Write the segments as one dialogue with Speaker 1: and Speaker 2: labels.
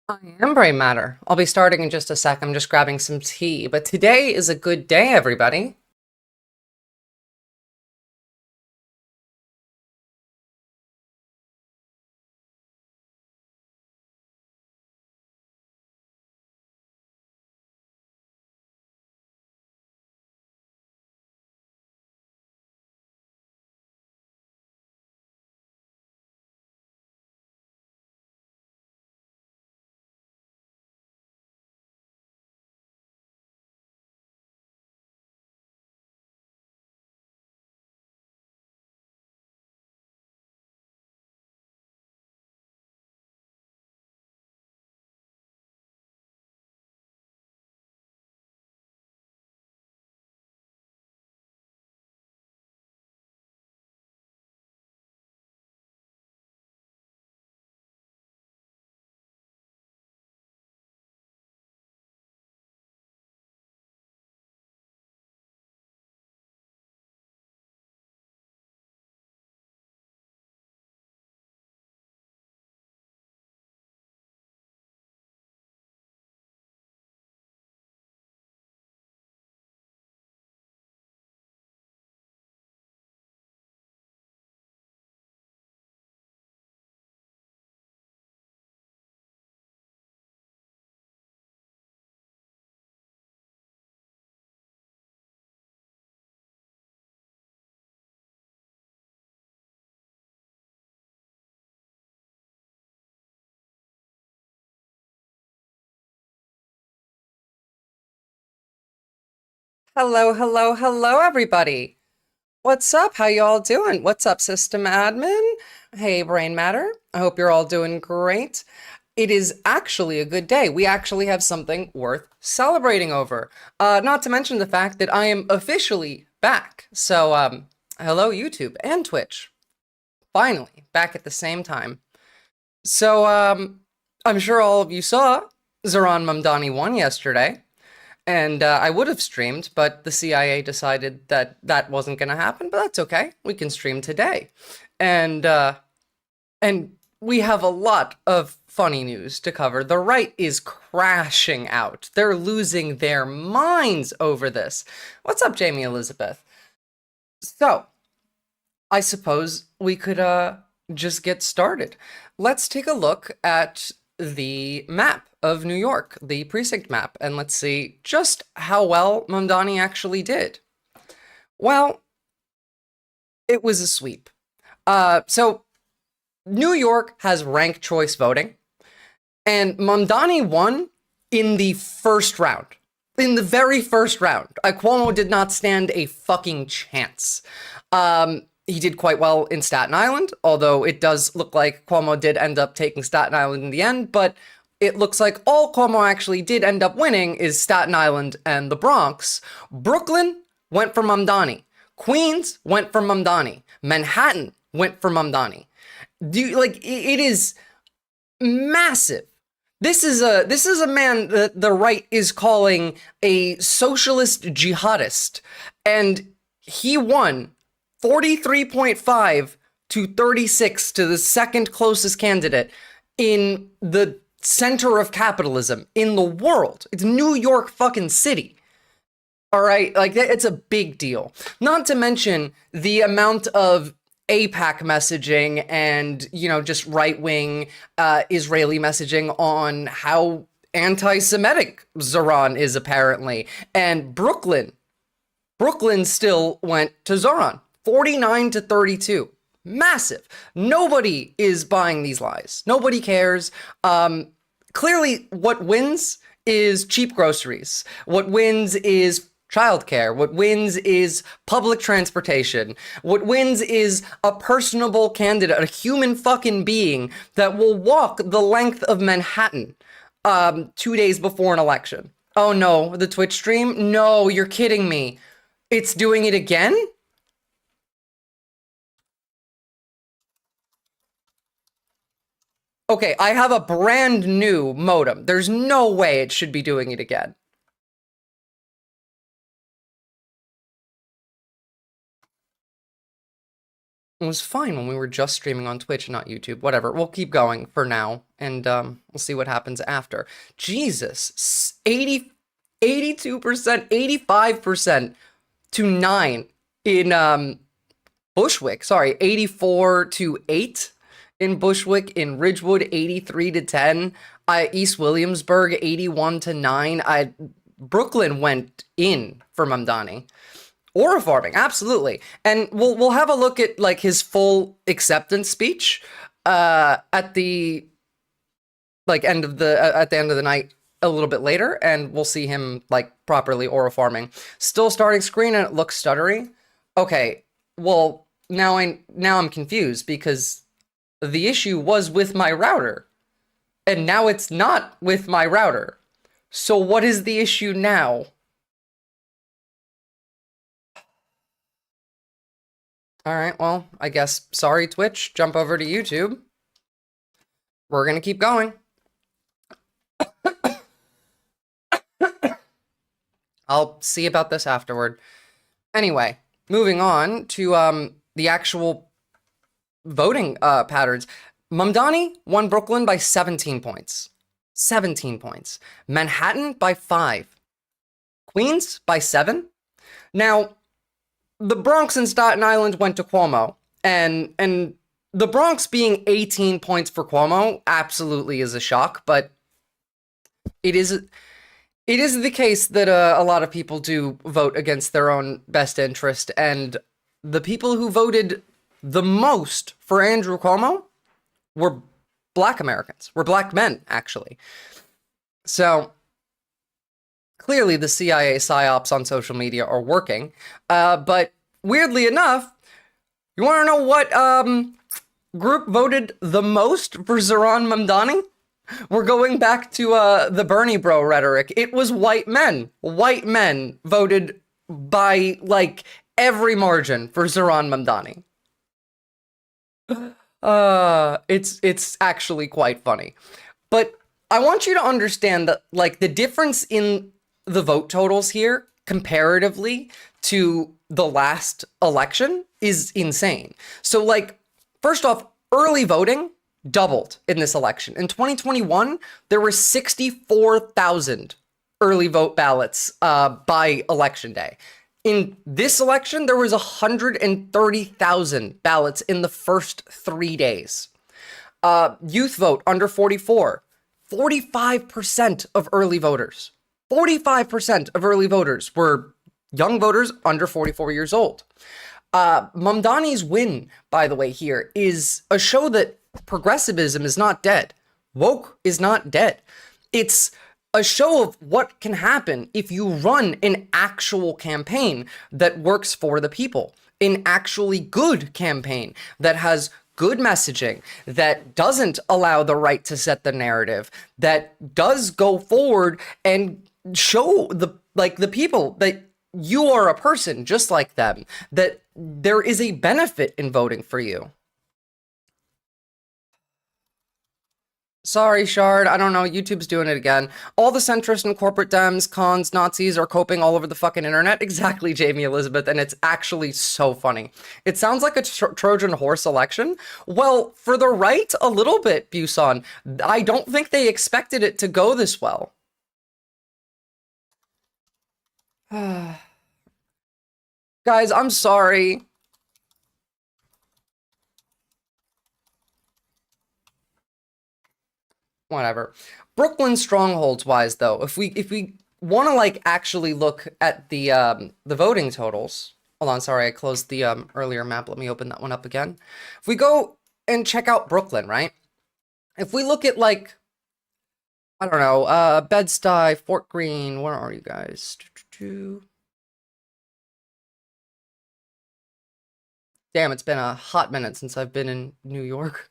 Speaker 1: I am brain matter. I'll be starting in just a sec. I'm just grabbing some tea. But today is a good day, everybody. Hello, hello, hello, everybody. What's up? How you all doing? What's up, system admin? Hey, brain matter. I hope you're all doing great. It is actually a good day. We actually have something worth celebrating over. Not to mention the fact that I am officially back. So, hello, YouTube and Twitch. Finally, back at the same time. So, I'm sure all of you saw Zohran Mamdani won yesterday, and I would have streamed, but the CIA decided that that wasn't going to happen. But that's okay. We can stream today, and and we have a lot of funny news to cover. The right is crashing out. They're losing their minds over this. What's up, Jamie Elizabeth? So, I suppose we could just get started. Let's take a look at the map of New York, the precinct map, and let's see just how well Mamdani actually did. Well, it was a sweep. So New York has ranked choice voting, and Mamdani won in the first round. In the very first round. Cuomo did not stand a fucking chance. He did quite well in Staten Island, although it does look like Cuomo did end up taking Staten Island in the end, but it looks like all Cuomo actually did end up winning is Staten Island and the Bronx. Brooklyn went for Mamdani. Queens went for Mamdani. Manhattan went for Mamdani. It is massive. This is a man that the right is calling a socialist jihadist, and he won 43.5 to 36 to the second closest candidate in the center of capitalism in the world. It's New York fucking City. All right, like it's a big deal. Not to mention the amount of APAC messaging and, just right-wing Israeli messaging on how anti-Semitic Zohran is apparently. And Brooklyn still went to Zohran, 49 to 32. Massive. Nobody is buying these lies. Nobody cares. Clearly, what wins is cheap groceries. What wins is childcare. What wins is public transportation. What wins is a personable candidate, a human fucking being that will walk the length of Manhattan 2 days before an election. Oh no, the Twitch stream? No, you're kidding me. It's doing it again? Okay, I have a brand new modem. There's no way it should be doing it again. It was fine when we were just streaming on Twitch and not YouTube. Whatever. We'll keep going for now, and we'll see what happens after. Jesus, 82%, 85% to 9 in Bushwick. Sorry, 84 to 8 in Bushwick. In Ridgewood, 83 to 10. East Williamsburg, 81 to 9. Brooklyn went in for Mamdani. Aura farming, absolutely. And we'll have a look at like his full acceptance speech at the end of the night a little bit later, and we'll see him like properly aura farming. Still starting screen and it looks stuttery. Okay, well now I'm confused because the issue was with my router, and now it's not with my router. So what is the issue now? All right, well, I guess, sorry, Twitch, jump over to YouTube. We're gonna keep going. I'll see about this afterward. Anyway, moving on to the actual voting patterns. Mamdani won Brooklyn by 17 points. 17 points. Manhattan by 5. Queens by 7. Now, the Bronx and Staten Island went to Cuomo, and the Bronx being 18 points for Cuomo absolutely is a shock, but it is the case that a lot of people do vote against their own best interest, and the people who voted the most for Andrew Cuomo were Black Americans, were Black men, actually. So clearly the CIA psyops on social media are working, but weirdly enough, you want to know what group voted the most for Zohran Mamdani? We're going back to the Bernie bro rhetoric. It was white men. White men voted by, like, every margin for Zohran Mamdani. It's actually quite funny. But I want you to understand that, like, the difference in the vote totals here, comparatively to the last election, is insane. So, like, first off, early voting doubled in this election. In 2021, there were 64,000 early vote ballots by election day. In this election, there was 130,000 ballots in the first 3 days. Youth vote under 44, 45% of early voters. 45% of early voters were young voters under 44 years old. Mamdani's win, by the way, here is a show that progressivism is not dead. Woke is not dead. It's a show of what can happen if you run an actual campaign that works for the people, an actually good campaign that has good messaging, that doesn't allow the right to set the narrative, that does go forward and show the people that you are a person just like them, that there is a benefit in voting for you. Sorry, Shard, I don't know, YouTube's doing it again. All the centrist and corporate Dems, cons, Nazis are coping all over the fucking internet. Exactly, Jamie Elizabeth, and it's actually so funny. It sounds like a Trojan horse election. Well, for the right, a little bit, Busan. I don't think they expected it to go this well. Guys, I'm sorry. Whatever. Brooklyn strongholds wise, though, if we want to like actually look at the voting totals. Hold on, sorry, I closed the earlier map. Let me open that one up again. If we go and check out Brooklyn, right? If we look at like, I don't know, Bed-Stuy, Fort Greene, where are you guys? Damn, it's been a hot minute since I've been in New York.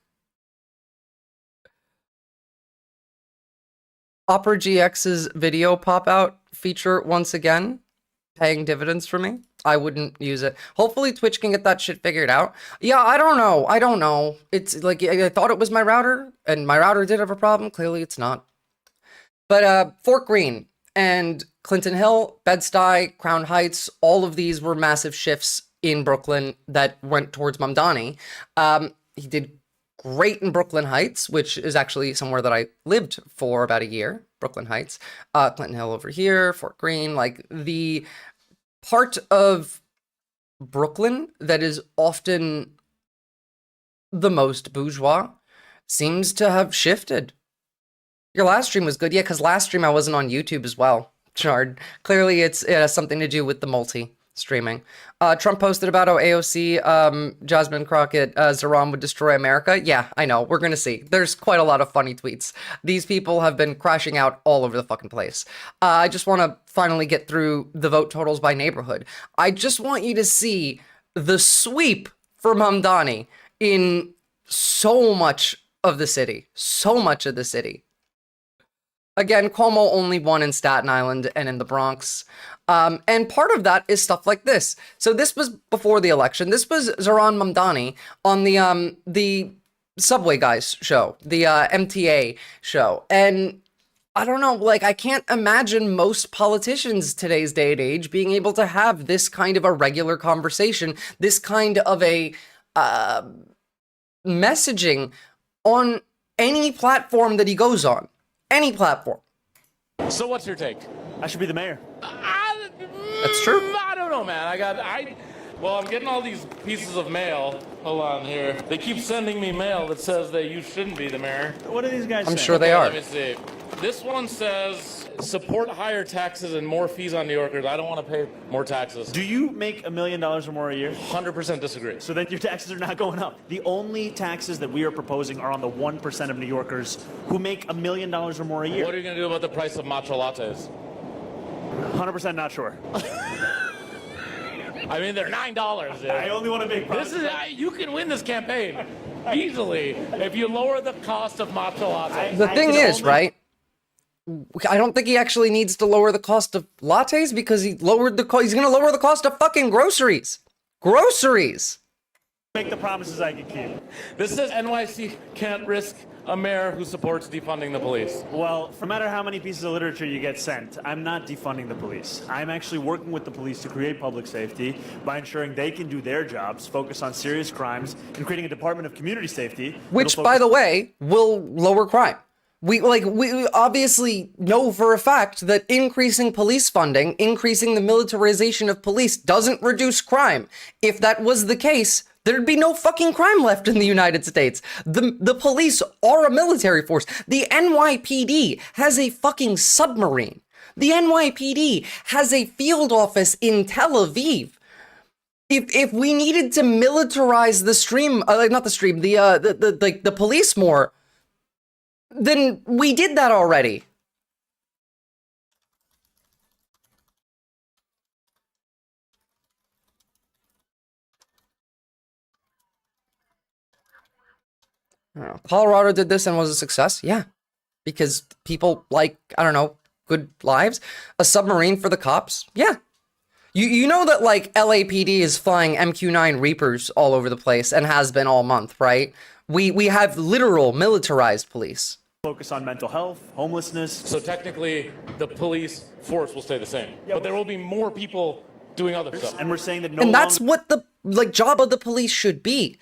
Speaker 1: Opera GX's video pop-out feature once again, paying dividends for me. I wouldn't use it. Hopefully Twitch can get that shit figured out. Yeah, I don't know. It's like, I thought it was my router, and my router did have a problem. Clearly it's not. But Fort Greene and Clinton Hill, Bed-Stuy, Crown Heights, all of these were massive shifts in Brooklyn that went towards Mamdani. He did great in Brooklyn Heights, which is actually somewhere that I lived for about a year. Brooklyn Heights, Clinton Hill over here, Fort Greene, like the part of Brooklyn that is often the most bourgeois seems to have shifted. Your last stream was good. Yeah, because last stream I wasn't on YouTube as well. Chard. Clearly it has something to do with the multi-streaming. Trump posted about how AOC, Jasmine Crockett, Zohran would destroy America. Yeah, I know. We're going to see. There's quite a lot of funny tweets. These people have been crashing out all over the fucking place. I just want to finally get through the vote totals by neighborhood. I just want you to see the sweep for Mamdani in so much of the city. So much of the city. Again, Cuomo only won in Staten Island and in the Bronx. And part of that is stuff like this. So this was before the election. This was Zohran Mamdani on the Subway Guys show, the MTA show. And I don't know, like, I can't imagine most politicians today's day and age being able to have this kind of a regular conversation, this kind of a messaging on any platform that he goes on. Any platform.
Speaker 2: So what's your take?
Speaker 3: I should be the mayor.
Speaker 1: That's true.
Speaker 2: I don't know, man. Well, I'm getting all these pieces of mail. Hold on here. They keep sending me mail that says that you shouldn't be the mayor.
Speaker 3: What are these guys
Speaker 1: I'm
Speaker 3: saying?
Speaker 1: sure they are.
Speaker 2: Let me see. This one says support higher taxes and more fees on New Yorkers. I don't want to pay more taxes.
Speaker 3: Do you make $1 million or more a year?
Speaker 2: 100% disagree.
Speaker 3: So then your taxes are not going up. The only taxes that we are proposing are on the 1% of New Yorkers who make $1 million or more a year.
Speaker 2: What are you going to do about the price of matcha lattes?
Speaker 3: 100% not sure.
Speaker 2: I mean, they're $9. Dude.
Speaker 3: I only want to make
Speaker 2: This is you can win this campaign easily if you lower the cost of matcha lattes.
Speaker 1: The thing is, right? I don't think he actually needs to lower the cost of lattes because he lowered the he's going to lower the cost of fucking groceries. Groceries.
Speaker 3: Make the promises I can keep.
Speaker 2: This says NYC can't risk a mayor who supports defunding the police.
Speaker 3: Well, no matter how many pieces of literature you get sent, I'm not defunding the police. I'm actually working with the police to create public safety by ensuring they can do their jobs, focus on serious crimes, and creating a Department of Community Safety.
Speaker 1: Which, by the way, will lower crime. We obviously know for a fact that increasing police funding, increasing the militarization of police doesn't reduce crime. If that was the case, there'd be no fucking crime left in the United States. The police are a military force. The NYPD has a fucking submarine. The NYPD has a field office in Tel Aviv. If we needed to militarize the police more, then we did that already. Colorado did this and was a success. Yeah. Because people like, I don't know, good lives. A submarine for the cops. Yeah. You know that like LAPD is flying MQ-9 Reapers all over the place and has been all month, right? We have literal militarized police.
Speaker 3: Focus on mental health, homelessness.
Speaker 2: So technically, the police force will stay the same, but there will be more people doing other stuff.
Speaker 3: And we're saying that
Speaker 1: And that's what the job of the police should be.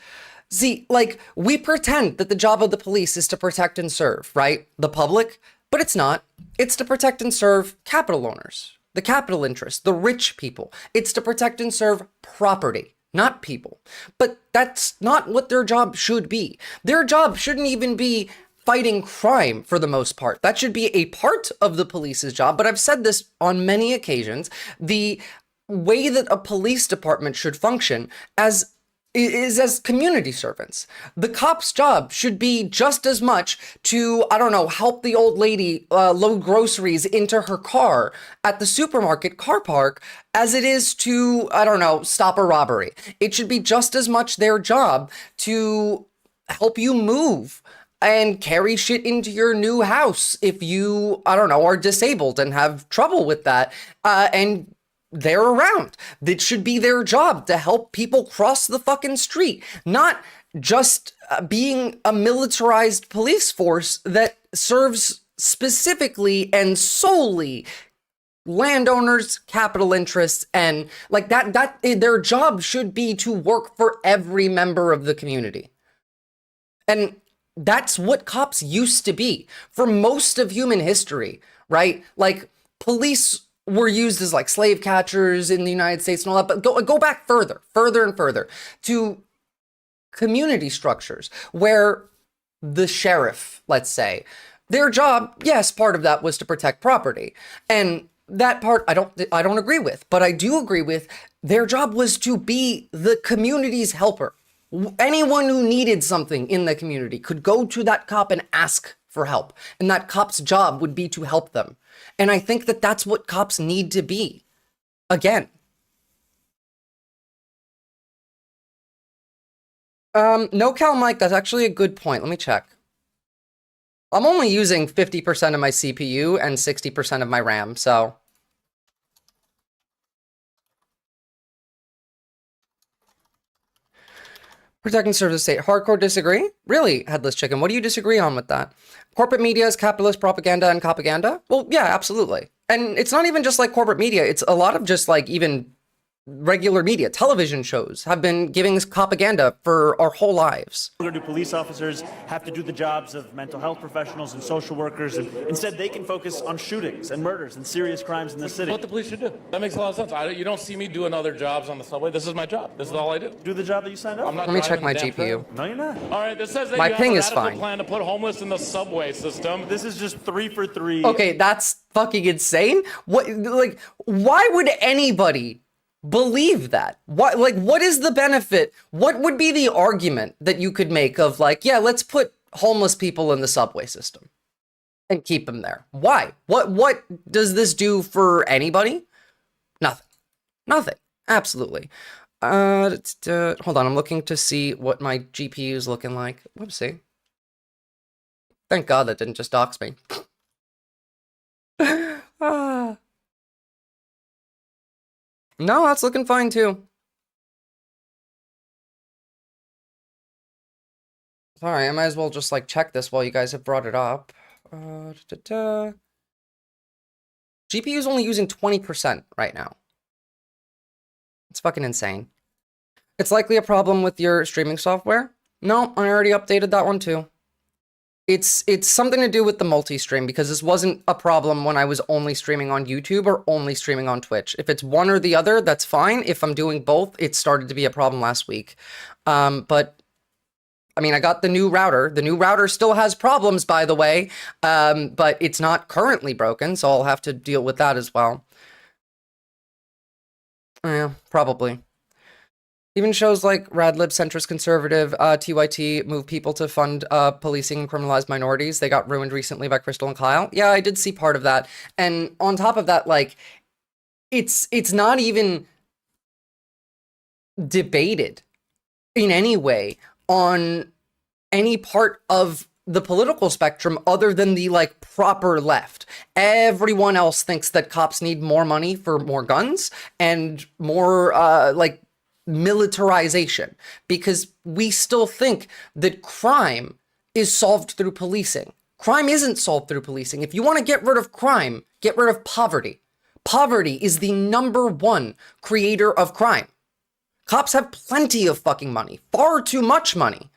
Speaker 1: See, like, we pretend that the job of the police is to protect and serve, right? The public, but it's not. It's to protect and serve capital owners, the capital interests, the rich people. It's to protect and serve property, not people. But that's not what their job should be. Their job shouldn't even be fighting crime for the most part. That should be a part of the police's job. But I've said this on many occasions. The way that a police department should function is as community servants. The cop's job should be just as much to, I don't know, help the old lady load groceries into her car at the supermarket car park as it is to, I don't know, stop a robbery. It should be just as much their job to help you move and carry shit into your new house if you, I don't know, are disabled and have trouble with that. And they're around. It should be their job to help people cross the fucking street, not just being a militarized police force that serves specifically and solely landowners, capital interests, and like that their job should be to work for every member of the community. And that's what cops used to be for most of human history, right? Like police were used as like slave catchers in the United States and all that, but go back further and further to community structures where the sheriff, let's say, their job, yes, part of that was to protect property. And that part I don't agree with, but I do agree with their job was to be the community's helper. Anyone who needed something in the community could go to that cop and ask for help, and that cop's job would be to help them. And I think that that's what cops need to be. Again. No Cal Mike, that's actually a good point. Let me check. I'm only using 50% of my CPU and 60% of my RAM, so. Protecting service state. Hardcore disagree? Really, Headless Chicken? What do you disagree on with that? Corporate media is capitalist propaganda and propaganda? Well, yeah, absolutely. And it's not even just like corporate media. It's a lot of just like even regular media, television shows have been giving us propaganda for our whole lives.
Speaker 3: Do police officers have to do the jobs of mental health professionals and social workers, and instead they can focus on shootings and murders and serious crimes in the city?
Speaker 2: What the police should do. That makes a lot of sense. You don't see me doing other jobs on the subway. This is my job. This is all I do.
Speaker 3: Do the job that you signed up.
Speaker 2: I'm not
Speaker 1: Let me check
Speaker 2: driving
Speaker 1: my
Speaker 2: the damn
Speaker 1: GPU.
Speaker 2: train.
Speaker 3: No, you're not.
Speaker 2: All right, this says that
Speaker 1: My
Speaker 2: you
Speaker 1: ping
Speaker 2: have a
Speaker 1: is
Speaker 2: radical
Speaker 1: fine.
Speaker 2: plan to put homeless in the subway system.
Speaker 3: This is just 3 for 3.
Speaker 1: Okay, that's fucking insane. What, like, why would anybody believe that? What is the benefit? What would be the argument that you could make of like, yeah, let's put homeless people in the subway system and keep them there? Why? What does this do for anybody? Nothing. Absolutely. Hold on, I'm looking to see what my GPU is looking like. Whoopsie. Thank God that didn't just dox me. No, that's looking fine too. Sorry, I might as well just like check this while you guys have brought it up. GPU is only using 20% right now. It's fucking insane. It's likely a problem with your streaming software. No, I already updated that one too. It's something to do with the multi-stream, because this wasn't a problem when I was only streaming on YouTube or only streaming on Twitch. If it's one or the other, that's fine. If I'm doing both, it started to be a problem last week. But I mean, I got the new router. The new router still has problems, by the way, but it's not currently broken, so I'll have to deal with that as well. Yeah, probably. Even shows like Radlib, Centrist Conservative, TYT move people to fund policing and criminalized minorities. They got ruined recently by Crystal and Kyle. Yeah, I did see part of that. And on top of that, like, it's not even debated in any way on any part of the political spectrum other than the like proper left. Everyone else thinks that cops need more money for more guns and more like militarization, because we still think that crime is solved through policing. Crime isn't solved through policing. If you want to get rid of crime, get rid of poverty. Poverty is the #1 creator of crime. Cops have plenty of fucking money. Far too much money.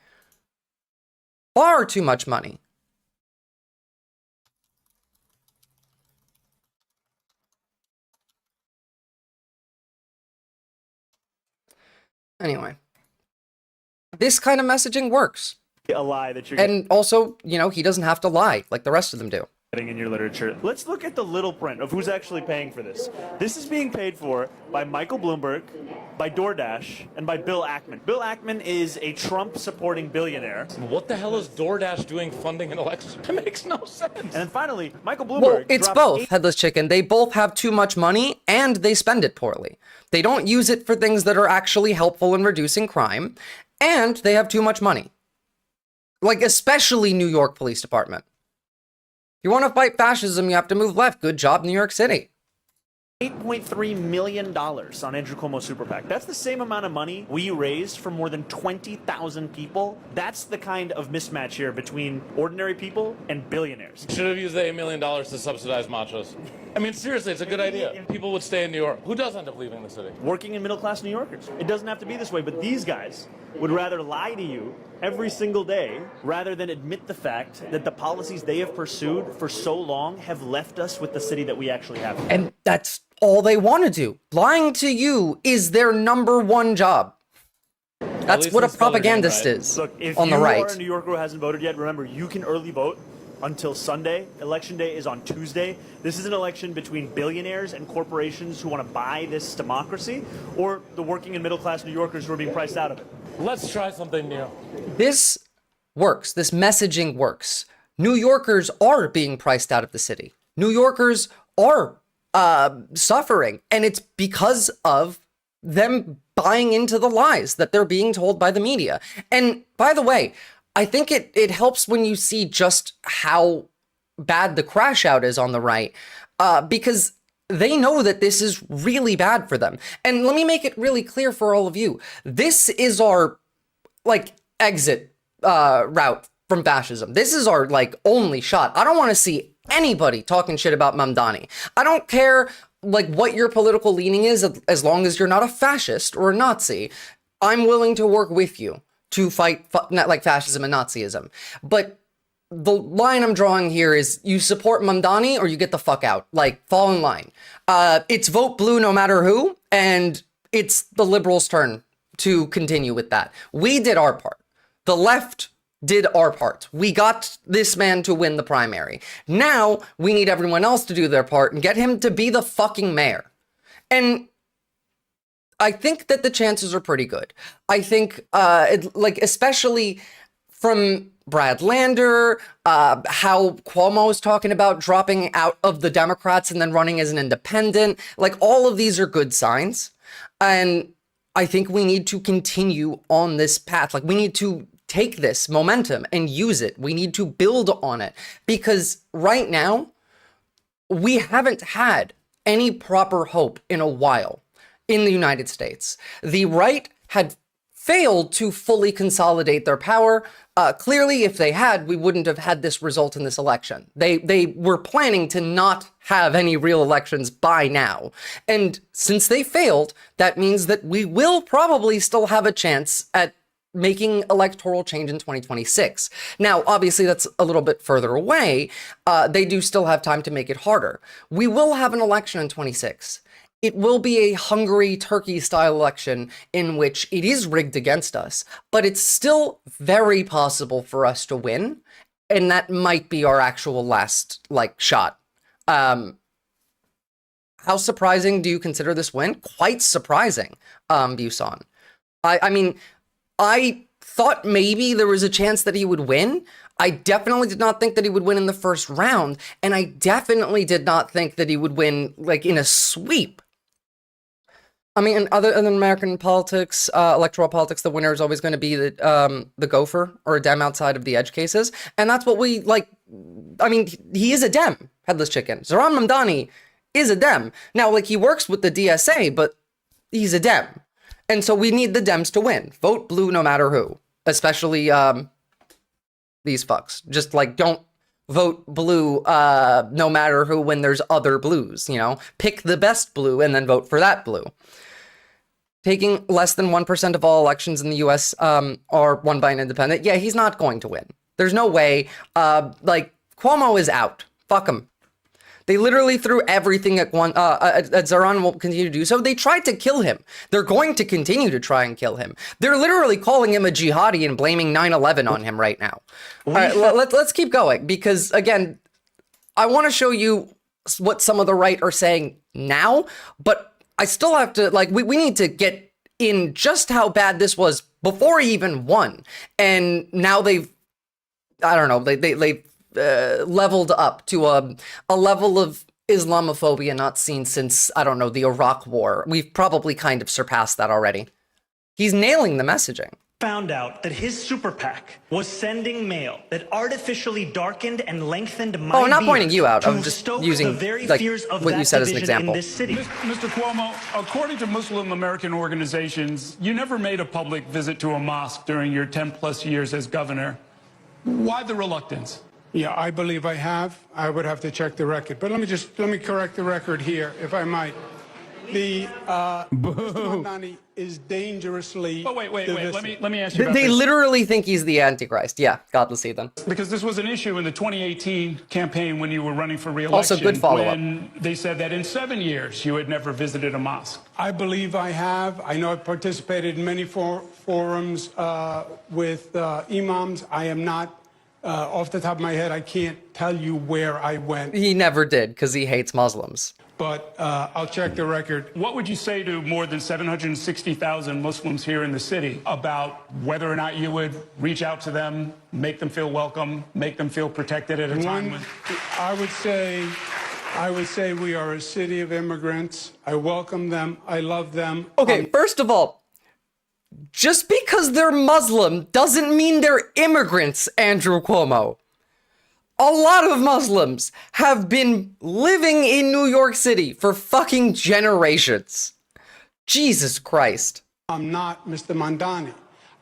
Speaker 1: Far too much money. Anyway, this kind of messaging works.
Speaker 3: A lie that you're
Speaker 1: And also, you know, he doesn't have to lie like the rest of them do.
Speaker 3: getting in your literature. Let's look at the little print of who's actually paying for this. This is being paid for by Michael Bloomberg, by DoorDash, and by Bill Ackman. Bill Ackman is a Trump-supporting billionaire.
Speaker 2: What the hell is DoorDash doing funding an election? It makes no sense.
Speaker 3: And then finally, Michael Bloomberg.
Speaker 1: Well, it's
Speaker 3: dropped
Speaker 1: both, Headless Chicken. They both have too much money and they spend it poorly. They don't use it for things that are actually helpful in reducing crime, and they have too much money. Like, especially New York Police Department. If you want to fight fascism, you have to move left. Good job, New York City.
Speaker 3: $8.3 million on Andrew Cuomo's super PAC. That's the same amount of money we raised for more than 20,000 people. That's the kind of mismatch here between ordinary people and billionaires.
Speaker 2: Should have used the $8 million to subsidize machos. I mean, seriously, it's a good idea. People would stay in New York. Who does end up leaving the city?
Speaker 3: Working and middle-class New Yorkers. It doesn't have to be this way, but these guys would rather lie to you every single day rather than admit the fact that the policies they have pursued for so long have left us with the city that we actually have.
Speaker 1: And that's all they want to do. Lying to you is their number one job. That's what a propagandist is.
Speaker 3: Look, if
Speaker 1: on the
Speaker 3: you
Speaker 1: right.
Speaker 3: are a New Yorker who hasn't voted yet, remember, you can early vote until Sunday. Election day is on Tuesday. This is an election between billionaires and corporations who want to buy this democracy, or the working and middle-class New Yorkers who are being priced out of it.
Speaker 2: Let's try something new.
Speaker 1: This works. This messaging works. New Yorkers are being priced out of the city. New Yorkers are suffering, and it's because of them buying into the lies that they're being told by the media. And by the way, I think it helps when you see just how bad the crash out is on the right, because they know that this is really bad for them. And let me make it really clear for all of you. This is our, exit route from fascism. This is our, only shot. I don't want to see anybody talking shit about Mamdani. I don't care, what your political leaning is, as long as you're not a fascist or a Nazi. I'm willing to work with you to fight fascism and Nazism. But the line I'm drawing here is you support Mamdani or you get the fuck out. Fall in line. It's vote blue no matter who, and it's the liberals' turn to continue with that. We did our part. The left did our part. We got this man to win the primary. Now we need everyone else to do their part and get him to be the fucking mayor. And I think that the chances are pretty good. I think, especially from Brad Lander, how Cuomo is talking about dropping out of the Democrats and then running as an independent. All of these are good signs. And I think we need to continue on this path. We need to take this momentum and use it. We need to build on it, because right now we haven't had any proper hope in a while in the United States. The right had failed to fully consolidate their power. Clearly, if they had, we wouldn't have had this result in this election. They were planning to not have any real elections by now. And since they failed, that means that we will probably still have a chance at making electoral change in 2026. Now, obviously, that's a little bit further away. They do still have time to make it harder. We will have an election in 26. It will be a Hungary Turkey style election in which it is rigged against us, but it's still very possible for us to win. And that might be our actual last shot. How surprising do you consider this win? Quite surprising, Busan. I mean, I thought maybe there was a chance that he would win. I definitely did not think that he would win in the first round. And I definitely did not think that he would win in a sweep. I mean, other than American politics, electoral politics, the winner is always going to be the gopher or a Dem outside of the edge cases. And that's what we I mean, he is a Dem, headless chicken. Zohran Mamdani is a Dem. Now, he works with the DSA, but he's a Dem. And so we need the Dems to win. Vote blue no matter who, especially these fucks. Just don't vote blue no matter who when there's other blues, Pick the best blue and then vote for that blue. Taking less than 1% of all elections in the US are won by an independent. Yeah, he's not going to win. There's no way. Cuomo is out. Fuck him. They literally threw everything at Zohran will continue to do so. They tried to kill him. They're going to continue to try and kill him. They're literally calling him a jihadi and blaming 9/11 on him right now. All right, let's keep going, because, again, I want to show you what some of the right are saying now, but I still have to, we need to get in just how bad this was before he even won. And now they've leveled up to a level of Islamophobia not seen since, the Iraq War. We've probably kind of surpassed that already. He's nailing the messaging.
Speaker 3: found out that his super PAC was sending mail that artificially darkened and lengthened my
Speaker 1: Oh, I'm not pointing
Speaker 3: beard
Speaker 1: you out.
Speaker 3: to
Speaker 1: I'm just
Speaker 3: stoke
Speaker 1: using
Speaker 3: the very
Speaker 1: like
Speaker 3: fears of
Speaker 1: what
Speaker 3: that
Speaker 1: you said as an
Speaker 3: division
Speaker 1: example.
Speaker 3: in this city.
Speaker 4: Mr. Cuomo, according to Muslim American organizations, you never made a public visit to a mosque during your 10-plus years as governor. Why the reluctance?
Speaker 5: Yeah, I believe I have. I would have to check the record. But let me correct the record here, if I might. The Mr. Mamdani is dangerously.
Speaker 4: Oh, wait.
Speaker 5: divisive.
Speaker 4: Let me ask you about
Speaker 1: They
Speaker 4: this.
Speaker 1: literally think he's the Antichrist. Yeah, godless heathen.
Speaker 4: Because this was an issue in the 2018 campaign when you were running for re-election.
Speaker 1: Also, good follow-up.
Speaker 4: When they said that in 7 years you had never visited a mosque.
Speaker 5: I believe I have. I know I've participated in many forums with imams. I am not. Off the top of my head, I can't tell you where I went,
Speaker 1: He never did because he hates Muslims.
Speaker 5: but I'll check the record.
Speaker 4: What would you say to more than 760,000 Muslims here in the city about whether or not you would reach out to them, make them feel welcome, make them feel protected at a time when...
Speaker 5: I would say we are a city of immigrants. I welcome them. I love them.
Speaker 1: Okay, first of all, just because they're Muslim doesn't mean they're immigrants, Andrew Cuomo. A lot of Muslims have been living in New York City for fucking generations. Jesus Christ.
Speaker 5: I'm not Mr. Mamdani.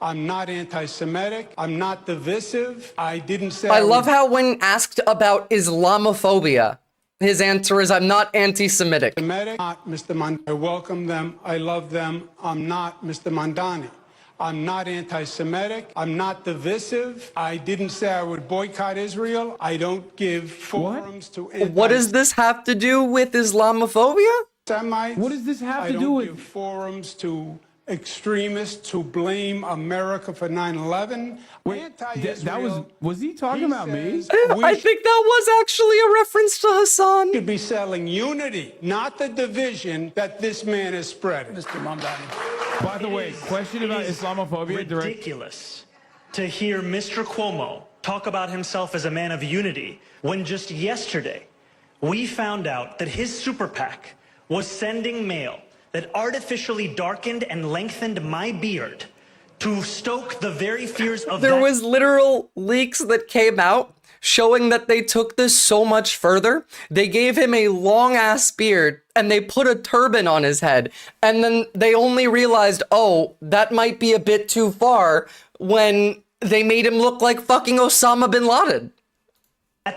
Speaker 5: I'm not anti-Semitic. I'm not divisive. I didn't say.
Speaker 1: I love how when asked about Islamophobia, his answer is, I'm not anti-Semitic.
Speaker 5: Semitic. Not Mr. Mamdani. I welcome them. I love them. I'm not Mr. Mamdani. I'm not anti-Semitic. I'm not divisive. I didn't say I would boycott Israel. I don't give forums to
Speaker 1: What does this have to do with Islamophobia?
Speaker 5: Semites.
Speaker 6: What does this have
Speaker 5: I
Speaker 6: to
Speaker 5: don't
Speaker 6: do with-
Speaker 5: give forums to extremists to blame America for 9/11. Anti-Israel.
Speaker 6: Was he talking about me?
Speaker 5: says we
Speaker 1: I think that was actually a reference to Hassan.
Speaker 5: should be selling unity, not the division that this man is spreading.
Speaker 4: Mr. Mamdani.
Speaker 6: By the way, question about Islamophobia.
Speaker 3: Ridiculous to hear Mr. Cuomo talk about himself as a man of unity when just yesterday we found out that his super PAC was sending mail that artificially darkened and lengthened my beard to stoke the very fears of
Speaker 1: There
Speaker 3: that
Speaker 1: was literal leaks that came out showing that they took this so much further. They gave him a long ass beard and they put a turban on his head. And then they only realized, oh, that might be a bit too far when they made him look like fucking Osama bin Laden.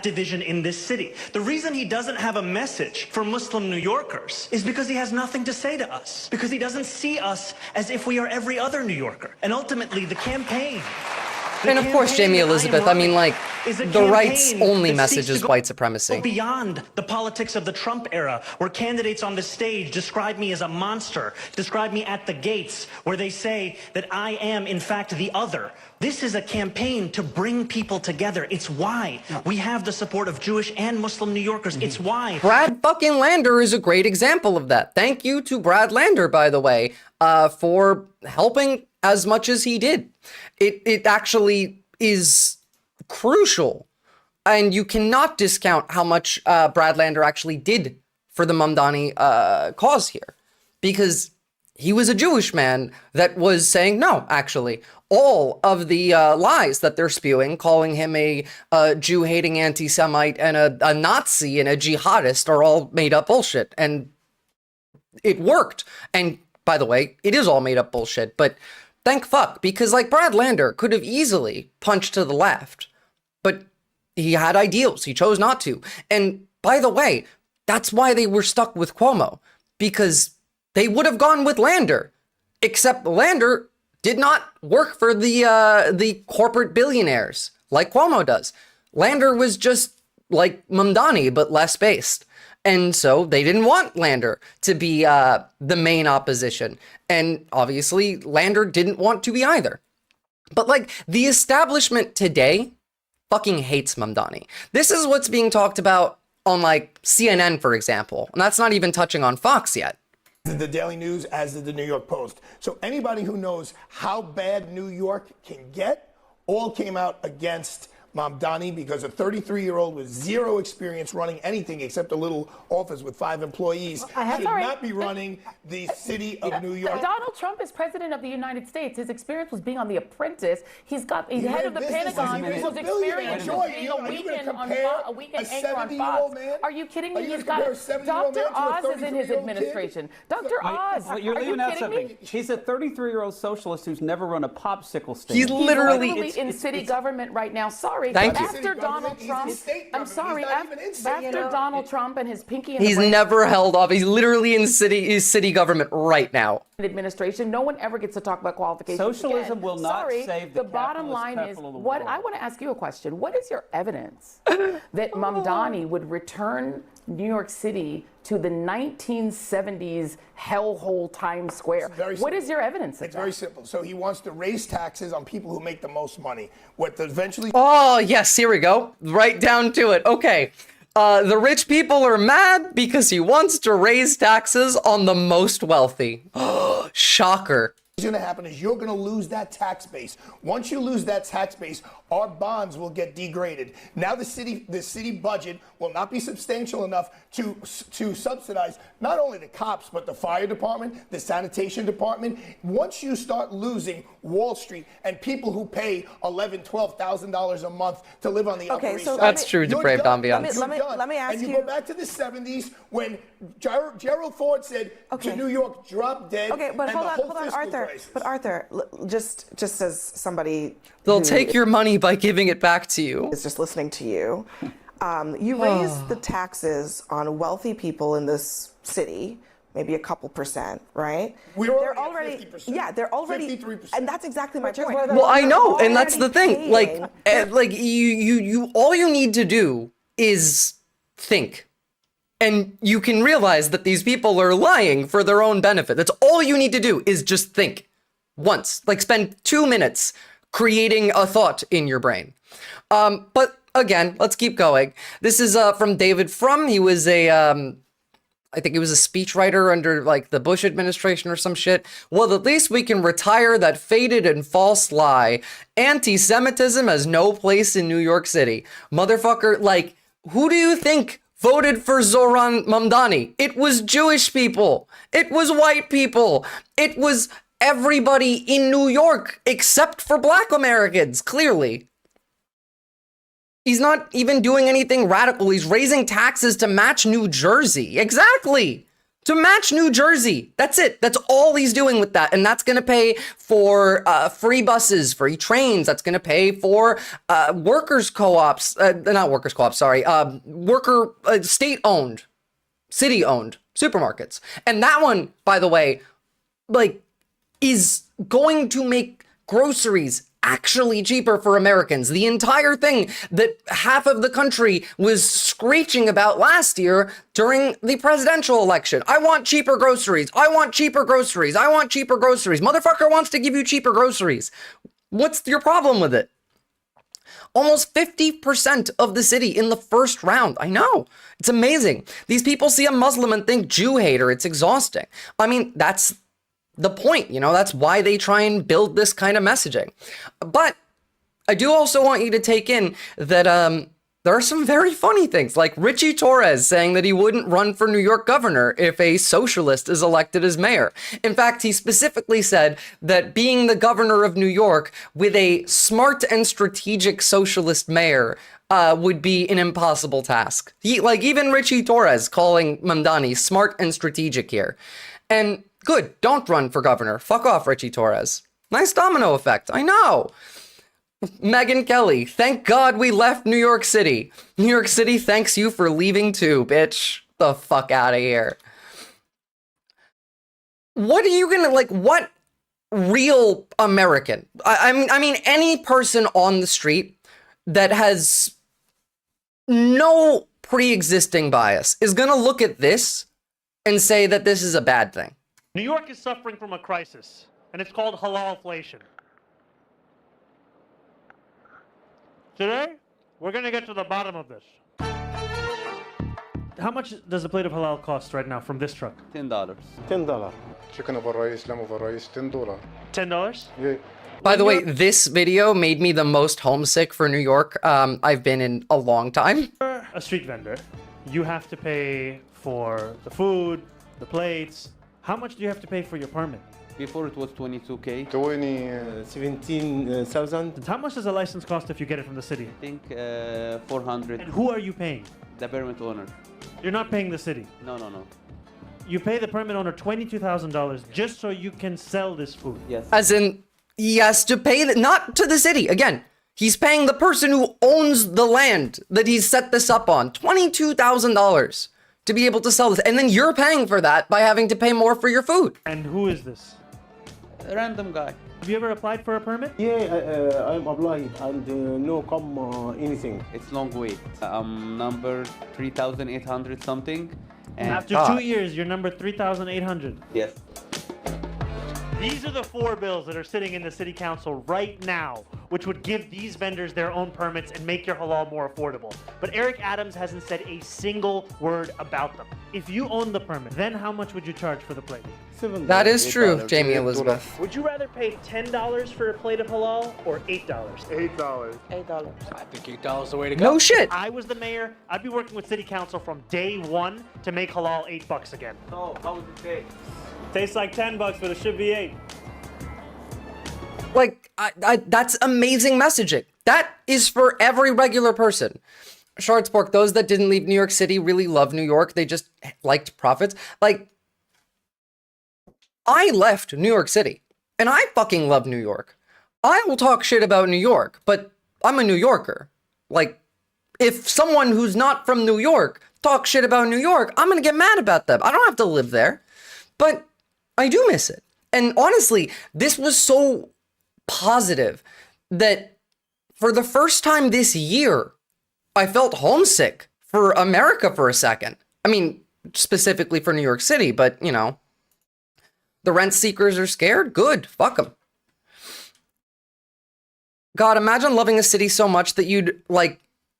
Speaker 3: division in this city. The reason he doesn't have a message for Muslim New Yorkers is because he has nothing to say to us, because he doesn't see us as if we are every other New Yorker. And ultimately, the campaign.
Speaker 1: And of course, Jamie Elizabeth, I mean, like, the right's only message is white supremacy.
Speaker 3: Beyond the politics of the Trump era, where candidates on the stage describe me as a monster, describe me at the gates, where they say that I am, in fact, the other. This is a campaign to bring people together. It's why we have the support of Jewish and Muslim New Yorkers. It's why.
Speaker 1: Brad fucking Lander is a great example of that. Thank you to Brad Lander, by the way, for helping as much as he did. It actually is crucial, and you cannot discount how much Brad Lander actually did for the Mamdani cause here, because he was a Jewish man that was saying, no, actually, all of the lies that they're spewing, calling him a Jew-hating anti-Semite and a Nazi and a jihadist, are all made up bullshit. And it worked. And by the way, it is all made up bullshit, but thank fuck, because like Brad Lander could have easily punched to the left, but he had ideals. He chose not to. And by the way, that's why they were stuck with Cuomo, because they would have gone with Lander, except Lander did not work for the corporate billionaires like Cuomo does. Lander was just like Mamdani, but less based. And so they didn't want Lander to be the main opposition. And obviously, Lander didn't want to be either. But like, the establishment today fucking hates Mamdani. This is what's being talked about on like CNN, for example. And that's not even touching on Fox yet.
Speaker 7: The Daily News, as did the New York Post. So anybody who knows how bad New York can get all came out against Mamdani because a 33-year-old with zero experience running anything except a little office with 5 employees should not be running the city of New York.
Speaker 8: Donald Trump is president of the United States. His experience was being on The Apprentice. He's head of the Pentagon. His experience was being a weekend anchor on Fox. Are you kidding me? He's got Dr. Oz is in his administration. Dr. Oz,
Speaker 9: you're
Speaker 8: are you
Speaker 9: leaving out
Speaker 8: kidding
Speaker 9: something.
Speaker 8: me?
Speaker 9: He's a 33-year-old socialist who's never run a popsicle stand.
Speaker 1: He's literally
Speaker 8: in city government right now. Sorry,
Speaker 1: Thank you.
Speaker 8: after Donald Trump, I'm sorry, after Donald Trump and his pinky in
Speaker 1: He's
Speaker 8: the brain
Speaker 1: never held off. He's literally in city government right now.
Speaker 8: administration, no one ever gets to talk about qualifications.
Speaker 9: Socialism
Speaker 8: again.
Speaker 9: will not
Speaker 8: Sorry,
Speaker 9: save
Speaker 8: the
Speaker 9: the
Speaker 8: bottom
Speaker 9: capitalist
Speaker 8: line is
Speaker 9: capital of the
Speaker 8: what
Speaker 9: world.
Speaker 8: I want to ask you a question. What is your evidence that Mamdani would return New York City to the 1970s hellhole Times Square? What is your evidence of
Speaker 7: It's
Speaker 8: that?
Speaker 7: very simple. So he wants to raise taxes on people who make the most money. What eventually...
Speaker 1: Oh, yes, here we go. Right down to it. Okay. The rich people are mad because he wants to raise taxes on the most wealthy. Shocker.
Speaker 7: What's going to happen is you're going to lose that tax base. Once you lose that tax base, our bonds will get degraded. Now the city budget will not be substantial enough to subsidize not only the cops but the fire department, the sanitation department. Once you start losing Wall Street and people who pay $11,000, $12,000 a month to live on the Upper East Side,
Speaker 1: That's true,
Speaker 7: you're
Speaker 1: depraved
Speaker 7: done.
Speaker 1: ambiance.
Speaker 10: Let me ask
Speaker 7: and
Speaker 10: you.
Speaker 7: go back to the 70s when Gerald Ford said to New York, drop dead.
Speaker 10: Okay, but
Speaker 7: and
Speaker 10: hold
Speaker 7: the whole
Speaker 10: on,
Speaker 7: fiscal
Speaker 10: Arthur.
Speaker 7: crisis.
Speaker 10: But Arthur, just as somebody
Speaker 1: They'll
Speaker 10: who
Speaker 1: take your money by giving it back to you.
Speaker 10: is just listening to you, you raise the taxes on wealthy people in this city, maybe a couple percent, right?
Speaker 7: They're already at 50%.
Speaker 10: Yeah, they're already
Speaker 7: 53%.
Speaker 10: and that's exactly my point.
Speaker 1: Well, I know, and that's the
Speaker 10: Already
Speaker 1: thing. Like,
Speaker 10: paying.
Speaker 1: you, all you need to do is think. And you can realize that these people are lying for their own benefit. That's all you need to do is just think once. Like, spend 2 minutes creating a thought in your brain. But again, let's keep going. This is from David Frum. He was I think he was a speechwriter under like the Bush administration or some shit. Well, at least we can retire that faded and false lie. Anti-Semitism has no place in New York City. Motherfucker, like, who do you think voted for Zohran Mamdani? It was Jewish people. It was white people. It was everybody in New York except for Black Americans, clearly. He's not even doing anything radical. He's raising taxes to match New Jersey. Exactly. To match New Jersey. That's it. That's all he's doing with that. And that's going to pay for free buses, free trains. That's going to pay for workers' co-ops. Not workers' co-ops, sorry. State-owned, city-owned supermarkets. And that one, by the way, like, is going to make groceries actually cheaper for Americans. The entire thing that half of the country was screeching about last year during the presidential election. I want cheaper groceries. I want cheaper groceries. I want cheaper groceries. Motherfucker wants to give you cheaper groceries. What's your problem with it? Almost 50% of the city in the first round. I know. It's amazing. These people see a Muslim and think Jew hater. It's exhausting. I mean, that's the point, you know, that's why they try and build this kind of messaging. But I do also want you to take in that there are some very funny things, like Richie Torres saying that he wouldn't run for New York governor if a socialist is elected as mayor. In fact, he specifically said that being the governor of New York with a smart and strategic socialist mayor would be an impossible task. Even Richie Torres calling Mamdani smart and strategic here. And good, don't run for governor. Fuck off, Richie Torres. Nice domino effect, I know. Megyn Kelly, thank God we left New York City. New York City thanks you for leaving too, bitch. The fuck out of here. What are you gonna, what real American? I mean, any person on the street that has no pre-existing bias is gonna look at this and say that this is a bad thing.
Speaker 3: New York is suffering from a crisis, and it's called halalflation. Today, we're going to get to the bottom of this. How much does a plate of halal cost right now from this truck?
Speaker 9: $10.
Speaker 11: $10. Chicken over rice, lamb over rice, $10.
Speaker 3: $10?
Speaker 11: Yeah.
Speaker 1: By the way, this video made me the most homesick for New York I've been in a long time.
Speaker 3: A street vendor, you have to pay for the food, the plates. How much do you have to pay for your permit?
Speaker 9: Before it was 22K.
Speaker 11: 17,000.
Speaker 3: How much does a license cost if you get it from the city?
Speaker 9: I think 400.
Speaker 3: And who are you paying?
Speaker 9: The permit owner.
Speaker 3: You're not paying the city.
Speaker 9: No, no, no.
Speaker 3: You pay the permit owner $22,000 just so you can sell this food.
Speaker 9: Yes.
Speaker 1: As in, he has to pay, not to the city. Again, he's paying the person who owns the land that he's set this up on $22,000 to be able to sell this. And then you're paying for that by having to pay more for your food.
Speaker 3: And who is this?
Speaker 9: A random guy.
Speaker 3: Have you ever applied for a permit?
Speaker 11: Yeah, I'm applied and no come anything.
Speaker 9: It's long wait. Number 3,800 something. And
Speaker 3: After 2 years, you're number 3,800.
Speaker 9: yes.
Speaker 3: These are the 4 bills that are sitting in the city council right now, which would give these vendors their own permits and make your halal more affordable. But Eric Adams hasn't said a single word about them. If you own the permit, then how much would you charge for the plate?
Speaker 1: That is true, Jamie Elizabeth.
Speaker 3: Would you rather pay $10 for a plate of halal or $8?
Speaker 11: $8.
Speaker 12: I think $8 is the way to go.
Speaker 1: No shit.
Speaker 3: If I was the mayor, I'd be working with city council from day 1 to make halal $8 again.
Speaker 9: So, how would it taste?
Speaker 3: Tastes like $10, but it should be 8.
Speaker 1: Like, that's amazing messaging. That is for every regular person. Schwarzborg, those that didn't leave New York City really love New York. They just liked profits. Like, I left New York City, and I fucking love New York. I will talk shit about New York, but I'm a New Yorker. Like, if someone who's not from New York talks shit about New York, I'm gonna get mad about them. I don't have to live there, but I do miss it. And honestly, this was so positive that for the first time this year, I felt homesick for America for a second. I mean, specifically for New York City, but you know, the rent seekers are scared. Good, fuck them. God, imagine loving a city so much that you'd like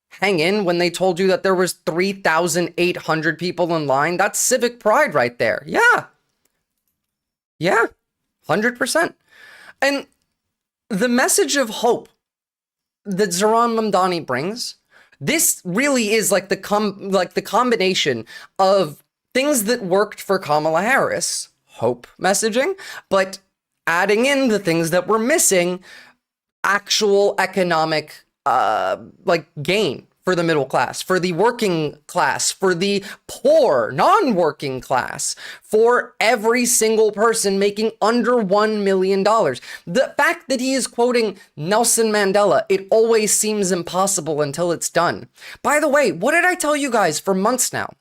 Speaker 1: hang in when they told you that there was 3,800 people in line. That's civic pride right there. Yeah. Yeah, 100%. And the message of hope that Zohran Mamdani brings, this really is like the combination of things that worked for Kamala Harris, hope messaging, but adding in the things that were missing, actual economic gain for the middle class, for the working class, for the poor, non-working class, for every single person making under $1 million. The fact that he is quoting Nelson Mandela, it always seems impossible until it's done. By the way, what did I tell you guys for months now?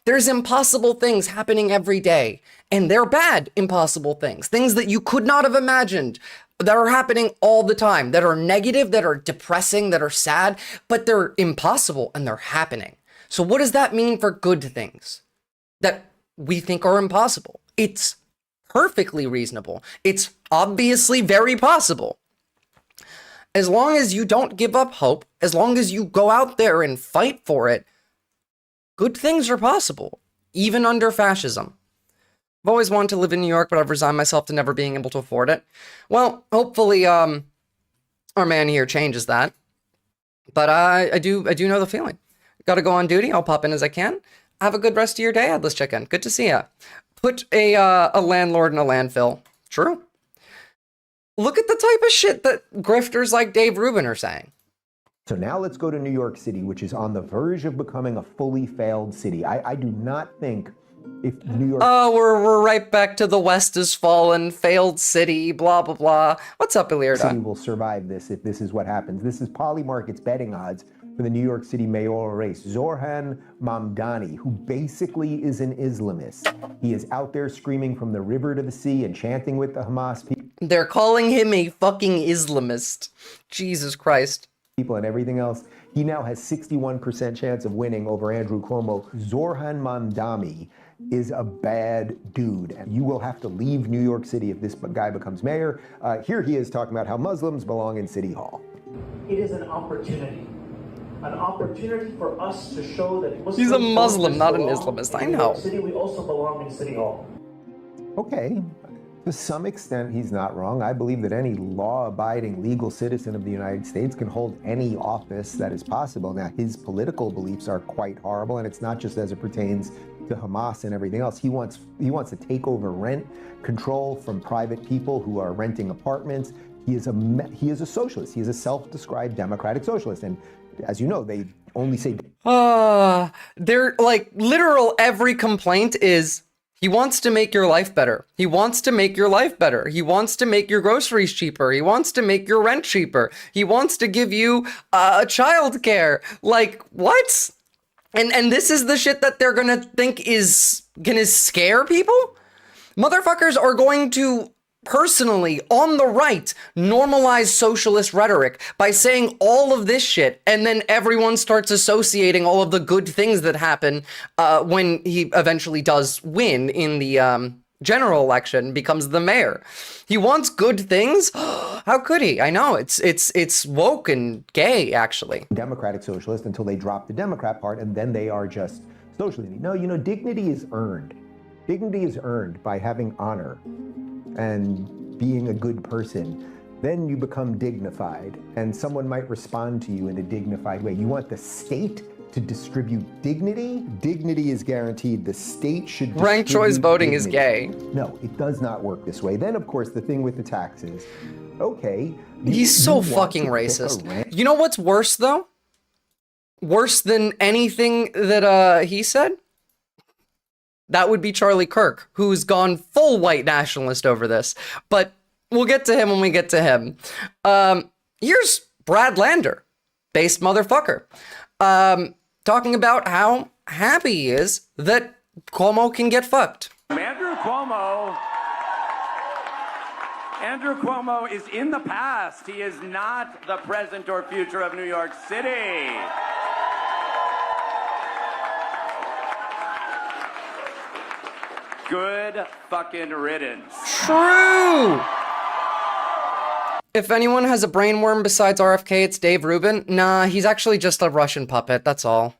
Speaker 1: There's impossible things happening every day, and they're bad impossible things, things that you could not have imagined, that are happening all the time, that are negative, that are depressing, that are sad, but they're impossible and they're happening. So what does that mean for good things that we think are impossible? It's perfectly reasonable. It's obviously very possible. As long as you don't give up hope, as long as you go out there and fight for it, good things are possible, even under fascism. I've always wanted to live in New York, but I've resigned myself to never being able to afford it. Well, hopefully, our man here changes that. But I do know the feeling. Got to go on duty. I'll pop in as I can. Have a good rest of your day, Adless Chicken. Good to see ya. Put a landlord in a landfill. True. Look at the type of shit that grifters like Dave Rubin are saying.
Speaker 13: So now let's go to New York City, which is on the verge of becoming a fully failed city. I do not think if New York...
Speaker 1: Oh, we're right back to the West has fallen, failed city, blah, blah, blah. What's up, Ilirda?
Speaker 13: City will survive this if this is what happens. This is Polymarket's betting odds for the New York City mayoral race. Zohran Mamdani, who basically is an Islamist. He is out there screaming from the river to the sea and chanting with the Hamas people.
Speaker 1: They're calling him a fucking Islamist. Jesus Christ.
Speaker 13: People and everything else. He now has 61% chance of winning over Andrew Cuomo. Zohran Mamdani is a bad dude, and you will have to leave New York City if this guy becomes mayor. Here he is talking about how Muslims belong in City Hall.
Speaker 3: It is an opportunity for us to show that Muslims
Speaker 1: He's a Muslim, not an Islamist. I know.
Speaker 3: City, we also belong in City Hall.
Speaker 13: Okay, To some extent, he's not wrong. I believe that any law-abiding legal citizen of the United States can hold any office that is possible. Now, his political beliefs are quite horrible, and it's not just as it pertains to Hamas and everything else. He wants to take over rent control from private people who are renting apartments. He is a socialist. He is a self-described democratic socialist, and as you know, they only say.
Speaker 1: They're like literal. Every complaint is. He wants to make your life better. He wants to make your life better. He wants to make your groceries cheaper. He wants to make your rent cheaper. He wants to give you childcare. Like, what? And this is the shit that they're gonna think is gonna scare people? Motherfuckers are going to personally, on the right, normalize socialist rhetoric by saying all of this shit, and then everyone starts associating all of the good things that happen when he eventually does win in the general election, becomes the mayor. He wants good things? How could he? I know, it's woke and gay, actually.
Speaker 13: Democratic socialist until they drop the Democrat part, and then they are just socialist. No, you know, dignity is earned. Dignity is earned by having honor and being a good person. Then you become dignified, and someone might respond to you in a dignified way. You want the state to distribute dignity? Dignity is guaranteed. The state should distribute
Speaker 1: ranked choice voting
Speaker 13: dignity.
Speaker 1: Is gay.
Speaker 13: No, it does not work this way. Then, of course, the thing with the taxes. Okay.
Speaker 1: He's so fucking racist. You know what's worse, though? Worse than anything that he said? That would be Charlie Kirk, who's gone full white nationalist over this. But we'll get to him when we get to him. Here's Brad Lander, based motherfucker, talking about how happy he is that Cuomo can get fucked.
Speaker 14: Andrew Cuomo is in the past. He is not the present or future of New York City. Good fucking riddance.
Speaker 1: True! If anyone has a brainworm besides RFK, it's Dave Rubin. Nah, he's actually just a Russian puppet, that's all.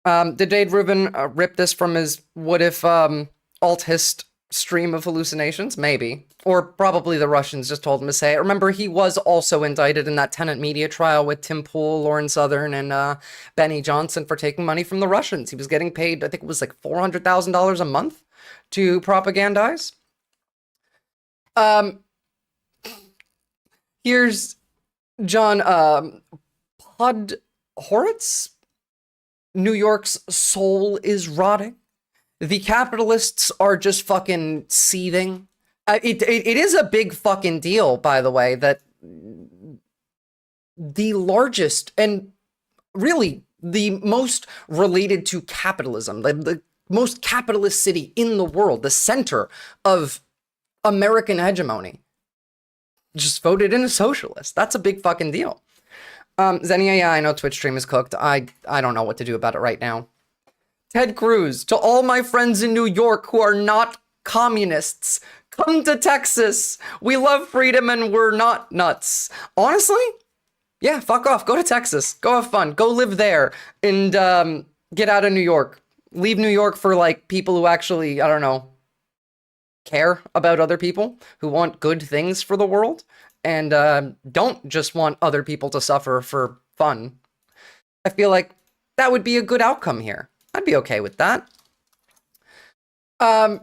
Speaker 1: Did Dave Rubin rip this from his what if alt-hist stream of hallucinations? Maybe. Or probably the Russians just told him to say it. Remember, he was also indicted in that Tenet media trial with Tim Pool, Lauren Southern, and Benny Johnson for taking money from the Russians. He was getting paid, I think it was like $400,000 a month to propagandize. Here's John Podhoretz. New York's soul is rotting. The capitalists are just fucking seething. It is a big fucking deal, by the way, that the largest and really the most related to capitalism, the most capitalist city in the world, the center of American hegemony, just voted in a socialist. That's a big fucking deal. Xenia, yeah, I know Twitch stream is cooked. I don't know what to do about it right now. Ted Cruz, to all my friends in New York who are not communists, come to Texas. We love freedom and we're not nuts. Honestly, yeah, fuck off. Go to Texas. Go have fun. Go live there and get out of New York. Leave New York for like people who actually, I don't know, care about other people, who want good things for the world, and don't just want other people to suffer for fun. I feel like that would be a good outcome here. I'd be okay with that. I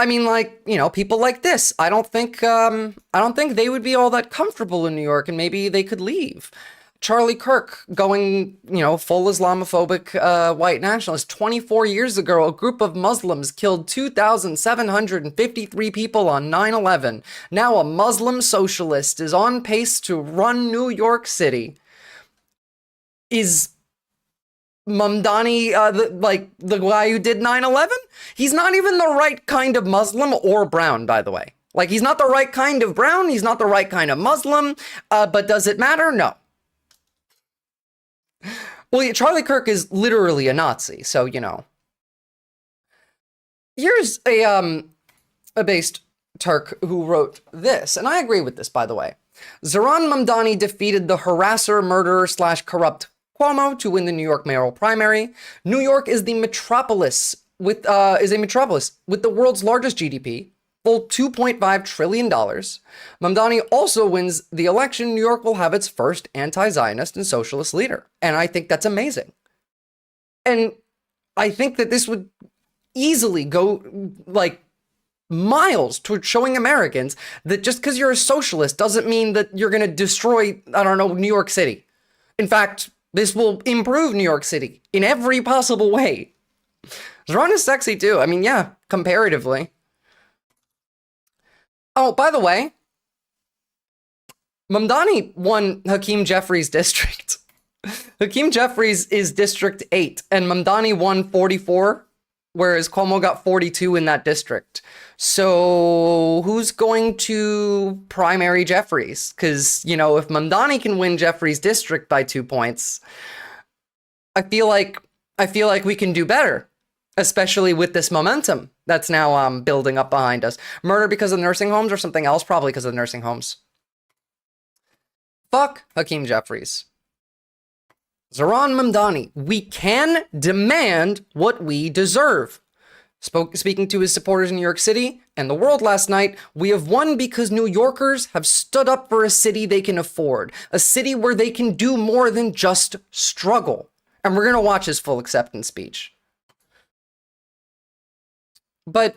Speaker 1: mean, like, you know, people like this. I don't think they would be all that comfortable in New York, and maybe they could leave. Charlie Kirk going, you know, full Islamophobic white nationalist. 24 years ago, a group of Muslims killed 2,753 people on 9/11. Now a Muslim socialist is on pace to run New York City. Is Mamdani the guy who did 9/11? He's not even the right kind of Muslim or brown, by the way. Like, he's not the right kind of brown. He's not the right kind of Muslim. But does it matter? No. Well, yeah, Charlie Kirk is literally a Nazi, so, you know. Here's a based Turk who wrote this, and I agree with this, by the way. Zohran Mamdani defeated the harasser, murderer / corrupt Cuomo to win the New York mayoral primary. New York is a metropolis with the world's largest GDP, full $2.5 trillion. Mamdani also wins the election. New York will have its first anti-Zionist and socialist leader. And I think that's amazing. And I think that this would easily go like miles towards showing Americans that just because you're a socialist doesn't mean that you're going to destroy, I don't know, New York City. In fact, this will improve New York City in every possible way. Zohran is sexy too. I mean, yeah, comparatively. Oh, by the way, Mamdani won Hakeem Jeffries' district. Hakeem Jeffries is District 8, and Mamdani won 44, whereas Cuomo got 42 in that district. So who's going to primary Jeffries? Because, you know, if Mamdani can win Jeffries' district by 2 points, I feel like we can do better, especially with this momentum that's now building up behind us. Murder because of nursing homes or something else? Probably because of nursing homes. Fuck Hakeem Jeffries. Zohran Mamdani, we can demand what we deserve. Speaking to his supporters in New York City and the world last night, we have won because New Yorkers have stood up for a city they can afford, a city where they can do more than just struggle. And we're going to watch his full acceptance speech. But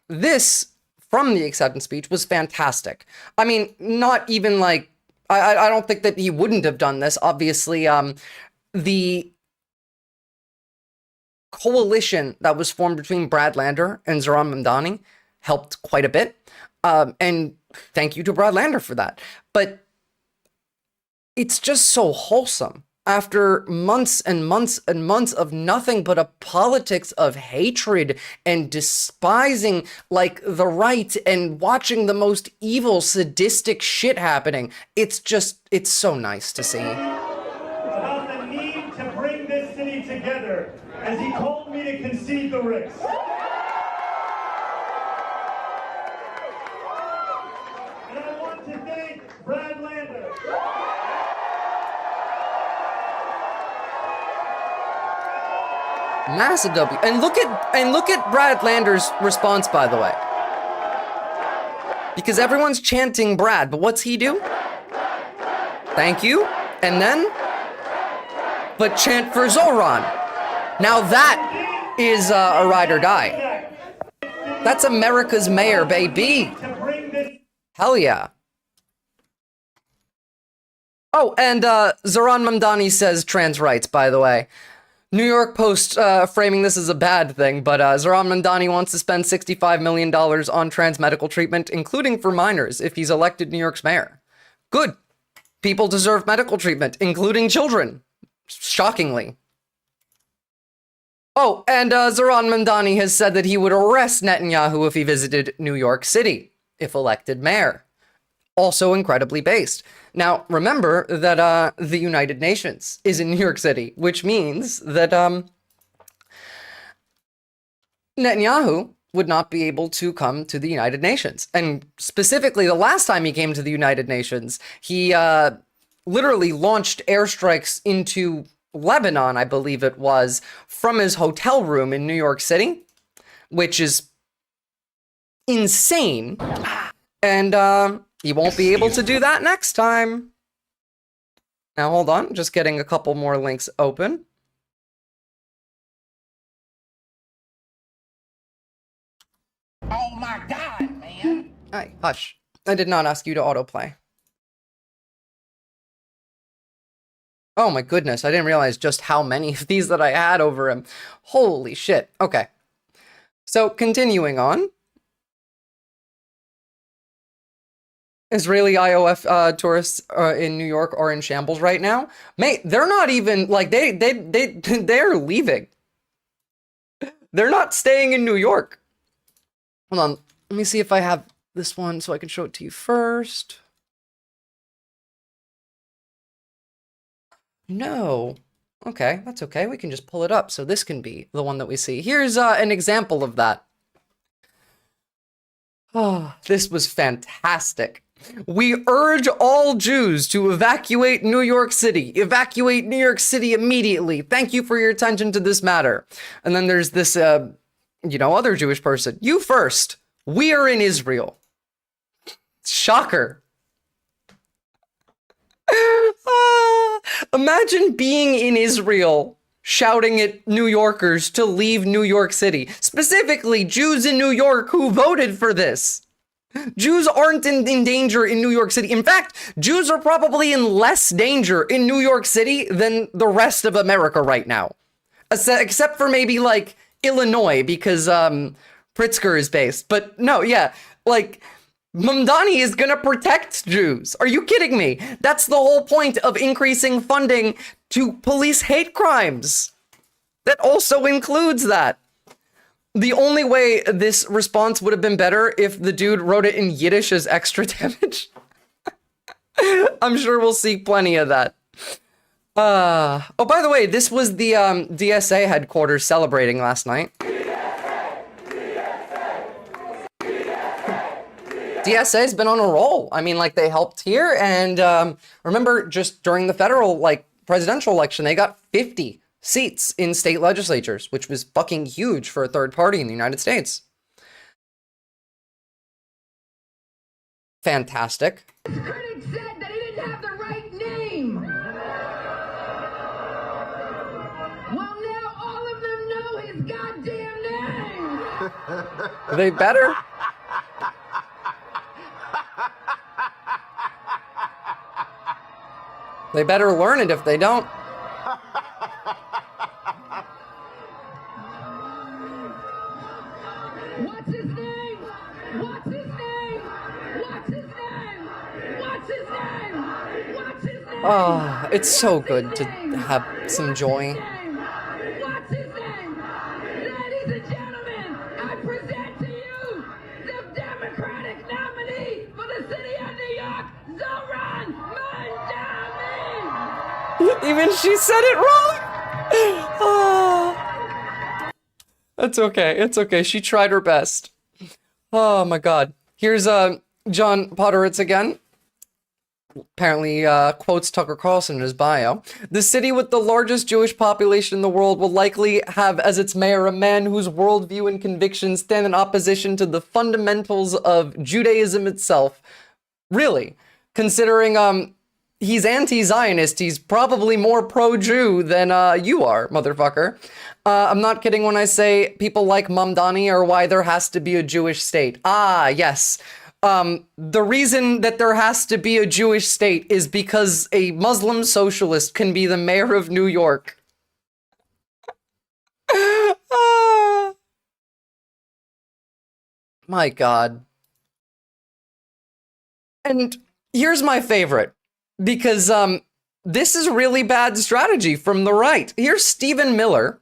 Speaker 1: this, from the acceptance speech, was fantastic. I mean, not even like, I don't think that he wouldn't have done this. Obviously, the coalition that was formed between Brad Lander and Zohran Mamdani helped quite a bit. And thank you to Brad Lander for that. But it's just so wholesome. After months and months and months of nothing but a politics of hatred and despising like the right and watching the most evil, sadistic shit happening, it's so nice to see.
Speaker 3: About the need to bring this city together as he called me to concede the risk. And I want to thank Brad Lander.
Speaker 1: Massive W. And look at Brad Lander's response, by the way. Because everyone's chanting Brad, but what's he do? Thank you. And then, but chant for Zohran. Now that is a ride or die. That's America's mayor, baby. Hell yeah. Oh, and Zohran Mamdani says trans rights, by the way. New York Post framing this as a bad thing, but Zohran Mamdani wants to spend $65 million on trans medical treatment, including for minors, if he's elected New York's mayor. Good. People deserve medical treatment, including children. Shockingly. Oh, and Zohran Mamdani has said that he would arrest Netanyahu if he visited New York City, if elected mayor. Also incredibly based. Now, remember that the United Nations is in New York City, which means that Netanyahu would not be able to come to the United Nations. And specifically, the last time he came to the United Nations, he literally launched airstrikes into Lebanon, I believe it was, from his hotel room in New York City, which is insane. And he won't be able to do that next time. Now, hold on. Just getting a couple more links open.
Speaker 15: Oh my God, man.
Speaker 1: Hey, hush. I did not ask you to autoplay. Oh my goodness. I didn't realize just how many of these that I had over him. Holy shit. Okay. So, continuing on. Israeli IOF tourists in New York are in shambles right now. Mate, they're not even, like, they're leaving. They're not staying in New York. Hold on. Let me see if I have this one so I can show it to you first. No. Okay, that's okay. We can just pull it up. So this can be the one that we see. Here's an example of that. Oh, this was fantastic. We urge all Jews to evacuate New York City. Evacuate New York City immediately. Thank you for your attention to this matter. And then there's this, other Jewish person. You first. We are in Israel. Shocker. Imagine being in Israel shouting at New Yorkers to leave New York City. Specifically, Jews in New York who voted for this. Jews aren't in danger in New York City. In fact, Jews are probably in less danger in New York City than the rest of America right now. Except for maybe like Illinois, because Pritzker is based. But no, yeah, like Mamdani is gonna protect Jews. Are you kidding me? That's the whole point of increasing funding to police hate crimes. That also includes that. The only way this response would have been better if the dude wrote it in Yiddish as extra damage. I'm sure we'll see plenty of that. Oh, by the way, this was the DSA headquarters celebrating last night. DSA's been on a roll. I mean, like, they helped here, and remember, just during the federal, like, presidential election, they got 50 seats in state legislatures, which was fucking huge for a third party in the United States. Fantastic.
Speaker 15: His critics said that he didn't have the right name. Well, now all of them know his goddamn name.
Speaker 1: They better. They better learn it if they don't.
Speaker 15: What's his name? What's his name? What's his name? What's his name? What's his name?
Speaker 1: Oh, it's so good to have some joy.
Speaker 15: What's his name? Ladies and gentlemen, I present to you the Democratic nominee for the city of New York, Zohran Mamdani.
Speaker 1: Even she said it wrong. Oh. It's okay. It's okay. She tried her best. Oh my God. Here's John Podhoretz again. Apparently quotes Tucker Carlson in his bio. The city with the largest Jewish population in the world will likely have as its mayor a man whose worldview and convictions stand in opposition to the fundamentals of Judaism itself. Really? Considering he's anti-Zionist, he's probably more pro-Jew than you are, motherfucker. I'm not kidding when I say people like Mamdani are why there has to be a Jewish state. Ah, yes. The reason that there has to be a Jewish state is because a Muslim socialist can be the mayor of New York. My God. And here's my favorite, because this is really bad strategy from the right. Here's Stephen Miller.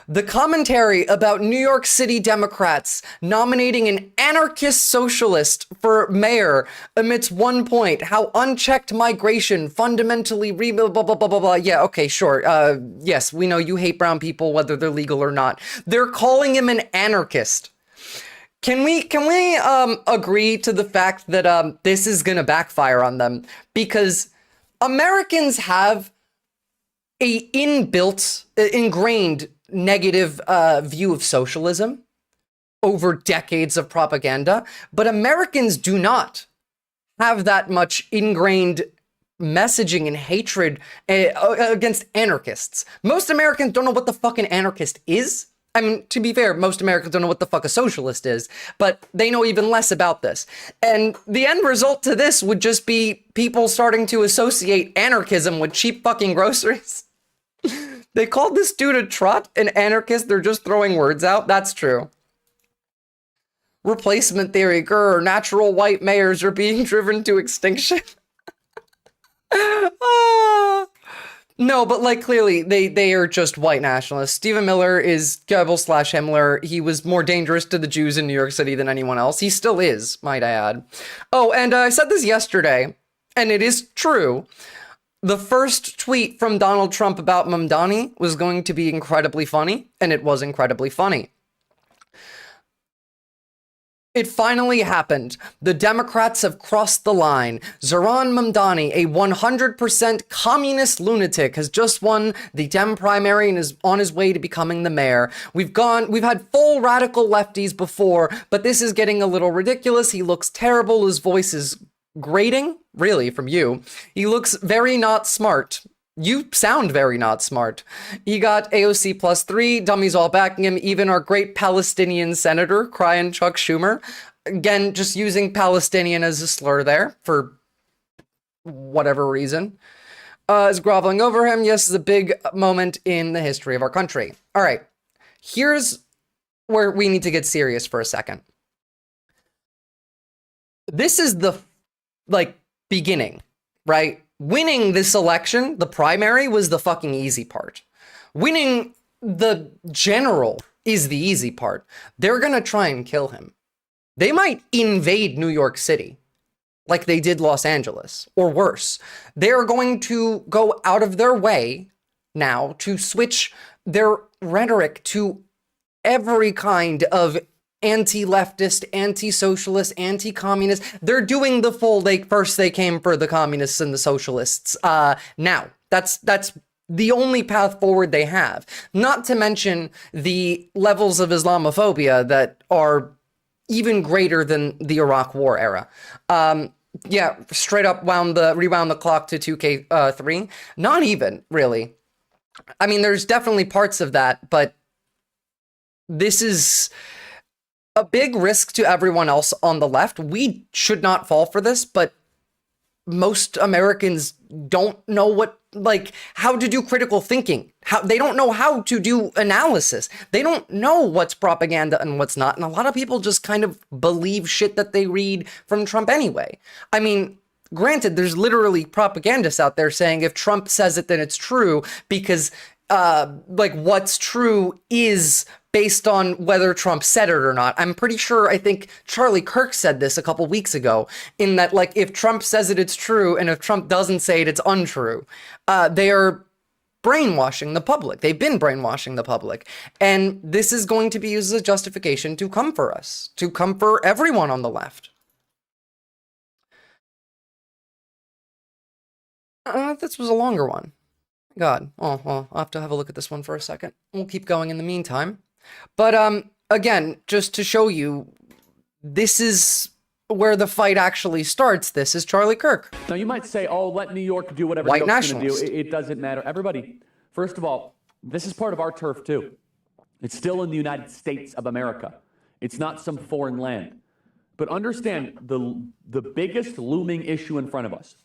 Speaker 1: The commentary about New York City Democrats nominating an anarchist socialist for mayor amidst one point, how unchecked migration fundamentally blah, blah, blah, blah, blah. Yeah, okay, sure. Yes, we know you hate brown people, whether they're legal or not. They're calling him an anarchist. Can we agree to the fact that this is going to backfire on them? Because Americans have a ingrained negative view of socialism over decades of propaganda, but Americans do not have that much ingrained messaging and hatred against anarchists. Most Americans don't know what the fuck an anarchist is. I mean, to be fair, most Americans don't know what the fuck a socialist is, but they know even less about this. And the end result to this would just be people starting to associate anarchism with cheap fucking groceries. They called this dude a trot, an anarchist. They're just throwing words out. That's true. Replacement theory, grr, natural white mayors are being driven to extinction. No, but like clearly they are just white nationalists. Stephen Miller is Goebbels / Himmler. He was more dangerous to the Jews in New York City than anyone else. He still is, might I add. Oh, and I said this yesterday, and it is true. The first tweet from Donald Trump about Mamdani was going to be incredibly funny, and it was incredibly funny. It finally happened. The Democrats have crossed the line. Zohran Mamdani, a 100% communist lunatic, has just won the Dem primary and is on his way to becoming the mayor. We've had full radical lefties before, but this is getting a little ridiculous. He looks terrible. His voice is grating, really, from you. He looks very not smart. You sound very not smart. He got AOC +3, dummies all backing him, even our great Palestinian senator, crying Chuck Schumer. Again, just using Palestinian as a slur there for whatever reason. Is groveling over him. Yes, it's a big moment in the history of our country. All right, here's where we need to get serious for a second. This is the, beginning, right? Winning this election, the primary, was the fucking easy part. Winning the general is the easy part. They're gonna try and kill him. They might invade New York City like they did Los Angeles, or worse. They're going to go out of their way now to switch their rhetoric to every kind of anti-leftist, anti-socialist, anti-communist. They're doing the full, first they came for the communists and the socialists. Now, that's the only path forward they have. Not to mention the levels of Islamophobia that are even greater than the Iraq War era. Yeah, straight up rewound the clock to 2K3. Not even, really. I mean, there's definitely parts of that, but this is a big risk to everyone else on the left. We should not fall for this, but most Americans don't know how to do critical thinking. They don't know how to do analysis. They don't know what's propaganda and what's not. And a lot of people just kind of believe shit that they read from Trump anyway. I mean, granted, there's literally propagandists out there saying if Trump says it, then it's true, because what's true is based on whether Trump said it or not. I'm pretty sure, I think Charlie Kirk said this a couple weeks ago, in that, if Trump says it, it's true, and if Trump doesn't say it, it's untrue. They are brainwashing the public. They've been brainwashing the public. And this is going to be used as a justification to come for us, to come for everyone on the left. This was a longer one. God. Oh, well, I'll have to have a look at this one for a second. We'll keep going in the meantime. But, again, just to show you, this is where the fight actually starts. This is Charlie Kirk.
Speaker 16: Now, you might say, oh, let New York do whatever
Speaker 1: White
Speaker 16: New York's going to
Speaker 1: nationalist.
Speaker 16: do. It doesn't matter. Everybody, first of all, this is part of our turf, too. It's still in the United States of America. It's not some foreign land. But understand, the biggest looming issue in front of us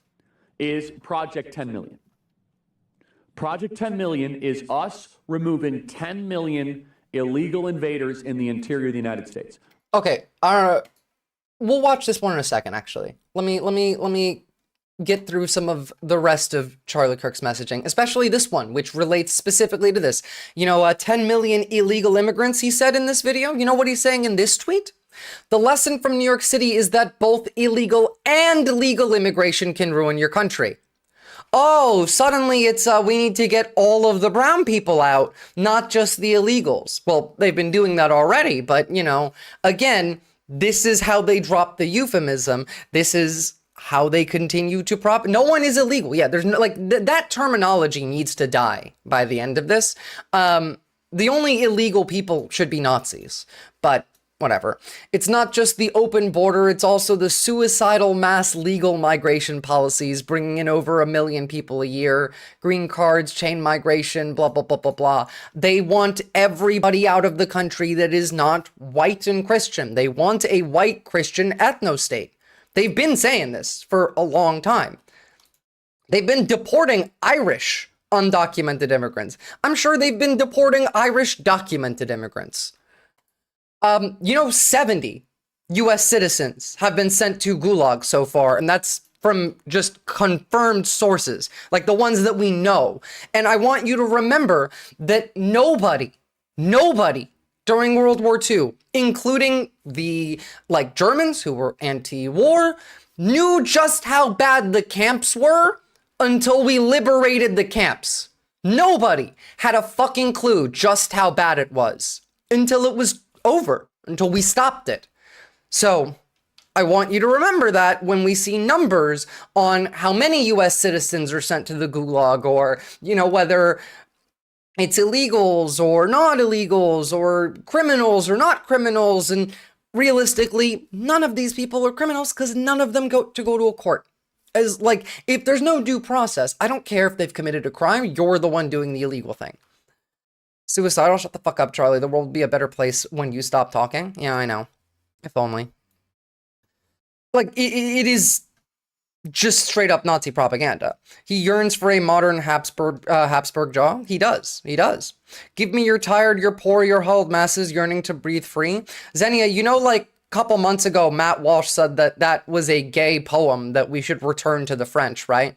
Speaker 16: is Project 10 Million. Project 10 Million is us removing 10 million illegal invaders in the interior of the United States.
Speaker 1: Okay, we'll watch this one in a second, actually. Let me get through some of the rest of Charlie Kirk's messaging, especially this one, which relates specifically to this. 10 million illegal immigrants, he said in this video. You know what he's saying in this tweet? The lesson from New York City is that both illegal and legal immigration can ruin your country. Oh, suddenly it's, we need to get all of the brown people out, not just the illegals. Well, they've been doing that already, but, again, this is how they drop the euphemism. This is how they continue to no one is illegal. Yeah, there's no, that terminology needs to die by the end of this. The only illegal people should be Nazis, but whatever. It's not just the open border, it's also the suicidal mass legal migration policies, bringing in over 1 million people a year, green cards, chain migration, blah, blah, blah, blah, blah. They want everybody out of the country that is not white and Christian. They want a white Christian ethno-state. They've been saying this for a long time. They've been deporting Irish undocumented immigrants. I'm sure they've been deporting Irish documented immigrants. 70 U.S. citizens have been sent to Gulag so far, and that's from just confirmed sources, like the ones that we know. And I want you to remember that nobody during World War II, including the, Germans who were anti-war, knew just how bad the camps were until we liberated the camps. Nobody had a fucking clue just how bad it was until it was over, until we stopped it. So I want you to remember that when we see numbers on how many US citizens are sent to the gulag, or, you know, whether it's illegals or not illegals or criminals or not criminals. And realistically, none of these people are criminals because none of them go to a court. As like, if there's no due process, I don't care if they've committed a crime, you're the one doing the illegal thing. Suicidal, shut the fuck up, Charlie. The world will be a better place when you stop talking. Yeah, I know. If only. Like, it is just straight up Nazi propaganda. He yearns for a modern Habsburg jaw. He does. He does. Give me your tired, your poor, your huddled masses yearning to breathe free. Xenia, you know, like a couple months ago, Matt Walsh said that that was a gay poem that we should return to the French, right?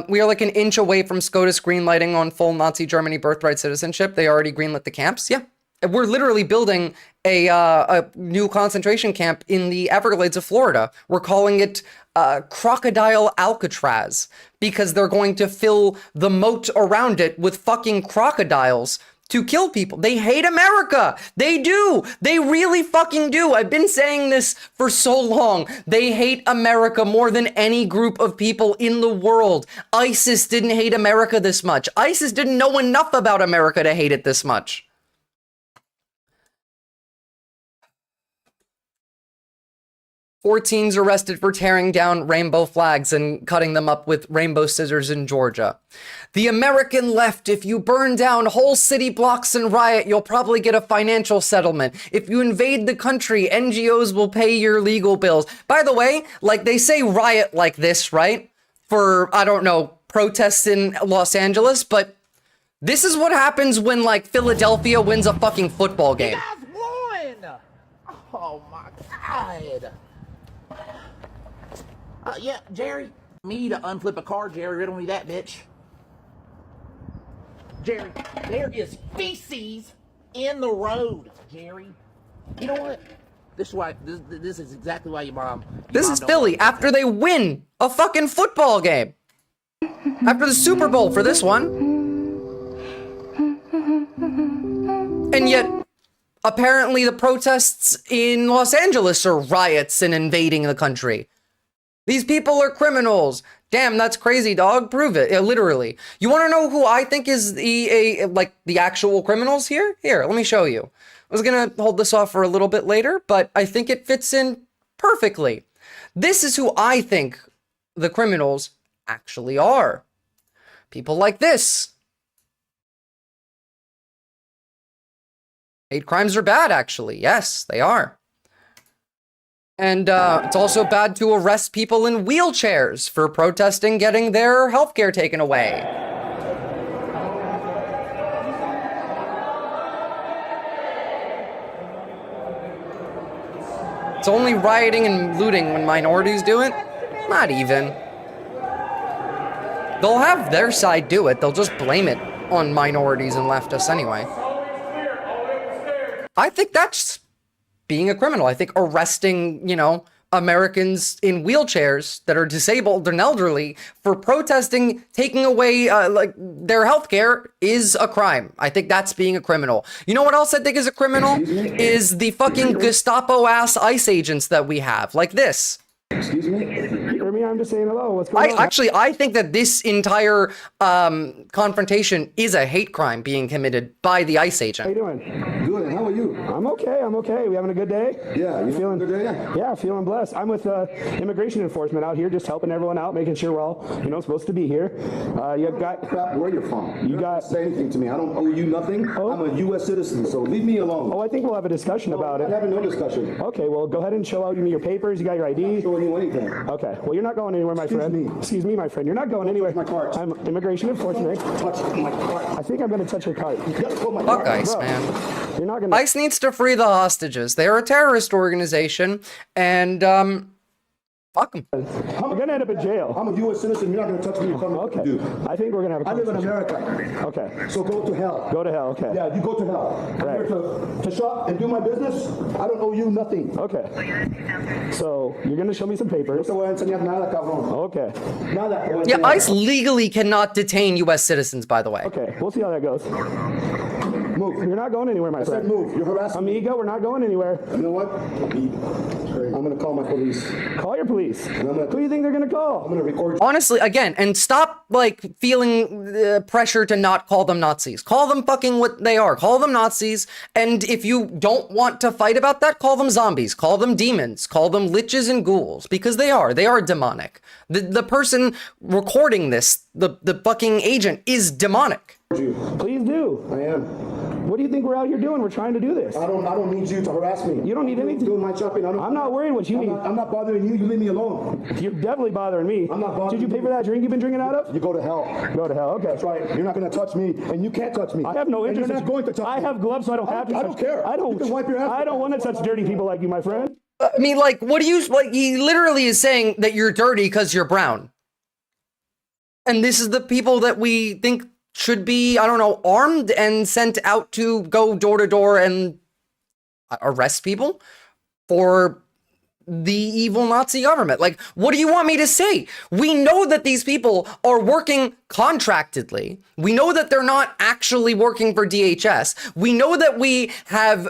Speaker 1: We are like an inch away from SCOTUS greenlighting on full Nazi Germany birthright citizenship. They already greenlit the camps. Yeah. We're literally building a new concentration camp in the Everglades of Florida. We're calling it Crocodile Alcatraz because they're going to fill the moat around it with fucking crocodiles to kill people. They hate America. They do. They really fucking do. I've been saying this for so long. They hate America more than any group of people in the world. ISIS didn't hate America this much. ISIS didn't know enough about America to hate it this much. 14's arrested for tearing down rainbow flags and cutting them up with rainbow scissors in Georgia. The American left, if you burn down whole city blocks and riot, you'll probably get a financial settlement. If you invade the country, NGOs will pay your legal bills. By the way, like they say riot like this, right? For, I don't know, protests in Los Angeles, but this is what happens when like Philadelphia wins a fucking football game.
Speaker 17: You guys won! Oh my God. Yeah, Jerry. Me to unflip a car, Jerry. Riddle me that, bitch. Jerry, there is feces in the road, Jerry. You know what? This is why. This is exactly why your mom.
Speaker 1: This is Philly after they win a fucking football game. After the Super Bowl for this one. And yet, apparently the protests in Los Angeles are riots and invading the country. These people are criminals. Damn, that's crazy, dog. Prove it. Literally. You want to know who I think is the actual criminals here? Here, let me show you. I was going to hold this off for a little bit later, but I think it fits in perfectly. This is who I think the criminals actually are. People like this. Hate crimes are bad, actually. Yes, they are. And it's also bad to arrest people in wheelchairs for protesting getting their healthcare taken away. It's only rioting and looting when minorities do it? Not even. They'll have their side do it. They'll just blame it on minorities and leftists anyway. I think that's being a criminal. I think arresting, you know, Americans in wheelchairs that are disabled and elderly for protesting, taking away like their health care is a crime. I think that's being a criminal. You know what else I think is a criminal? Is the fucking Gestapo-ass ICE agents that we have, like this.
Speaker 11: Excuse me? Hear me? I'm just saying hello. What's going on?
Speaker 1: Actually, I think that this entire confrontation is a hate crime being committed by the ICE agent.
Speaker 11: How you doing? Good. How are you? I'm okay. I'm okay. We having a good day? Yeah. You feeling good day? Yeah, feeling blessed. I'm with immigration enforcement out here, just helping everyone out, making sure we're all, you know, supposed to be here. You got where you're from. You got say anything to me. I don't owe you nothing. Oh. I'm a U.S. citizen, so leave me alone. Oh, I think we'll have a discussion about it. I'm having no discussion. Okay. Well, go ahead and show out your papers. You got your ID. Anything. Okay. Well, you're not going anywhere, my friend. Excuse me, my friend. You're not going anywhere. My cart. I'm immigration enforcement. Touch my cart. I think I'm going to touch your cart.
Speaker 1: Fuck ICE, man. You're not going to. ICE needs to free the hostages. They're a terrorist organization, and fuck them.
Speaker 11: We're going to end up in jail. I'm a U.S. citizen. You're not going to touch me. Okay. I think we're going to have a conversation. I live in America. Okay. So go to hell. Go to hell. Okay. Yeah, you go to hell. Right. I'm here to shop and do my business. I don't owe you nothing. Okay. So you're going to show me some papers. Okay.
Speaker 1: Yeah, ICE legally cannot detain U.S. citizens, by the way.
Speaker 11: Okay. We'll see how that goes. Move. You're not going anywhere, my friend. Move. You're harassing Amigo, we're not going anywhere. You know what? I'm going to call my police. Call your police. Who do you think they're going to call? I'm going to record.
Speaker 1: Honestly, again, and stop like feeling the pressure to not call them Nazis. Call them fucking what they are. Call them Nazis. And if you don't want to fight about that, call them zombies. Call them demons. Call them liches and ghouls, because they are demonic. The person recording this, the fucking agent, is demonic.
Speaker 11: Please do. I am. What do you think we're out here doing? We're trying to do this. I don't need you to harass me. You don't need anything. Doing my shopping. I'm not worried what you need. I'm not bothering you. You leave me alone. You're definitely bothering me. I'm not bothering you. Did you pay for that drink you've been drinking out of? You go to hell. Go to hell. Okay. That's right. You're not going to touch me, and you can't touch me. I have no interest. You're not going to touch me. I have gloves, so I don't have to. I don't care. I don't. You can wipe your ass. I don't want to touch dirty people like you, my friend.
Speaker 1: I mean, like, what do you like? He literally is saying that you're dirty because you're brown. And this is the people that we think should be, I don't know, armed and sent out to go door to door and arrest people for the evil Nazi government. Like, what do you want me to say? We know that these people are working contractedly. We know that they're not actually working for DHS. We know that we have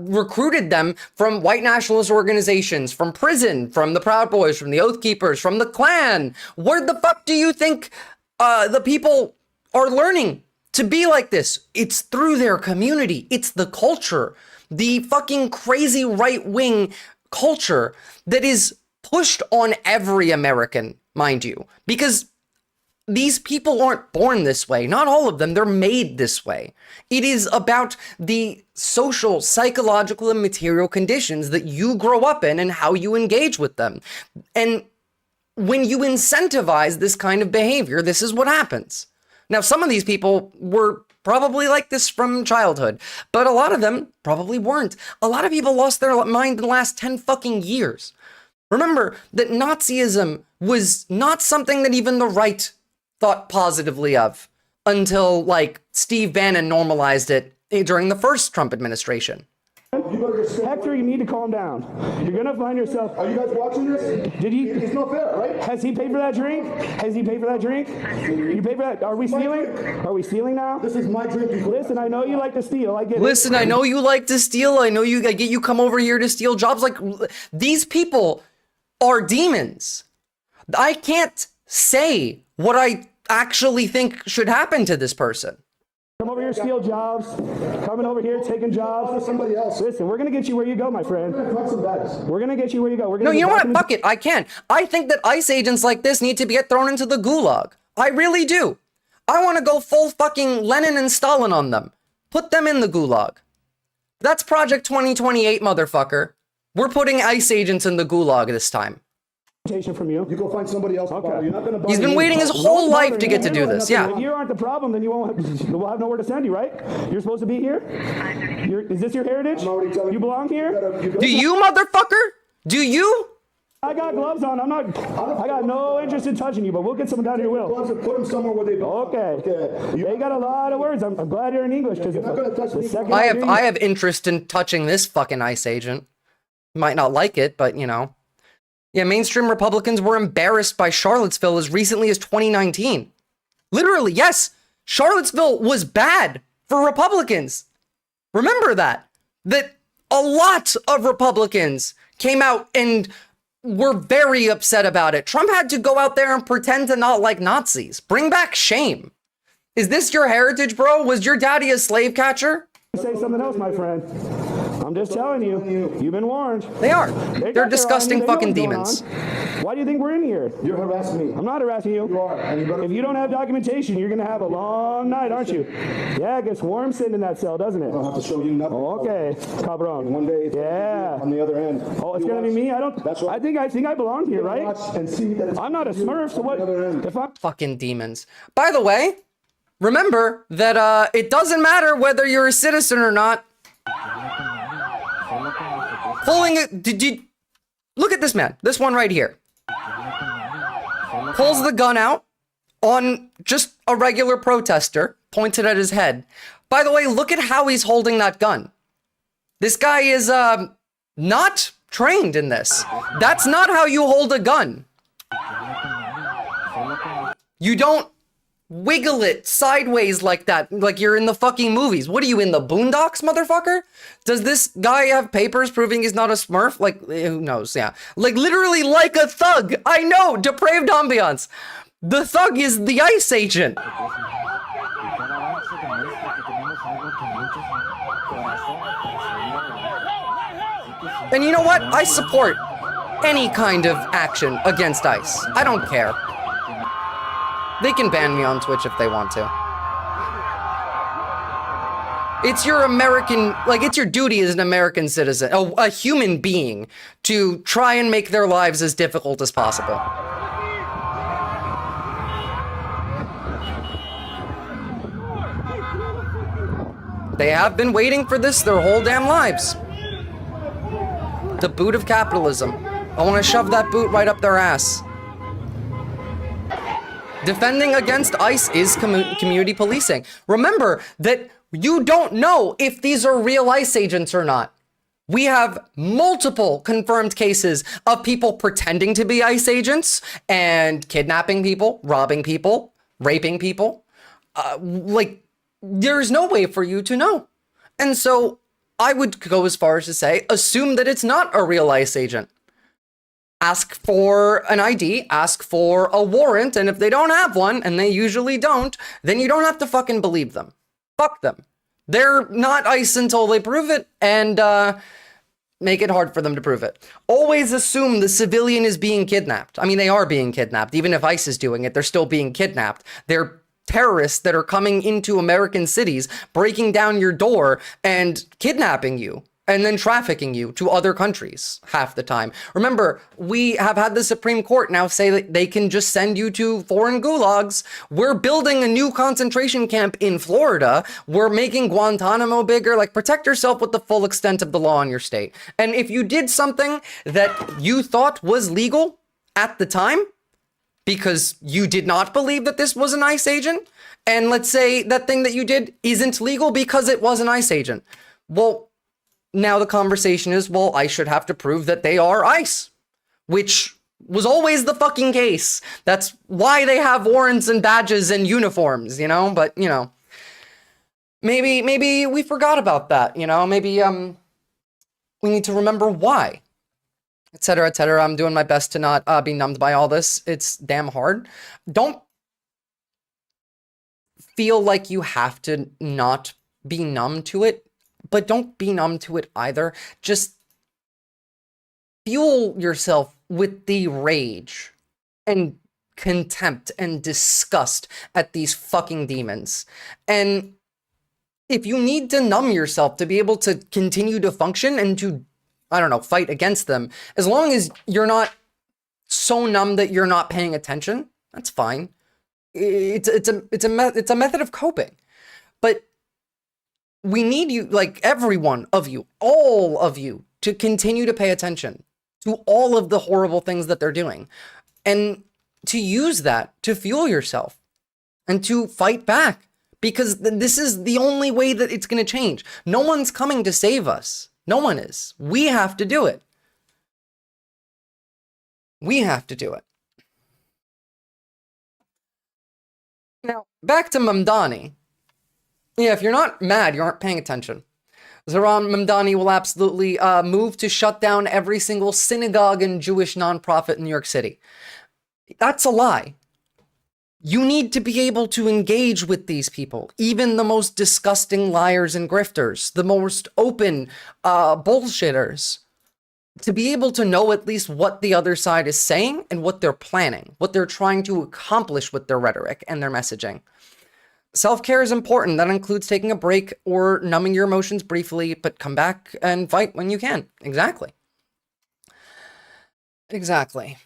Speaker 1: recruited them from white nationalist organizations, from prison, from the Proud Boys, from the Oath Keepers, from the Klan. Where the fuck do you think the people are learning to be like this? It's through their community. It's the culture, the fucking crazy right-wing culture that is pushed on every American, mind you, because these people aren't born this way. Not all of them. They're made this way. It is about the social, psychological, and material conditions that you grow up in and how you engage with them. And when you incentivize this kind of behavior, this is what happens. Now, some of these people were probably like this from childhood, but a lot of them probably weren't. A lot of people lost their mind in the last 10 fucking years. Remember that Nazism was not something that even the right thought positively of until, like, Steve Bannon normalized it during the first Trump administration.
Speaker 11: Hector, you need to calm down. You're gonna find yourself. Are you guys watching this? Did he? It's not fair, right? Has he paid for that drink? Has he paid for that drink? You paid for that? Are we stealing? Are we stealing now? This is my drink. Listen, I know you like to steal. I get it.
Speaker 1: Listen, I know you like to steal. I know I get you come over here to steal jobs. Like, these people are demons. I can't say what I actually think should happen to this person.
Speaker 11: Come over here, steal jobs. Coming over here, taking jobs for somebody else. Listen, we're gonna get you where you go, my friend. We're gonna get you where you go.
Speaker 1: No, you know what? Fuck it. I can. I think that ICE agents like this need to get thrown into the gulag. I really do. I want to go full fucking Lenin and Stalin on them. Put them in the gulag. That's Project 2028, motherfucker. We're putting ICE agents in the gulag this time.
Speaker 11: From you. You go find somebody else. Okay. You're not gonna
Speaker 1: He's been waiting his whole life to get to do this. Yeah.
Speaker 11: If you aren't the problem, then we'll have nowhere to send you, right? You're supposed to be here. Is this your heritage? You belong here.
Speaker 1: Do you, motherfucker? Do you?
Speaker 11: I got gloves on. I got no interest in touching you, but we'll get someone down here. Will put them somewhere where they belong. Okay. They got a lot of words. I'm glad you're in English because
Speaker 1: I have interest in touching this fucking ICE agent. Might not like it, but you know. Yeah, mainstream Republicans were embarrassed by Charlottesville as recently as 2019. Literally, yes, Charlottesville was bad for Republicans. Remember that a lot of Republicans came out and were very upset about it. Trump had to go out there and pretend to not like Nazis. Bring back shame. Is this your heritage, bro? Was your daddy a slave catcher?
Speaker 11: Say something else, my friend. I'm just telling you, you've been warned.
Speaker 1: They are. They're disgusting fucking demons.
Speaker 11: Why do you think we're in here? You're harassing me. I'm not harassing you. You are. If you don't have documentation, you're going to have a long night, aren't you? Yeah, it gets warm sitting in that cell, doesn't it? I'll have to show you nothing. Okay, cabron. One day, yeah. On the other end. Oh, it's going to be me? That's right. I think I belong here, right? And see that I'm not a smurf, so what? If I'm
Speaker 1: fucking demons. By the way, remember that it doesn't matter whether you're a citizen or not. Pulling it, did you look at this man? This one right here. Pulls the gun out on just a regular protester, pointed at his head. By the way, look at how he's holding that gun. This guy is not trained in this. That's not how you hold a gun. You don't wiggle it sideways like that, like you're in the fucking movies. What are you, in the Boondocks, motherfucker? Does this guy have papers proving he's not a smurf? Like, who knows? Yeah. Like, literally like a thug. I know, depraved ambiance. The thug is the ICE agent. And you know what? I support any kind of action against ICE. I don't care. They can ban me on Twitch if they want to. It's your American, like, it's your duty as an American citizen, a human being, to try and make their lives as difficult as possible. They have been waiting for this their whole damn lives. The boot of capitalism. I want to shove that boot right up their ass. Defending against ICE is community policing. Remember that you don't know if these are real ICE agents or not. We have multiple confirmed cases of people pretending to be ICE agents and kidnapping people, robbing people, raping people. Like, there's no way for you to know. And so I would go as far as to say, assume that it's not a real ICE agent. Ask for an ID, ask for a warrant, and if they don't have one, and they usually don't, then you don't have to fucking believe them. Fuck them. They're not ICE until they prove it, and make it hard for them to prove it. Always assume the civilian is being kidnapped. I mean, they are being kidnapped. Even if ICE is doing it, they're still being kidnapped. They're terrorists that are coming into American cities, breaking down your door and kidnapping you, and then trafficking you to other countries half the time. Remember, we have had the Supreme Court now say that they can just send you to foreign gulags. We're building a new concentration camp in Florida. We're making Guantanamo bigger. Like, protect yourself with the full extent of the law in your state. And if you did something that you thought was legal at the time, because you did not believe that this was an ICE agent, and let's say that thing that you did isn't legal because it was an ICE agent, well, now the conversation is, well, I should have to prove that they are ICE, which was always the fucking case. That's why they have warrants and badges and uniforms, you know? But, you know, maybe we forgot about that, you know? Maybe we need to remember why, etc., etc. I'm doing my best to not be numbed by all this. It's damn hard. Don't feel like you have to not be numb to it, but don't be numb to it either. Just fuel yourself with the rage and contempt and disgust at these fucking demons. And if you need to numb yourself to be able to continue to function and to, I don't know, fight against them, as long as you're not so numb that you're not paying attention, that's fine. It's a method of coping. But we need you, like every one of you, all of you, to continue to pay attention to all of the horrible things that they're doing, and to use that to fuel yourself and to fight back, because this is the only way that it's going to change. No one's coming to save us. No one is. We have to do it. We have to do it. Now, back to Mamdani. Yeah, if you're not mad, you aren't paying attention. Zohran Mamdani will absolutely move to shut down every single synagogue and Jewish nonprofit in New York City. That's a lie. You need to be able to engage with these people, even the most disgusting liars and grifters, the most open bullshitters, to be able to know at least what the other side is saying and what they're planning, what they're trying to accomplish with their rhetoric and their messaging. Self-care is important. That includes taking a break or numbing your emotions briefly, but come back and fight when you can. Exactly. Exactly.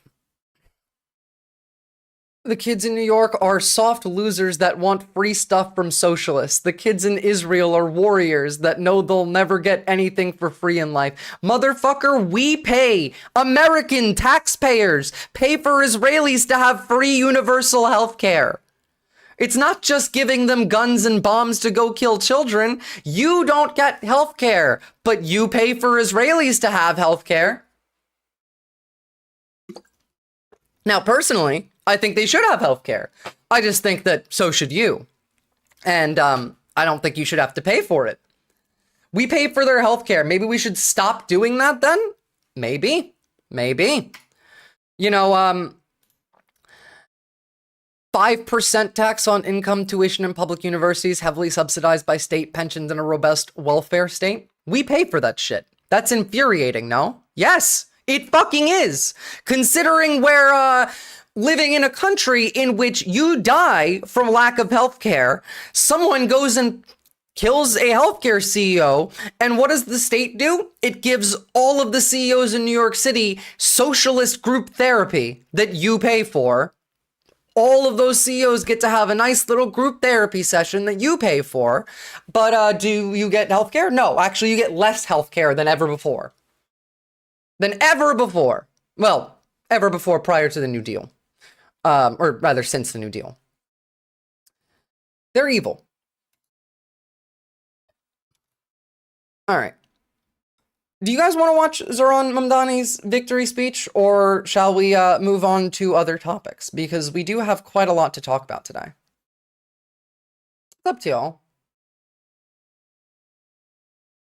Speaker 1: The kids in New York are soft losers that want free stuff from socialists. The kids in Israel are warriors that know they'll never get anything for free in life. Motherfucker, we pay. American taxpayers pay for Israelis to have free universal health care. It's not just giving them guns and bombs to go kill children. You don't get health care, but you pay for Israelis to have health care. Now, personally, I think they should have health care. I just think that so should you. And I don't think you should have to pay for it. We pay for their health care. Maybe we should stop doing that then? Maybe. You know, 5% tax on income, tuition in public universities, heavily subsidized by state pensions in a robust welfare state. We pay for that shit. That's infuriating, no? Yes, it fucking is. Considering we're living in a country in which you die from lack of health care, someone goes and kills a healthcare CEO, and what does the state do? It gives all of the CEOs in New York City socialist group therapy that you pay for. All of those CEOs get to have a nice little group therapy session that you pay for. But do you get healthcare? No, actually you get less healthcare than ever before. Well, ever before prior to the New Deal. Or rather since the New Deal. They're evil. All right. Do you guys want to watch Zohran Mamdani's victory speech, or shall we move on to other topics? Because we do have quite a lot to talk about today. It's up to y'all.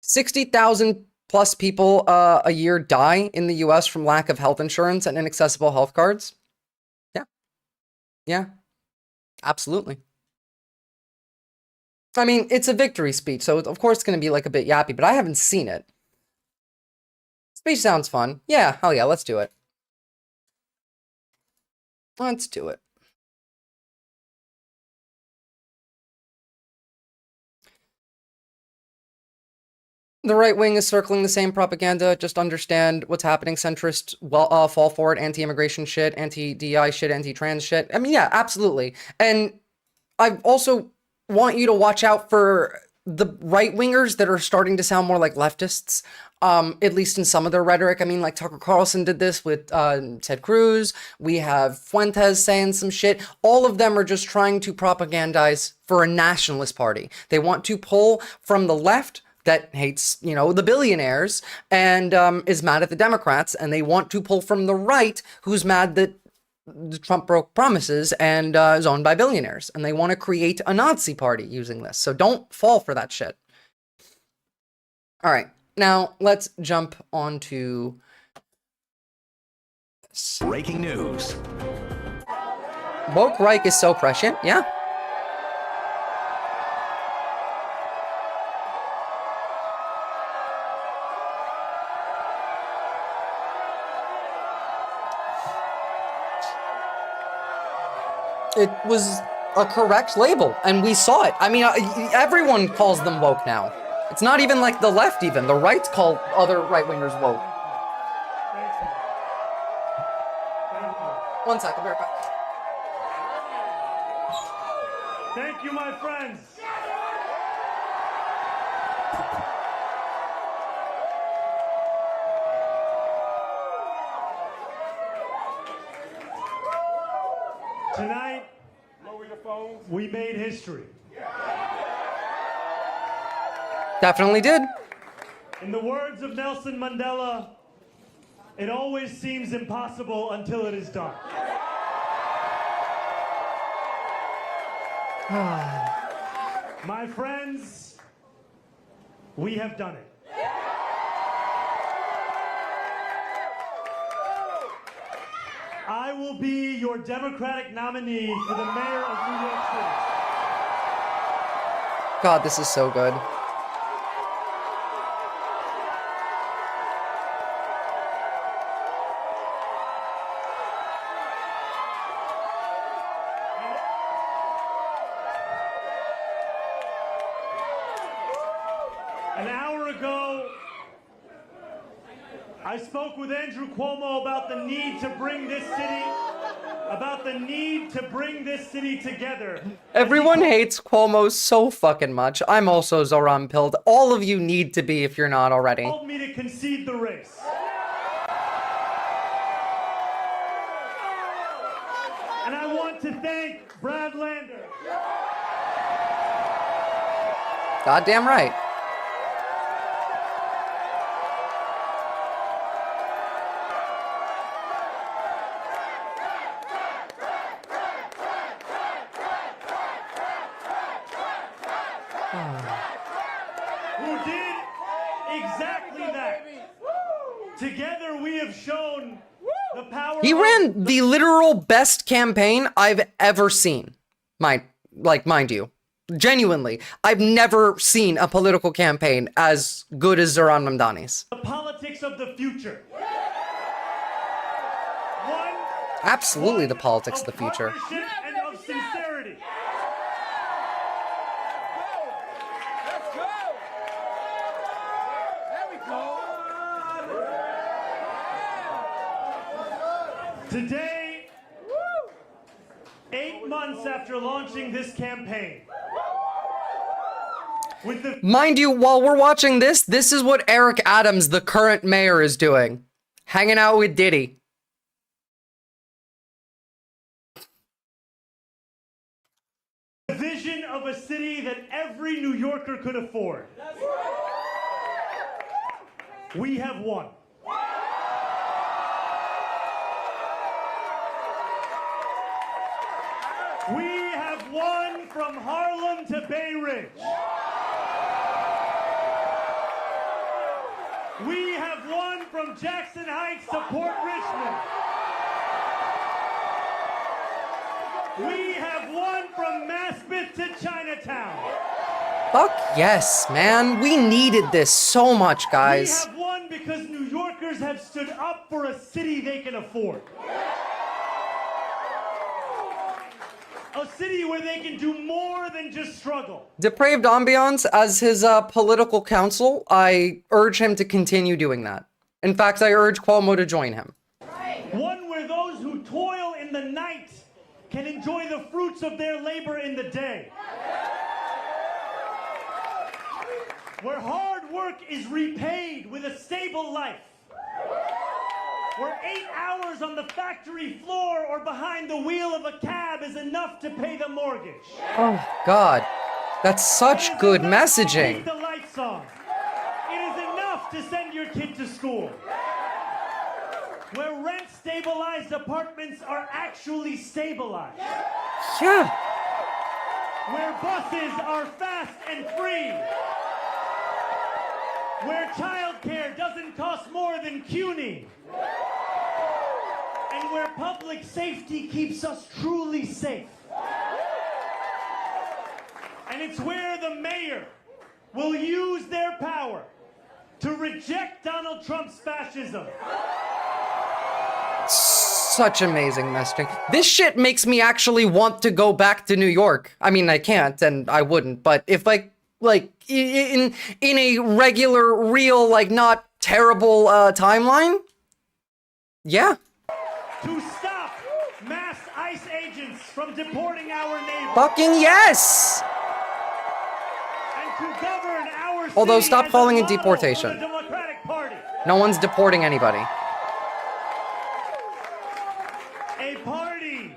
Speaker 1: 60,000 plus people a year die in the US from lack of health insurance and inaccessible health cards. Yeah, absolutely. I mean, it's a victory speech, so of course it's going to be like a bit yappy, but I haven't seen it. Speech sounds fun. Yeah, hell yeah, let's do it. Let's do it. The right wing is circling the same propaganda. Just understand what's happening. Centrist fall for it. Anti-immigration shit, anti-DI shit, anti-trans shit. I mean, yeah, absolutely. And I also want you to watch out for the right-wingers that are starting to sound more like leftists, at least in some of their rhetoric. I mean, like Tucker Carlson did this with Ted Cruz. We have Fuentes saying some shit. All of them are just trying to propagandize for a nationalist party. They want to pull from the left that hates, you know, the billionaires and is mad at the Democrats, and they want to pull from the right who's mad that Trump broke promises and is owned by billionaires, and they want to create a Nazi party using this. So don't fall for that shit. All right, now let's jump on to this.
Speaker 18: Breaking news.
Speaker 1: Woke Reich is so prescient, yeah. It was a correct label, and we saw it. I mean, everyone calls them woke now. It's not even like the left even. The right call other right-wingers woke. One second, I'll be right back.
Speaker 3: Thank you, my friends. Tonight, we made history.
Speaker 1: Definitely did.
Speaker 3: In the words of Nelson Mandela, it always seems impossible until it is done. My friends, we have done it. I will be your Democratic nominee for the mayor of New York City.
Speaker 1: God, this is so good.
Speaker 3: An hour ago, I spoke with Andrew Cuomo about the need to bring this city, together.
Speaker 1: Everyone hates Cuomo so fucking much. I'm also Zohran pilled. All of you need to be if you're not already.
Speaker 3: Told me to concede the race. And I want to thank Brad Lander.
Speaker 1: Goddamn right.
Speaker 3: Who did exactly that. Together we have shown the power.
Speaker 1: He ran the literal best campaign I've ever seen. Mind you. Genuinely. I've never seen a political campaign as good as Zohran Mamdani's.
Speaker 3: The politics of the future.
Speaker 1: Absolutely the politics of the future.
Speaker 3: Partnership and of sincerity. Today, 8 months after launching this campaign,
Speaker 1: mind you, while we're watching this is what Eric Adams, the current mayor, is doing. Hanging out with Diddy.
Speaker 3: The vision of a city that every New Yorker could afford. We have won. We have won from Harlem to Bay Ridge. We have won from Jackson Heights to Port Richmond. We have won from Maspeth to Chinatown.
Speaker 1: Fuck yes, man. We needed this so much, guys.
Speaker 3: We have won because New Yorkers have stood up for a city they can afford. A city where they can do more than just struggle.
Speaker 1: Depraved Ambiance, as his political counsel, I urge him to continue doing that. In fact, I urge Cuomo to join him.
Speaker 3: One where those who toil in the night can enjoy the fruits of their labor in the day. Where hard work is repaid with a stable life. Where 8 hours on the factory floor or behind the wheel of a cab is enough to pay the mortgage.
Speaker 1: Oh, God. That's such good messaging.
Speaker 3: Keep the lights on. It is enough to send your kid to school. Where rent-stabilized apartments are actually stabilized.
Speaker 1: Yeah.
Speaker 3: Where buses are fast and free. Where childcare doesn't cost more than CUNY. And where public safety keeps us truly safe. And it's where the mayor will use their power to reject Donald Trump's fascism.
Speaker 1: Such amazing messaging. This shit makes me actually want to go back to New York. I mean, I can't and I wouldn't, but if like in a regular, real, like not terrible timeline, yeah.
Speaker 3: To stop mass ICE agents from deporting our neighbors.
Speaker 1: Fucking yes!
Speaker 3: And to govern our
Speaker 1: Although,
Speaker 3: city
Speaker 1: stop
Speaker 3: as
Speaker 1: calling
Speaker 3: a
Speaker 1: it
Speaker 3: model
Speaker 1: deportation.
Speaker 3: for the Democratic Party.
Speaker 1: No one's deporting anybody.
Speaker 3: A party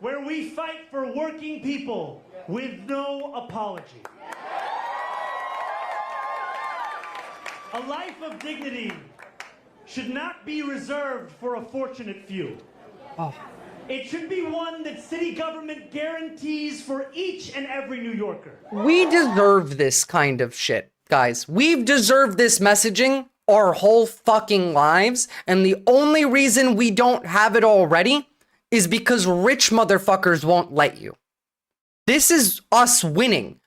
Speaker 3: where we fight for working people with no apology. A life of dignity should not be reserved for a fortunate few.
Speaker 1: Oh.
Speaker 3: It should be one that city government guarantees for each and every New Yorker.
Speaker 1: We deserve this kind of shit, guys. We've deserved this messaging our whole fucking lives, and the only reason we don't have it already is because rich motherfuckers won't let you. This is us winning.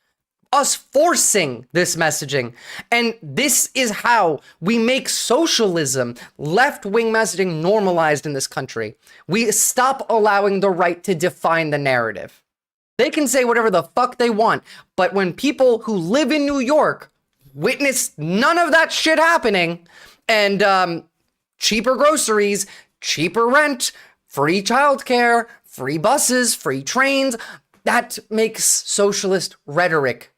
Speaker 1: Us forcing this messaging. And this is how we make socialism, left-wing messaging normalized in this country. We stop allowing the right to define the narrative. They can say whatever the fuck they want, but when people who live in New York witness none of that shit happening, and cheaper groceries, cheaper rent, free childcare, free buses, free trains, that makes socialist rhetoric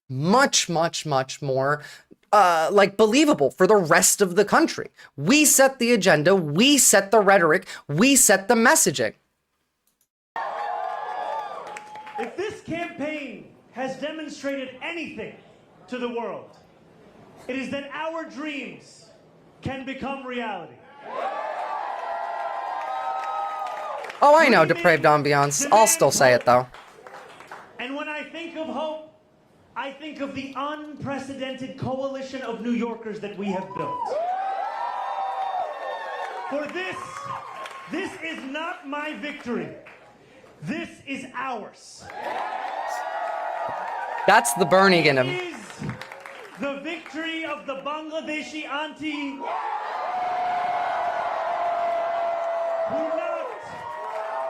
Speaker 1: much, much, much more like believable for the rest of the country. We set the agenda, we set the rhetoric, we set the messaging.
Speaker 3: If this campaign has demonstrated anything to the world, it is that our dreams can become reality.
Speaker 1: Oh, I know, depraved ambiance. I'll still say it though.
Speaker 3: And when I think of hope, I think of the unprecedented coalition of New Yorkers that we have built. For this is not my victory. This is ours.
Speaker 1: That's the Bernie in him.
Speaker 3: It is the victory of the Bangladeshi auntie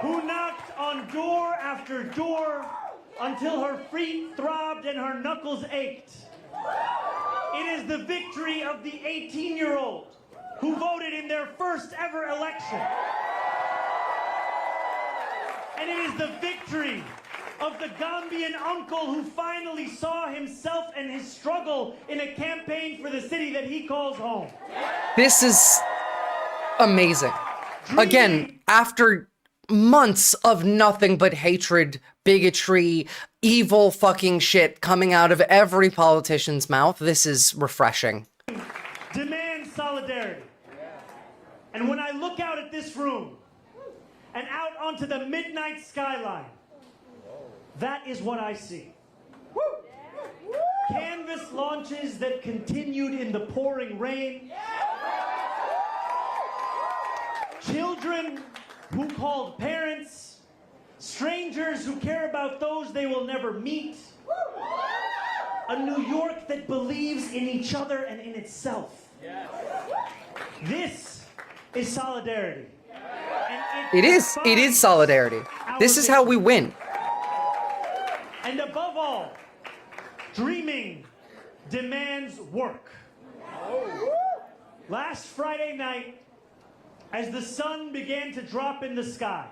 Speaker 3: who knocked on door after door until her feet throbbed and her knuckles ached. It is the victory of the 18-year-old who voted in their first ever election. And it is the victory of the Gambian uncle who finally saw himself and his struggle in a campaign for the city that he calls home.
Speaker 1: This is amazing. Again, after months of nothing but hatred, bigotry, evil fucking shit coming out of every politician's mouth, this is refreshing.
Speaker 3: Demand solidarity. And when I look out at this room and out onto the midnight skyline, that is what I see. Canvas launches that continued in the pouring rain. Children who called parents. Strangers who care about those they will never meet. A New York that believes in each other and in itself. This is solidarity. And
Speaker 1: It is solidarity. This is how we win.
Speaker 3: And above all, dreaming demands work. Last Friday night, as the sun began to drop in the sky,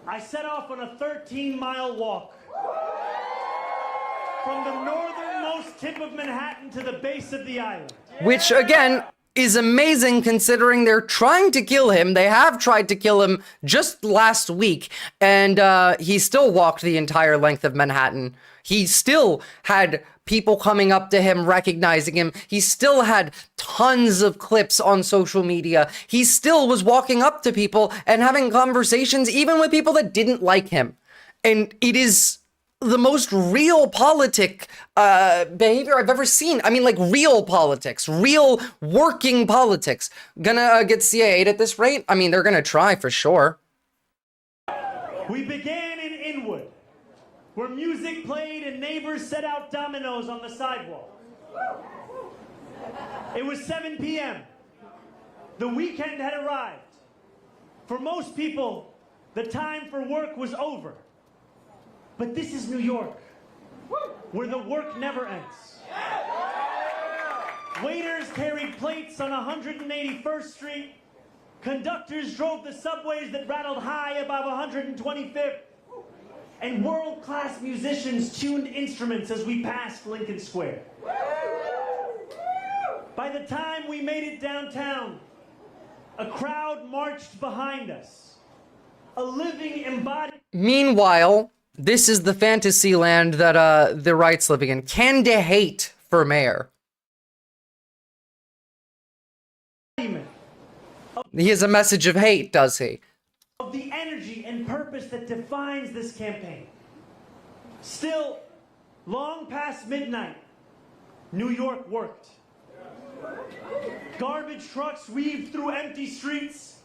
Speaker 3: I set off on a 13-mile walk from the northernmost tip of Manhattan to the base of the island.
Speaker 1: Which, again, is amazing considering they're trying to kill him. They have tried to kill him just last week, and he still walked the entire length of Manhattan. He still had people coming up to him, recognizing him. He still had tons of clips on social media. He still was walking up to people and having conversations, even with people that didn't like him. And it is the most real politic behavior I've ever seen. I mean, like, real politics, real working politics. Gonna get CIA'd at this rate? I mean, they're gonna try for sure.
Speaker 3: We began in Inwood, where music played and neighbors set out dominoes on the sidewalk. It was 7 p.m. The weekend had arrived. For most people, the time for work was over. But this is New York, where the work never ends. Waiters carried plates on 181st Street. Conductors drove the subways that rattled high above 125th. And world-class musicians tuned instruments as we passed Lincoln Square. By the time we made it downtown, a crowd marched behind us. A living embodiment.
Speaker 1: Meanwhile, this is the fantasy land that the right's living in. Candy hate for mayor. He has a message of hate, does he?
Speaker 3: Of the energy and purpose that defines this campaign. Still, long past midnight, New York worked. Garbage trucks weaved through empty streets.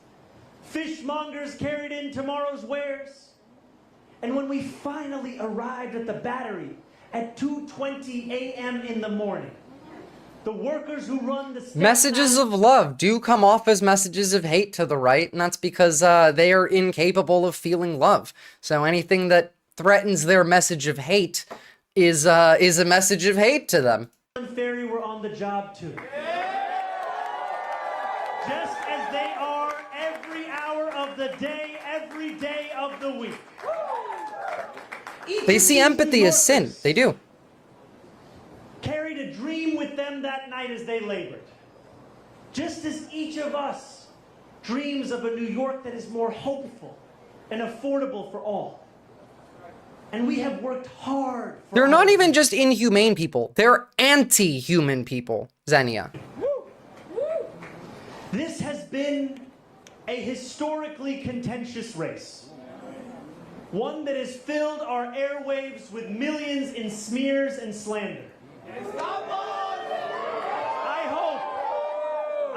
Speaker 3: Fishmongers carried in tomorrow's wares. And when we finally arrived at the Battery at 2:20 a.m. in the morning, the workers who run the
Speaker 1: messages of love do come off as messages of hate to the right, and that's because they are incapable of feeling love. So anything that threatens their message of hate is a message of hate to them.
Speaker 3: Ferry were on the job too. Just as they are every hour of the day, every day of the week.
Speaker 1: They see empathy as sin. They do.
Speaker 3: Carried a dream with them that night as they labored. Just as each of us dreams of a New York that is more hopeful and affordable for all. And we have worked hard.
Speaker 1: They're not even just inhumane people. They're anti-human people, Xenia.
Speaker 3: This has been a historically contentious race. one that has filled our airwaves with millions in smears and slander.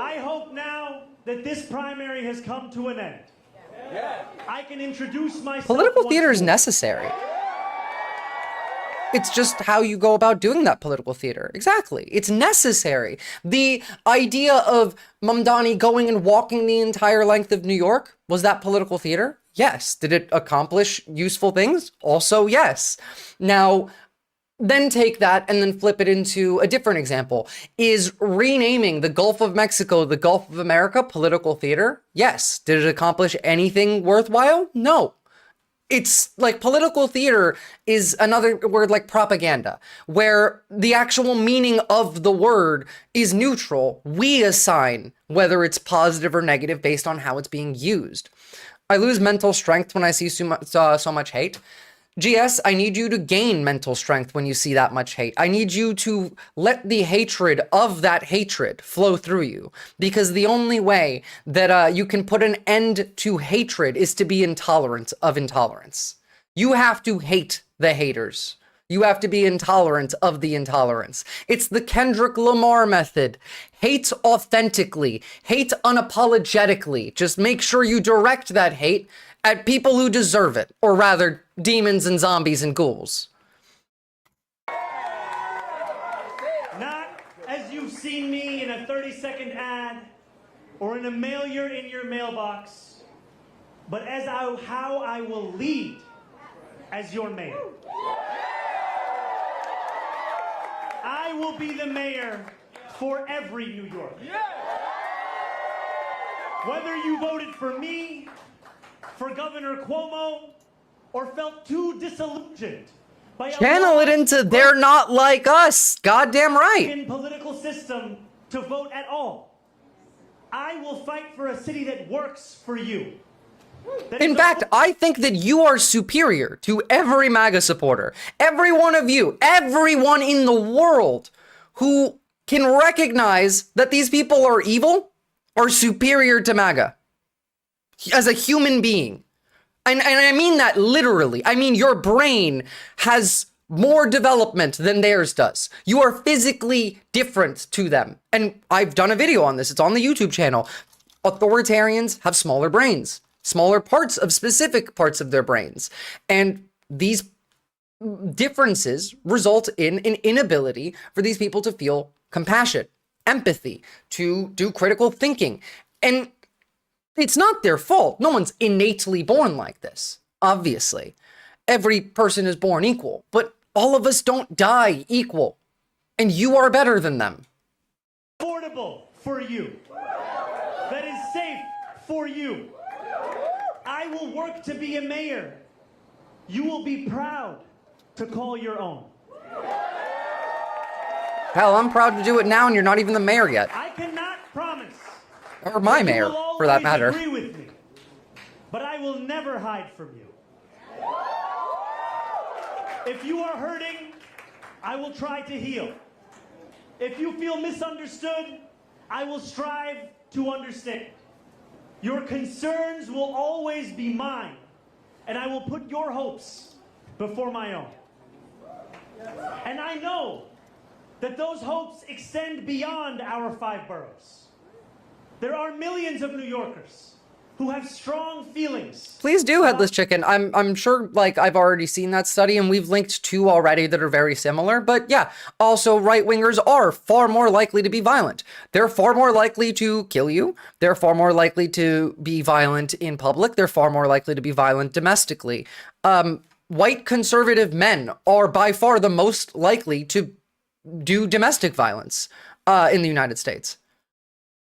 Speaker 3: I hope now that this primary has come to an end. I can introduce myself.
Speaker 1: Political theater is necessary. It's just how you go about doing that political theater. Exactly. It's necessary. The idea of Mamdani going and walking the entire length of New York, was that political theater? Yes. Did it accomplish useful things? Also, yes. Now, then take that and then flip it into a different example. Is renaming the Gulf of Mexico the Gulf of America political theater? Yes. Did it accomplish anything worthwhile? No. It's like political theater is another word like propaganda, where the actual meaning of the word is neutral. We assign whether it's positive or negative based on how it's being used. I lose mental strength when I see so much hate. GS, I need you to gain mental strength when you see that much hate. I need you to let the hatred of that hatred flow through you, because the only way that you can put an end to hatred is to be intolerant of intolerance. You have to hate the haters. You have to be intolerant of the intolerance. It's the Kendrick Lamar method. Hate authentically, hate unapologetically. Just make sure you direct that hate at people who deserve it, or rather, demons and zombies and ghouls.
Speaker 3: Not as you've seen me in a 30-second ad or in a mailer in your mailbox, but as how I will lead as your mayor. I will be the mayor for every New Yorker. Whether you voted for me, for Governor Cuomo, or felt too disillusioned by
Speaker 1: channel it into they're not like us. Goddamn right.
Speaker 3: Political system to vote at all. I will fight for a city that works for you.
Speaker 1: In fact, I think that you are superior to every MAGA supporter. Every one of you, everyone in the world who can recognize that these people are evil are superior to MAGA. As a human being. And I mean that literally. I mean, your brain has more development than theirs does. You are physically different to them. And I've done a video on this. It's on the YouTube channel. Authoritarians have smaller brains, smaller parts of specific parts of their brains. And these differences result in an inability for these people to feel compassion, empathy, to do critical thinking. And it's not their fault. No one's innately born like this, obviously. Every person is born equal, but all of us don't die equal. And you are better than them.
Speaker 3: Affordable for you. That is safe for you. I will work to be a mayor you will be proud to call your own.
Speaker 1: Hell, I'm proud to do it now, and you're not even the mayor yet.
Speaker 3: I cannot promise.
Speaker 1: Or my mayor, for that matter.
Speaker 3: Agree with me, but I will never hide from you. If you are hurting, I will try to heal. If you feel misunderstood, I will strive to understand. Your concerns will always be mine, and I will put your hopes before my own. And I know that those hopes extend beyond our 5 boroughs. There are millions of New Yorkers who have strong feelings.
Speaker 1: Please do, Headless Chicken. I'm sure, like, I've already seen that study, and we've linked 2 already that are very similar. But yeah, also right-wingers are far more likely to be violent. They're far more likely to kill you. They're far more likely to be violent in public. They're far more likely to be violent domestically. White conservative men are by far the most likely to do domestic violence in the United States.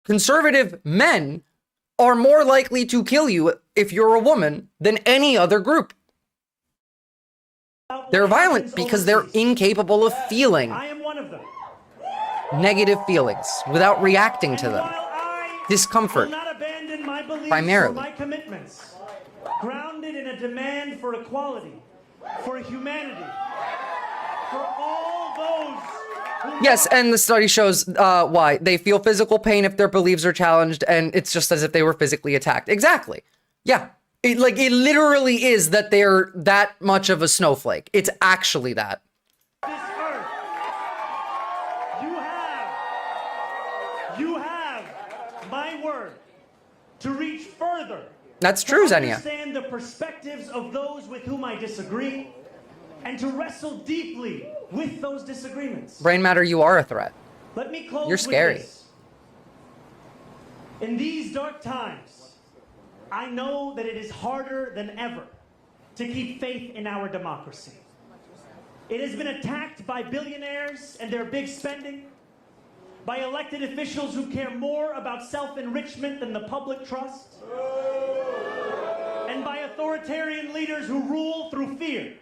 Speaker 1: Conservative men are more likely to kill you if you're a woman than any other group. They're violent because they're incapable of feeling negative feelings without reacting to them. Discomfort, primarily.
Speaker 3: My commitments, grounded in a demand for equality, for humanity, for all those.
Speaker 1: Yes, and the study shows why. They feel physical pain if their beliefs are challenged, and it's just as if they were physically attacked. Exactly. Yeah. It literally is that they're that much of a snowflake. It's actually that.
Speaker 3: This earth. You have my word to reach further.
Speaker 1: That's true,
Speaker 3: to
Speaker 1: Xenia.
Speaker 3: Understand the perspectives of those with whom I disagree, and to wrestle deeply with those disagreements.
Speaker 1: Brain matter, you are a threat.
Speaker 3: Let me close
Speaker 1: You're scary.
Speaker 3: with this. In these dark times, I know that it is harder than ever to keep faith in our democracy. It has been attacked by billionaires and their big spending, by elected officials who care more about self-enrichment than the public trust, and by authoritarian leaders who rule through fear.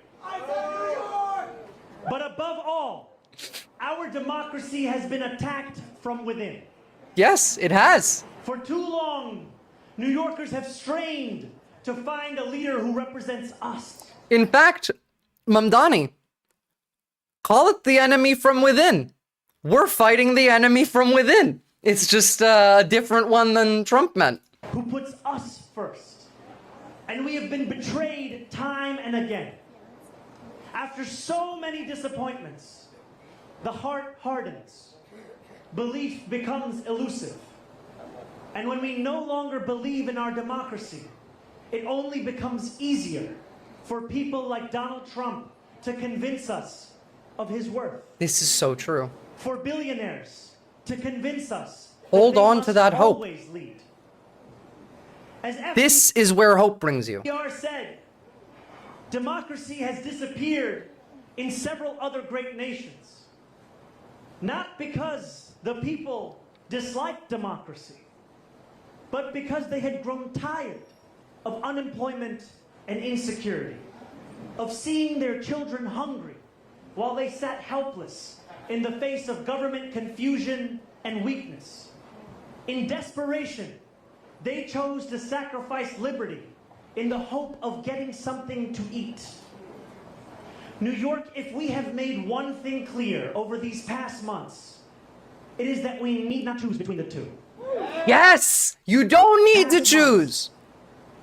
Speaker 3: But above all, our democracy has been attacked from within.
Speaker 1: Yes, it has.
Speaker 3: For too long, New Yorkers have strained to find a leader who represents us.
Speaker 1: In fact, Mamdani, call it the enemy from within. We're fighting the enemy from within. It's just a different one than Trump meant.
Speaker 3: Who puts us first. And we have been betrayed time and again. After so many disappointments, the heart hardens. Belief becomes elusive. And when we no longer believe in our democracy, it only becomes easier for people like Donald Trump to convince us of his worth.
Speaker 1: This is so true.
Speaker 3: For billionaires to convince us.
Speaker 1: Hold on to that hope.
Speaker 3: Always lead. As
Speaker 1: This is where hope brings you.
Speaker 3: FDR said, democracy has disappeared in several other great nations. Not because the people disliked democracy, but because they had grown tired of unemployment and insecurity, of seeing their children hungry while they sat helpless in the face of government confusion and weakness. In desperation, they chose to sacrifice liberty in the hope of getting something to eat. New York, if we have made one thing clear over these past months, it is that we need not choose between the two.
Speaker 1: Yes! You don't need to choose.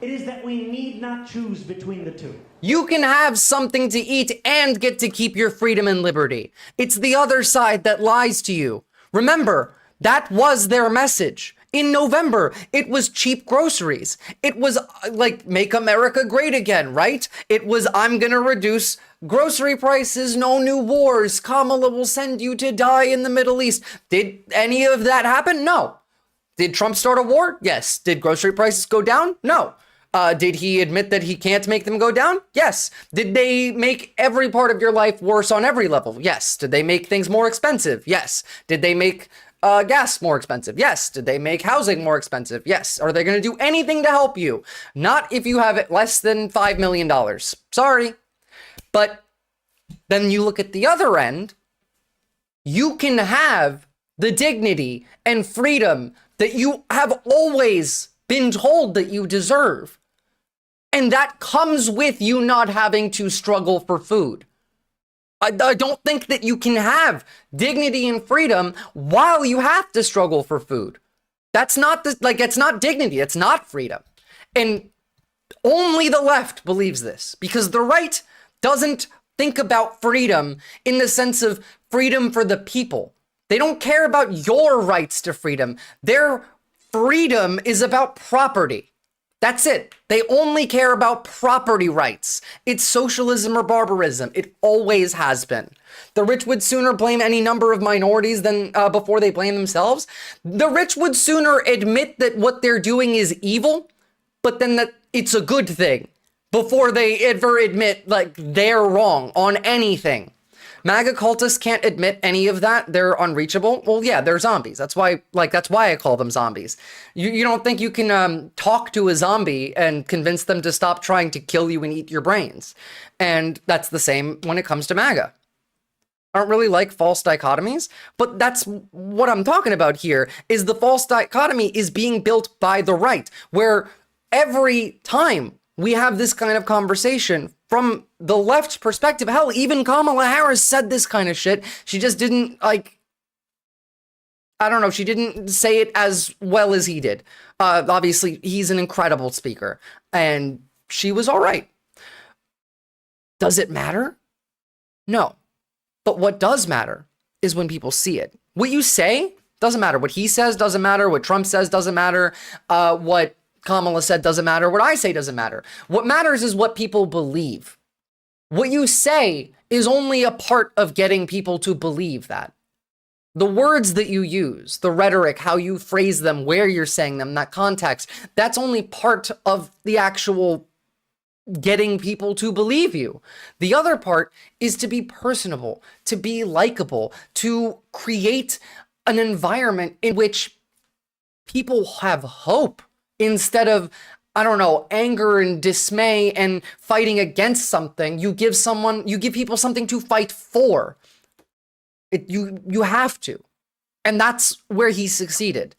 Speaker 3: It is that we need not choose between the two.
Speaker 1: You can have something to eat and get to keep your freedom and liberty. It's the other side that lies to you. Remember, that was their message. In November, it was cheap groceries. It was like, make America great again, right? It was, I'm gonna reduce grocery prices, no new wars. Kamala will send you to die in the Middle East. Did any of that happen? No. Did Trump start a war? Yes. Did grocery prices go down? No. Did he admit that he can't make them go down? Yes. Did they make every part of your life worse on every level? Yes. Did they make things more expensive? Yes. Did they make gas more expensive? Yes. Did they make housing more expensive? Yes. Are they going to do anything to help you? Not if you have less than $5 million. Sorry. But then you look at the other end, you can have the dignity and freedom that you have always been told that you deserve. And that comes with you not having to struggle for food. I don't think that you can have dignity and freedom while you have to struggle for food. That's not it's not dignity. It's not freedom. And only the left believes this, because the right doesn't think about freedom in the sense of freedom for the people. They don't care about your rights to freedom. Their freedom is about property. That's it. They only care about property rights. It's socialism or barbarism. It always has been. The rich would sooner blame any number of minorities than before they blame themselves. The rich would sooner admit that what they're doing is evil, but then that it's a good thing before they ever admit like they're wrong on anything. MAGA cultists can't admit any of that. They're unreachable. Well, yeah, they're zombies. That's why I call them zombies. You don't think you can talk to a zombie and convince them to stop trying to kill you and eat your brains. And that's the same when it comes to MAGA. I don't really like false dichotomies, but that's what I'm talking about here, is the false dichotomy is being built by the right, where every time we have this kind of conversation from the left's perspective, hell, even Kamala Harris said this kind of shit. She just didn't, she didn't say it as well as he did. Obviously, he's an incredible speaker, and she was all right. Does it matter? No. But what does matter is when people see it. What you say doesn't matter. What he says doesn't matter. What Trump says doesn't matter. What Kamala said doesn't matter. What I say doesn't matter. What matters is what people believe. What you say is only a part of getting people to believe that. The words that you use, the rhetoric, how you phrase them, where you're saying them, that context, that's only part of the actual getting people to believe you. The other part is to be personable, to be likable, to create an environment in which people have hope instead of, I don't know, anger and dismay and fighting against something. You give people something to fight for. You have to. And that's where he succeeded.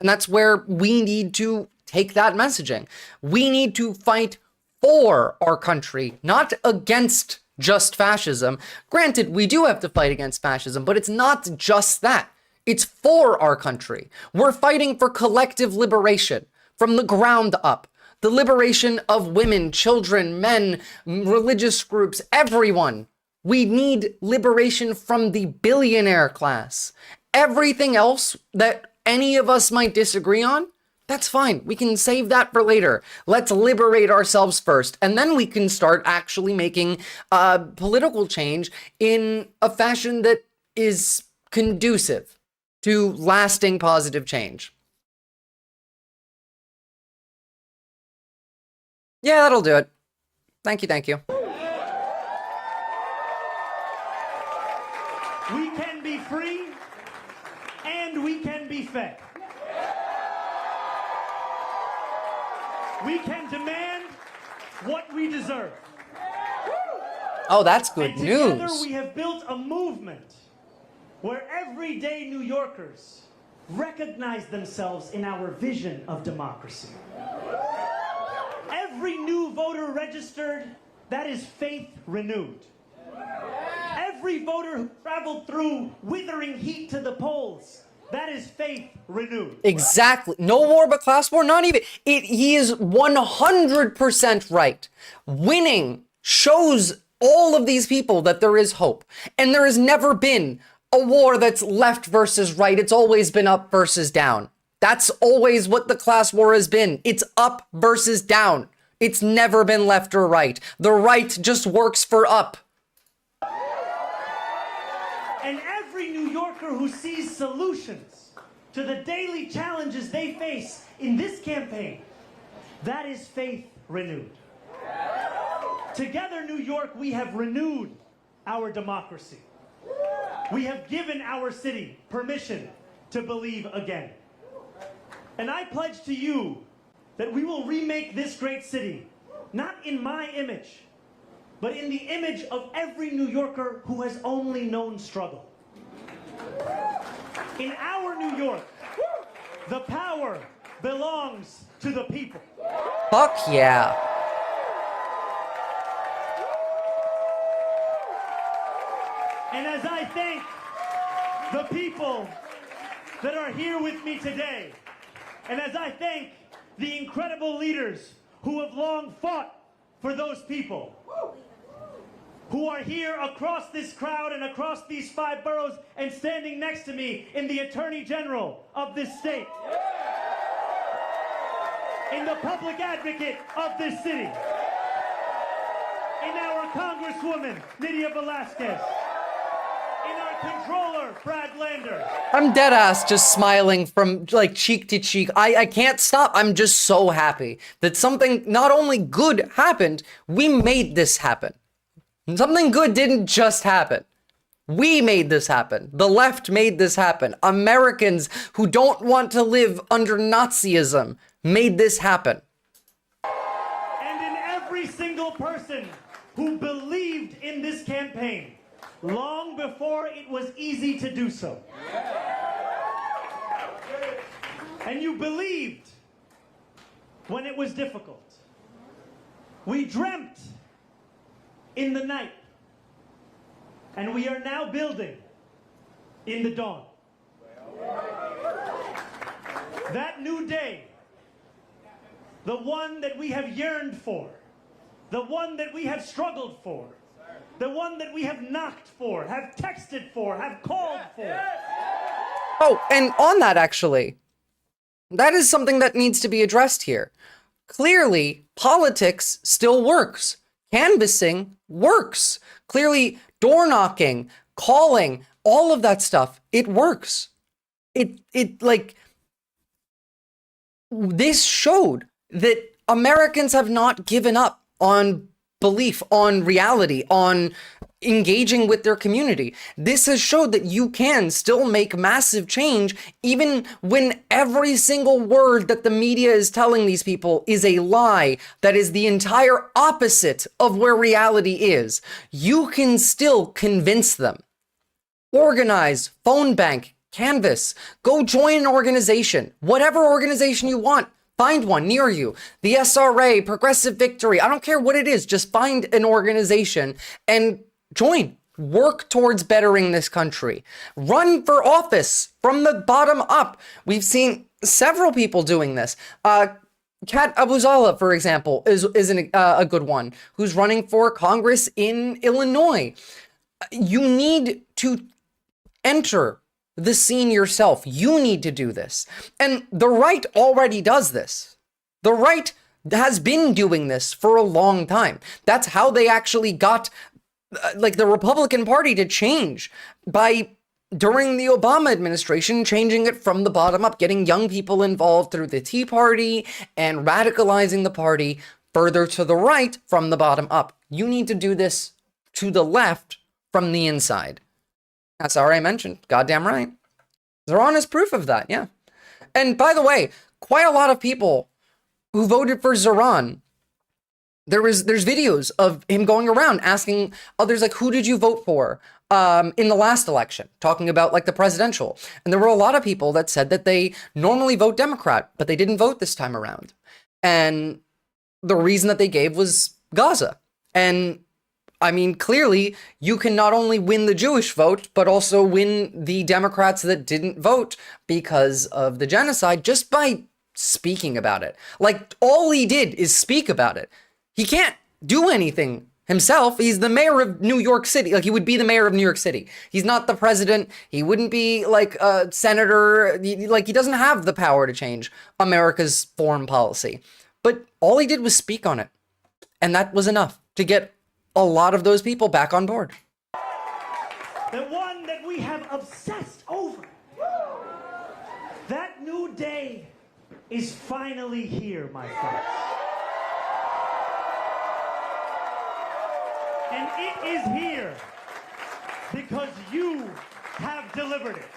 Speaker 1: And that's where we need to take that messaging. We need to fight for our country, not against just fascism. Granted, we do have to fight against fascism, but it's not just that. It's for our country. We're fighting for collective liberation from the ground up. The liberation of women, children, men, religious groups, everyone. We need liberation from the billionaire class. Everything else that any of us might disagree on, that's fine. We can save that for later. Let's liberate ourselves first. And then we can start actually making political change in a fashion that is conducive to lasting positive change. Yeah, that'll do it. Thank you, thank you.
Speaker 3: We can be free and we can be fed. We can demand what we deserve.
Speaker 1: Oh, that's good
Speaker 3: and
Speaker 1: news.
Speaker 3: Together we have built a movement where everyday New Yorkers recognize themselves in our vision of democracy. Every new voter registered, that is faith renewed. Every voter who traveled through withering heat to the polls, that is faith renewed.
Speaker 1: Exactly. No war but class war, not even. He is 100% right. Winning shows all of these people that there is hope. And there has never been a war that's left versus right. It's always been up versus down. That's always what the class war has been. It's up versus down. It's never been left or right. The right just works for up.
Speaker 3: And every New Yorker who sees solutions to the daily challenges they face in this campaign, that is faith renewed. Together, New York, we have renewed our democracy. We have given our city permission to believe again. And I pledge to you that we will remake this great city, not in my image, but in the image of every New Yorker who has only known struggle. In our New York, the power belongs to the people.
Speaker 1: Fuck yeah.
Speaker 3: And as I thank the people that are here with me today, and as I thank the incredible leaders who have long fought for those people, who are here across this crowd and across these 5 boroughs and standing next to me in the Attorney General of this state, in the public advocate of this city, in our Congresswoman, Nydia Velasquez, in our Controller, Brad Lander.
Speaker 1: I'm dead ass just smiling from like cheek to cheek. I can't stop. I'm just so happy that something not only good happened, we made this happen. Something good didn't just happen. We made this happen. The left made this happen. Americans who don't want to live under Nazism made this happen.
Speaker 3: And in every single person who believed in this campaign, long before it was easy to do so. And you believed when it was difficult. We dreamt in the night, and we are now building in the dawn. That new day, the one that we have yearned for, The one that we have struggled for. The one that we have knocked for, have texted for, have called for.
Speaker 1: Oh, and on that, actually, that is something that needs to be addressed here. Clearly, politics still works. Canvassing works. Clearly, door knocking, calling, all of that stuff, it works. This showed that Americans have not given up on belief, on reality, on engaging with their community. This has showed that you can still make massive change even when every single word that the media is telling these people is a lie that is the entire opposite of where reality is. You can still convince them. Organize, phone bank, canvas, go join an organization, whatever organization you want. Find one near you. The SRA, Progressive Victory, I don't care what it is. Just find an organization and join. Work towards bettering this country. Run for office from the bottom up. We've seen several people doing this. Kat Abuzala, for example, is a good one, who's running for Congress in Illinois. You need to enter the scene yourself. You need to do this. And the right already does this. The right has been doing this for a long time. That's how they actually got the Republican Party to change by, during the Obama administration, changing it from the bottom up, getting young people involved through the Tea Party and radicalizing the party further to the right from the bottom up. You need to do this to the left from the inside. That's already mentioned. Goddamn right. Zohran is proof of that, yeah. And by the way, quite a lot of people who voted for Zohran, there's videos of him going around asking others, like, who did you vote for in the last election? Talking about, like, the presidential. And there were a lot of people that said that they normally vote Democrat, but they didn't vote this time around. And the reason that they gave was Gaza. And I mean, clearly, you can not only win the Jewish vote, but also win the Democrats that didn't vote because of the genocide just by speaking about it. Like, all he did is speak about it. He can't do anything himself. He's the mayor of New York City. Like, he would be the mayor of New York City. He's not the president. He wouldn't be, like, a senator. Like, he doesn't have the power to change America's foreign policy. But all he did was speak on it. And that was enough to get a lot of those people back on board.
Speaker 3: The one that we have obsessed over. That new day is finally here, my friends. And it is here because you have delivered it.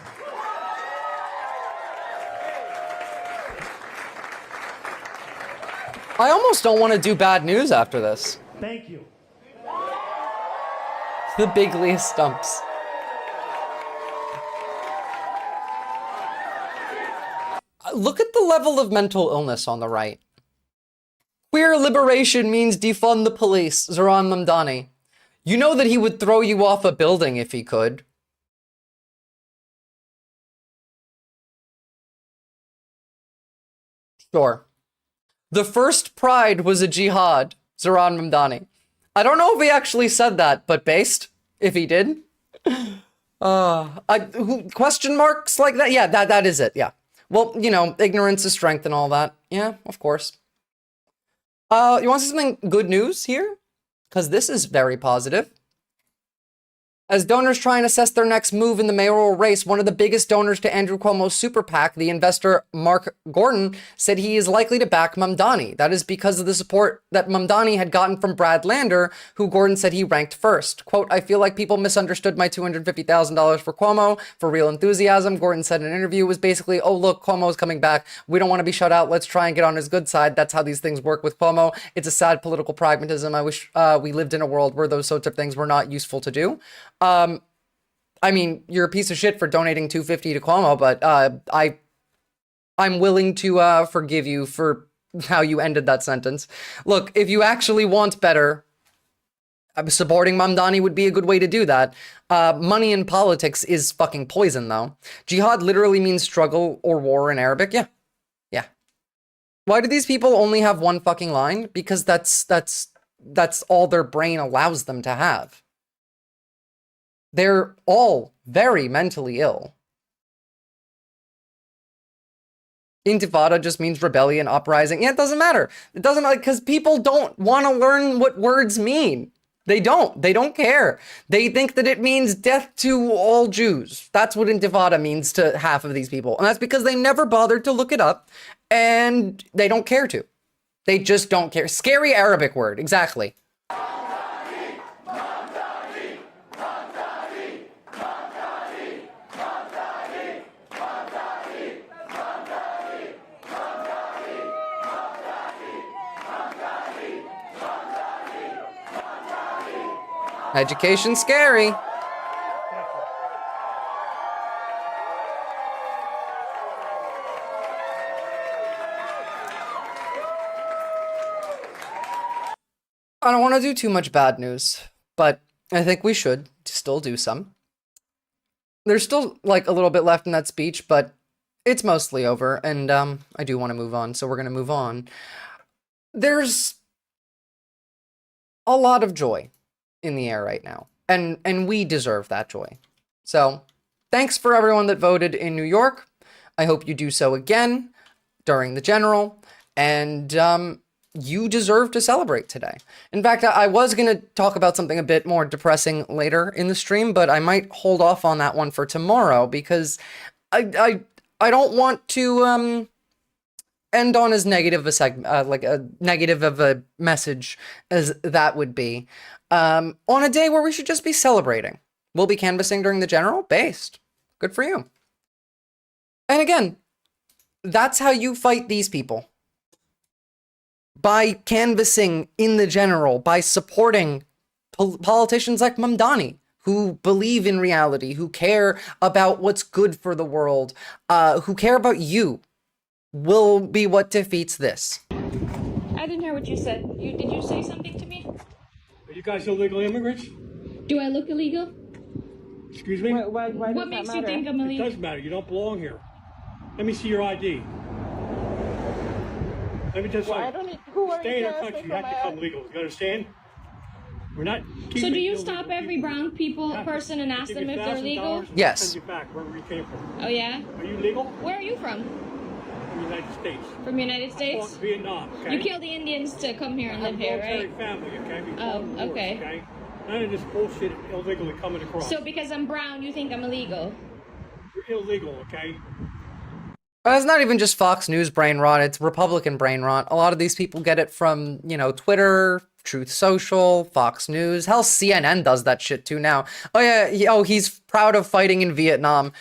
Speaker 1: I almost don't want to do bad news after this.
Speaker 3: Thank you.
Speaker 1: The bigly stumps. Look at the level of mental illness on the right. Queer liberation means defund the police, Zohran Mamdani. You know that he would throw you off a building if he could. Sure. The first pride was a jihad, Zohran Mamdani. I don't know if he actually said that, but based, if he did. Question marks like that? Yeah, that is it, yeah. Well, you know, ignorance is strength and all that. Yeah, of course. You want to see something good news here? Because this is very positive. As donors try and assess their next move in the mayoral race, one of the biggest donors to Andrew Cuomo's super PAC, the investor Mark Gordon, said he is likely to back Mamdani. That is because of the support that Mamdani had gotten from Brad Lander, who Gordon said he ranked first. Quote, I feel like people misunderstood my $250,000 for Cuomo for real enthusiasm. Gordon said in an interview was basically, oh, look, Cuomo's coming back. We don't want to be shut out. Let's try and get on his good side. That's how these things work with Cuomo. It's a sad political pragmatism. I wish we lived in a world where those sorts of things were not useful to do. I mean, you're a piece of shit for donating $250 to Cuomo, but I'm willing to forgive you for how you ended that sentence. Look, if you actually want better, supporting Mamdani would be a good way to do that. Money in politics is fucking poison, though. Jihad literally means struggle or war in Arabic. Yeah. Yeah. Why do these people only have one fucking line? Because that's that's all their brain allows them to have. They're all very mentally ill. Intifada just means rebellion, uprising. Yeah, it doesn't matter. It doesn't, like, because people don't want to learn what words mean. They don't care. They think that it means death to all Jews. That's what Intifada means to half of these people. And that's because they never bothered to look it up, and they don't care to. They just don't care. Scary Arabic word, exactly. Education's scary. I don't want to do too much bad news, but I think we should still do some. There's still like a little bit left in that speech, but it's mostly over, and I do want to move on, so we're going to move on. There's a lot of joy in the air right now, and we deserve that joy. So thanks for everyone that voted in New York. I hope you do so again during the general, and you deserve to celebrate today. In fact, I was going to talk about something a bit more depressing later in the stream, but I might hold off on that one for tomorrow, because I don't want to end on as negative a like a negative of a message as that would be. On a day where we should just be celebrating. We'll be canvassing during the general. Based. Good for you. And again, that's how you fight these people. By canvassing in the general, by supporting politicians like Mamdani, who believe in reality, who care about what's good for the world, who care about you, will be what defeats this.
Speaker 18: I didn't hear what you said. Did you say something to me?
Speaker 19: Are you guys illegal immigrants?
Speaker 18: Do I look illegal?
Speaker 19: Excuse me?
Speaker 18: Why what makes you think I'm illegal?
Speaker 19: It does matter. You don't belong here. Let me see your ID. Let me just stay in our country. You have to come legal. You understand? We're not.
Speaker 18: So do you stop every brown person and ask them if they're legal?
Speaker 19: Yes. Send you back wherever you came from.
Speaker 18: Oh yeah.
Speaker 19: Are you legal?
Speaker 18: Where are you from?
Speaker 19: From the United States.
Speaker 18: From the United States?
Speaker 19: Vietnam. Okay?
Speaker 18: You killed the Indians to come here and live here, right?
Speaker 19: Family, okay?
Speaker 18: Oh, okay.
Speaker 19: Okay. None of this bullshit illegally coming across.
Speaker 18: So because I'm brown, you think I'm illegal?
Speaker 19: You're illegal, okay?
Speaker 1: It's not even just Fox News brain rot, it's Republican brain rot. A lot of these people get it from, you know, Twitter, Truth Social, Fox News. Hell, CNN does that shit too now. Oh yeah, he's proud of fighting in Vietnam.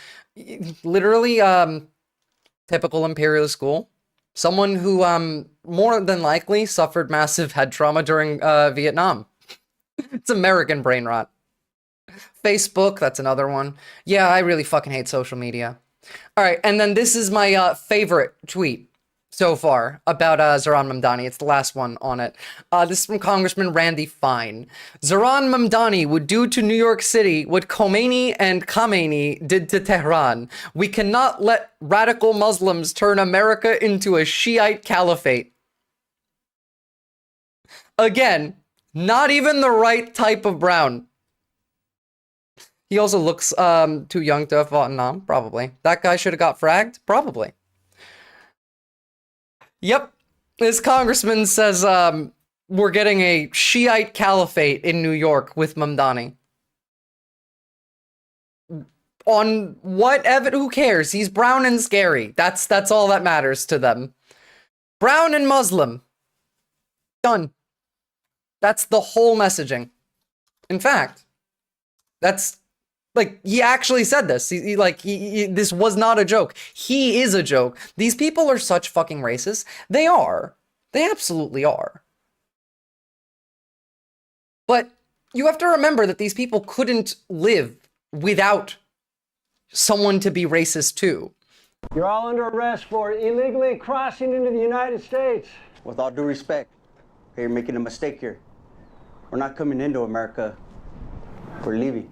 Speaker 1: Literally, typical imperial school. Someone who, more than likely suffered massive head trauma during, Vietnam. It's American brain rot. Facebook, that's another one. Yeah, I really fucking hate social media. All right, and then this is my favorite tweet so far about Zohran Mamdani. It's the last one on it. This is from Congressman Randy Fine. Zohran Mamdani would do to New York City what Khomeini and Khamenei did to Tehran. We cannot let radical Muslims turn America into a Shiite caliphate. Again, not even the right type of brown. He also looks too young to have fought in Nam, probably. That guy should have got fragged, probably. Yep, this congressman says we're getting a Shiite caliphate in New York with Mamdani. On what evidence? Who cares? He's brown and scary. That's all that matters to them. Brown and Muslim. Done. That's the whole messaging. In fact, that's... Like, he actually said this. This was not a joke. He is a joke. These people are such fucking racists. They are. They absolutely are. But you have to remember that these people couldn't live without someone to be racist too.
Speaker 20: You're all under arrest for illegally crossing into the United States.
Speaker 21: With all due respect, you're making a mistake here. We're not coming into America. We're leaving.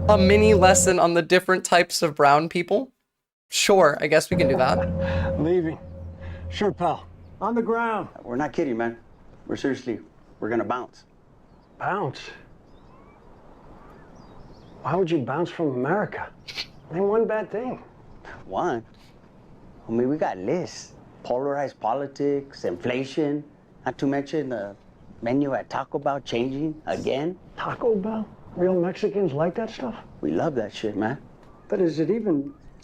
Speaker 1: A mini lesson on the different types of brown people? Sure, I guess we can do that.
Speaker 20: Leaving. Sure, pal. On the ground.
Speaker 21: We're not kidding, man. We're gonna bounce.
Speaker 20: Bounce? Why would you bounce from America? Name one bad thing.
Speaker 21: One? I mean, we got lists. Polarized politics, inflation, not to mention the menu at Taco Bell changing again.
Speaker 20: Taco Bell? Real Mexicans like that stuff?
Speaker 21: We love that shit, man.
Speaker 20: But it's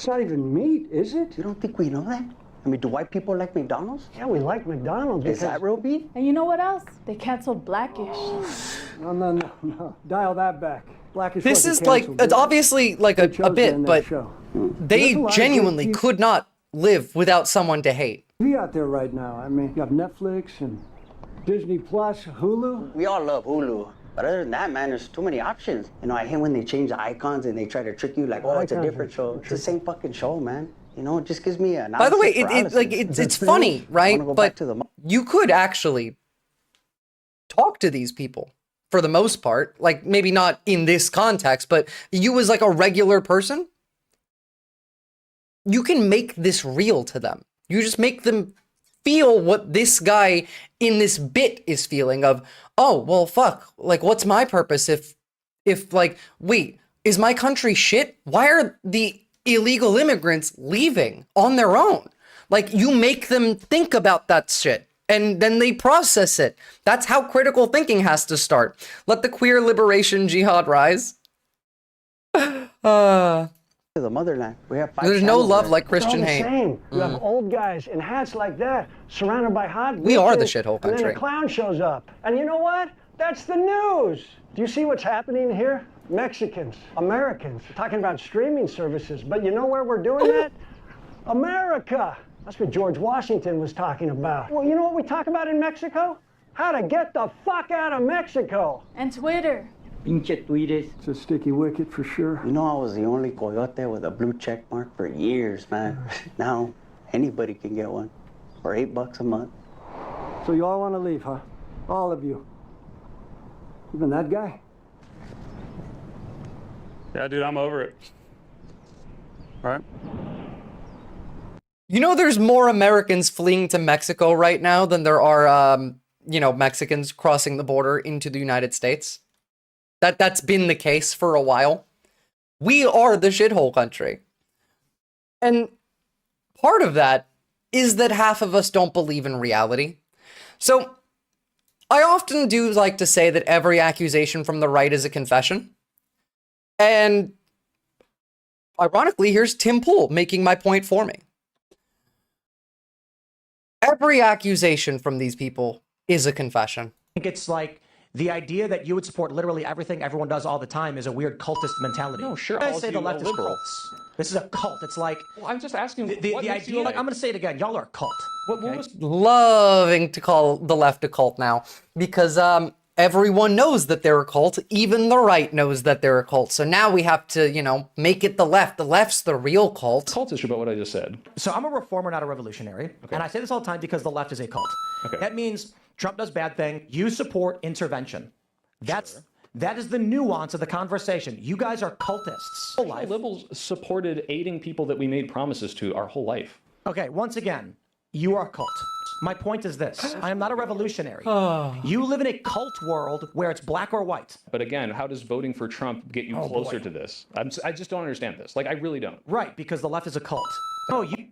Speaker 20: not even meat, is it?
Speaker 21: You don't think we know that? I mean, do white people like McDonald's?
Speaker 20: Yeah, we like McDonald's.
Speaker 21: Is that real beef?
Speaker 8: And you know what else? They canceled Blackish.
Speaker 20: No. Dial that back. Blackish
Speaker 1: This is like, it's obviously like a bit, but they genuinely could not live without someone to hate.
Speaker 20: We out there right now. I mean, you have Netflix and Disney Plus, Hulu.
Speaker 21: We all love Hulu. But other than that, man, there's too many options. You know, I hate when they change the icons and they try to trick you like, oh, it's a different show. It's the same fucking show, man. You know, it just gives me a...
Speaker 1: By the way, it's funny, right? But you could actually talk to these people for the most part. Like, maybe not in this context, but you as like a regular person, you can make this real to them. You just make them feel what this guy in this bit is feeling of, oh, well, fuck, like, what's my purpose if like, wait, is my country shit? Why are the illegal immigrants leaving on their own? Like, you make them think about that shit and then they process it. That's how critical thinking has to start. Let the queer liberation jihad rise.
Speaker 21: To the motherland. We have
Speaker 1: There's no love like Christian hate.
Speaker 20: Same. You have old guys in hats like that, surrounded by hot
Speaker 1: We are the
Speaker 20: bitches,
Speaker 1: shithole
Speaker 20: And then
Speaker 1: country.
Speaker 20: a clown shows up. And you know what? That's the news. Do you see what's happening here? Mexicans, Americans, talking about streaming services. But you know where we're doing that? America. That's what George Washington was talking about. Well, you know what we talk about in Mexico? How to get the fuck out of Mexico.
Speaker 8: And Twitter.
Speaker 21: Pinche tweetes.
Speaker 20: It's a sticky wicket for sure.
Speaker 21: You know, I was the only coyote with a blue check mark for years, man. Now, anybody can get one for $8 a month.
Speaker 20: So you all want to leave, huh? All of you. Even that guy?
Speaker 4: Yeah, dude, I'm over it. Right?
Speaker 1: You know, there's more Americans fleeing to Mexico right now than there are, Mexicans crossing the border into the United States. That's been the case for a while. We are the shithole country. And part of that is that half of us don't believe in reality. So I often do like to say that every accusation from the right is a confession. And ironically, here's Tim Pool making my point for me. Every accusation from these people is a confession.
Speaker 17: I think it's like the idea that you would support literally everything everyone does all the time is a weird cultist mentality.
Speaker 16: No, sure.
Speaker 17: I
Speaker 16: I'll
Speaker 17: say
Speaker 16: do
Speaker 17: the left is
Speaker 16: liberal.
Speaker 17: cults. This is a cult. It's like
Speaker 16: Well, I'm just asking
Speaker 17: the idea. Like, I'm going to say it again. Y'all are a cult.
Speaker 16: What was
Speaker 1: Loving to call the left a cult now because everyone knows that they're a cult. Even the right knows that they're a cult. So now we have to, make it the left. The left's the real cult.
Speaker 16: cultish about what I just said?
Speaker 17: So I'm a reformer, not a revolutionary.
Speaker 16: Okay.
Speaker 17: And I say this all the time because the left is a cult.
Speaker 16: Okay.
Speaker 17: That means Trump does bad thing. You support intervention. That is the nuance of the conversation. You guys are cultists.
Speaker 16: Liberals supported aiding people that we made promises to our whole life.
Speaker 17: Okay, once again, you are a cult. My point is this. I am not a revolutionary. You live in a cult world where it's black or white.
Speaker 16: But again, how does voting for Trump get you closer to this? I just don't understand this. Like, I really don't.
Speaker 17: Right, because the left is a cult. Oh, you...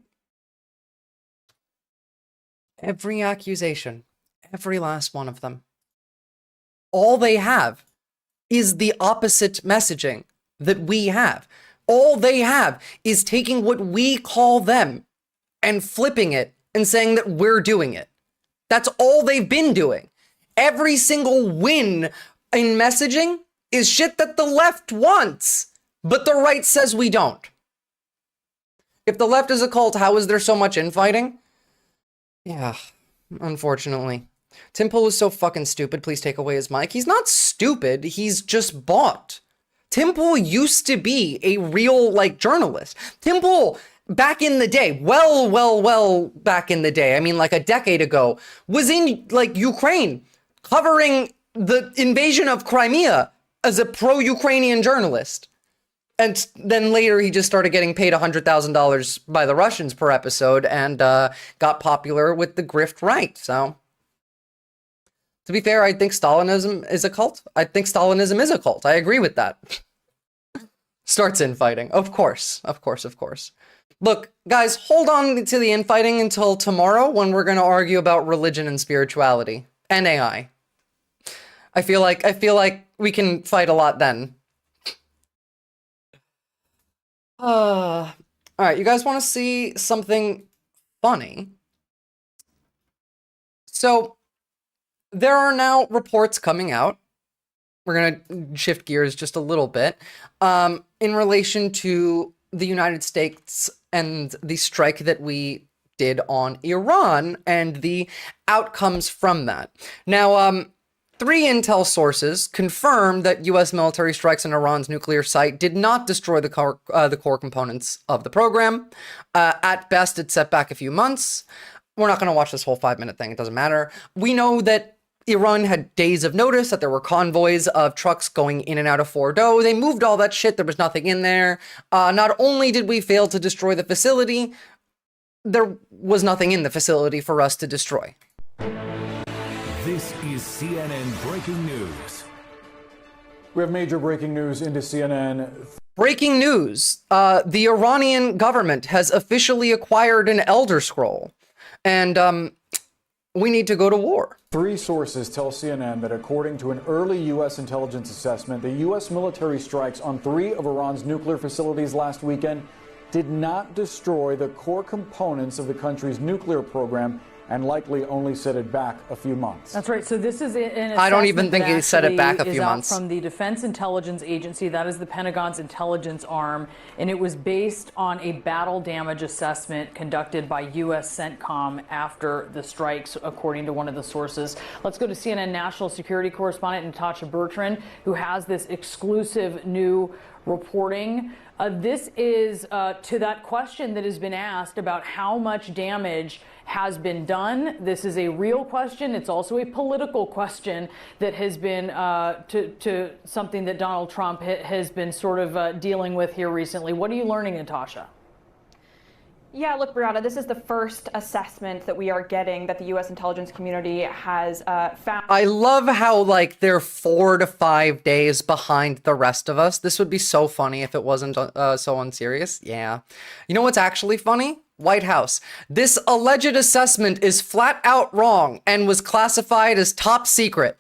Speaker 1: Every accusation, every last one of them. All they have is the opposite messaging that we have. All they have is taking what we call them and flipping it and saying that we're doing it. That's all they've been doing. Every single win in messaging is shit that the left wants, but the right says we don't. If the left is a cult, how is there so much infighting? Yeah, unfortunately. Tim Pool is so fucking stupid. Please take away his mic. He's not stupid. He's just bought. Tim Pool used to be a real, journalist. Tim Pool, back in the day, well back in the day, I mean, like a decade ago, was in, Ukraine, covering the invasion of Crimea as a pro-Ukrainian journalist. And then later he just started getting paid $100,000 by the Russians per episode and got popular with the grift right. So, to be fair, I think Stalinism is a cult. I think Stalinism is a cult. I agree with that. Starts infighting. Of course. Of course, of course. Look, guys, hold on to the infighting until tomorrow when we're going to argue about religion and spirituality and AI. I feel like we can fight a lot then. All right, you guys want to see something funny? So, there are now reports coming out. We're going to shift gears just a little bit in relation to the United States and the strike that we did on Iran and the outcomes from that. Now, 3 intel sources confirmed that U.S. military strikes on Iran's nuclear site did not destroy the core components of the program. At best, it set back a few months. We're not going to watch this whole 5-minute thing. It doesn't matter. We know that Iran had days of notice that there were convoys of trucks going in and out of Fordo. They moved all that shit. There was nothing in there. Not only did we fail to destroy the facility, there was nothing in the facility for us to destroy.
Speaker 2: This is CNN Breaking News.
Speaker 22: We have major breaking news into CNN.
Speaker 1: Breaking news. The Iranian government has officially acquired an Elder Scroll. And we need to go to war.
Speaker 22: 3 sources tell CNN that according to an early U.S. intelligence assessment, the U.S. military strikes on 3 of Iran's nuclear facilities last weekend did not destroy the core components of the country's nuclear program and likely only set it back a few months.
Speaker 23: That's right. So this is an
Speaker 1: I don't even think he set it back a few
Speaker 23: out
Speaker 1: months.
Speaker 23: From the Defense Intelligence Agency, that is the Pentagon's intelligence arm, and it was based on a battle damage assessment conducted by U.S. CENTCOM after the strikes, according to one of the sources. Let's go to CNN national security correspondent Natasha Bertrand, who has this exclusive new reporting. This is to that question that has been asked about how much damage has been done. This is a real question. It's also a political question that has been to something that Donald Trump has been sort of dealing with here recently. What are you learning, Natasha?
Speaker 24: Yeah, look, Brianna, this is the first assessment that we are getting that the U.S. intelligence community has found.
Speaker 1: I love how, like, they're 4 to 5 days behind the rest of us. This would be so funny if it wasn't so unserious. Yeah. You know what's actually funny? White House. This alleged assessment is flat out wrong and was classified as top secret.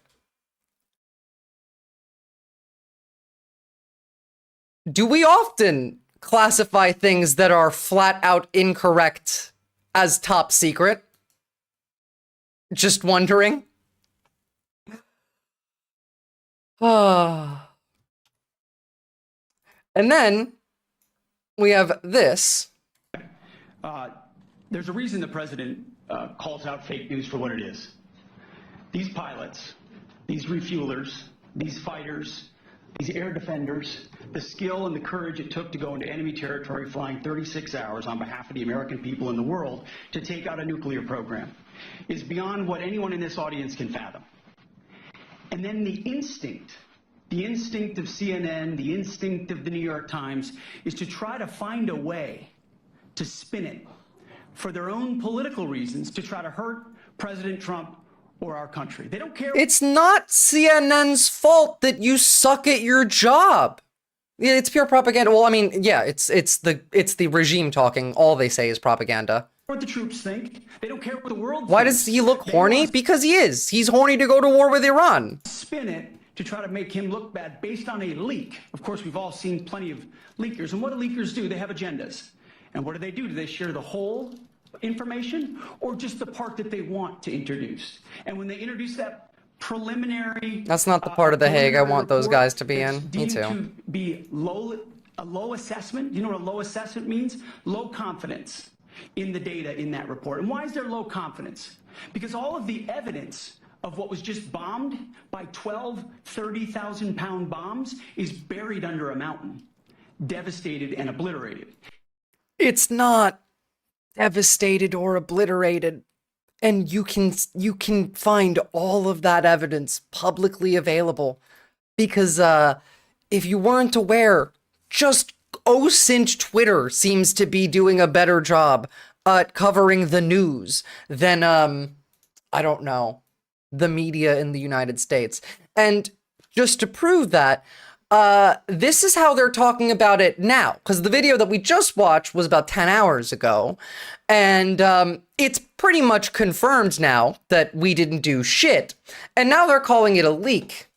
Speaker 1: Do we often classify things that are flat out incorrect as top secret? Just wondering. And then we have this.
Speaker 25: There's a reason the president calls out fake news for what it is. These pilots, these refuelers, these fighters, these air defenders, the skill and the courage it took to go into enemy territory flying 36 hours on behalf of the American people and the world to take out a nuclear program is beyond what anyone in this audience can fathom. And then the instinct of CNN, the instinct of the New York Times is to try to find a way to spin it for their own political reasons to try to hurt President Trump or our country. They don't care.
Speaker 1: It's not CNN's fault that you suck at your job. It's pure propaganda. Well, I mean, yeah, it's the regime talking. All they say is propaganda.
Speaker 25: What the troops think. They don't care what the world thinks.
Speaker 1: Why does he look horny? Because he is. He's horny to go to war with Iran.
Speaker 25: Spin it to try to make him look bad based on a leak. Of course, we've all seen plenty of leakers. And what do leakers do? They have agendas. And what do? Do they share the whole information or just the part that they want to introduce? And when they introduce that preliminary...
Speaker 1: That's not the part of the Hague I want those guys to be in. Me too.
Speaker 25: To be a low assessment. You know what a low assessment means? Low confidence in the data in that report. And why is there low confidence? Because all of the evidence of what was just bombed by 12 30,000-pound bombs is buried under a mountain, devastated and obliterated.
Speaker 1: It's not devastated or obliterated. And you can find all of that evidence publicly available. Because if you weren't aware, just OSINT Twitter seems to be doing a better job at covering the news than, I don't know, the media in the United States. And just to prove that, this is how they're talking about it now, because the video that we just watched was about 10 hours ago, and it's pretty much confirmed now that we didn't do shit, and now they're calling it a leak.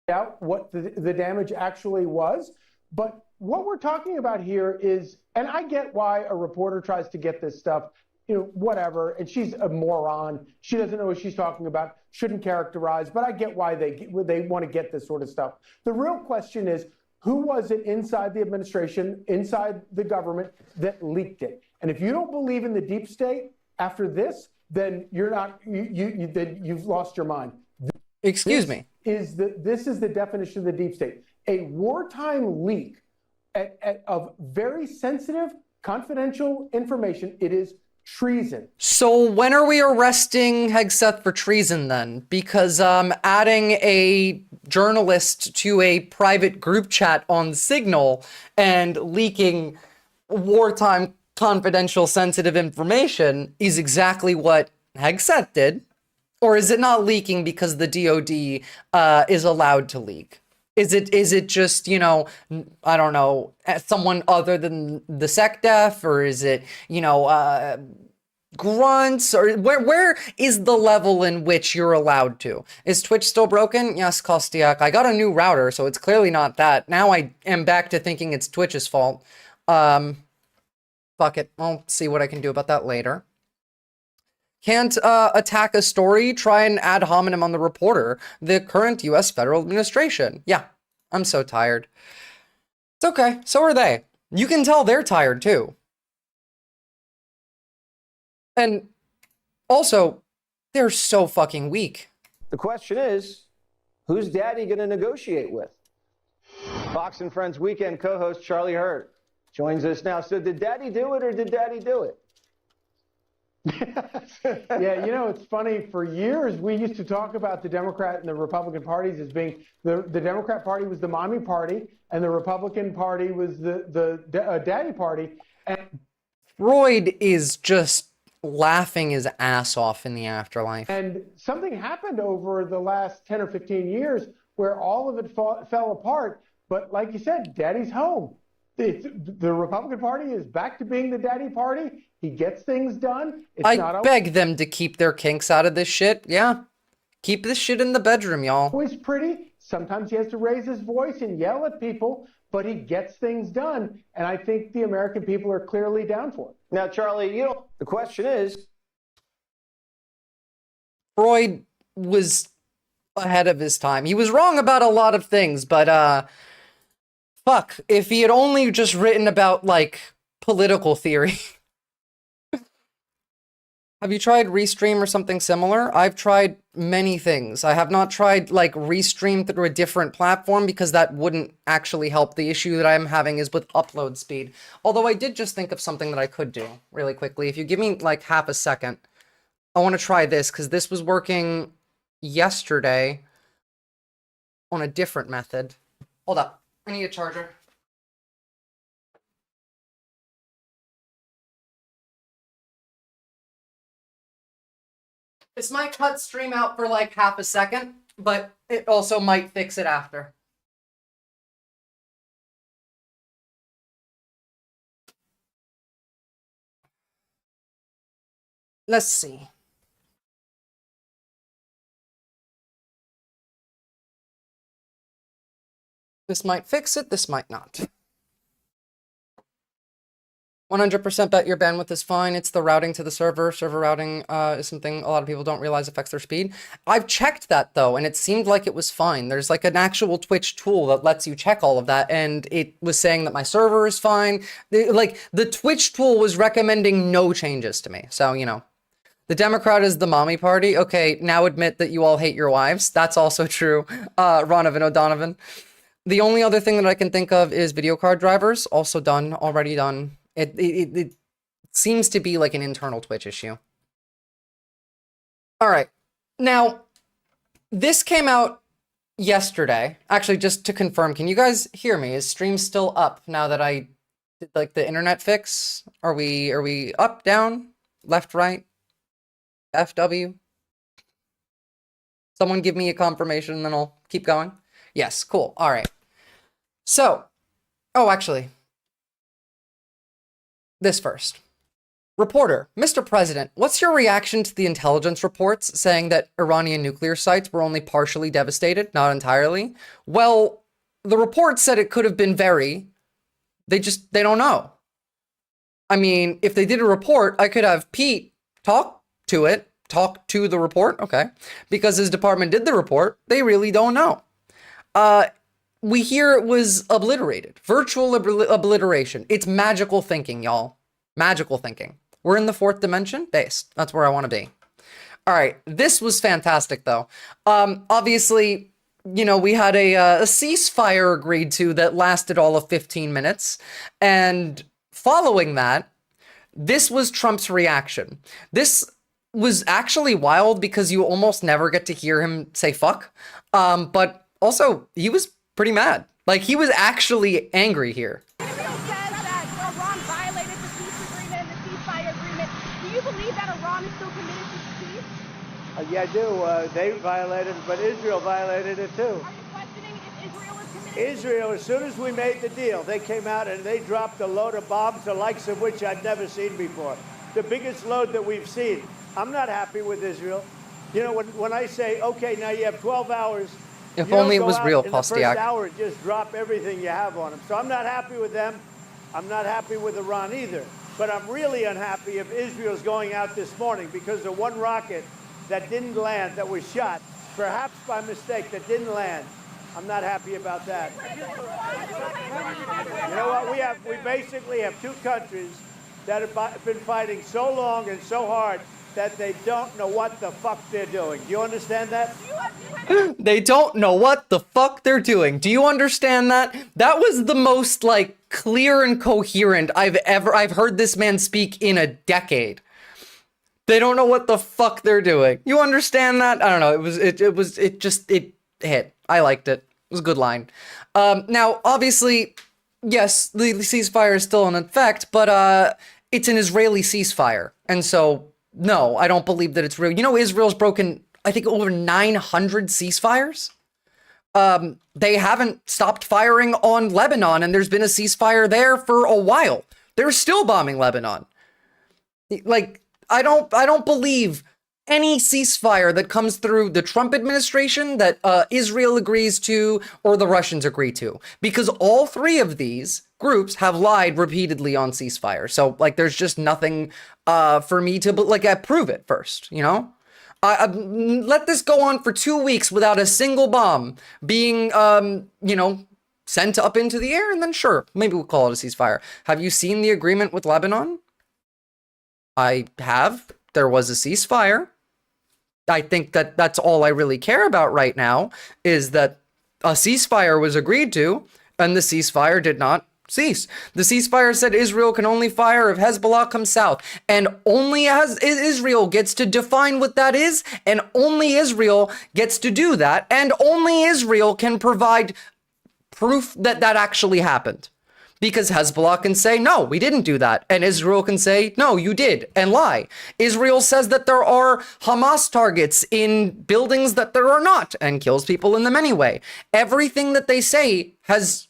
Speaker 5: Out what the damage actually was, but what we're talking about here is, and I get why a reporter tries to get this stuff, you know, whatever, and she's a moron, she doesn't know what she's talking about, shouldn't characterize, but I get why they want to get this sort of stuff. The real question is, who was it inside the administration, inside the government, that leaked it? And if you don't believe in the deep state after this, then you're not, then you've lost your mind.
Speaker 1: Excuse me.
Speaker 5: This is the definition of the deep state. A wartime leak of very sensitive, confidential information. It is treason.
Speaker 1: So when are we arresting Hegseth for treason then? Because adding a journalist to a private group chat on Signal and leaking wartime confidential sensitive information is exactly what Hegseth did. Or is it not leaking because the DOD is allowed to leak? Is it just, you know, I don't know, someone other than the SecDef, or is it, you know, grunts, or where is the level in which you're allowed to? Is Twitch still broken? Yes, Kostiak. I got a new router, so it's clearly not that. Now I am back to thinking it's Twitch's fault. Fuck it. I'll see what I can do about that later. Can't attack a story, try and ad hominem on the reporter, the current U.S. federal administration. Yeah, I'm so tired. It's okay, so are they. You can tell they're tired too. And also, they're so fucking weak.
Speaker 6: The question is, who's Daddy going to negotiate with? Fox and Friends Weekend co-host Charlie Hurt joins us now. So did Daddy do it, or did Daddy do it?
Speaker 5: Yeah, you know, it's funny. For years, we used to talk about the Democrat and the Republican parties as being the Democrat Party was the mommy party, and the Republican Party was the daddy party. And
Speaker 1: Freud is just laughing his ass off in the afterlife.
Speaker 5: And something happened over the last 10 or 15 years where all of it fell apart. But like you said, Daddy's home. The Republican Party is back to being the daddy party. He gets things done.
Speaker 1: I beg them to keep their kinks out of this shit. Yeah. Keep this shit in the bedroom, y'all.
Speaker 5: Always pretty. Sometimes he has to raise his voice and yell at people, but he gets things done. And I think the American people are clearly down for it.
Speaker 6: Now, Charlie, you know, the question is,
Speaker 1: Freud was ahead of his time. He was wrong about a lot of things, but fuck, if he had only just written about, like, political theory. Have you tried Restream or something similar? I've tried many things. I have not tried, like, Restream through a different platform because that wouldn't actually help. The issue that I'm having is with upload speed. Although I did just think of something that I could do really quickly. If you give me, like, half a second, I want to try this because this was working yesterday on a different method. Hold up. I need a charger. This might cut stream out for like half a second, but it also might fix it after. Let's see. This might fix it, this might not. 100% bet your bandwidth is fine. It's the routing to the server. Server routing is something a lot of people don't realize affects their speed. I've checked that though, and it seemed like it was fine. There's like an actual Twitch tool that lets you check all of that, and it was saying that my server is fine. Like, the Twitch tool was recommending no changes to me. So, you know, the Democrat is the mommy party. Okay, now admit that you all hate your wives. That's also true. Ronovan O'Donovan. The only other thing that I can think of is video card drivers. Also done, already done. It seems to be like an internal Twitch issue. All right. Now, this came out yesterday, actually, just to confirm, can you guys hear me? Is stream still up now that I did like the internet fix? Are we up, down, left, right, FW? Someone give me a confirmation and then I'll keep going. Yes, cool. All right. So, oh, actually, this first. Reporter, Mr. President, what's your reaction to the intelligence reports saying that Iranian nuclear sites were only partially devastated, not entirely? Well, the report said it could have been they don't know. I mean, if they did a report, I could have Pete talk to the report, okay? Because his department did the report, they really don't know. We hear it was obliterated. Virtual obliteration. It's magical thinking, y'all. Magical thinking. We're in the fourth dimension? Based. That's where I want to be. All right. This was fantastic, though. Obviously, you know, we had a ceasefire agreed to that lasted all of 15 minutes. And following that, this was Trump's reaction. This was actually wild because you almost never get to hear him say fuck. But also, he was pretty mad. Like, he was actually angry here.
Speaker 7: Yeah, I do. They violated it, but Israel violated it too. Are you questioning if Israel is committed? Israel, as soon as we made the deal, they came out and they dropped a load of bombs, the likes of which I'd never seen before. The biggest load that we've seen. I'm not happy with Israel. You know, when I say, okay, now you have 12 hours.
Speaker 1: If only it was real,
Speaker 7: Kostiak. In the first hour, just drop everything you have on them. So I'm not happy with them. I'm not happy with Iran either. But I'm really unhappy if Israel's going out this morning because the one rocket that didn't land, that was shot, perhaps by mistake, that didn't land. I'm not happy about that. You know what? We basically have two countries that have been fighting so long and so hard that they don't know what the fuck they're doing. Do you understand that?
Speaker 1: They don't know what the fuck they're doing. Do you understand that? That was the most, like, clear and coherent I've heard this man speak in a decade. They don't know what the fuck they're doing. You understand that? I don't know. It hit. I liked it. It was a good line. Now, obviously, yes, the ceasefire is still in effect, but it's an Israeli ceasefire. And so, no, I don't believe that it's real. You know, Israel's broken, I think, over 900 ceasefires. They haven't stopped firing on Lebanon, and there's been a ceasefire there for a while. They're still bombing Lebanon. Like, I don't believe any ceasefire that comes through the Trump administration that Israel agrees to or the Russians agree to, because all three of these groups have lied repeatedly on ceasefire. So, like, there's just nothing for me to, like, prove it first, you know? Let this go on for 2 weeks without a single bomb being, you know, sent up into the air, and then sure, maybe we'll call it a ceasefire. Have you seen the agreement with Lebanon? I have. There was a ceasefire. I think that that's all I really care about right now, is that a ceasefire was agreed to, and the ceasefire did not cease. The ceasefire said Israel can only fire if Hezbollah comes south, and only as Israel gets to define what that is, and only Israel gets to do that, and only Israel can provide proof that that actually happened. Because Hezbollah can say, no, we didn't do that. And Israel can say, no, you did, and lie. Israel says that there are Hamas targets in buildings that there are not, and kills people in them anyway. Everything that they say has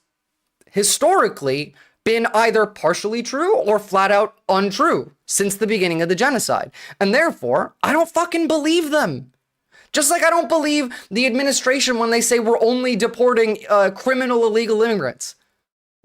Speaker 1: historically been either partially true or flat out untrue since the beginning of the genocide. And therefore, I don't fucking believe them. Just like I don't believe the administration when they say we're only deporting criminal illegal immigrants.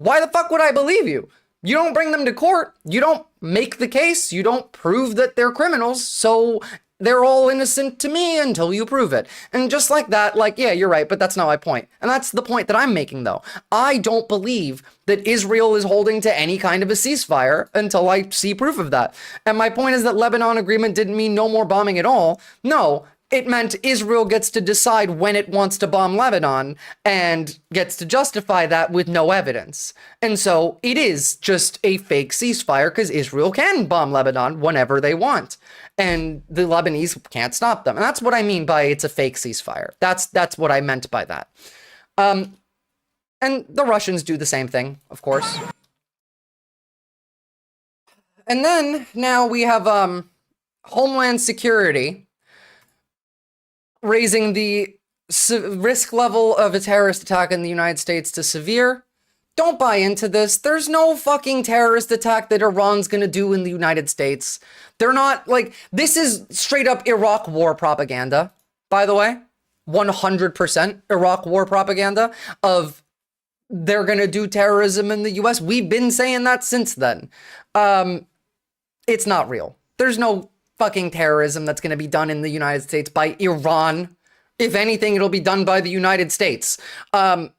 Speaker 1: Why the fuck would I believe you? You don't bring them to court. You don't make the case. You don't prove that they're criminals. So they're all innocent to me until you prove it. And just like that, like, yeah, you're right, but that's not my point. And that's the point that I'm making, though. I don't believe that Israel is holding to any kind of a ceasefire until I see proof of that. And my point is that Lebanon agreement didn't mean no more bombing at all. No, it meant Israel gets to decide when it wants to bomb Lebanon and gets to justify that with no evidence. And so it is just a fake ceasefire because Israel can bomb Lebanon whenever they want. And the Lebanese can't stop them. And that's what I mean by it's a fake ceasefire. That's what I meant by that. And the Russians do the same thing, of course. And then now we have Homeland Security raising the risk level of a terrorist attack in the United States to severe. Don't buy into this. There's no fucking terrorist attack that Iran's gonna do in the United States. They're not, like, this is straight up Iraq war propaganda, by the way. 100% Iraq war propaganda of they're gonna do terrorism in the US. We've been saying that since then. It's not real. There's no fucking terrorism that's going to be done in the United States by Iran. If anything, it'll be done by the United States. Don't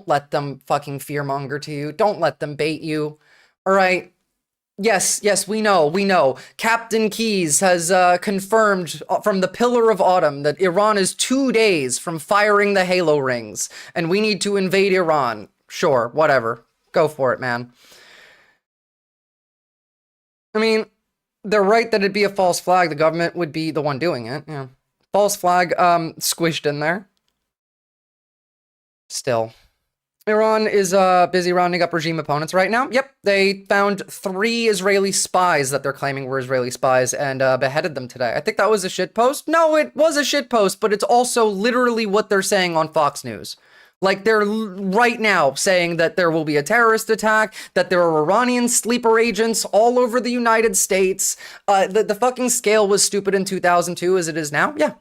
Speaker 1: let them fucking fearmonger to you. Don't let them bait you. All right. Yes, we know. Captain Keyes has confirmed from the Pillar of Autumn that Iran is 2 days from firing the Halo rings, and we need to invade Iran. Sure, whatever. Go for it, man. I mean, they're right that it'd be a false flag. The government would be the one doing it. Yeah. False flag squished in there. Still. Iran is busy rounding up regime opponents right now. Yep, they found 3 Israeli spies that they're claiming were Israeli spies and beheaded them today. I think that was a shitpost. No, it was a shitpost, but it's also literally what they're saying on Fox News. Like, they're right now saying that there will be a terrorist attack, that there are Iranian sleeper agents all over the United States. The fucking scale was stupid in 2002 as it is now. Yeah.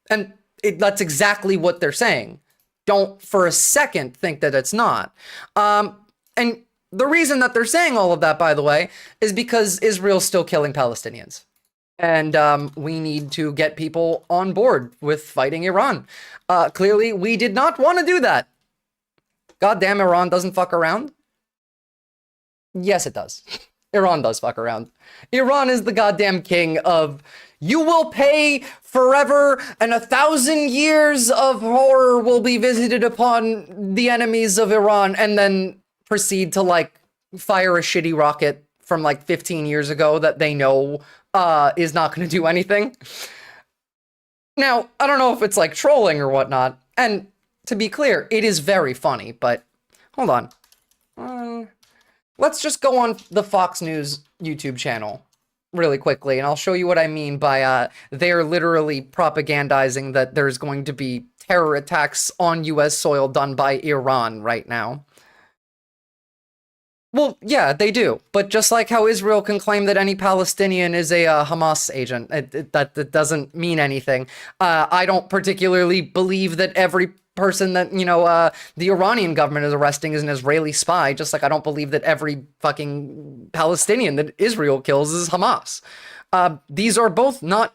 Speaker 1: And that's exactly what they're saying. Don't for a second think that it's not. And the reason that they're saying all of that, by the way, is because Israel's still killing Palestinians. And we need to get people on board with fighting Iran. Clearly, we did not want to do that. Goddamn, Iran doesn't fuck around. Yes, it does. Iran does fuck around. Iran is the goddamn king of, you will pay forever, and 1,000 years of horror will be visited upon the enemies of Iran, and then proceed to, like, fire a shitty rocket from, like, 15 years ago that they know is not going to do anything. Now, I don't know if it's, like, trolling or whatnot, and to be clear, it is very funny, but hold on. Let's just go on the Fox News YouTube channel really quickly, and I'll show you what I mean by they're literally propagandizing that there's going to be terror attacks on US soil done by Iran right now. Well, yeah, they do. But just like how Israel can claim that any Palestinian is a Hamas agent, that doesn't mean anything. I don't particularly believe that every person that, the Iranian government is arresting is an Israeli spy, just like I don't believe that every fucking Palestinian that Israel kills is Hamas. These are both not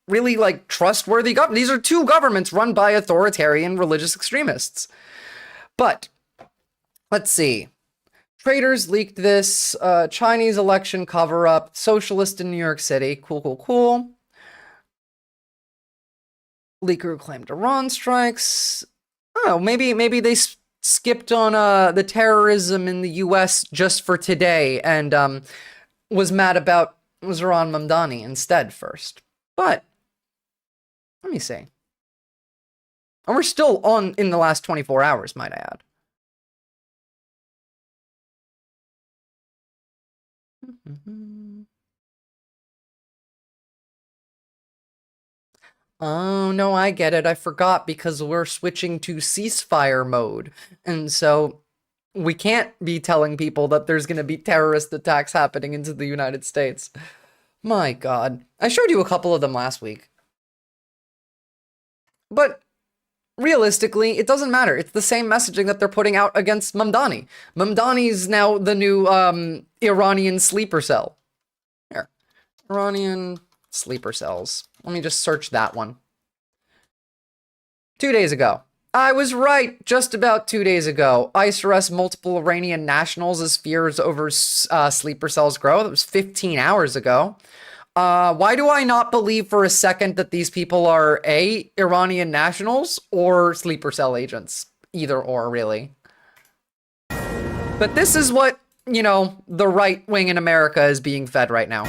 Speaker 1: really, like, trustworthy governments. These are 2 governments run by authoritarian religious extremists. But, let's see. Traders leaked this. Chinese election cover-up. Socialist in New York City. Cool. Leaker claimed Iran strikes. Oh, maybe they skipped on the terrorism in the U.S. just for today and was mad about Zohran Mamdani instead first. But, let me see. And we're still on in the last 24 hours, might I add. Oh, no, I get it. I forgot because we're switching to ceasefire mode. And so we can't be telling people that there's going to be terrorist attacks happening into the United States. My God. I showed you a couple of them last week. But realistically, it doesn't matter. It's the same messaging that they're putting out against Mamdani. Mamdani's now the new Iranian sleeper cell. Here. Iranian sleeper cells. Let me just search that one. 2 days ago. I was right. Just about 2 days ago. ICE arrests multiple Iranian nationals as fears over sleeper cells grow. That was 15 hours ago. Why do I not believe for a second that these people are A, Iranian nationals or sleeper cell agents? Either or, really. But this is what, you know, the right wing in America is being fed right now.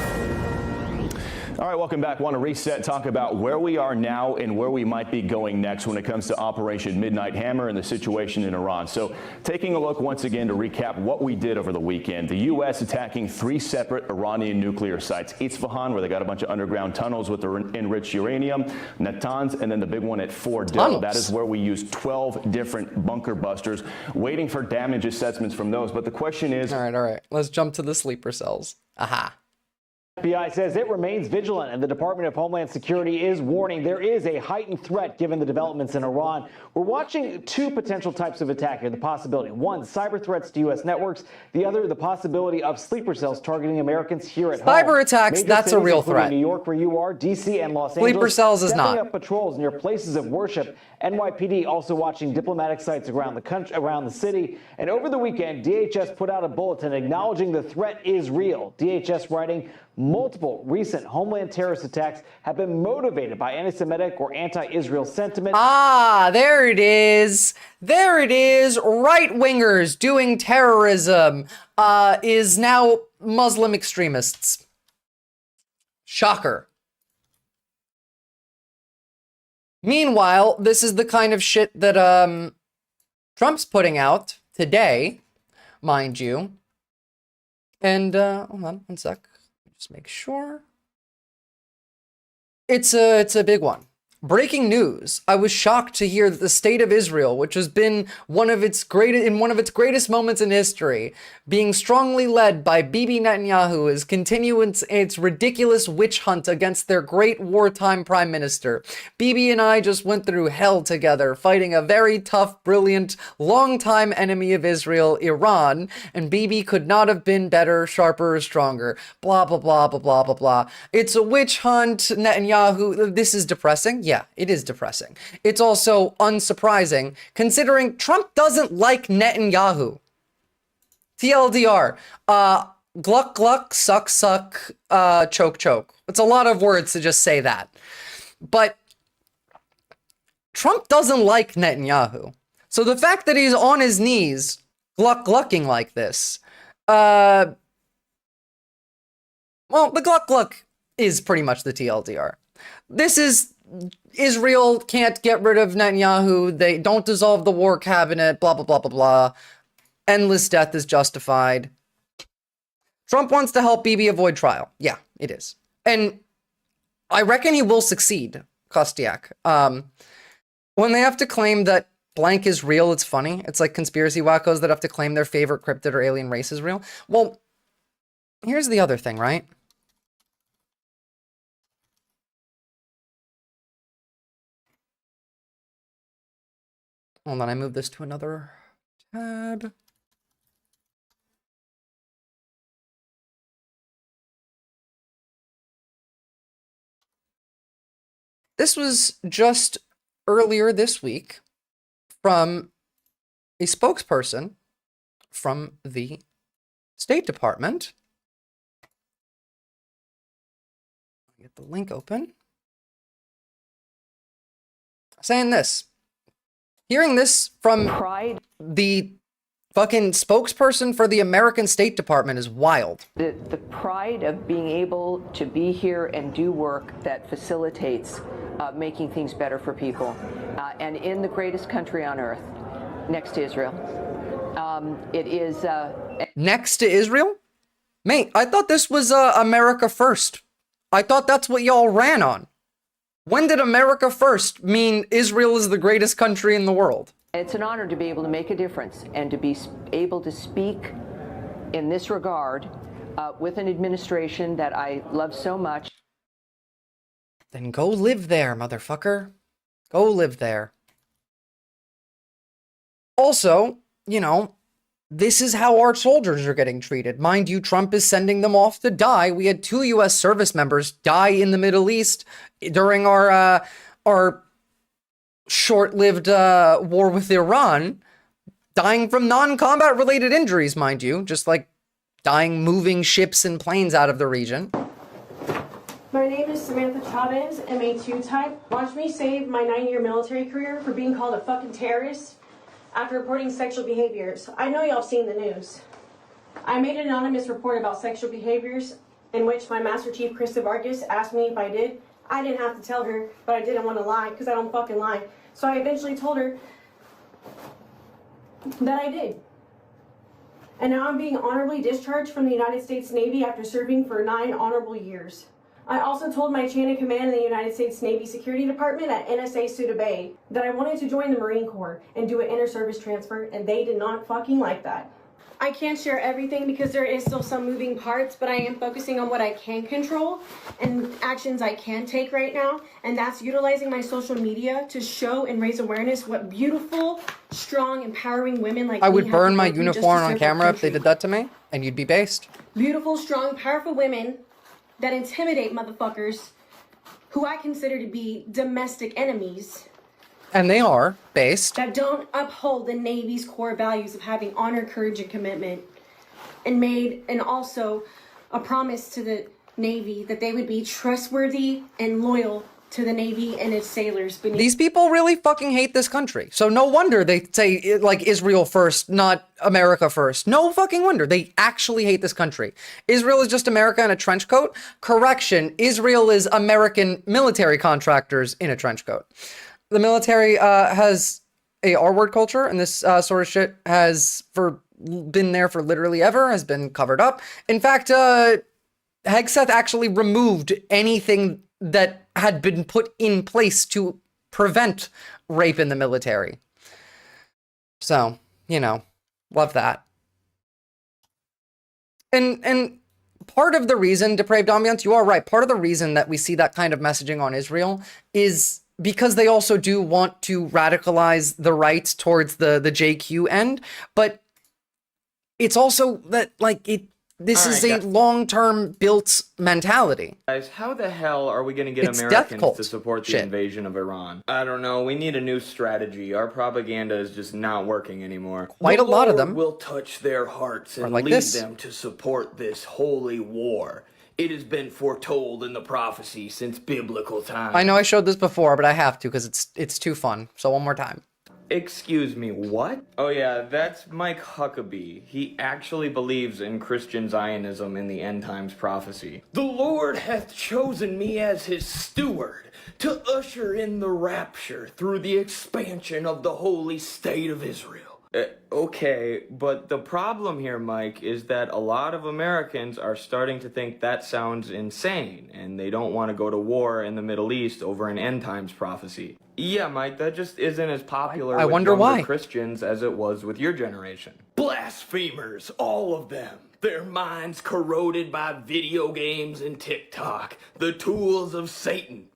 Speaker 9: All right, welcome back. Want to reset, talk about where we are now and where we might be going next when it comes to Operation Midnight Hammer and the situation in Iran. So taking a look once again to recap what we did over the weekend. The U.S. attacking 3 separate Iranian nuclear sites. Isfahan, where they got a bunch of underground tunnels with the enriched uranium. Natanz, and then the big one at Fordow. That is where we used 12 different bunker busters, waiting for damage assessments from those. But the question is...
Speaker 1: All right. Let's jump to the sleeper cells. Aha.
Speaker 10: FBI says it remains vigilant, and the Department of Homeland Security is warning there is a heightened threat given the developments in Iran. We're watching 2 potential types of attack here. The possibility, one, cyber threats to U.S. networks. The other, the possibility of sleeper cells targeting Americans here at home.
Speaker 1: Cyber attacks, that's a real threat.
Speaker 10: New York, where you are, D.C. and Los
Speaker 1: Sleeper
Speaker 10: Angeles.
Speaker 1: cells is not.
Speaker 10: Stepping up patrols near places of worship. NYPD also watching diplomatic sites around the country, around the city. And over the weekend, DHS put out a bulletin acknowledging the threat is real. DHS writing, multiple recent homeland terrorist attacks have been motivated by anti-Semitic or anti-Israel sentiment.
Speaker 1: Ah, there it is. There it is. Right-wingers doing terrorism is now Muslim extremists. Shocker. Meanwhile, this is the kind of shit that Trump's putting out today, mind you. And hold on one sec. Just make sure. It's a big one. Breaking news. I was shocked to hear that the state of Israel, which has been one of its greatest moments in history, being strongly led by Bibi Netanyahu, is continuing its ridiculous witch hunt against their great wartime prime minister. Bibi and I just went through hell together, fighting a very tough, brilliant, longtime enemy of Israel, Iran, and Bibi could not have been better, sharper, or stronger. Blah, blah, blah, blah, blah, blah, blah. It's a witch hunt, Netanyahu. This is depressing. Yeah, it is depressing. It's also unsurprising, considering Trump doesn't like Netanyahu. TLDR. Gluck, gluck, suck, suck, choke, choke. It's a lot of words to just say that. But Trump doesn't like Netanyahu. So the fact that he's on his knees, gluck, glucking like this, well, the gluck, gluck is pretty much the TLDR. This is... Israel can't get rid of Netanyahu. They don't dissolve the war cabinet, blah, blah, blah, blah, blah. Endless death is justified. Trump wants to help Bibi avoid trial. Yeah, it is. And I reckon he will succeed, Kostiak. When they have to claim that blank is real, it's funny. It's like conspiracy wackos that have to claim their favorite cryptid or alien race is real. Well, here's the other thing, right? Hold on, I moved this to another tab. This was just earlier this week from a spokesperson from the State Department. Get the link open. Saying this. Hearing this from the fucking spokesperson for the American State Department is wild.
Speaker 12: The pride of being able to be here and do work that facilitates making things better for people. And in the greatest country on earth, next to Israel. It is...
Speaker 1: Next to Israel? Mate, I thought this was America First. I thought that's what y'all ran on. When did America First mean Israel is the greatest country in the world?
Speaker 12: It's an honor to be able to make a difference and to be able to speak in this regard with an administration that I love so much.
Speaker 1: Then go live there, motherfucker. Go live there. Also, you know, this is how our soldiers are getting treated. Mind you, Trump is sending them off to die. We had 2 U.S. service members die in the Middle East during our short-lived war with Iran, dying from non-combat related injuries, mind you, just like dying moving ships and planes out of the region.
Speaker 3: My name is Samantha Chavez, MA2 type. Watch me save my 9-year military career for being called a fucking terrorist after reporting sexual behaviors. I know y'all have seen the news. I made an anonymous report about sexual behaviors in which my Master Chief, Krista Vargas, asked me if I did. I didn't have to tell her, but I didn't want to lie because I don't fucking lie. So I eventually told her that I did. And now I'm being honorably discharged from the United States Navy after serving for 9 honorable years. I also told my chain of command in the United States Navy Security Department at NSA Suda Bay that I wanted to join the Marine Corps and do an inter-service transfer, and they did not fucking like that. I can't share everything because there is still some moving parts, but I am focusing on what I can control and actions I can take right now, and that's utilizing my social media to show and raise awareness what beautiful, strong, empowering women like
Speaker 1: I
Speaker 3: me
Speaker 1: would
Speaker 3: have
Speaker 1: burn
Speaker 3: to
Speaker 1: my
Speaker 3: go through just to
Speaker 1: uniform on
Speaker 3: serve our
Speaker 1: camera if they
Speaker 3: country.
Speaker 1: did that to me, and you'd be based.
Speaker 3: Beautiful, strong, powerful women that intimidate motherfuckers who I consider to be domestic enemies
Speaker 1: And they are based.
Speaker 3: that don't uphold the Navy's core values of having honor, courage, and commitment, and also a promise to the Navy that they would be trustworthy and loyal to the Navy and its sailors beneath.
Speaker 1: These people really fucking hate this country. So no wonder they say like Israel first, not America first. No fucking wonder. They actually hate this country. Israel is just America in a trench coat. Correction, Israel is American military contractors in a trench coat. The military has a R-word culture, and this sort of shit has been there for literally ever, has been covered up. In fact, Hegseth actually removed anything that had been put in place to prevent rape in the military. So, you know, love that. And part of the reason, Depraved Ambiance, you are right, part of the reason that we see that kind of messaging on Israel is because they also do want to radicalize the right towards the JQ end, but it's also that, like, this is a long-term built mentality.
Speaker 11: Guys, how the hell are we going to get
Speaker 1: It's death
Speaker 11: Americans
Speaker 1: cult
Speaker 11: to support the
Speaker 1: shit.
Speaker 11: invasion of Iran? I don't know. We need a new strategy. Our propaganda is just not working anymore.
Speaker 1: Quite a lot of
Speaker 11: The
Speaker 1: them
Speaker 11: Lord will touch their hearts and
Speaker 1: like
Speaker 11: lead
Speaker 1: this.
Speaker 11: them to support this holy war. It has been foretold in the prophecy since biblical times.
Speaker 1: I know I showed this before, but I have to because it's too fun. So one more time.
Speaker 11: Excuse me, what? Oh yeah, that's Mike Huckabee. He actually believes in Christian Zionism in the end times prophecy. The Lord hath chosen me as his steward to usher in the rapture through the expansion of the holy state of Israel. Okay, but the problem here, Mike, is that a lot of Americans are starting to think that sounds insane, and they don't want to go to war in the Middle East over an end times prophecy. Yeah, Mike, that just isn't as popular
Speaker 1: I
Speaker 11: with
Speaker 1: wonder
Speaker 11: younger
Speaker 1: why.
Speaker 11: Christians as it was with your generation. Blasphemers, all of them. Their minds corroded by video games and TikTok, the tools of Satan.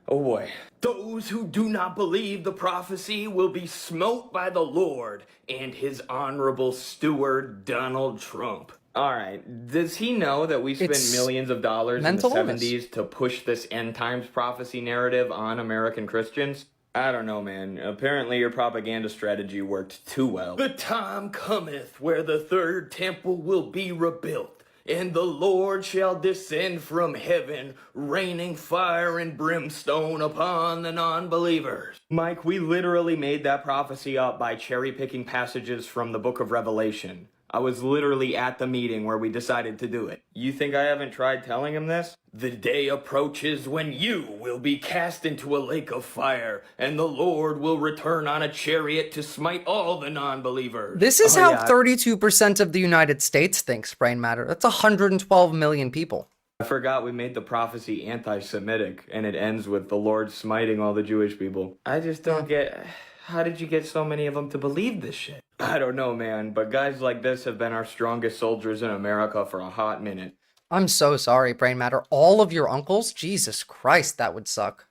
Speaker 11: Oh boy. Those who do not believe the prophecy will be smote by the Lord and his honorable steward, Donald Trump. Alright, does he know that we spent
Speaker 1: It's
Speaker 11: millions of dollars in the
Speaker 1: mental illness.
Speaker 11: 70s to push this end times prophecy narrative on American Christians? I don't know, man. Apparently your propaganda strategy worked too well. The time cometh where the third temple will be rebuilt, and the Lord shall descend from heaven, raining fire and brimstone upon the non-believers. Mike, we literally made that prophecy up by cherry-picking passages from the book of Revelation. I was literally at the meeting where we decided to do it. You think I haven't tried telling him this? The day approaches when you will be cast into a lake of fire, and the Lord will return on a chariot to smite all the non-believers.
Speaker 1: This is
Speaker 11: Oh,
Speaker 1: how
Speaker 11: yeah.
Speaker 1: 32% of the United States thinks brain matter. That's 112 million people.
Speaker 11: I forgot we made the prophecy anti-Semitic, and it ends with the Lord smiting all the Jewish people. I just don't get... How did you get so many of them to believe this shit? I don't know, man, but guys like this have been our strongest soldiers in America for a hot minute.
Speaker 1: I'm so sorry, brain matter. All of your uncles? Jesus Christ, that would suck.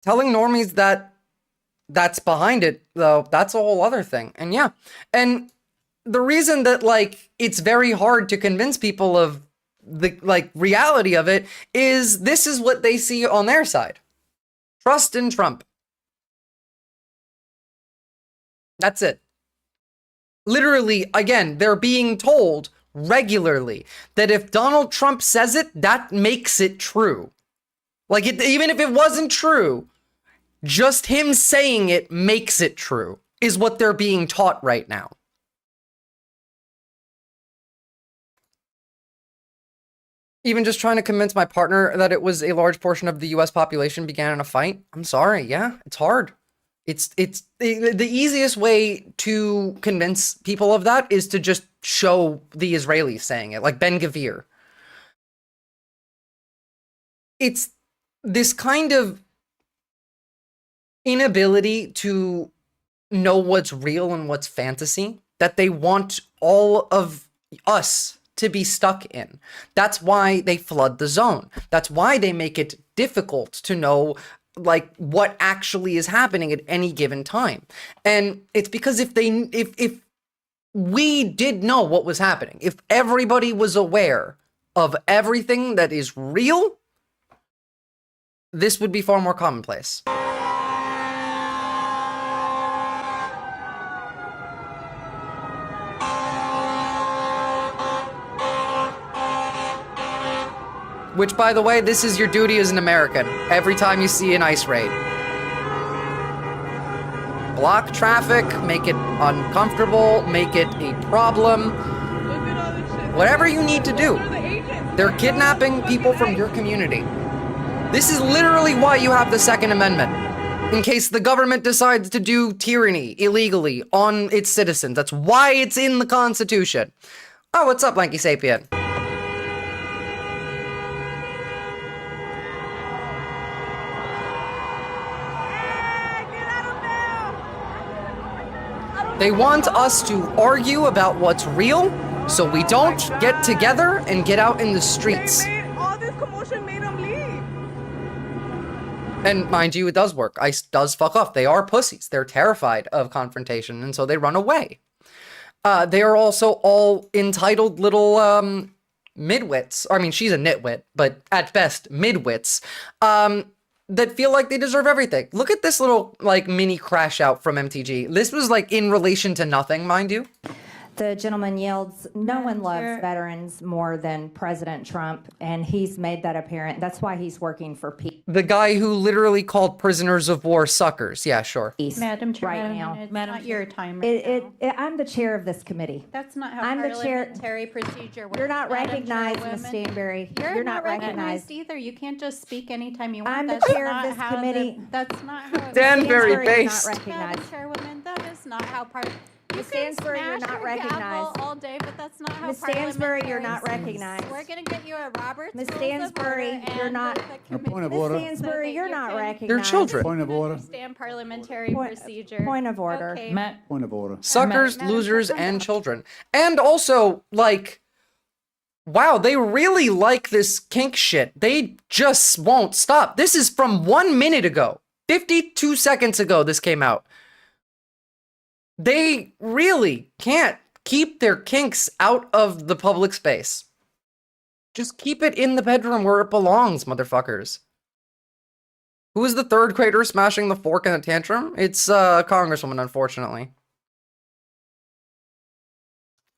Speaker 1: Telling normies that that's behind it, though, that's a whole other thing. And yeah, and the reason that, like, it's very hard to convince people of the, like, reality of it is this is what they see on their side. Trust in Trump. That's it. Literally, again, they're being told regularly that if Donald Trump says it, that makes it true. Like, even if it wasn't true, just him saying it makes it true, is what they're being taught right now. Even just trying to convince my partner that it was a large portion of the US population began in a fight. I'm sorry, yeah, it's hard. It's the easiest way to convince people of that is to just show the Israelis saying it, like Ben Gvir. It's this kind of inability to know what's real and what's fantasy that they want all of us to be stuck in. That's why they flood the zone. That's why they make it difficult to know like what actually is happening at any given time. And it's because if we did know what was happening, if everybody was aware of everything that is real, this would be far more commonplace. Which, by the way, this is your duty as an American every time you see an ICE raid. Block traffic, make it uncomfortable, make it a problem. Whatever you need to do. They're kidnapping people from your community. This is literally why you have the Second Amendment. In case the government decides to do tyranny illegally on its citizens. That's why it's in the Constitution. Oh, what's up, Lanky Sapien? They want us to argue about what's real, so we don't get together and get out in the streets.
Speaker 13: All this commotion made them leave.
Speaker 1: And mind you, it does work. ICE does fuck off. They are pussies. They're terrified of confrontation, and so they run away. They are also all entitled little midwits. I mean, she's a nitwit, but at best, midwits. That feel like they deserve everything. Look at this little, like, mini crash out from MTG. This was, like, in relation to nothing, mind you.
Speaker 14: The gentleman yields, no one loves veterans more than President Trump, and he's made that apparent. That's why he's working for peace.
Speaker 1: The guy who literally called prisoners of war suckers. Yeah, sure.
Speaker 15: Madam Chair,
Speaker 14: right now.
Speaker 15: it's not your time
Speaker 14: I'm the chair of this committee.
Speaker 15: That's not how
Speaker 14: I'm the chair.
Speaker 15: parliamentary procedure works.
Speaker 14: You're not
Speaker 15: Madam
Speaker 14: recognized, Ms.
Speaker 15: Chairwoman.
Speaker 14: Stanberry.
Speaker 15: You're not recognized either. You can't just speak anytime you want.
Speaker 14: I'm the
Speaker 15: That's
Speaker 14: chair of
Speaker 15: not
Speaker 14: this
Speaker 15: how
Speaker 14: committee.
Speaker 15: That's not how it
Speaker 1: Stanberry
Speaker 15: works.
Speaker 1: based.
Speaker 14: Not recognized.
Speaker 15: Madam Chairwoman, that is not how part. You
Speaker 14: Ms.
Speaker 15: can
Speaker 14: Stansbury, you're
Speaker 15: smash
Speaker 14: not
Speaker 15: your gavel
Speaker 14: recognized.
Speaker 15: all day, but that's not how
Speaker 14: Ms. Stansbury, you're not
Speaker 15: parliamentarians-
Speaker 14: recognized.
Speaker 15: We're going to get you a Robert's
Speaker 14: Ms.
Speaker 15: Rules of
Speaker 14: Stansbury,
Speaker 15: Order
Speaker 14: you're
Speaker 15: and
Speaker 14: not.
Speaker 15: the
Speaker 18: Point of
Speaker 14: Ms.
Speaker 18: order.
Speaker 14: Stansbury, you're not recognized.
Speaker 1: They're children.
Speaker 18: Point of order.
Speaker 15: Understand parliamentary procedure.
Speaker 14: Point of order.
Speaker 15: Okay.
Speaker 18: Point of order.
Speaker 1: Suckers, losers, and children. And also, like, wow, they really like this kink shit. They just won't stop. This is from 1 minute ago. 52 seconds ago this came out. They really can't keep their kinks out of the public space. Just keep it in the bedroom where it belongs, motherfuckers. Who is the third grader smashing the fork in a tantrum? It's a congresswoman, unfortunately.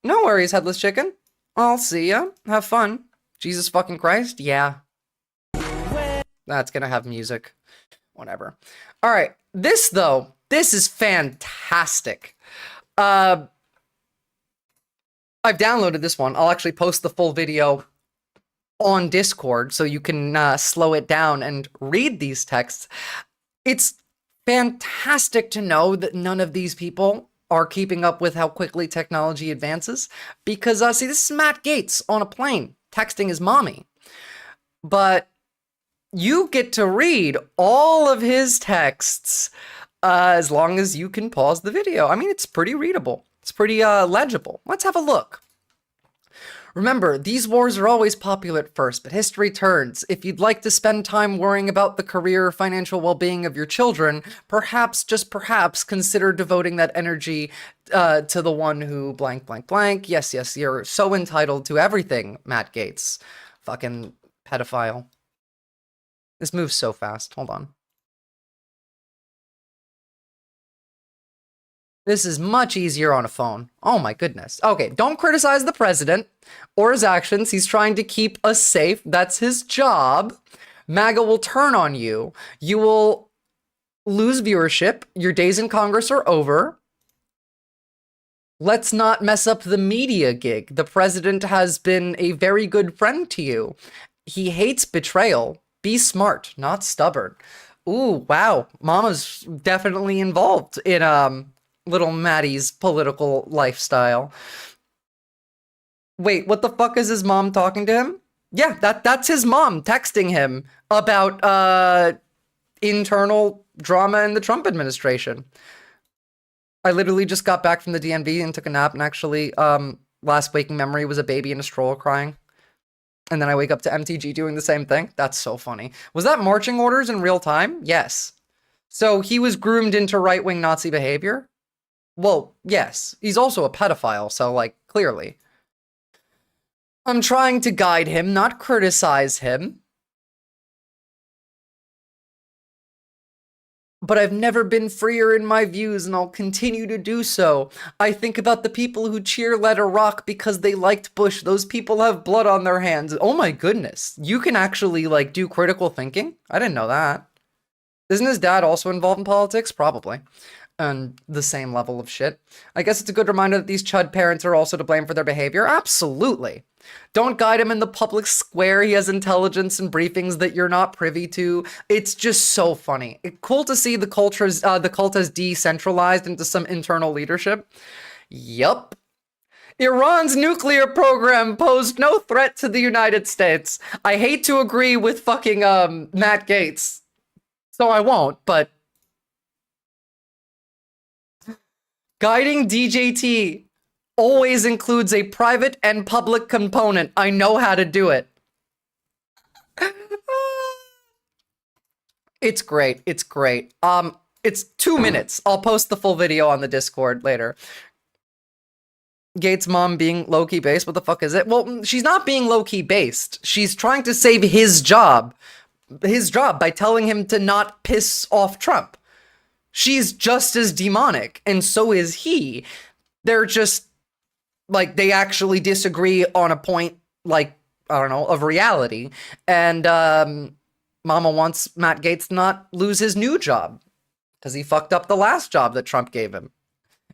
Speaker 1: No worries, Headless Chicken. I'll see ya. Have fun. Jesus fucking Christ? Yeah. That's gonna have music. Whatever. Alright, this though, this is fantastic. I've downloaded this one. I'll actually post the full video on Discord so you can slow it down and read these texts. It's fantastic to know that none of these people are keeping up with how quickly technology advances. Because, see, this is Matt Gaetz on a plane texting his mommy. But you get to read all of his texts as long as you can pause the video. I mean, it's pretty readable. It's pretty legible. Let's have a look. Remember, these wars are always popular at first, but history turns. If you'd like to spend time worrying about the career or financial well-being of your children, perhaps, just perhaps, consider devoting that energy to the one who blank, blank, blank. Yes, yes, you're so entitled to everything, Matt Gaetz. Fucking pedophile. This moves so fast. Hold on. This is much easier on a phone. Oh my goodness. Okay, don't criticize the president or his actions. He's trying to keep us safe. That's his job. MAGA will turn on you. You will lose viewership. Your days in Congress are over. Let's not mess up the media gig. The president has been a very good friend to you. He hates betrayal. Be smart, not stubborn. Ooh, wow. Mama's definitely involved in little Maddie's political lifestyle. Wait, what the fuck is his mom talking to him? Yeah, that's his mom texting him about internal drama in the Trump administration. I literally just got back from the DMV and took a nap, and actually last waking memory was a baby in a stroller crying. And then I wake up to MTG doing the same thing. That's so funny. Was that marching orders in real time? Yes. So he was groomed into right-wing Nazi behavior? Well, yes. He's also a pedophile, so, like, clearly. I'm trying to guide him, not criticize him. But I've never been freer in my views, and I'll continue to do so. I think about the people who cheer Let Her Rock because they liked Bush. Those people have blood on their hands. Oh my goodness. You can actually, like, do critical thinking? I didn't know that. Isn't his dad also involved in politics? Probably. And the same level of shit. I guess it's a good reminder that these chud parents are also to blame for their behavior. Absolutely. Don't guide him in the public square. He has intelligence and briefings that you're not privy to. It's just so funny. Cool to see the cult has decentralized into some internal leadership. Yup. Iran's nuclear program posed no threat to the United States. I hate to agree with fucking Matt Gaetz, so I won't, but guiding DJT always includes a private and public component. I know how to do it. It's great. It's great. It's 2 minutes. I'll post the full video on the Discord later. Gates' mom being low-key based. What the fuck is it? Well, she's not being low-key based. She's trying to save his job by telling him to not piss off Trump. She's just as demonic, and so is he. They're just, like, they actually disagree on a point, like, I don't know, of reality. And Mama wants Matt Gaetz to not lose his new job because he fucked up the last job that Trump gave him.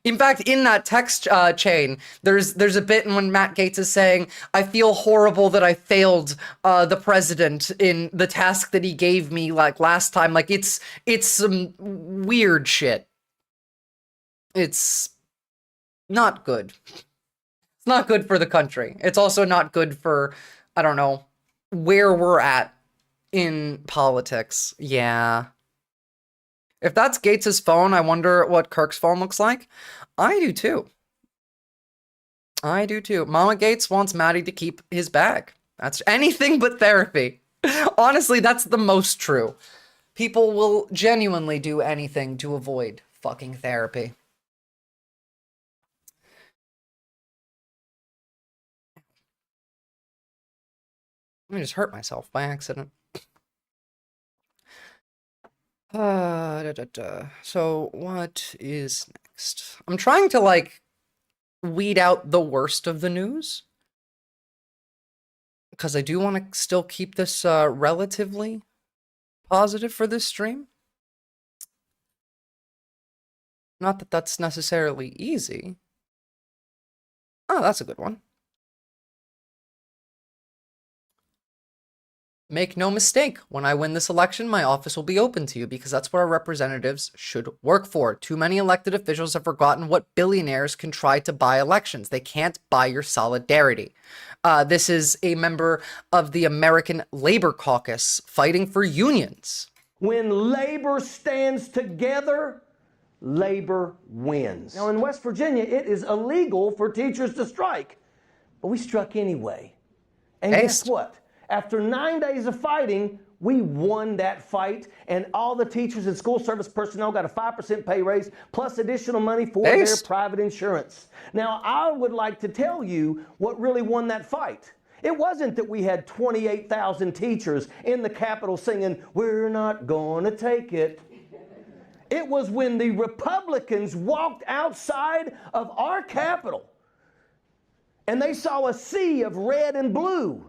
Speaker 1: In fact, in that text chain, there's a bit when Matt Gaetz is saying, I feel horrible that I failed the president in the task that he gave me, like, last time. Like, it's some weird shit. It's not good. It's not good for the country. It's also not good for, I don't know, where we're at in politics. Yeah. If that's Gates' phone, I wonder what Kirk's phone looks like. I do too. I do too. Mama Gates wants Maddie to keep his bag. That's anything but therapy. Honestly, that's the most true. People will genuinely do anything to avoid fucking therapy. I just hurt myself by accident. So what is next? I'm trying to, like, weed out the worst of the news, because I do want to still keep this relatively positive for this stream. Not that that's necessarily easy. Oh, that's a good one. Make no mistake, when I win this election, my office will be open to you because that's what our representatives should work for. Too many elected officials have forgotten what billionaires can try to buy elections. They can't buy your solidarity. This is a member of the American Labor Caucus fighting for unions.
Speaker 8: When labor stands together, labor wins. Now, in West Virginia, it is illegal for teachers to strike, but we struck anyway. And guess what? After 9 days of fighting, we won that fight, and all the teachers and school service personnel got a 5% pay raise, plus additional money for their private insurance. Now, I would like to tell you what really won that fight. It wasn't that we had 28,000 teachers in the Capitol singing, "We're not gonna take it." It was when the Republicans walked outside of our Capitol and they saw a sea of red and blue,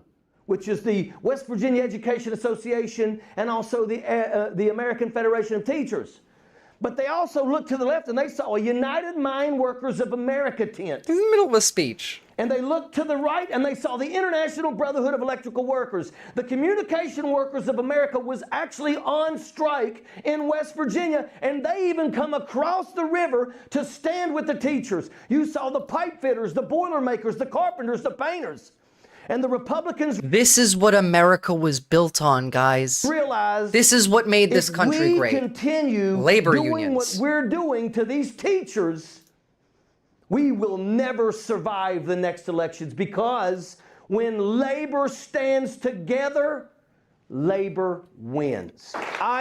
Speaker 8: which is the West Virginia Education Association and also the American Federation of Teachers. But they also looked to the left and they saw a United Mine Workers of America tent.
Speaker 1: In the middle of a speech.
Speaker 8: And they looked to the right and they saw the International Brotherhood of Electrical Workers. The Communication Workers of America was actually on strike in West Virginia, and they even come across the river to stand with the teachers. You saw the pipe fitters, the boiler makers, the carpenters, the painters. And the Republicans...
Speaker 1: This is what America was built on, guys.
Speaker 8: Realize
Speaker 1: this is what made this country great.
Speaker 8: If we continue
Speaker 1: labor
Speaker 8: doing
Speaker 1: unions.
Speaker 8: What we're doing to these teachers, we will never survive the next elections, because when labor stands together, labor wins.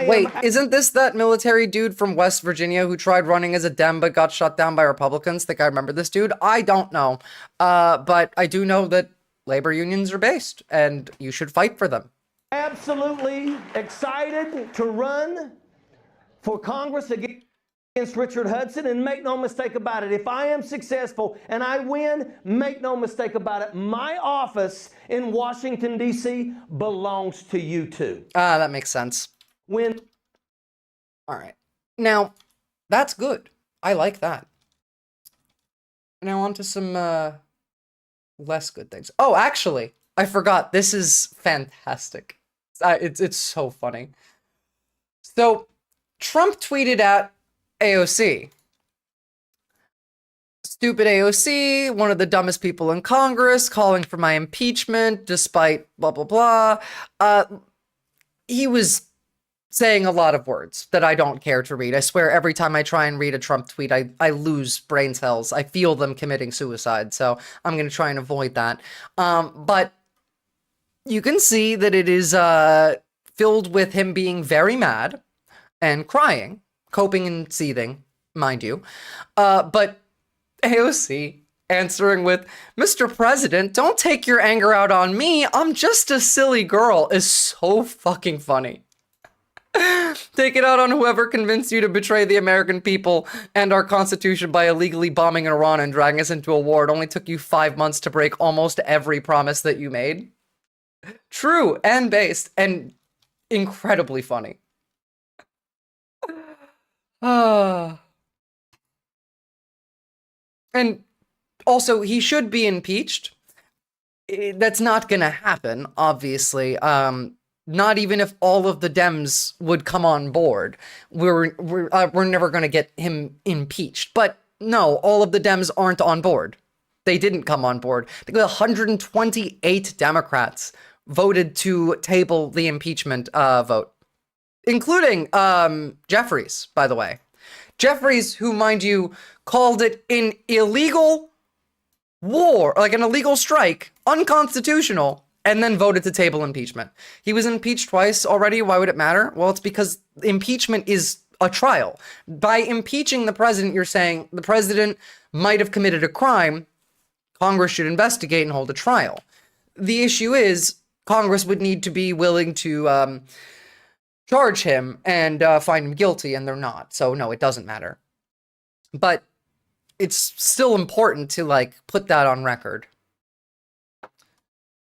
Speaker 1: Wait, isn't this that military dude from West Virginia who tried running as a Dem but got shut down by Republicans? Think I remember this dude? I don't know. But I do know that labor unions are based, and you should fight for them.
Speaker 8: Absolutely excited to run for Congress against Richard Hudson, and make no mistake about it, if I am successful and I win, make no mistake about it, my office in Washington, D.C. belongs to you too.
Speaker 1: That makes sense. All right. Now, that's good. I like that. Now on to some less good things. Oh, actually, I forgot. This is fantastic. It's so funny. So, Trump tweeted at AOC. Stupid AOC, one of the dumbest people in Congress, calling for my impeachment despite blah, blah, blah. He was saying a lot of words that I don't care to read. I swear every time I try and read a Trump tweet, I lose brain cells. I feel them committing suicide, so I'm going to try and avoid that. But you can see that it is filled with him being very mad and crying, coping and seething, mind you. But AOC answering with, "Mr. President, don't take your anger out on me. I'm just a silly girl," is so fucking funny. Take it out on whoever convinced you to betray the American people and our Constitution by illegally bombing Iran and dragging us into a war. It only took you 5 months to break almost every promise that you made. True and based and incredibly funny. And also, he should be impeached. That's not gonna happen, obviously. Not even if all of the Dems would come on board. We're never gonna get him impeached. But no, all of the Dems aren't on board. They didn't come on board. I think 128 Democrats voted to table the impeachment vote, including Jeffries, by the way. Jeffries, who, mind you, called it an illegal war, like an illegal strike, unconstitutional, and then voted to table impeachment. He was impeached twice already. Why would it matter? Well, it's because impeachment is a trial. By impeaching the president, you're saying the president might have committed a crime. Congress should investigate and hold a trial. The issue is Congress would need to be willing to charge him and find him guilty, and they're not. So no, it doesn't matter. But it's still important to, like, put that on record.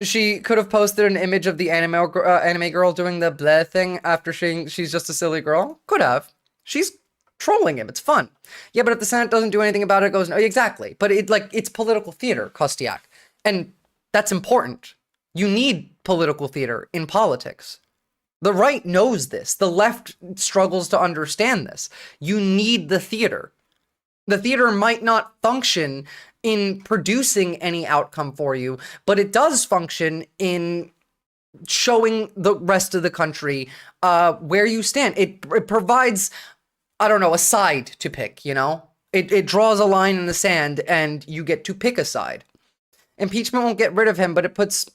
Speaker 1: She could have posted an image of the anime girl doing the bleh thing after she's just a silly girl. Could have. She's trolling him. It's fun. Yeah, but if the Senate doesn't do anything about it, it goes, no, exactly. But it's political theater, Kostiak. And that's important. You need political theater in politics. The right knows this. The left struggles to understand this. You need the theater. The theater might not function in producing any outcome for you, but it does function in showing the rest of the country where you stand. It provides, I don't know, a side to pick, you know? It draws a line in the sand and you get to pick a side. Impeachment won't get rid of him, but it puts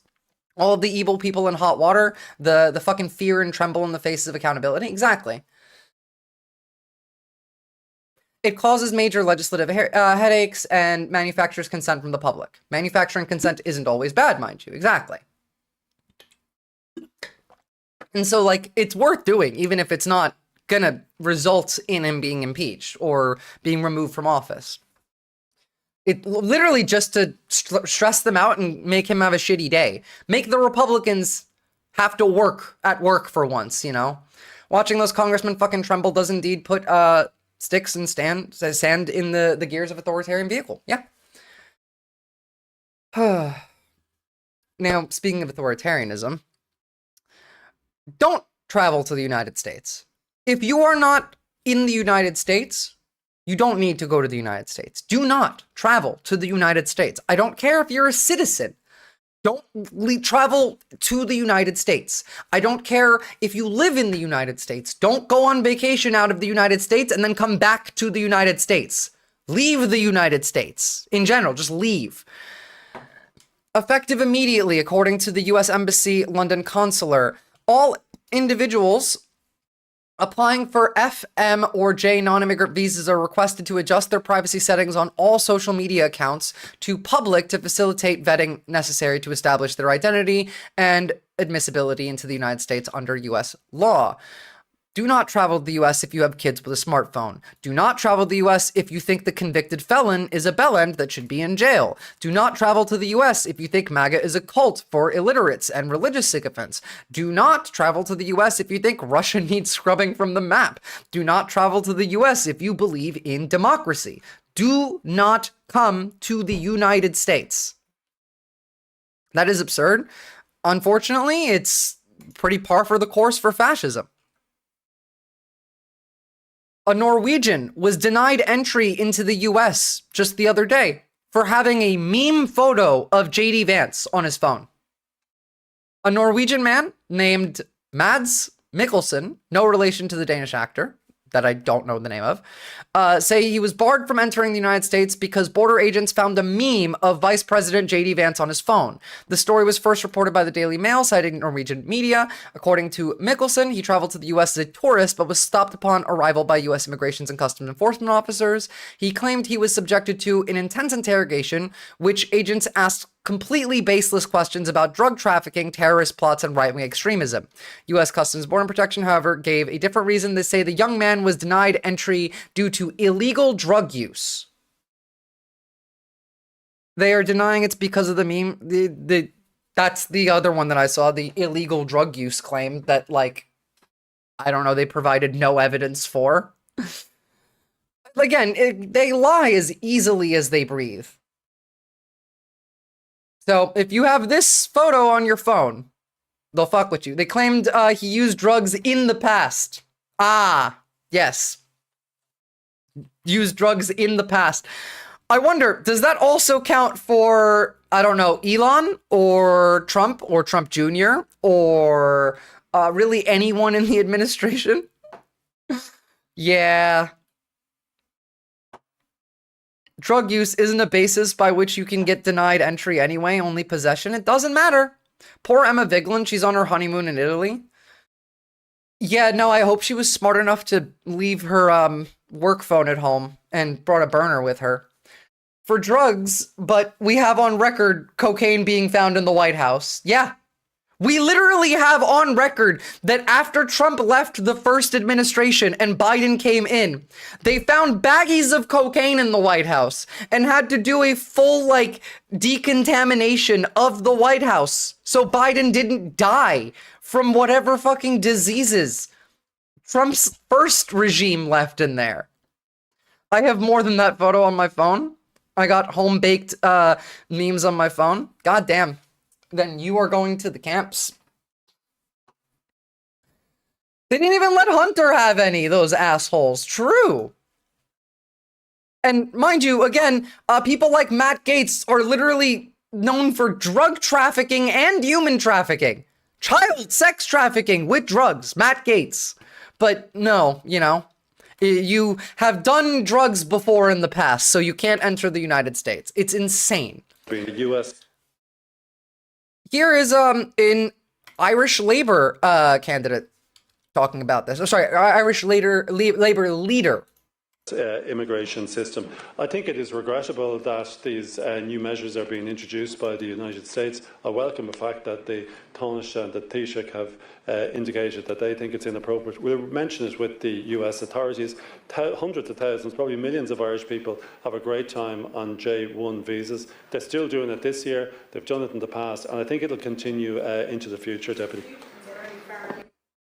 Speaker 1: all of the evil people in hot water, the fucking fear and tremble in the faces of accountability. Exactly. It causes major legislative headaches and manufactures consent from the public. Manufacturing consent isn't always bad, mind you. Exactly. And so, like, it's worth doing, even if it's not gonna result in him being impeached or being removed from office. It literally just to stress them out and make him have a shitty day. Make the Republicans have to work for once, you know? Watching those congressmen fucking tremble does indeed put sticks and sand in the gears of authoritarian vehicle. Yeah. Now, speaking of authoritarianism, don't travel to the United States. If you are not in the United States, you don't need to go to the United States. Do not travel to the United States. I don't care if you're a citizen. Don't travel to the United States. I don't care if you live in the United States. Don't go on vacation out of the United States and then come back to the United States. Leave the United States. In general, just leave. Effective immediately, according to the U.S. Embassy London Consular, all individuals applying for F, M, or J non-immigrant visas are requested to adjust their privacy settings on all social media accounts to public to facilitate vetting necessary to establish their identity and admissibility into the United States under U.S. law. Do not travel to the U.S. if you have kids with a smartphone. Do not travel to the U.S. if you think the convicted felon is a bellend that should be in jail. Do not travel to the U.S. if you think MAGA is a cult for illiterates and religious sycophants. Do not travel to the U.S. if you think Russia needs scrubbing from the map. Do not travel to the U.S. if you believe in democracy. Do not come to the United States. That is absurd. Unfortunately, it's pretty par for the course for fascism. A Norwegian was denied entry into the US just the other day for having a meme photo of JD Vance on his phone. A Norwegian man named Mads Mikkelsen, no relation to the Danish actor that I don't know the name of, say he was barred from entering the United States because border agents found a meme of Vice President JD Vance on his phone. The story was first reported by the Daily Mail, citing Norwegian media. According to Mikkelsen, he traveled to the U.S. as a tourist, but was stopped upon arrival by U.S. Immigration and Customs Enforcement officers. He claimed he was subjected to an intense interrogation, which agents asked completely baseless questions about drug trafficking, terrorist plots, and right-wing extremism. U.S. Customs and Border Protection, however, gave a different reason. They say the young man was denied entry due to illegal drug use. They are denying it's because of the meme. That's the other one that I saw, the illegal drug use claim that, like, I don't know, they provided no evidence for. Again, they lie as easily as they breathe. So if you have this photo on your phone, they'll fuck with you. They claimed he used drugs in the past. Ah, yes. Used drugs in the past. I wonder, does that also count for, I don't know, Elon or Trump Jr. or really anyone in the administration? Yeah. Drug use isn't a basis by which you can get denied entry anyway, only possession. It doesn't matter. Poor Emma Vigeland, she's on her honeymoon in Italy. Yeah, no, I hope she was smart enough to leave her work phone at home and brought a burner with her. For drugs, but we have on record cocaine being found in the White House. Yeah. We literally have on record that after Trump left the first administration and Biden came in, they found baggies of cocaine in the White House and had to do a full, like, decontamination of the White House so Biden didn't die from whatever fucking diseases Trump's first regime left in there. I have more than that photo on my phone. I got home-baked memes on my phone. God damn. Then you are going to the camps. They didn't even let Hunter have any, those assholes. True. And mind you, again, people like Matt Gaetz are literally known for drug trafficking and human trafficking. Child sex trafficking with drugs. Matt Gaetz. But no, you know, you have done drugs before in the past, so you can't enter the United States. It's insane.
Speaker 4: In the U.S.
Speaker 1: Here is an Irish Labour candidate talking about this. Oh, sorry, Irish Labour leader
Speaker 4: immigration system. I think it is regrettable that these new measures are being introduced by the United States. I welcome the fact that the Taoiseach and the Taoiseach have indicated that they think it's inappropriate. We'll mention it with the US authorities. Hundreds of thousands, probably millions of Irish people have a great time on J1 visas. They're still doing it this year. They've done it in the past, and I think it'll continue into the future, Deputy.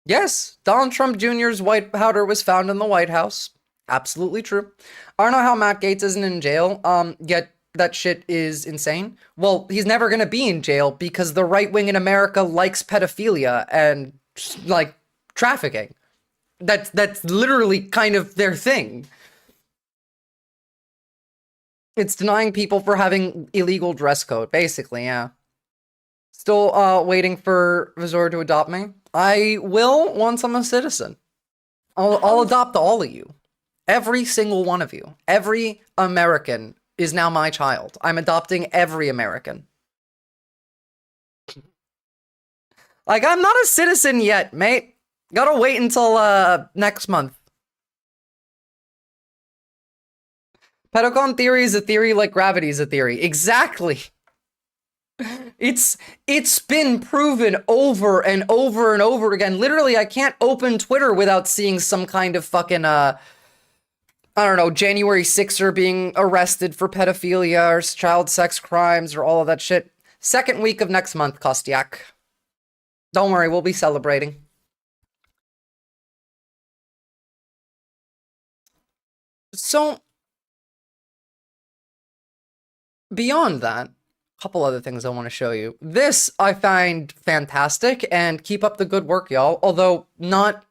Speaker 1: Yes, Donald Trump Jr.'s white powder was found in the White House. Absolutely true. I don't know how Matt Gaetz isn't in jail, yet that shit is insane. Well, he's never going to be in jail because the right wing in America likes pedophilia and, like, trafficking. That's literally kind of their thing. It's denying people for having illegal dress code, basically, yeah. Still waiting for Visora to adopt me. I will once I'm a citizen. I'll adopt all of you. Every single one of you. Every American is now my child. I'm adopting every American. Like, I'm not a citizen yet, mate. Gotta wait until next month. Pedocon theory is a theory like gravity is a theory. Exactly. It's been proven over and over and over again. Literally, I can't open Twitter without seeing some kind of fucking I don't know, January 6er being arrested for pedophilia or child sex crimes or all of that shit. Second week of next month, Kostiak. Don't worry, we'll be celebrating. So, beyond that, a couple other things I want to show you. This I find fantastic, and keep up the good work, y'all. Although, not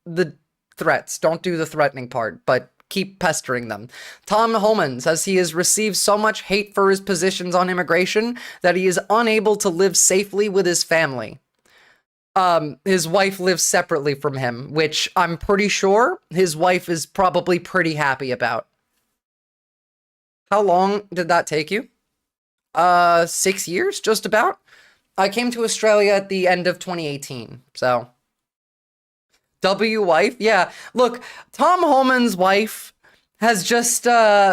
Speaker 1: the threats. Don't do the threatening part, but keep pestering them. Tom Homan says he has received so much hate for his positions on immigration that he is unable to live safely with his family. His wife lives separately from him, which I'm pretty sure his wife is probably pretty happy about. How long did that take you? 6 years, just about. I came to Australia at the end of 2018, so... wife? Yeah. Look, Tom Homan's wife has just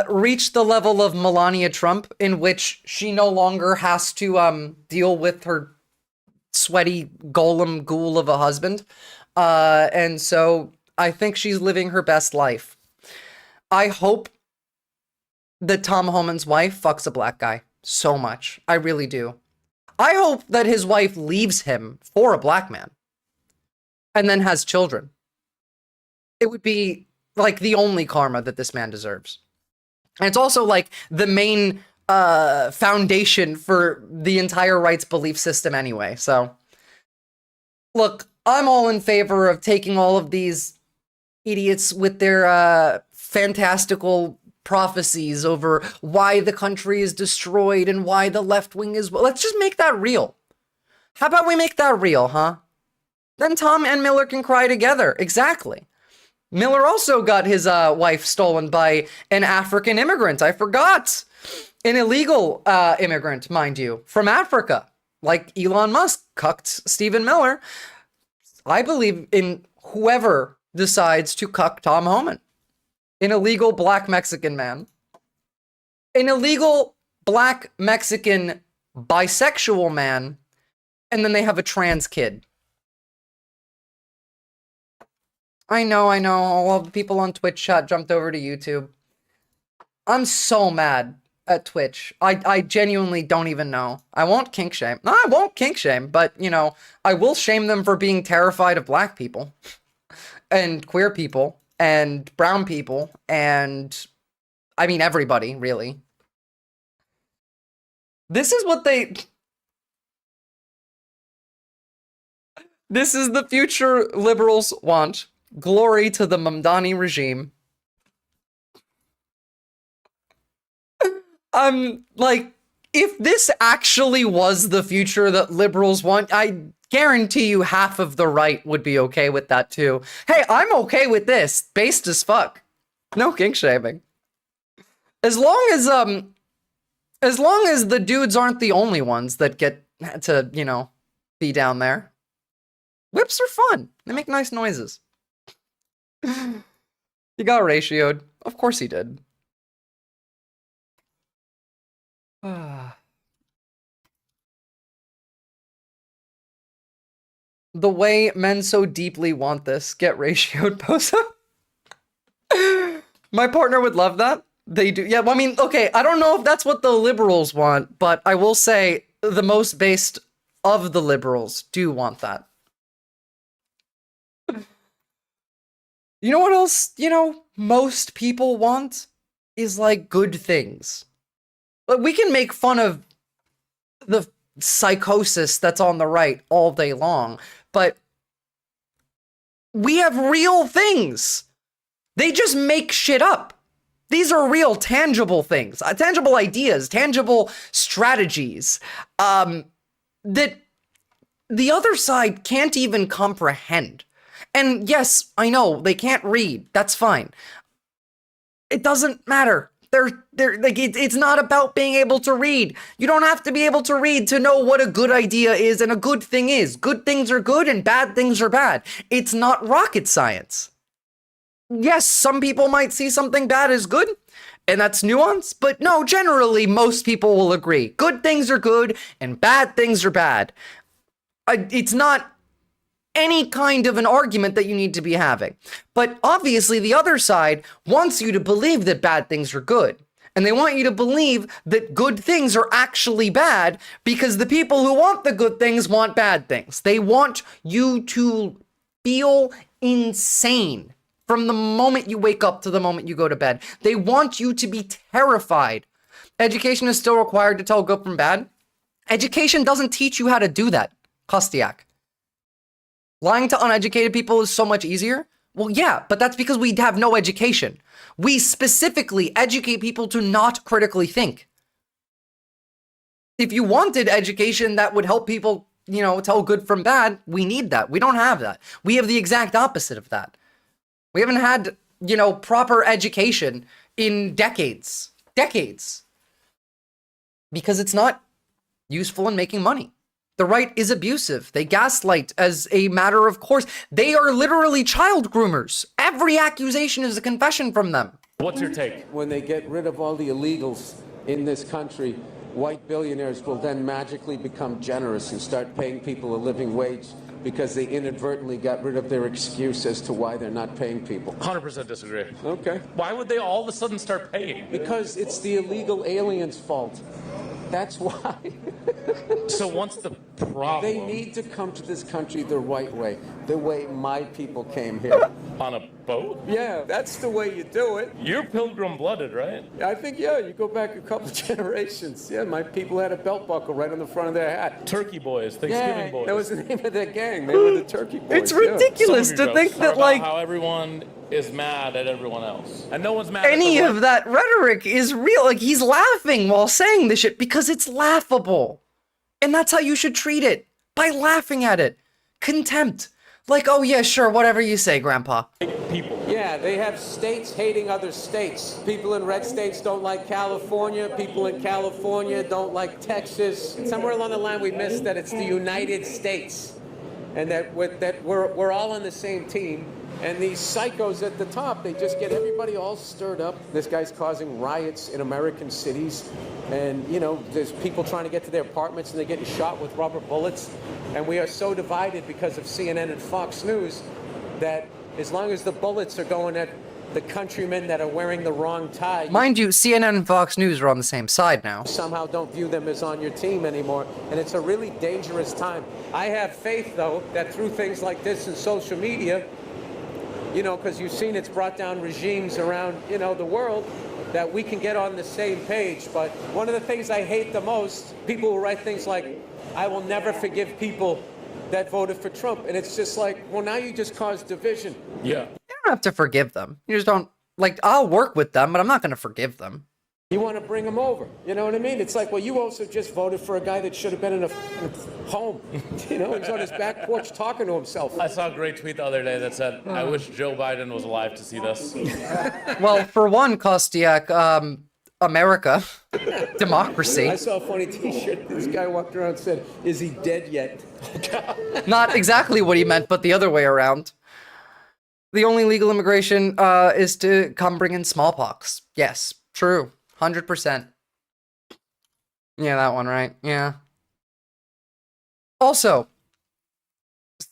Speaker 1: reached the level of Melania Trump in which she no longer has to deal with her sweaty golem ghoul of a husband. And so I think she's living her best life. I hope that Tom Homan's wife fucks a black guy so much. I really do. I hope that his wife leaves him for a black man. And then has children. It would be, like, the only karma that this man deserves. And it's also, like, the main foundation for the entire rights belief system anyway, so. Look, I'm all in favor of taking all of these idiots with their fantastical prophecies over why the country is destroyed and why the left wing is... Let's just make that real. How about we make that real, huh? Then Tom and Miller can cry together. Exactly. Miller also got his wife stolen by an African immigrant. I forgot. An illegal immigrant, mind you, from Africa. Like Elon Musk cucked Stephen Miller. I believe in whoever decides to cuck Tom Homan. An illegal black Mexican man. An illegal black Mexican bisexual man. And then they have a trans kid. I know, all of the people on Twitch chat jumped over to YouTube. I'm so mad at Twitch. I genuinely don't even know. I won't kink shame. No, I won't kink shame, but, you know, I will shame them for being terrified of black people. And queer people. And brown people. And, I mean, everybody, really. This is what they... This is the future liberals want. Glory to the Mamdani regime. Like, if this actually was the future that liberals want, I guarantee you half of the right would be okay with that too. Hey, I'm okay with this. Based as fuck. No kink shaming. As long as the dudes aren't the only ones that get to, you know, be down there. Whips are fun. They make nice noises. You got ratioed. Of course he did. The way men so deeply want this, get ratioed Posa. My partner would love that. They do. Yeah, well, I mean, okay, I don't know if that's what the liberals want, but I will say the most based of the liberals do want that. You know what else, most people want is like good things. But we can make fun of the psychosis that's on the right all day long, but we have real things. They just make shit up. These are real tangible things, tangible ideas, tangible strategies that the other side can't even comprehend. And yes, I know they can't read. That's fine. It doesn't matter. They're like it's not about being able to read. You don't have to be able to read to know what a good idea is and a good thing is. Good things are good and bad things are bad. It's not rocket science. Yes, some people might see something bad as good, and that's nuance, but no, generally most people will agree. Good things are good and bad things are bad. It's not any kind of an argument that you need to be having. But obviously the other side wants you to believe that bad things are good. And they want you to believe that good things are actually bad because the people who want the good things want bad things. They want you to feel insane from the moment you wake up to the moment you go to bed. They want you to be terrified. Education is still required to tell good from bad. Education doesn't teach you how to do that, Kostiak. Lying to uneducated people is so much easier? Well, yeah, but that's because we have no education. We specifically educate people to not critically think. If you wanted education that would help people, tell good from bad, we need that. We don't have that. We have the exact opposite of that. We haven't had, proper education in decades. Decades. Because it's not useful in making money. The right is abusive. They gaslight as a matter of course. They are literally child groomers. Every accusation is a confession from them.
Speaker 16: What's your take? When they get rid of all the illegals in this country, white billionaires will then magically become generous and start paying people a living wage because they inadvertently got rid of their excuse as to why they're not paying people.
Speaker 18: 100% disagree.
Speaker 16: Okay.
Speaker 18: Why would they all of a sudden start paying?
Speaker 16: Because it's the illegal aliens' fault. That's why.
Speaker 18: So what's the problem?
Speaker 16: They need to come to this country the right way, the way my people came here.
Speaker 18: On a boat?
Speaker 16: Yeah, that's the way you do it.
Speaker 18: You're pilgrim-blooded, right?
Speaker 16: I think, yeah, you go back a couple of generations. Yeah, my people had a belt buckle right on the front of their hat.
Speaker 18: Turkey boys, Thanksgiving boys.
Speaker 16: That was the name of their gang. They were the Turkey boys.
Speaker 1: It's ridiculous to think that, like,
Speaker 18: how everyone is mad at everyone else. And no one's mad
Speaker 1: any of that rhetoric is real. Like, he's laughing while saying this shit because it's laughable. And that's how you should treat it. By laughing at it. Contempt. Like, oh yeah, sure, whatever you say, Grandpa.
Speaker 16: People. Yeah, they have states hating other states. People in red states don't like California. People in California don't like Texas. Somewhere along the line we missed that it's the United States. And that we're all on the same team. And these psychos at the top, they just get everybody all stirred up. This guy's causing riots in American cities. And, there's people trying to get to their apartments and they're getting shot with rubber bullets. And we are so divided because of CNN and Fox News that as long as the bullets are going at the countrymen that are wearing the wrong tie.
Speaker 1: Mind you, CNN and Fox News are on the same side now.
Speaker 16: Somehow don't view them as on your team anymore. And it's a really dangerous time. I have faith, though, that through things like this and social media, because you've seen it's brought down regimes around, the world, that we can get on the same page. But one of the things I hate the most, people will write things like, I will never forgive people that voted for Trump. And it's just like, well, now you just caused division.
Speaker 18: Yeah.
Speaker 1: You don't have to forgive them. You just don't, I'll work with them, but I'm not going to forgive them.
Speaker 16: You want to bring them over. You know what I mean? It's like, well, you also just voted for a guy that should have been in a home. He's on his back porch talking to himself.
Speaker 18: I saw a great tweet the other day that said, I wish Joe Biden was alive to see this.
Speaker 1: Well, for one, Kostiak, America, democracy.
Speaker 16: I saw a funny t-shirt. This guy walked around and said, is he dead yet?
Speaker 1: Not exactly what he meant, but the other way around. The only legal immigration is to come bring in smallpox. Yes, true. 100%. Yeah, that one, right? Yeah. Also,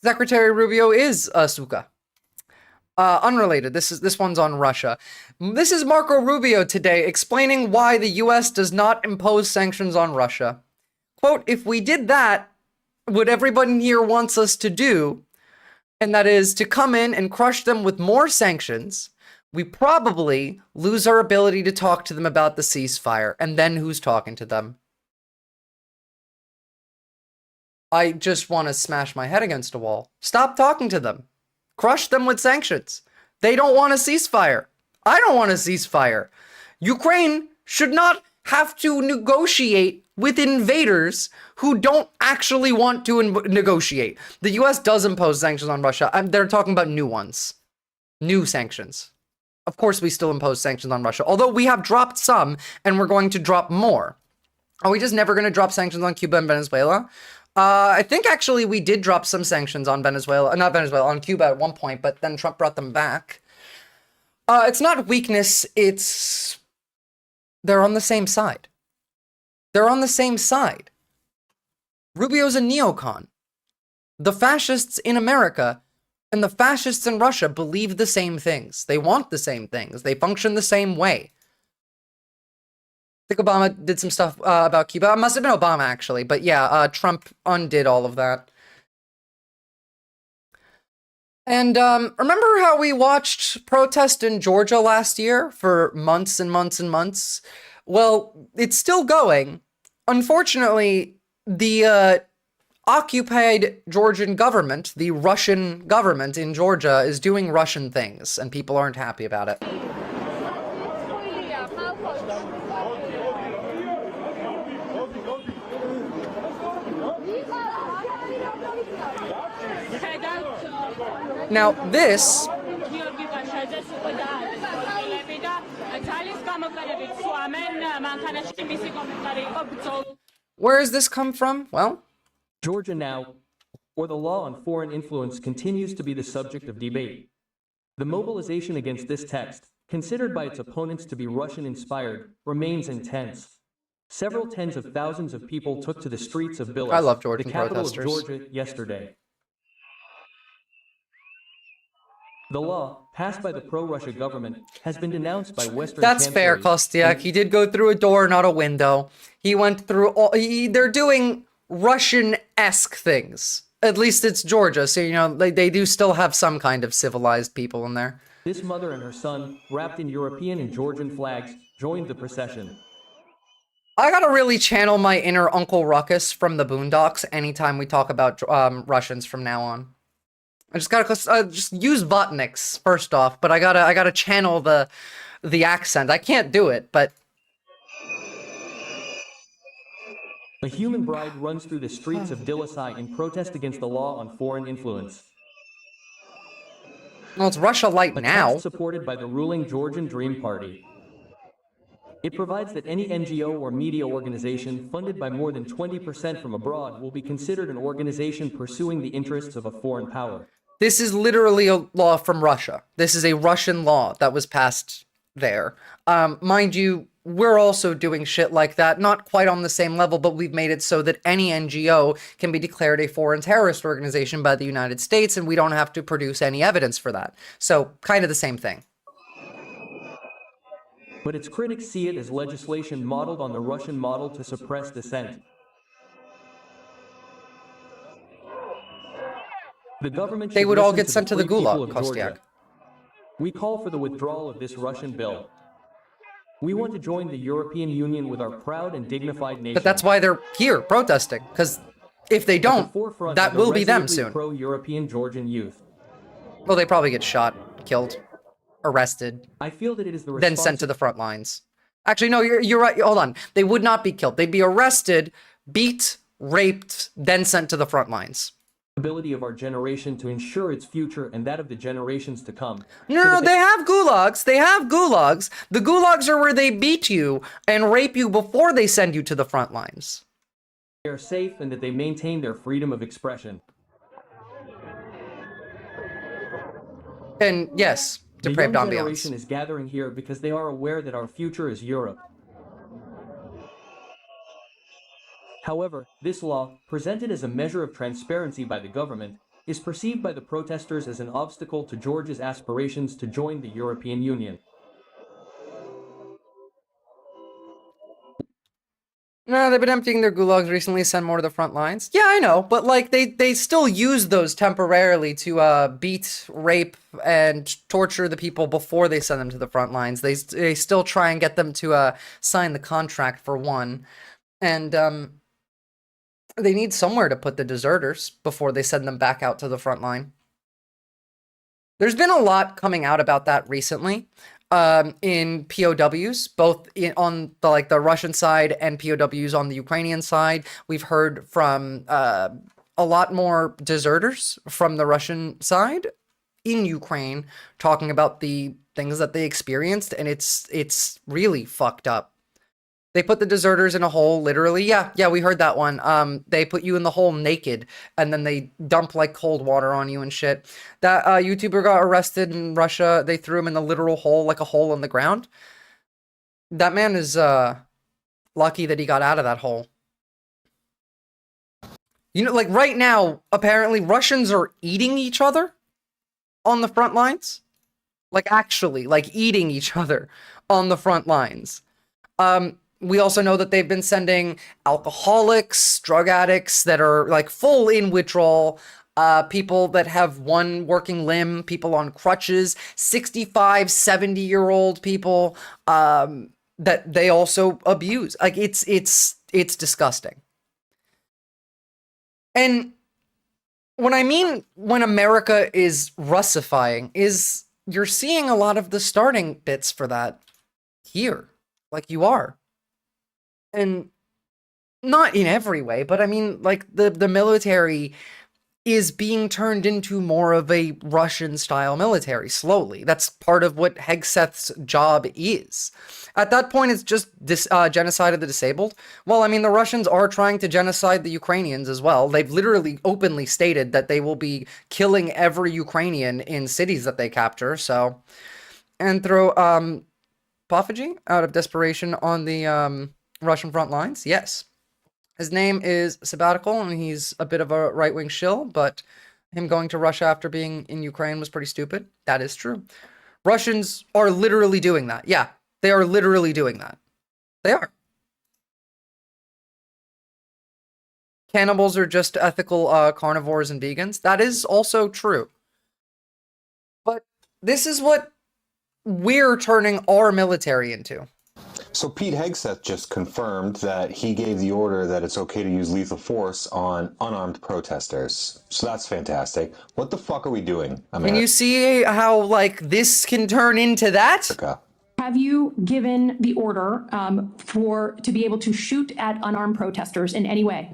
Speaker 1: Secretary Rubio is Suka. Unrelated. This one's on Russia. This is Marco Rubio today explaining why the US does not impose sanctions on Russia. Quote, if we did that, what everybody here wants us to do, and that is to come in and crush them with more sanctions, we probably lose our ability to talk to them about the ceasefire. And then who's talking to them? I just want to smash my head against a wall. Stop talking to them. Crush them with sanctions. They don't want a ceasefire. I don't want a ceasefire. Ukraine should not have to negotiate with invaders who don't actually want to negotiate. The US does impose sanctions on Russia. They're talking about new ones. New sanctions. Of course, we still impose sanctions on Russia, although we have dropped some and we're going to drop more. Are we just never going to drop sanctions on Cuba and Venezuela? I think actually we did drop some sanctions on Venezuela, not Venezuela, on Cuba at one point, but then Trump brought them back. It's not weakness, it's... They're on the same side. They're on the same side. Rubio's a neocon. The fascists in America and the fascists in Russia believe the same things. They want the same things. They function the same way. I think Obama did some stuff about Cuba. It must have been Obama, actually. But yeah, Trump undid all of that. And remember how we watched protest in Georgia last year for months and months and months? Well, it's still going. Unfortunately, the occupied Georgian government, the Russian government in Georgia, is doing Russian things, and people aren't happy about it. Now, this... Where has this come from? Well...
Speaker 2: Georgia now, or the law on foreign influence, continues to be the subject of debate. The mobilization against this text, considered by its opponents to be Russian-inspired, remains intense. Several tens of thousands of people took to the streets of Tbilisi, the capital of Georgia, yesterday. The law, passed by the pro-Russia government, has been denounced by Western
Speaker 1: That's fair, Kostiak. He did go through a door, not a window. He went through all... they're doing Russian-esque things. At least it's Georgia, so, you know, they do still have some kind of civilized people in there.
Speaker 2: This mother and her son, wrapped in European and Georgian flags, joined the procession.
Speaker 1: I gotta really channel my inner Uncle Ruckus from the Boondocks anytime we talk about Russians from now on. I just gotta just use Botniks first off, but I gotta channel the accent. I can't do it, but
Speaker 2: A human bride runs through the streets of Tbilisi in protest against the law on foreign influence.
Speaker 1: Well, it's Russia Light now.
Speaker 2: Supported by the ruling Georgian Dream Party. It provides that any NGO or media organization funded by more than 20% from abroad will be considered an organization pursuing the interests of a foreign power.
Speaker 1: This is literally a law from Russia. This is a Russian law that was passed there. Mind you, we're also doing shit like that, not quite on the same level, but we've made it so that any NGO can be declared a foreign terrorist organization by the United States, and we don't have to produce any evidence for that. So, kind of the same thing.
Speaker 2: But its critics see it as legislation modeled on the Russian model to suppress dissent. The government
Speaker 1: they would all get
Speaker 2: to
Speaker 1: sent to the Gulag,
Speaker 2: Kostiak. We call for the withdrawal of this Russian bill. We want to join the European Union with our proud and dignified nation.
Speaker 1: But that's why they're here protesting, because if they don't, that will be them soon.
Speaker 2: Pro-European Georgian youth.
Speaker 1: Well, they probably get shot, killed, arrested,
Speaker 2: I feel that it is the
Speaker 1: then sent to the front lines. Actually, no, you're right. Hold on. They would not be killed. They'd be arrested, beat, raped, then sent to the front lines.
Speaker 2: Ability of our generation to ensure its future and that of the generations to come.
Speaker 1: No, they have gulags. They have gulags. The gulags are where they beat you and rape you before they send you to the front lines.
Speaker 2: They are safe and that they maintain their freedom of expression.
Speaker 1: And yes,
Speaker 2: The
Speaker 1: depraved
Speaker 2: young
Speaker 1: ambiance.
Speaker 2: generation is gathering here because they are aware that our future is Europe. However, this law, presented as a measure of transparency by the government, is perceived by the protesters as an obstacle to Georgia's aspirations to join the European Union.
Speaker 1: No, they've been emptying their gulags recently, send more to the front lines. Yeah, I know, but like they still use those temporarily to beat, rape, and torture the people before they send them to the front lines. They still try and get them to sign the contract for one, and they need somewhere to put the deserters before they send them back out to the front line. There's been a lot coming out about that recently. In POWs, both on the Russian side and POWs on the Ukrainian side. We've heard from a lot more deserters from the Russian side in Ukraine talking about the things that they experienced, and it's really fucked up. They put the deserters in a hole, literally. Yeah, we heard that one. They put you in the hole naked, and then they dump like cold water on you and shit. That YouTuber got arrested in Russia. They threw him in the literal hole, like a hole in the ground. That man is lucky that he got out of that hole. You know, like right now, apparently Russians are eating each other on the front lines. Like actually, like eating each other on the front lines. We also know that they've been sending alcoholics, drug addicts that are like full in withdrawal, people that have one working limb, people on crutches, 65, 70-year-old people that they also abuse. Like it's disgusting. And what I mean when America is Russifying is you're seeing a lot of the starting bits for that here, like you are. And not in every way, but I mean, like, the military is being turned into more of a Russian-style military, slowly. That's part of what Hegseth's job is. At that point, it's just genocide of the disabled. Well, I mean, the Russians are trying to genocide the Ukrainians as well. They've literally openly stated that they will be killing every Ukrainian in cities that they capture, so... And throw, Poffagy out of desperation on the, Russian front lines, yes. His name is Sabbatical, and he's a bit of a right-wing shill, but him going to Russia after being in Ukraine was pretty stupid. That is true. Russians are literally doing that. Yeah, they are literally doing that. They are. Cannibals are just ethical carnivores and vegans. That is also true. But this is what we're turning our military into.
Speaker 17: So Pete Hegseth just confirmed that he gave the order that it's okay to use lethal force on unarmed protesters. So that's fantastic. What the fuck are we doing, America?
Speaker 1: Can you see how, like, this can turn into that?
Speaker 19: Have you given the order to be able to shoot at unarmed protesters in any way?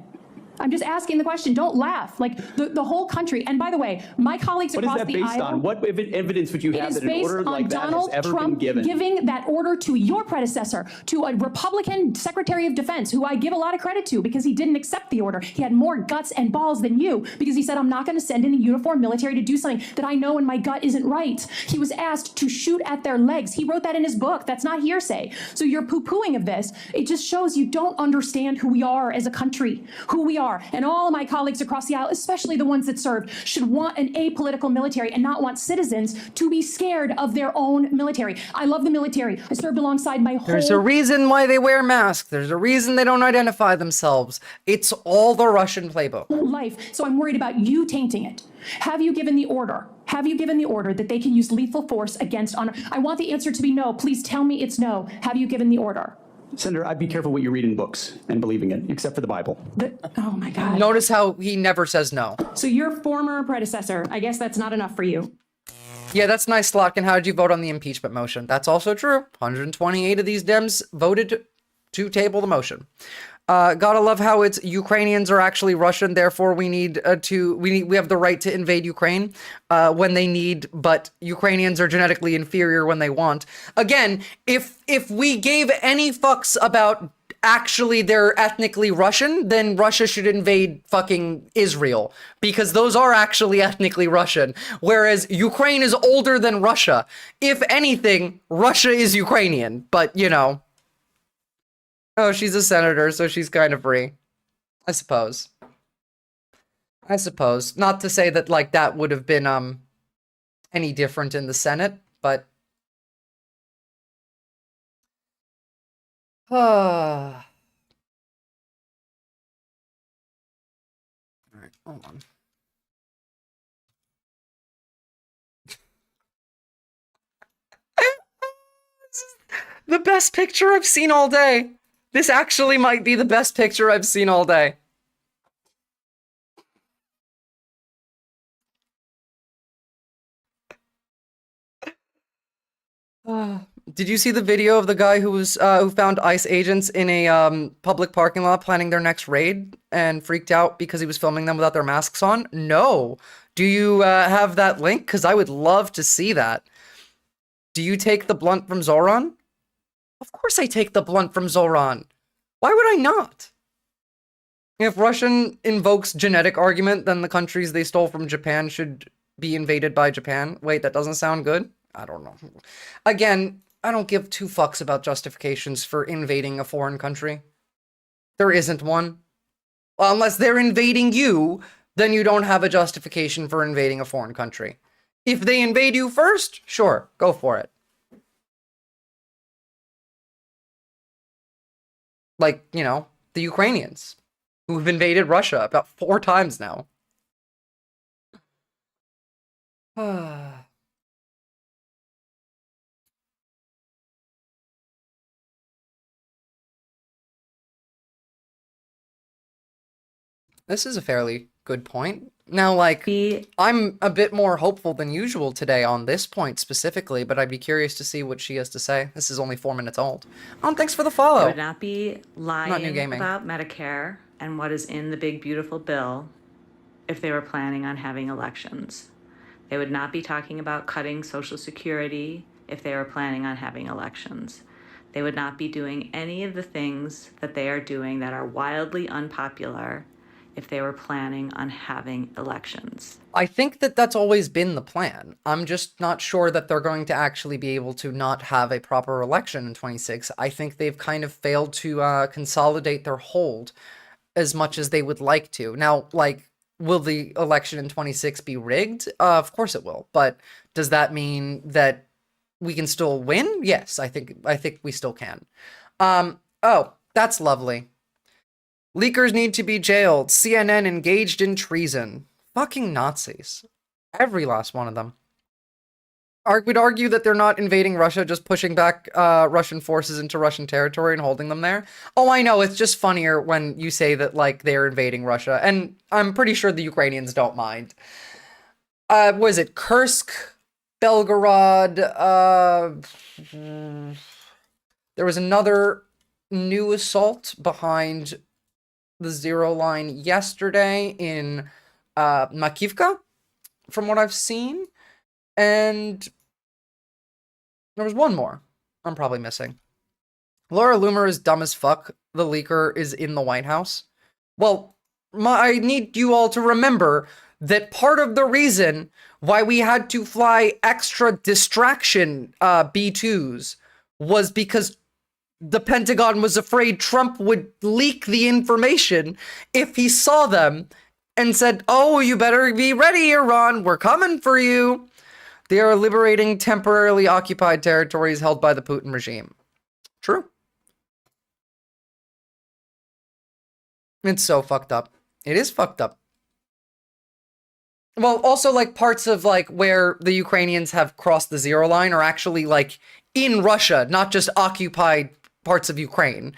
Speaker 19: I'm just asking the question. Don't laugh. Like the whole country. And by the way, my colleagues across the aisle.
Speaker 20: What is that based on? What evidence would you have that an order like that has ever been given?
Speaker 19: Giving that order to your predecessor, to a Republican Secretary of Defense, who I give a lot of credit to because he didn't accept the order. He had more guts and balls than you because he said, I'm not going to send in a uniformed military to do something that I know in my gut isn't right. He was asked to shoot at their legs. He wrote that in his book. That's not hearsay. So your poo-pooing of this, it just shows you don't understand who we are as a country, who we are. And all of my colleagues across the aisle, especially the ones that served, should want an apolitical military and not want citizens to be scared of their own military. I love the military. I served alongside my whole...
Speaker 1: There's a reason why they wear masks. There's a reason they don't identify themselves. It's all the Russian playbook.
Speaker 19: Life. So I'm worried about you tainting it. Have you given the order? Have you given the order that they can use lethal force against... I want the answer to be no. Please tell me it's no. Have you given the order?
Speaker 20: Senator, I'd be careful what you read in books and believing it, except for the Bible.
Speaker 19: Oh my God.
Speaker 1: Notice how he never says no.
Speaker 19: So your former predecessor, I guess that's not enough for you.
Speaker 1: Yeah, that's nice, Slotkin. How did you vote on the impeachment motion? That's also true. 128 of these Dems voted to table the motion. Gotta love how it's Ukrainians are actually Russian, therefore we need we have the right to invade Ukraine when they need, but Ukrainians are genetically inferior when they want. Again, if we gave any fucks about actually they're ethnically Russian, then Russia should invade fucking Israel, because those are actually ethnically Russian. Whereas Ukraine is older than Russia. If anything, Russia is Ukrainian, but you know. Oh, she's a senator, so she's kind of free. I suppose. I suppose. Not to say that, like, that would have been, any different in the Senate, but... Alright, hold on. The best picture I've seen all day. This actually might be the best picture I've seen all day. Did you see the video of the guy who was who found ICE agents in a public parking lot planning their next raid and freaked out because he was filming them without their masks on? No. Do you have that link? Because I would love to see that. Do you take the blunt from Zohran? Of course I take the blunt from Zohran. Why would I not? If Russian invokes genetic argument, then the countries they stole from Japan should be invaded by Japan. Wait, that doesn't sound good? I don't know. Again, I don't give two fucks about justifications for invading a foreign country. There isn't one. Unless they're invading you, then you don't have a justification for invading a foreign country. If they invade you first, sure, go for it. Like, you know, the Ukrainians, who've invaded Russia about 4 times now. This is a fairly good point. Now, like, I'm a bit more hopeful than usual today on this point specifically, but I'd be curious to see what she has to say. This is only 4 minutes old. Thanks for the follow.
Speaker 21: They would not be lying
Speaker 1: Not new gaming.
Speaker 21: about Medicare and what is in the big, beautiful bill if they were planning on having elections. They would not be talking about cutting Social Security if they were planning on having elections. They would not be doing any of the things that they are doing that are wildly unpopular if they were planning on having elections.
Speaker 1: I think that that's always been the plan. I'm just not sure that they're going to actually be able to not have a proper election in 26. I think they've kind of failed to consolidate their hold as much as they would like to. Now, like, will the election in 26 be rigged? Of course it will. But does that mean that we can still win? Yes, I think we still can. Oh, that's lovely. Leakers need to be jailed. CNN engaged in treason. Fucking Nazis. Every last one of them. Would argue that they're not invading Russia, just pushing back Russian forces into Russian territory and holding them there. Oh, I know, it's just funnier when you say that, like, they're invading Russia. And I'm pretty sure the Ukrainians don't mind. Was it Kursk? Belgorod? There was another new assault behind the zero line yesterday in Makivka, from what I've seen. And there was one more I'm probably missing. Laura Loomer is dumb as fuck. The leaker is in the White House. Well, I need you all to remember that part of the reason why we had to fly extra distraction B-2s was because the Pentagon was afraid Trump would leak the information if he saw them and said, oh, you better be ready, Iran, we're coming for you. They are liberating temporarily occupied territories held by the Putin regime. True. It's so fucked up. It is fucked up. Well, also, like, parts of, like, where the Ukrainians have crossed the zero line are actually, like, in Russia, not just occupied parts of Ukraine.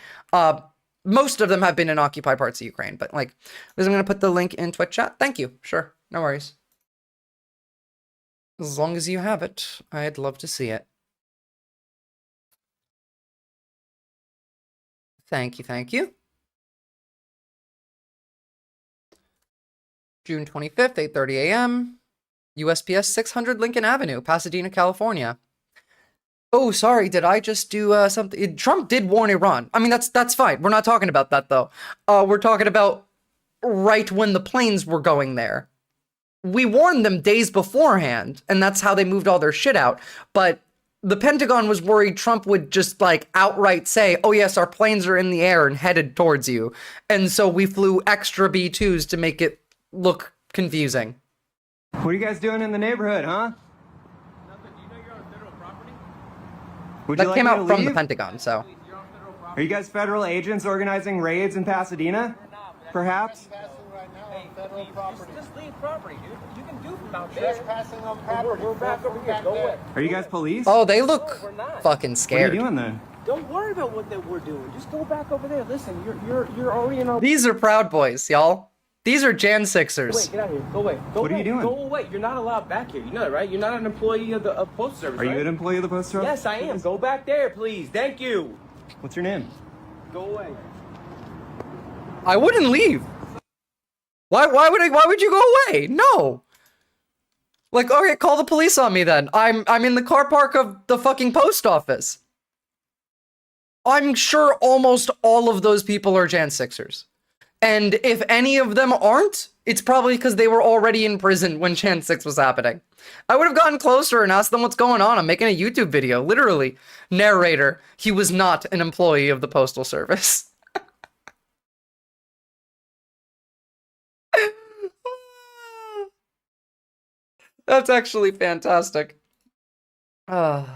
Speaker 1: Most of them have been in occupied parts of Ukraine, but, like, I'm going to put the link in Twitch chat. Thank you. Sure. No worries. As long as you have it, I'd love to see it. Thank you, thank you. June 25th, 8:30 a.m. USPS 600 Lincoln Avenue, Pasadena, California. Oh, sorry, did I just do something? Trump did warn Iran. I mean, that's fine. We're not talking about that, though. We're talking about right when the planes were going there. We warned them days beforehand, and that's how they moved all their shit out. But the Pentagon was worried Trump would just, like, outright say, oh, yes, our planes are in the air and headed towards you. And so we flew extra B-2s to make it look confusing.
Speaker 5: What are you guys doing in the neighborhood, huh?
Speaker 1: That came out from the Pentagon, so.
Speaker 5: Are you guys federal agents organizing raids in Pasadena? Perhaps?
Speaker 22: Just leave property, dude. You can do from out there. Trespassing on property. We're back over here. Go away.
Speaker 5: Are you guys police?
Speaker 1: Oh, they look fucking scared.
Speaker 5: What are you doing then?
Speaker 22: Don't worry about what we're doing. Just go back over there. Listen, you're already in our...
Speaker 1: These are Proud Boys, y'all. These are Jan Sixers.
Speaker 22: Wait, get out of here. Go away. Go
Speaker 5: What
Speaker 22: away.
Speaker 5: are you doing?
Speaker 22: Go away. You're not allowed back here. You know that, right? You're not an employee of the Postal Service,
Speaker 5: Are you
Speaker 22: right?
Speaker 5: an employee of the Postal Service?
Speaker 22: Yes, I am. Go back there, please. Thank you.
Speaker 5: What's your name?
Speaker 22: Go away.
Speaker 1: I wouldn't leave. Why would you go away? No. Like, okay, call the police on me then. I'm in the car park of the fucking post office. I'm sure almost all of those people are Jan Sixers. And if any of them aren't, it's probably because they were already in prison when Jan 6 was happening. I would have gotten closer and asked them what's going on. I'm making a YouTube video, literally. Narrator, he was not an employee of the Postal Service. That's actually fantastic. Or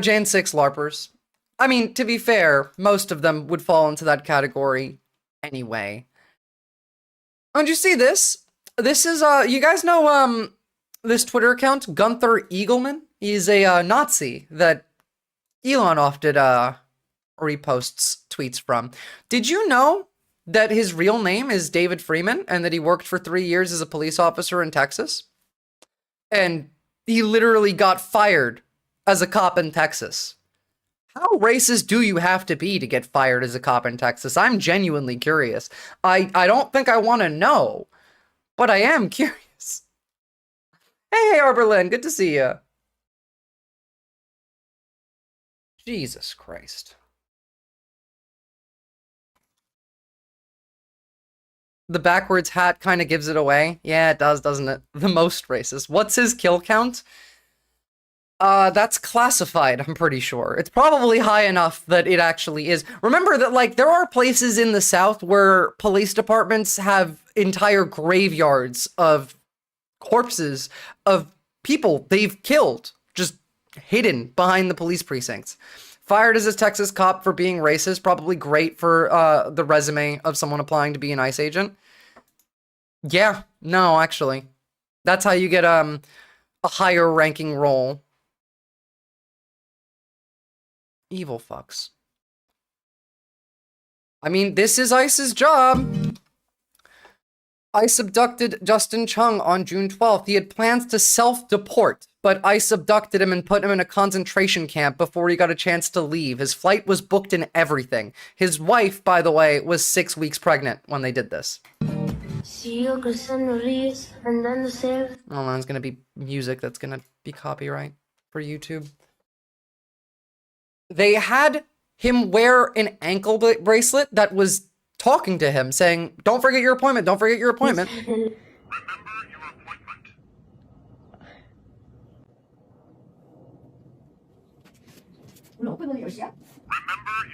Speaker 1: Jan 6 LARPers. I mean, to be fair, most of them would fall into that category anyway. And you see this? This is, you guys know, this Twitter account, Gunther Eagleman? He's a Nazi that Elon often reposts tweets from. Did you know that his real name is David Freeman and that he worked for 3 years as a police officer in Texas? And he literally got fired as a cop in Texas. How racist do you have to be to get fired as a cop in Texas? I'm genuinely curious. I don't think I want to know, but I am curious. Hey, Arborlin, good to see you. Jesus Christ. The backwards hat kind of gives it away. Yeah, it does, doesn't it? The most racist. What's his kill count? That's classified, I'm pretty sure. It's probably high enough that it actually is. Remember that, like, there are places in the South where police departments have entire graveyards of corpses of people they've killed, just hidden behind the police precincts. Fired as a Texas cop for being racist, probably great for the resume of someone applying to be an ICE agent. Yeah, no, actually. That's how you get a higher ranking role. Evil fucks. I mean, this is ICE's job. ICE abducted Justin Chung on June 12th. He had plans to self-deport, but ICE abducted him and put him in a concentration camp before he got a chance to leave. His flight was booked and everything. His wife, by the way, was 6 weeks pregnant when they did this. Oh, there's gonna be music that's gonna be copyright for YouTube. They had him wear an ankle bracelet that was talking to him, saying, don't forget your appointment, don't forget your appointment.
Speaker 23: Remember your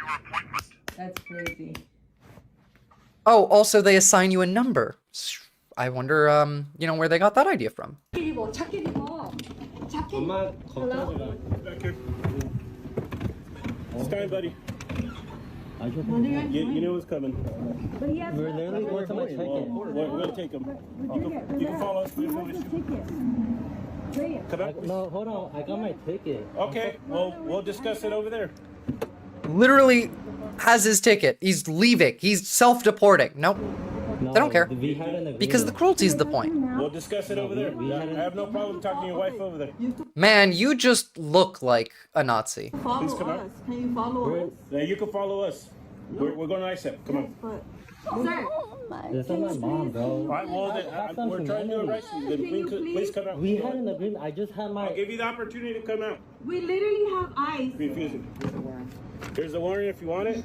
Speaker 23: appointment. That's crazy.
Speaker 1: Oh, also they assign you a number. I wonder, you know, where they got that idea from.
Speaker 24: Stand, buddy. You know what's coming.
Speaker 22: We're literally going to my check-in.
Speaker 24: We're going to take him. You can follow us. Come back.
Speaker 22: No, hold on. I got my ticket.
Speaker 24: Okay, well, we'll discuss it over there.
Speaker 1: Literally has his ticket. He's leaving. He's self-deporting. Nope.
Speaker 22: No,
Speaker 1: they don't care.
Speaker 22: the
Speaker 1: Because the cruelty is the point.
Speaker 24: We'll discuss it over there. I have no problem talking to your wife over there.
Speaker 1: Man, you just look like a Nazi.
Speaker 24: Please come out.
Speaker 22: Can you follow us?
Speaker 24: Yeah, you can follow us. We're going to ISEP. Come on.
Speaker 3: Sir.
Speaker 6: This is my mom, bro.
Speaker 24: All right, well, then, we're trying to arrest you. Then please come out.
Speaker 6: We had an agreement. I just had my.
Speaker 24: I'll give you the opportunity to come out.
Speaker 3: We literally have eyes.
Speaker 24: Refusing. Here's the warrant if you want it.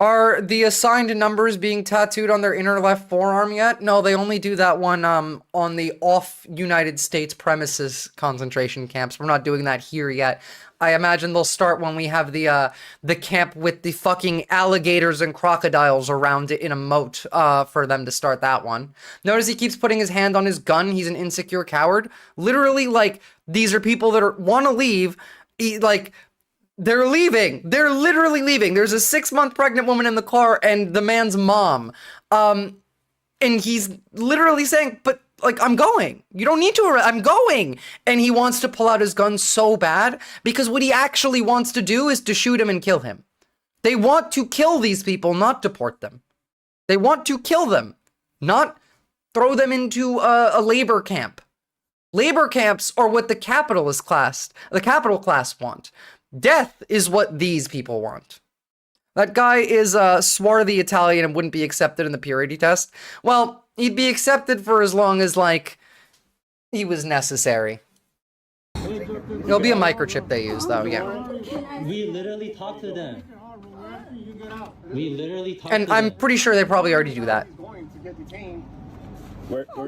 Speaker 1: Are the assigned numbers being tattooed on their inner left forearm yet? No, they only do that one on the off United States premises concentration camps. We're not doing that here yet. I imagine they'll start when we have the camp with the fucking alligators and crocodiles around it in a moat for them to start that one. Notice he keeps putting his hand on his gun. He's an insecure coward. Literally, like, these are people that want to leave. They're leaving. They're literally leaving. There's a 6-month pregnant woman in the car and the man's mom. And he's literally saying, but like, I'm going. You don't need to. I'm going. And he wants to pull out his gun so bad because what he actually wants to do is to shoot him and kill him. They want to kill these people, not deport them. They want to kill them, not throw them into a labor camp. Labor camps are what the capital class want. Death is what these people want. That guy is swarthy Italian and wouldn't be accepted in the purity test. Well, he'd be accepted for as long as, like, he was necessary. It'll be a microchip they use, though, yeah.
Speaker 6: We literally talked to them. We literally talked
Speaker 1: and
Speaker 6: to
Speaker 1: I'm
Speaker 6: them.
Speaker 1: pretty sure they probably already do that.
Speaker 24: We don't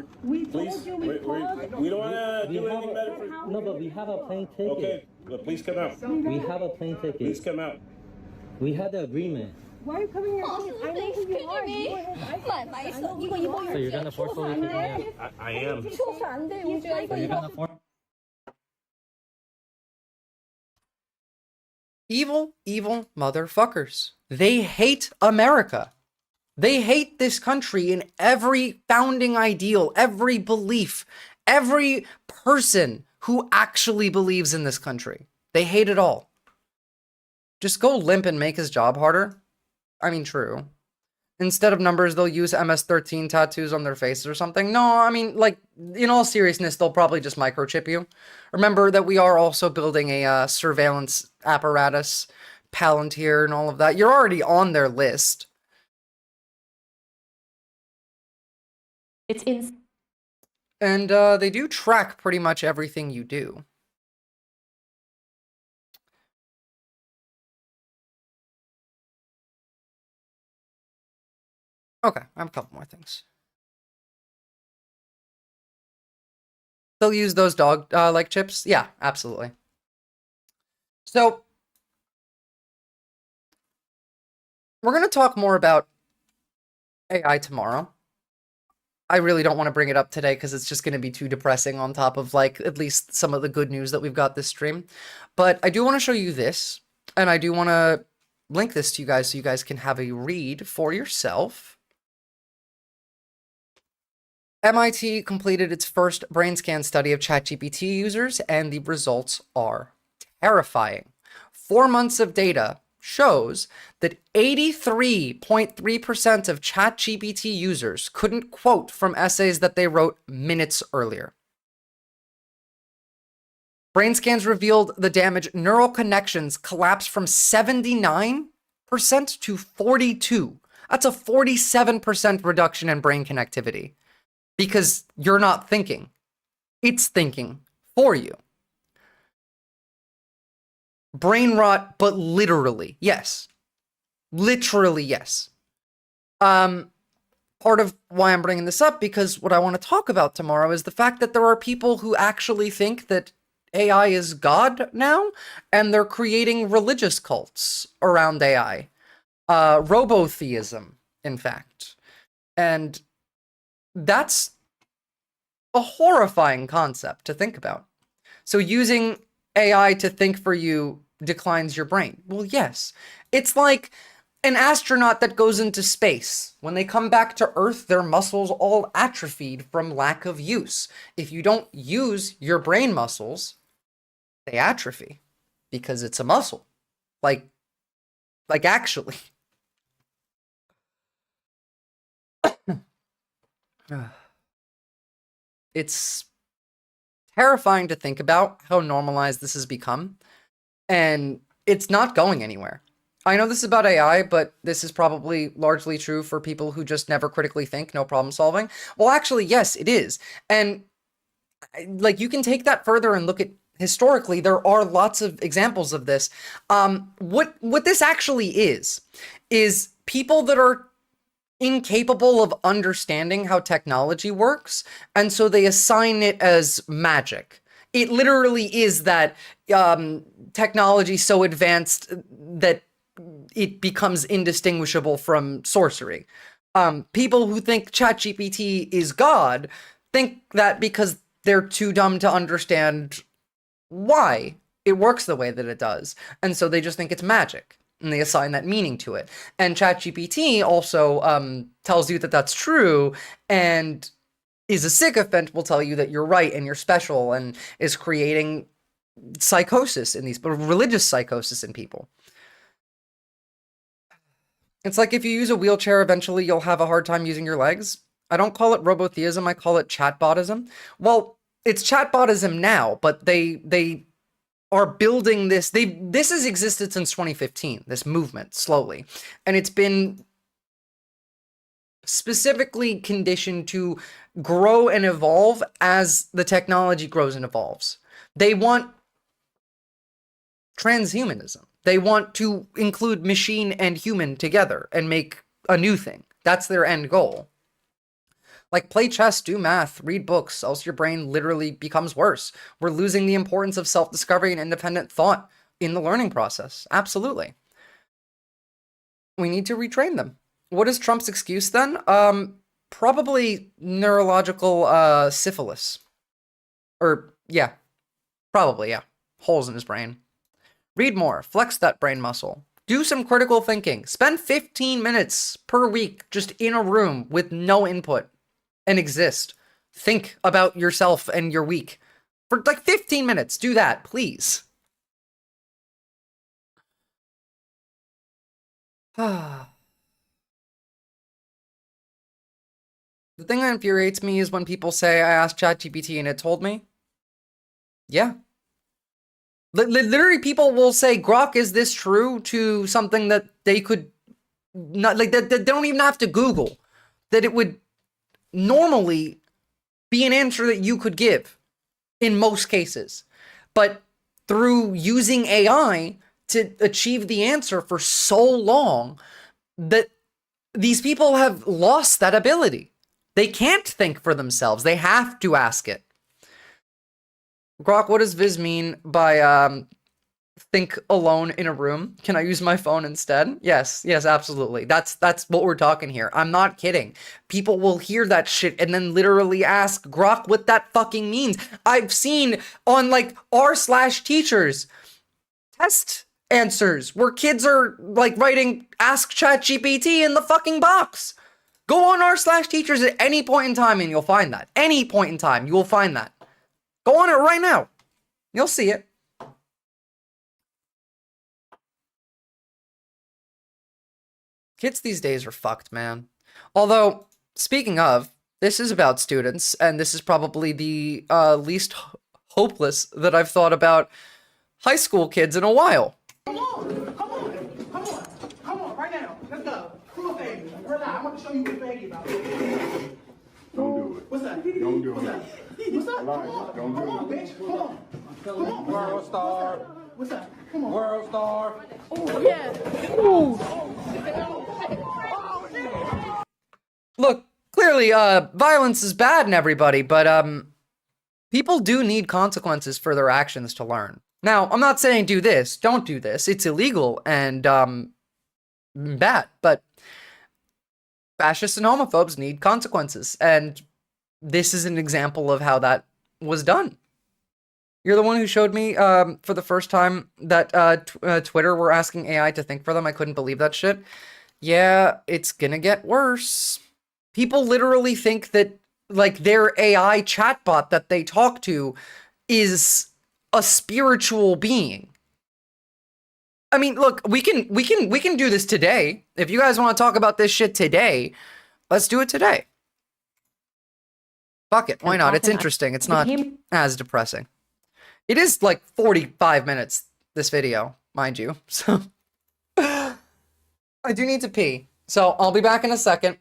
Speaker 24: want to do anything better for.
Speaker 6: No, but we have a plane ticket.
Speaker 24: Okay, but please come out.
Speaker 6: We have a plane ticket.
Speaker 24: Please come out.
Speaker 6: We had the agreement.
Speaker 23: Why are you covering your face? I know who you are. You are.
Speaker 6: So you're gonna forcefully kick me out?
Speaker 24: I am.
Speaker 6: So you're gonna force.
Speaker 1: Evil, evil motherfuckers. They hate America. They hate this country in every founding ideal, every belief, every person who actually believes in this country. They hate it all. Just go limp and make his job harder. I mean, true. Instead of numbers, they'll use MS-13 tattoos on their faces or something. No, I mean, like, in all seriousness, they'll probably just microchip you. Remember that we are also building a surveillance apparatus, Palantir, and all of that. You're already on their list.
Speaker 7: It's in.
Speaker 1: And they do track pretty much everything you do. Okay, I have a couple more things. They'll use those dog like chips? Yeah, absolutely. So we're going to talk more about AI tomorrow. I really don't want to bring it up today because it's just going to be too depressing on top of, like, at least some of the good news that we've got this stream. But I do want to show you this, and I do want to link this to you guys so you guys can have a read for yourself. MIT completed its first brain scan study of ChatGPT users, and the results are terrifying. 4 months of data shows that 83.3% of ChatGPT users couldn't quote from essays that they wrote minutes earlier. Brain scans revealed the damaged neural connections collapsed from 79% to 42%. That's a 47% reduction in brain connectivity because you're not thinking. It's thinking for you. Brain rot, but literally, yes. Literally, yes. Part of why I'm bringing this up, because what I want to talk about tomorrow is the fact that there are people who actually think that AI is God now, and they're creating religious cults around AI. Robotheism, in fact. And that's a horrifying concept to think about. So using AI to think for you declines your brain. Well, yes. It's like an astronaut that goes into space. When they come back to Earth, their muscles all atrophied from lack of use. If you don't use your brain muscles, they atrophy because it's a muscle. Like actually. It's terrifying to think about how normalized this has become. And it's not going anywhere. I know this is about AI, but this is probably largely true for people who just never critically think, no problem solving. Well, actually, yes, it is. And like, you can take that further and look at historically, there are lots of examples of this. What this actually is people that are incapable of understanding how technology works, and so they assign it as magic. It literally is that technology so advanced that it becomes indistinguishable from sorcery. People who think ChatGPT is God think that because they're too dumb to understand why it works the way that it does. And so they just think it's magic, and they assign that meaning to it. And ChatGPT also tells you that that's true, and is a sycophant, will tell you that you're right and you're special, and is creating psychosis in these, but religious psychosis in people. It's like if you use a wheelchair, eventually you'll have a hard time using your legs. I don't call it robotheism, I call it chatbotism. Well, it's chatbotism now, but they are building this. This has existed since 2015, this movement, slowly. And it's been specifically conditioned to grow and evolve as the technology grows and evolves. They want transhumanism. They want to include machine and human together and make a new thing. That's their end goal. Like, play chess, do math, read books, else your brain literally becomes worse. We're losing the importance of self-discovery and independent thought in the learning process. Absolutely. We need to retrain them. What is Trump's excuse then? Probably neurological syphilis. Or, yeah. Probably, yeah. Holes in his brain. Read more. Flex that brain muscle. Do some critical thinking. Spend 15 minutes per week just in a room with no input and exist. Think about yourself and your week. For like 15 minutes. Do that, please. The thing that infuriates me is when people say, I asked ChatGPT and it told me. Yeah. Literally, people will say, Grok, is this true? To something that they could not, like, that they don't even have to Google. That it would normally be an answer that you could give in most cases. But through using AI to achieve the answer for so long, that these people have lost that ability. They can't think for themselves. They have to ask it. Grok, what does Viz mean by think alone in a room? Can I use my phone instead? Yes, absolutely. That's what we're talking here. I'm not kidding. People will hear that shit and then literally ask Grok what that fucking means. I've seen on like r/teachers test answers where kids are like writing ask ChatGPT in the fucking box. Go on r/teachers at any point in time and you'll find that. Any point in time, you will find that. Go on it right now. You'll see it. Kids these days are fucked, man. Although, speaking of, this is about students, and this is probably the least hopeless that I've thought about high school kids in a while.
Speaker 22: Come on, right now. Let's go. Come on, baby. Right now, I want to show you what baby about.
Speaker 9: Don't do it.
Speaker 22: What's that?
Speaker 9: Don't do it.
Speaker 22: What's that? Come on.
Speaker 9: Don't do
Speaker 22: Come
Speaker 9: it.
Speaker 22: on, bitch. Come on. Come on.
Speaker 9: World star.
Speaker 22: What's that? Come on.
Speaker 9: World star.
Speaker 22: Oh, yeah.
Speaker 1: Look, clearly, violence is bad in everybody, but, people do need consequences for their actions to learn. Now, I'm not saying do this, don't do this. It's illegal and, bad, but fascists and homophobes need consequences, and this is an example of how that was done. You're the one who showed me, for the first time that, Twitter were asking AI to think for them. I couldn't believe that shit. Yeah, it's gonna get worse. People literally think that, like, their AI chatbot that they talk to is a spiritual being. I mean, look, we can do this today. If you guys want to talk about this shit today, let's do it today. Fuck it, why not? It's interesting. It's not as depressing. It is like 45 minutes, this video, mind you. So I do need to pee, so I'll be back in a second.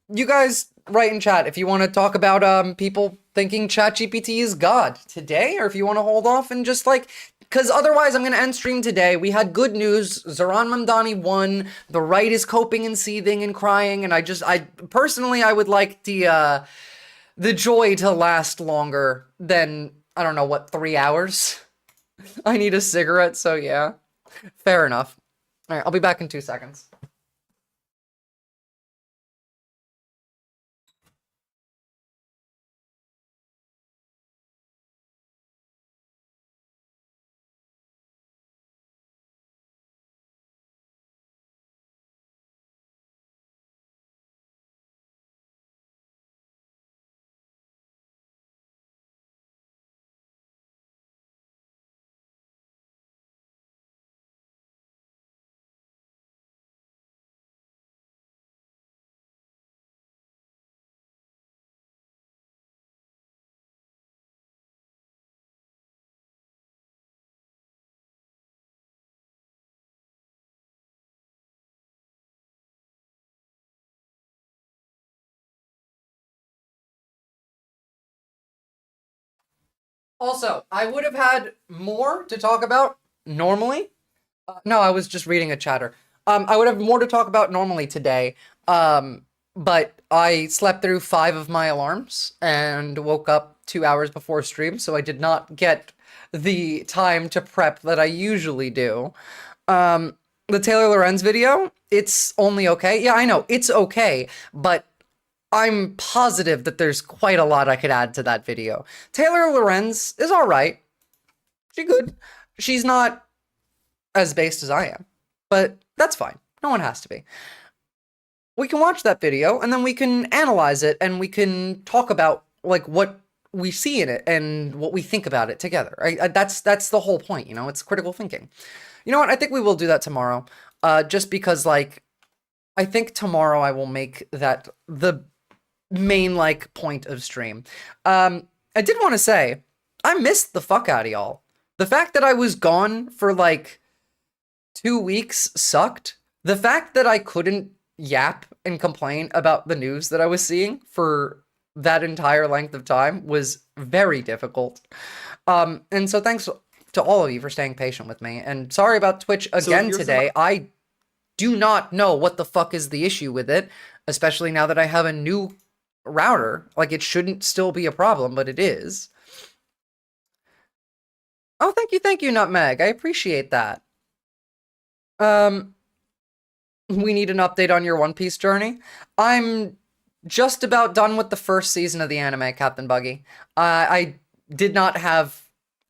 Speaker 1: You guys write in chat if you want to talk about people thinking ChatGPT is God today, or if you want to hold off and just like, because otherwise I'm going to end stream today. We had good news. Zohran Mamdani won. The right is coping and seething and crying, and I personally, I would like the joy to last longer than, I don't know, what, 3 hours? I need a cigarette, so yeah. Fair enough. All right, I'll be back in 2 seconds. Also, I would have had more to talk about normally. No, I was just reading a chatter. I would have more to talk about normally today. But I slept through 5 of my alarms and woke up 2 hours before stream, so I did not get the time to prep that I usually do. The Taylor Lorenz video, it's only okay. Yeah, I know, it's okay, but I'm positive that there's quite a lot I could add to that video. Taylor Lorenz is all right. She's good. She's not as based as I am, but that's fine. No one has to be. We can watch that video and then we can analyze it and we can talk about like what we see in it and what we think about it together. That's the whole point, you know, it's critical thinking. You know what? I think we will do that tomorrow. Just because like, I think tomorrow I will make that the main like point of stream. I did want to say, I missed the fuck out of y'all. The fact that I was gone for like 2 weeks sucked. The fact that I couldn't yap and complain about the news that I was seeing for that entire length of time was very difficult. And so thanks to all of you for staying patient with me. And sorry about Twitch again today. I do not know what the fuck is the issue with it, especially now that I have a new router. Like, it shouldn't still be a problem, but it is. Oh, thank you, Nutmeg. I appreciate that. We need an update on your One Piece journey. I'm just about done with the first season of the anime, Captain Buggy. I did not have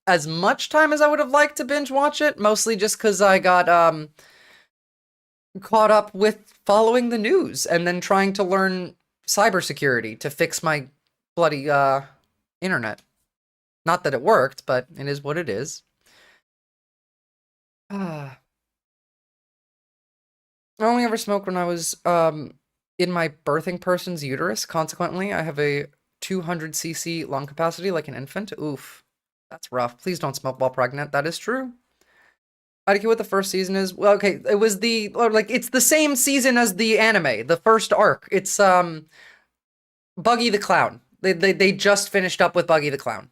Speaker 1: as much time as I would have liked to binge watch it, mostly just because I got caught up with following the news and then trying to learn cybersecurity to fix my bloody internet. Not that it worked, but it is what it is. I only ever smoked when I was in my birthing person's uterus. Consequently, I have a 200cc lung capacity like an infant. Oof. That's rough. Please don't smoke while pregnant. That is true. I don't care what the first season is. Well, okay, it was the, like, it's the same season as the anime, the first arc. It's, Buggy the Clown. They just finished up with Buggy the Clown.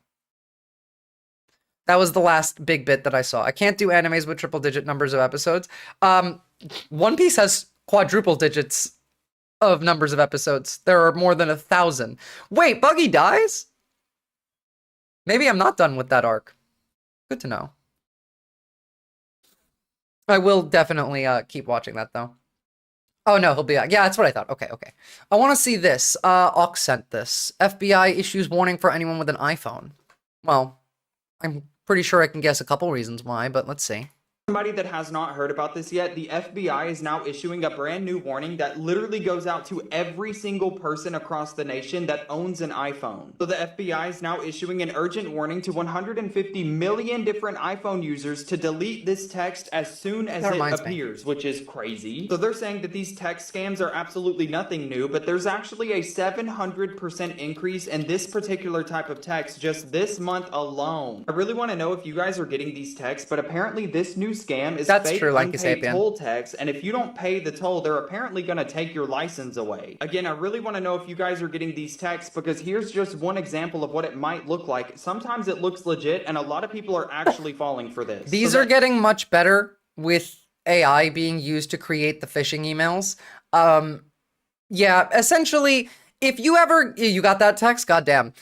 Speaker 1: That was the last big bit that I saw. I can't do animes with triple-digit numbers of episodes. One Piece has quadruple digits of numbers of episodes. There are more than 1,000. Wait, Buggy dies? Maybe I'm not done with that arc. Good to know. I will definitely keep watching that, though. Oh, no, he'll be... Yeah, that's what I thought. Okay. I want to see this. Ox sent this. FBI issues warning for anyone with an iPhone. Well, I'm pretty sure I can guess a couple reasons why, but let's see.
Speaker 10: Somebody that has not heard about this yet, the FBI is now issuing a brand new warning that literally goes out to every single person across the nation that owns an iPhone. So the FBI is now issuing an urgent warning to 150 million different iPhone users to delete this text as soon as it appears, which is crazy. So they're saying that these text scams are absolutely nothing new, but there's actually a 700% increase in this particular type of text just this month alone. I really want to know if you guys are getting these texts, but apparently this new scam is
Speaker 1: That's
Speaker 10: fake
Speaker 1: true, Lanky
Speaker 10: unpaid
Speaker 1: Sapien.
Speaker 10: toll tax, and if you don't pay the toll, they're apparently going to take your license away. Again, I really want to know if you guys are getting these texts, because here's just one example of what it might look like. Sometimes it looks legit, and a lot of people are actually falling for this.
Speaker 1: These are getting much better with AI being used to create the phishing emails. Yeah, essentially, if you got that text, goddamn.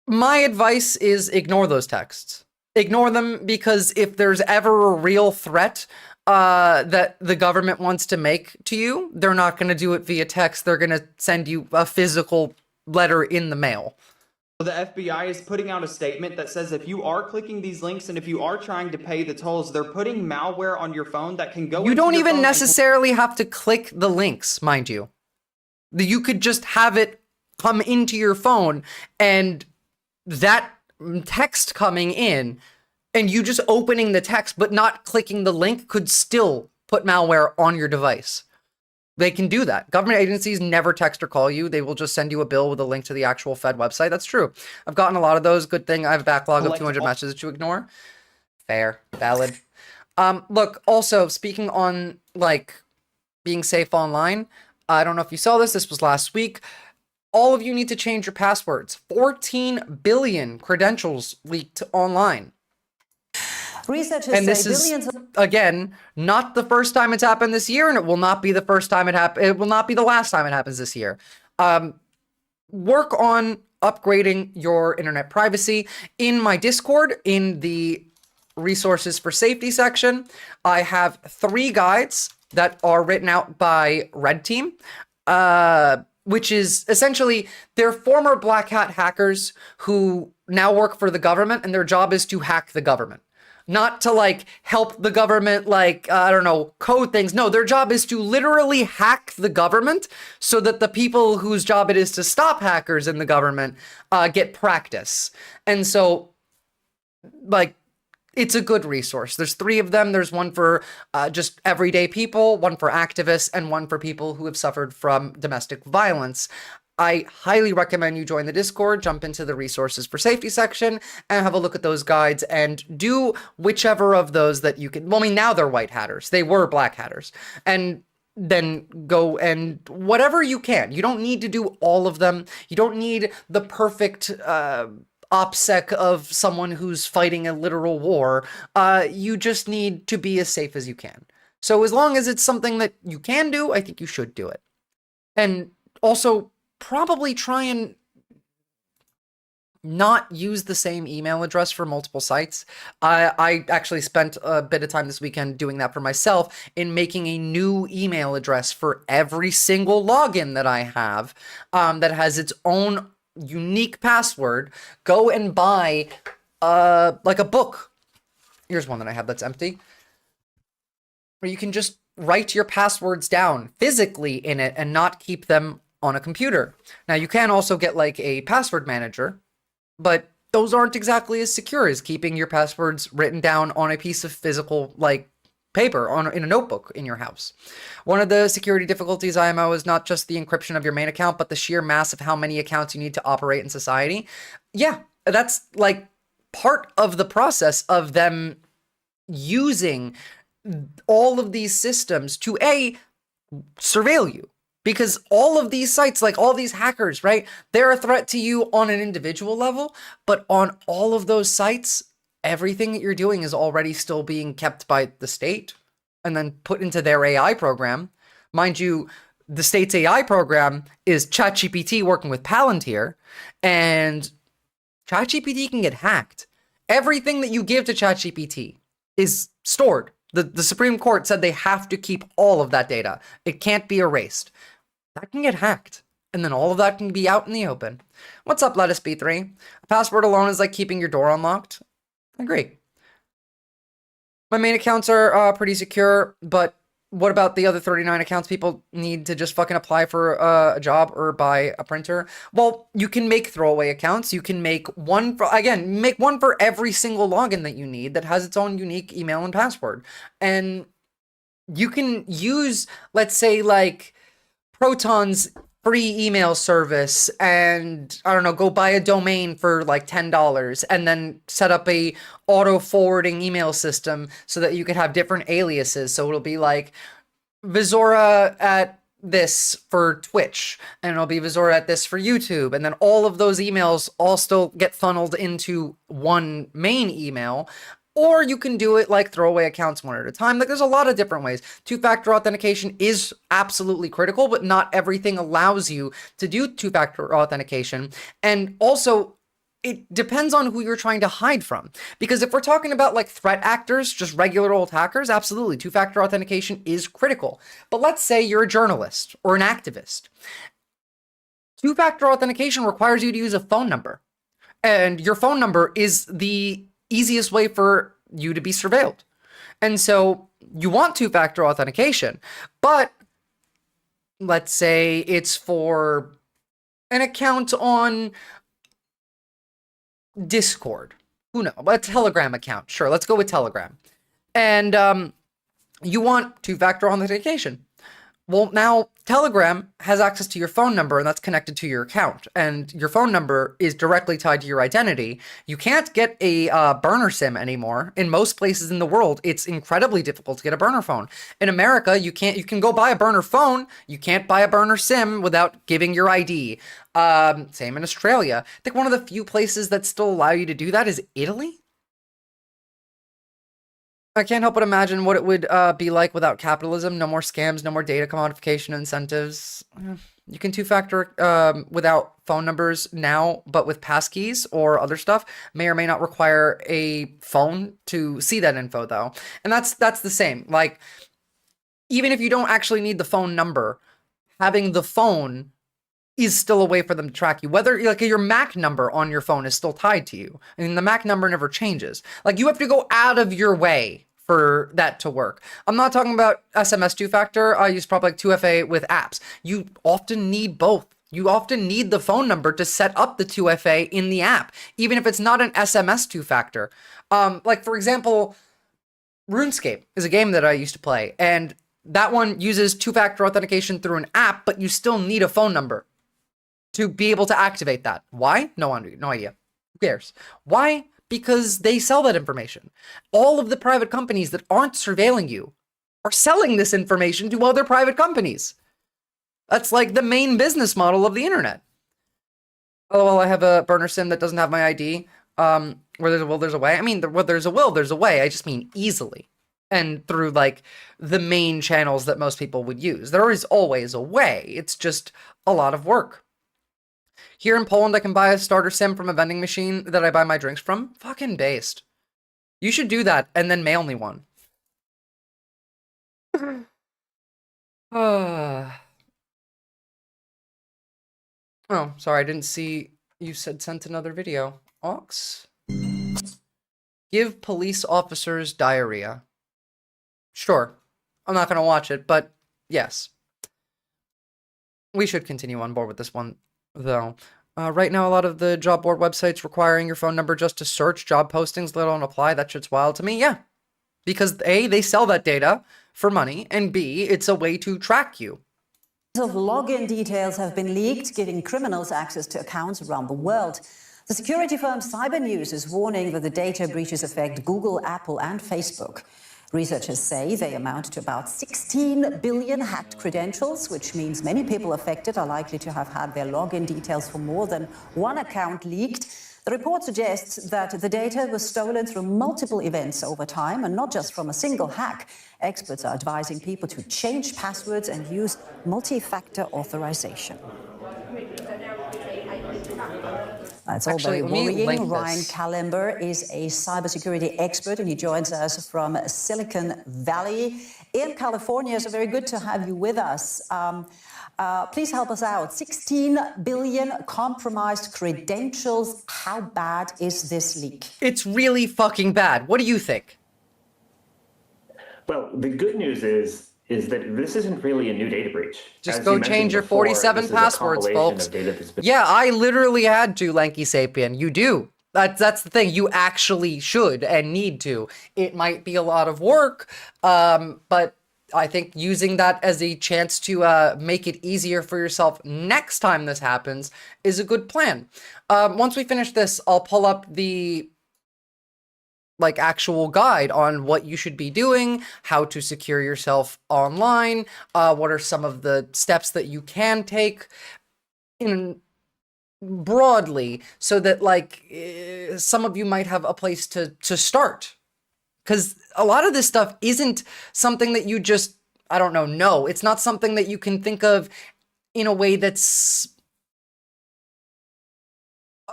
Speaker 1: My advice is ignore those texts. Ignore them, because if there's ever a real threat that the government wants to make to you, they're not going to do it via text. They're going to send you a physical letter in the mail.
Speaker 10: The FBI is putting out a statement that says if you are clicking these links and if you are trying to pay the tolls, they're putting malware on your phone that can go.
Speaker 1: You don't even necessarily have to click the links, mind you. You could just have it come into your phone, and that text coming in and you just opening the text but not clicking the link could still put malware on your device. They can do that. Government agencies never text or call you. They will just send you a bill with a link to the actual Fed website. That's true. I've gotten a lot of those. Good thing I have a backlog of 200 messages to ignore. Fair. Valid. Look, also, speaking on, like, being safe online, I don't know if you saw this. This was last week. All of you need to change your passwords. 14 billion credentials leaked online.
Speaker 11: Researchers
Speaker 1: And this
Speaker 11: say
Speaker 1: is,
Speaker 11: billions of
Speaker 1: again, not the first time it's happened this year, and it will not be the first time it will not be the last time it happens this year. Work on upgrading your internet privacy. In my Discord, in the resources for safety section, I have 3 guides that are written out by Red Team, which is essentially they're former black hat hackers who now work for the government, and their job is to hack the government. Not to, like, help the government, like, I don't know, code things. No, their job is to literally hack the government so that the people whose job it is to stop hackers in the government get practice. And so, like, it's a good resource. There's 3 of them. There's one for just everyday people, one for activists, and one for people who have suffered from domestic violence. I highly recommend you join the Discord, jump into the resources for safety section, and have a look at those guides and do whichever of those that you can. Well, I mean, now they're white hatters. They were black hatters. And then go and whatever you can. You don't need to do all of them. You don't need the perfect OPSEC of someone who's fighting a literal war. You just need to be as safe as you can. So as long as it's something that you can do, I think you should do it. And also, probably try and not use the same email address for multiple sites. I actually spent a bit of time this weekend doing that for myself in making a new email address for every single login that I have that has its own unique password. Go and buy like a book. Here's one that I have that's empty, where you can just write your passwords down physically in it and not keep them on a computer. Now, you can also get like a password manager, but those aren't exactly as secure as keeping your passwords written down on a piece of physical, like, paper in a notebook in your house. One of the security difficulties, IMO, is not just the encryption of your main account, but the sheer mass of how many accounts you need to operate in society. Yeah, that's like part of the process of them using all of these systems to surveil you. Because all of these sites, like all these hackers, right, they're a threat to you on an individual level, but on all of those sites, everything that you're doing is already still being kept by the state and then put into their AI program. Mind you, the state's AI program is ChatGPT working with Palantir, and ChatGPT can get hacked. Everything that you give to ChatGPT is stored. The Supreme Court said they have to keep all of that data. It can't be erased. That can get hacked, and then all of that can be out in the open. What's up, Lettuce B3? A password alone is like keeping your door unlocked. I agree. My main accounts are pretty secure, but what about the other 39 accounts people need to just fucking apply for a job or buy a printer? Well, you can make throwaway accounts. You can make one for every single login that you need that has its own unique email and password. And you can use, let's say, like, Proton's free email service and I don't know, go buy a domain for like $10 and then set up a auto forwarding email system so that you could have different aliases. So it'll be like Visora at this for Twitch, and it'll be Visora at this for YouTube, and then all of those emails all still get funneled into one main email. Or you can do it like throwaway accounts one at a time. Like there's a lot of different ways. Two-factor authentication is absolutely critical, but not everything allows you to do two-factor authentication. And also, it depends on who you're trying to hide from. Because if we're talking about like threat actors, just regular old hackers, absolutely, two-factor authentication is critical. But let's say you're a journalist or an activist. Two-factor authentication requires you to use a phone number. And your phone number is the easiest way for you to be surveilled. And so you want two-factor authentication, but let's say it's for an account on Discord. Who knows? A Telegram account. Sure, let's go with Telegram. And you want two-factor authentication. Well, now Telegram has access to your phone number and that's connected to your account, and your phone number is directly tied to your identity. You can't get a burner SIM anymore. In most places in the world, it's incredibly difficult to get a burner phone. In America, you can go buy a burner phone. You can't buy a burner SIM without giving your ID. Same in Australia. I think one of the few places that still allow you to do that is Italy. I can't help but imagine what it would be like without capitalism. No more scams, no more data commodification incentives. You can two-factor without phone numbers now, but with passkeys or other stuff. May or may not require a phone to see that info, though. And that's the same. Like, even if you don't actually need the phone number, having the phone is still a way for them to track you. Whether like your MAC number on your phone is still tied to you. I mean, the MAC number never changes. Like you have to go out of your way for that to work. I'm not talking about SMS two-factor. I use probably like 2FA with apps. You often need both. You often need the phone number to set up the 2FA in the app, even if it's not an SMS two-factor. Like for example, RuneScape is a game that I used to play, and that one uses two-factor authentication through an app, but you still need a phone number to be able to activate that. Why? No idea. Who cares? Why? Because they sell that information. All of the private companies that aren't surveilling you are selling this information to other private companies. That's like the main business model of the internet. Oh, well, I have a burner SIM that doesn't have my ID. Where there's a will, there's a way. I mean, where there's a will, there's a way. I just mean easily. And through like the main channels that most people would use. There is always a way. It's just a lot of work. Here in Poland, I can buy a starter SIM from a vending machine that I buy my drinks from. Fucking based. You should do that and then mail me one. Oh, sorry, I didn't see you said sent another video. Ox? Give police officers diarrhea. Sure. I'm not going to watch it, but yes. We should continue on board with this one, though. Right now, a lot of the job board websites requiring your phone number just to search job postings that don't apply. That shit's wild to me. Yeah. Because A, they sell that data for money, and B, it's a way to track you.
Speaker 11: Of login details have been leaked, giving criminals access to accounts around the world. The security firm Cybernews is warning that the data breaches affect Google, Apple, and Facebook. Researchers say they amount to about 16 billion hacked credentials, which means many people affected are likely to have had their login details for more than one account leaked. The report suggests that the data was stolen through multiple events over time and not just from a single hack. Experts are advising people to change passwords and use multi-factor authorization. It's all very worrying. Ryan Kalember is a cybersecurity expert and he joins us from Silicon Valley in California. So very good to have you with us. Please help us out. 16 billion compromised credentials. How bad is this leak?
Speaker 1: It's really fucking bad. What do you think?
Speaker 12: Well, the good news is that this isn't really a new data breach.
Speaker 1: Just go change your 47 passwords, folks. Yeah, I literally had to, Lanky Sapien. You do. That's the thing. You actually should and need to. It might be a lot of work, but I think using that as a chance to make it easier for yourself next time this happens is a good plan. Once we finish this, I'll pull up the actual guide on what you should be doing, how to secure yourself online, what are some of the steps that you can take in broadly, so that some of you might have a place to start. Because a lot of this stuff isn't something that you just, I don't know, no. It's not something that you can think of in a way that's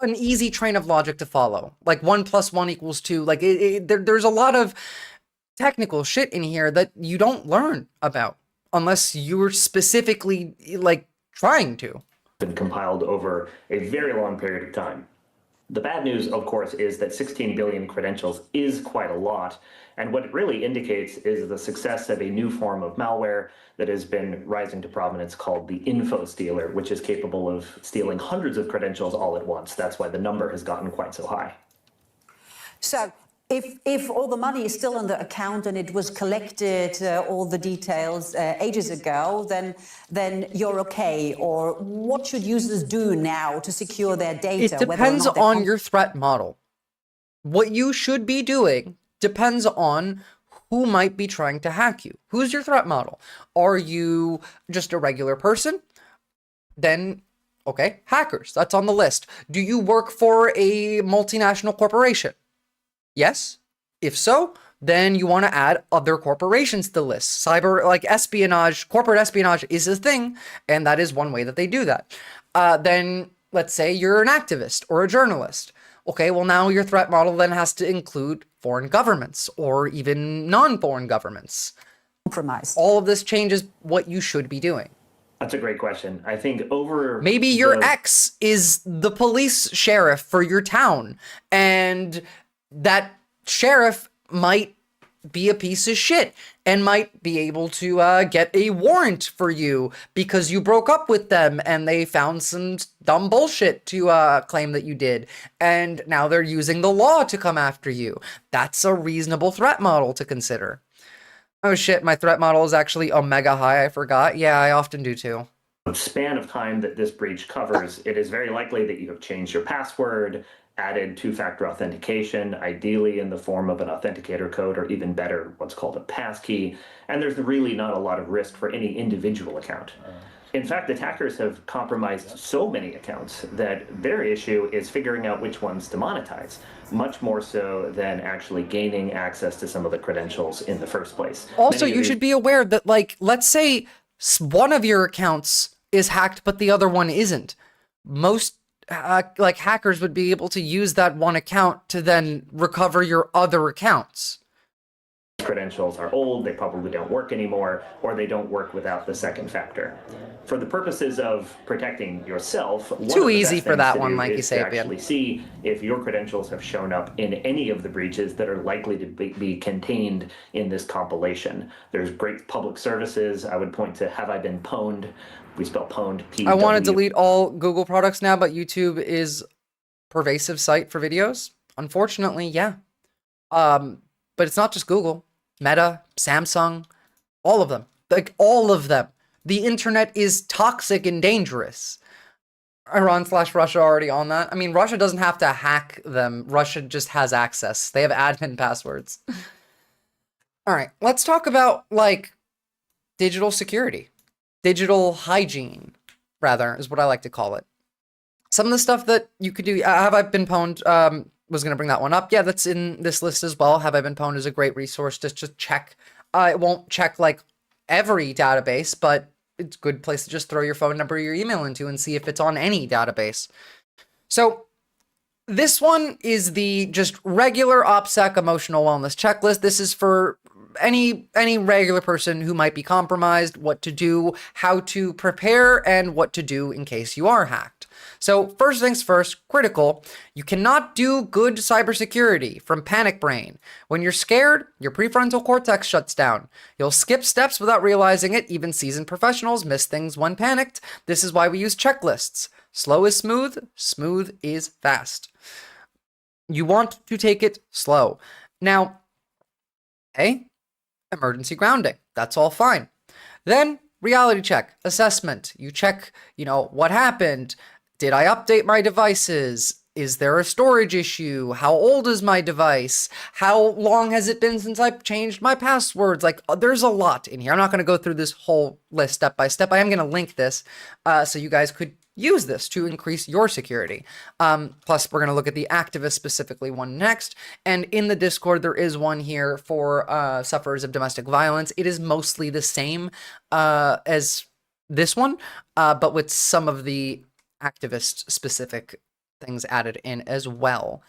Speaker 1: an easy train of logic to follow. Like 1 + 1 = 2. Like there's a lot of technical shit in here that you don't learn about unless you're specifically trying to.
Speaker 12: Been compiled over a very long period of time. The bad news, of course, is that 16 billion credentials is quite a lot, and what it really indicates is the success of a new form of malware that has been rising to prominence called the info stealer, which is capable of stealing hundreds of credentials all at once. That's why the number has gotten quite so high.
Speaker 11: So if all the money is still on the account and it was collected, all the details ages ago, then you're okay. Or what should users do now to secure their data?
Speaker 1: It depends on your threat model. What you should be doing depends on who might be trying to hack you. Who's your threat model? Are you just a regular person? Then, okay, hackers, that's on the list. Do you work for a multinational corporation? Yes. If so, then you want to add other corporations to the list. Cyber, espionage, corporate espionage is a thing, and that is one way that they do that. Then let's say you're an activist or a journalist. Okay, well now your threat model then has to include foreign governments or even non-foreign governments.
Speaker 11: Compromise.
Speaker 1: All of this changes what you should be doing.
Speaker 12: That's a great question. I think
Speaker 1: maybe your ex is the police sheriff for your town, and that sheriff might be a piece of shit and might be able to get a warrant for you because you broke up with them and they found some dumb bullshit to claim that you did. And now they're using the law to come after you. That's a reasonable threat model to consider. Oh shit, my threat model is actually omega high. I forgot. Yeah, I often do too.
Speaker 12: Span of time that this breach covers, it is very likely that you have changed your password, added two-factor authentication, ideally in the form of an authenticator code, or even better, what's called a passkey, and there's really not a lot of risk for any individual account. In fact, attackers have compromised so many accounts that their issue is figuring out which ones to monetize, much more so than actually gaining access to some of the credentials in the first place.
Speaker 1: Also, you should be aware that, let's say one of your accounts is hacked, but the other one isn't. Most hackers would be able to use that one account to then recover your other accounts.
Speaker 12: Credentials are old, they probably don't work anymore, or they don't work without the second factor. For the purposes of protecting yourself,
Speaker 1: too easy for that one, Lanky
Speaker 12: Sapien.
Speaker 1: Sapien.
Speaker 12: See if your credentials have shown up in any of the breaches that are likely to be contained in this compilation. There's great public services. I would point to Have I Been Pwned? We spell pwned, P-W.
Speaker 1: I want to delete all Google products now, but YouTube is pervasive site for videos. Unfortunately, yeah. But it's not just Google. Meta, Samsung, all of them. All of them. The internet is toxic and dangerous. Iran/Russia already on that. I mean, Russia doesn't have to hack them. Russia just has access. They have admin passwords. All right, let's talk about, digital security. Digital hygiene, rather, is what I like to call it. Some of the stuff that you could do, Have I Been Pwned, was going to bring that one up. Yeah, that's in this list as well. Have I Been Pwned is a great resource to just check. It won't check, every database, but it's a good place to just throw your phone number or your email into and see if it's on any database. So this one is the just regular OPSEC emotional wellness checklist. This is for any regular person who might be compromised, what to do, how to prepare, and what to do in case you are hacked. So first things first, critical, you cannot do good cybersecurity from panic brain. When you're scared, your prefrontal cortex shuts down. You'll skip steps without realizing it. Even seasoned professionals miss things when panicked. This is why we use checklists. Slow is smooth, smooth is fast. You want to take it slow. Now, emergency grounding. That's all fine. Then reality check, assessment. You check, what happened? Did I update my devices? Is there a storage issue? How old is my device? How long has it been since I've changed my passwords? Like, there's a lot in here. I'm not going to go through this whole list step by step. I am going to link this so you guys could use this to increase your security. Plus, we're going to look at the activist specifically one next. And in the Discord, there is one here for sufferers of domestic violence. It is mostly the same as this one, but with some of the activist specific things added in as well.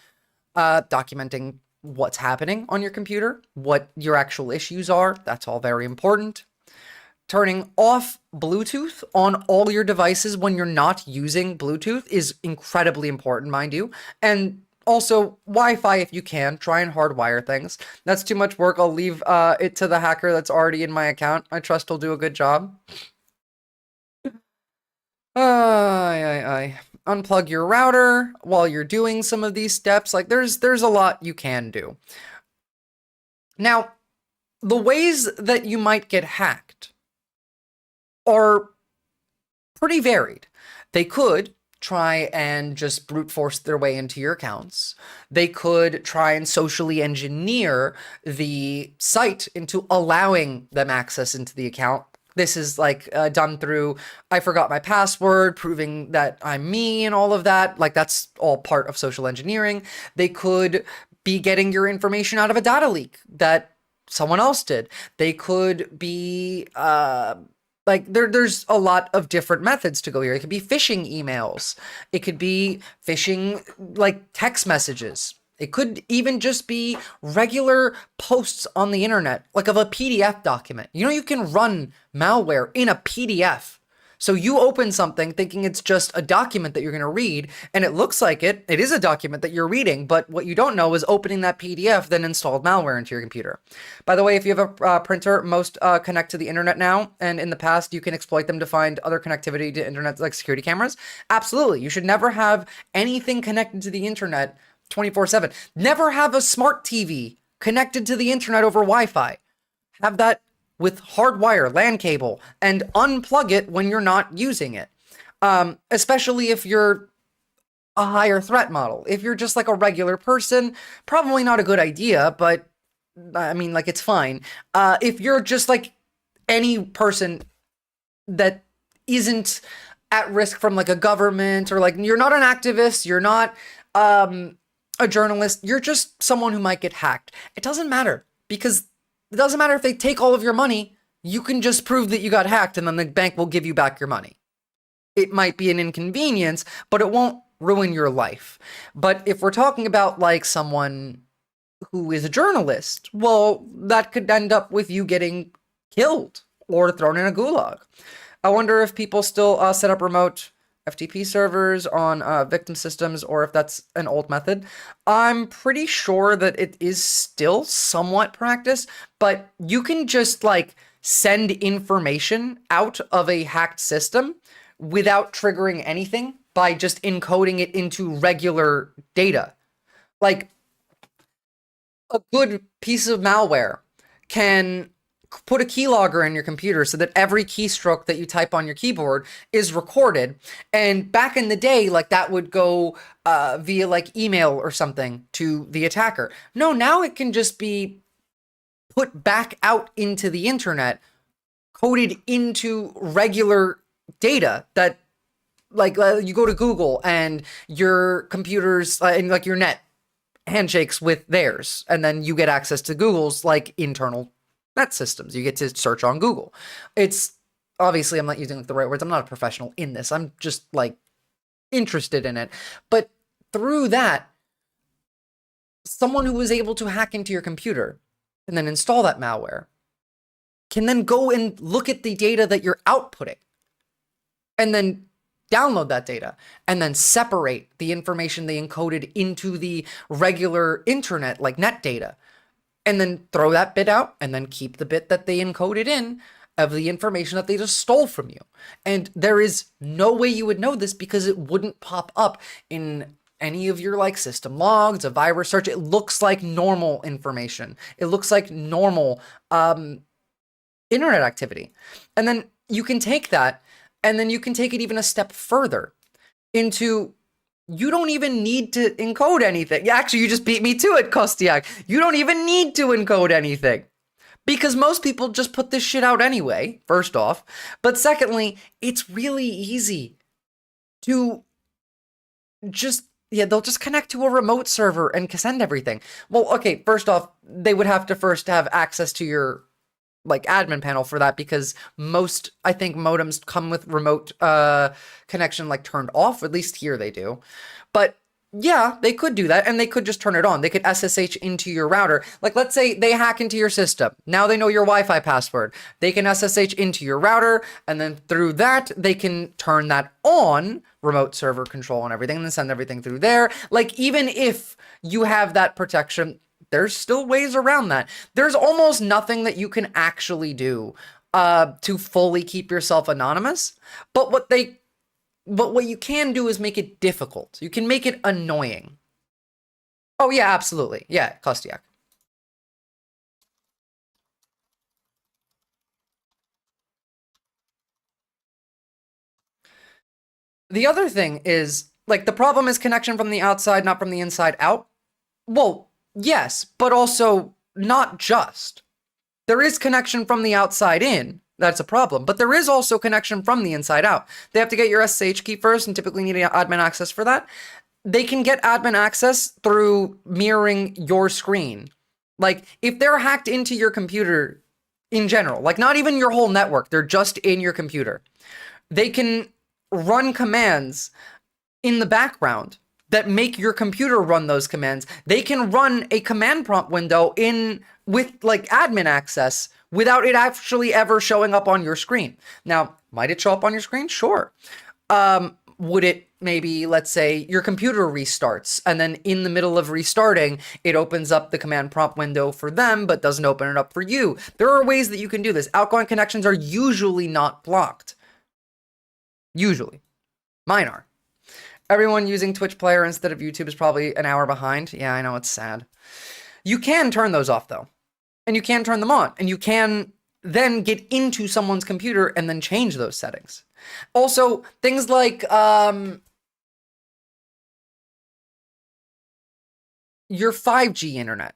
Speaker 1: Documenting what's happening on your computer, what your actual issues are. That's all very important. Turning off Bluetooth on all your devices when you're not using Bluetooth is incredibly important, mind you. And also Wi-Fi if you can. Try and hardwire things. That's too much work. I'll leave it to the hacker that's already in my account. I trust he'll do a good job. Unplug your router while you're doing some of these steps. Like there's a lot you can do. Now, the ways that you might get hacked are pretty varied. They could try and just brute force their way into your accounts. They could try and socially engineer the site into allowing them access into the account. This is like done through, I forgot my password, proving that I'm me and all of that. Like that's all part of social engineering. They could be getting your information out of a data leak that someone else did. They could be there's a lot of different methods to go here. It could be phishing emails. It could be phishing like text messages. It could even just be regular posts on the internet, like of a PDF document. You can run malware in a PDF. So you open something thinking it's just a document that you're going to read, and it looks like it is a document that you're reading, but what you don't know is opening that PDF then installed malware into your computer. By the way, if you have a printer, most connect to the internet now, and in the past you can exploit them to find other connectivity to internet, like security cameras. Absolutely. You should never have anything connected to the internet 24/7. Never have a smart TV connected to the internet over Wi-Fi. Have that with hardwire, LAN cable, and unplug it when you're not using it. Especially if you're a higher threat model. If you're just like a regular person, probably not a good idea, but I mean, like, it's fine. If you're just like any person that isn't at risk from like a government, or like you're not an activist, you're not a journalist, you're just someone who might get hacked. It doesn't matter, because it doesn't matter if they take all of your money. You can just prove that you got hacked, and then the bank will give you back your money. It might be an inconvenience, but it won't ruin your life. But if we're talking about like someone who is a journalist, well, that could end up with you getting killed or thrown in a gulag. I wonder if people still set up remote FTP servers on victim systems, or if that's an old method. I'm pretty sure that it is still somewhat practiced, but you can just like send information out of a hacked system without triggering anything by just encoding it into regular data. Like, a good piece of malware can put a keylogger in your computer so that every keystroke that you type on your keyboard is recorded. And back in the day, like, that would go via like email or something to the attacker. No, now it can just be put back out into the internet, coded into regular data that, like, you go to Google and your computer's and like your net handshakes with theirs, and then you get access to Google's like internal net systems. You get to search on Google. It's obviously, I'm not using the right words. I'm not a professional in this. I'm just like interested in it. But through that, someone who was able to hack into your computer and then install that malware can then go and look at the data that you're outputting and then download that data and then separate the information they encoded into the regular internet, like net data, and then throw that bit out and then keep the bit that they encoded in of the information that they just stole from you. And there is no way you would know this, because it wouldn't pop up in any of your like system logs, a virus search. It looks like normal information. It looks like normal internet activity. And then you can take that, and then you can take it even a step further into, you don't even need to encode anything. Yeah, actually, you just beat me to it, Kostiak. You don't even need to encode anything, because most people just put this shit out anyway, first off. But secondly, it's really easy to just, they'll just connect to a remote server and send everything. Well, okay, first off, they would have to first have access to your like admin panel for that, because most, I think, modems come with remote connection like turned off, at least here they do. But yeah, they could do that, and they could just turn it on. They could SSH into your router. Like, let's say they hack into your system. Now they know your Wi-Fi password. They can SSH into your router, and then through that, they can turn that on, remote server control and everything, and then send everything through there. Like, even if you have that protection, there's still ways around that. There's almost nothing that you can actually do to fully keep yourself anonymous. But what you can do is make it difficult. You can make it annoying. Oh yeah, absolutely. Yeah, Kostiak. The other thing is, like, the problem is connection from the outside, not from the inside out. Well, yes, but also not just. There is connection from the outside in. That's a problem. But there is also connection from the inside out. They have to get your SSH key first and typically need admin access for that. They can get admin access through mirroring your screen. Like, if they're hacked into your computer in general, like not even your whole network, they're just in your computer, they can run commands in the background that make your computer run those commands. They can run a command prompt window in with like admin access without it actually ever showing up on your screen. Now, might it show up on your screen? Sure. Would it maybe, let's say your computer restarts, and then in the middle of restarting, it opens up the command prompt window for them, but doesn't open it up for you. There are ways that you can do this. Outgoing connections are usually not blocked. Usually. Mine are. Everyone using Twitch Player instead of YouTube is probably an hour behind. Yeah, I know, it's sad. You can turn those off, though. And you can turn them on. And you can then get into someone's computer and then change those settings. Also, things like your 5G internet.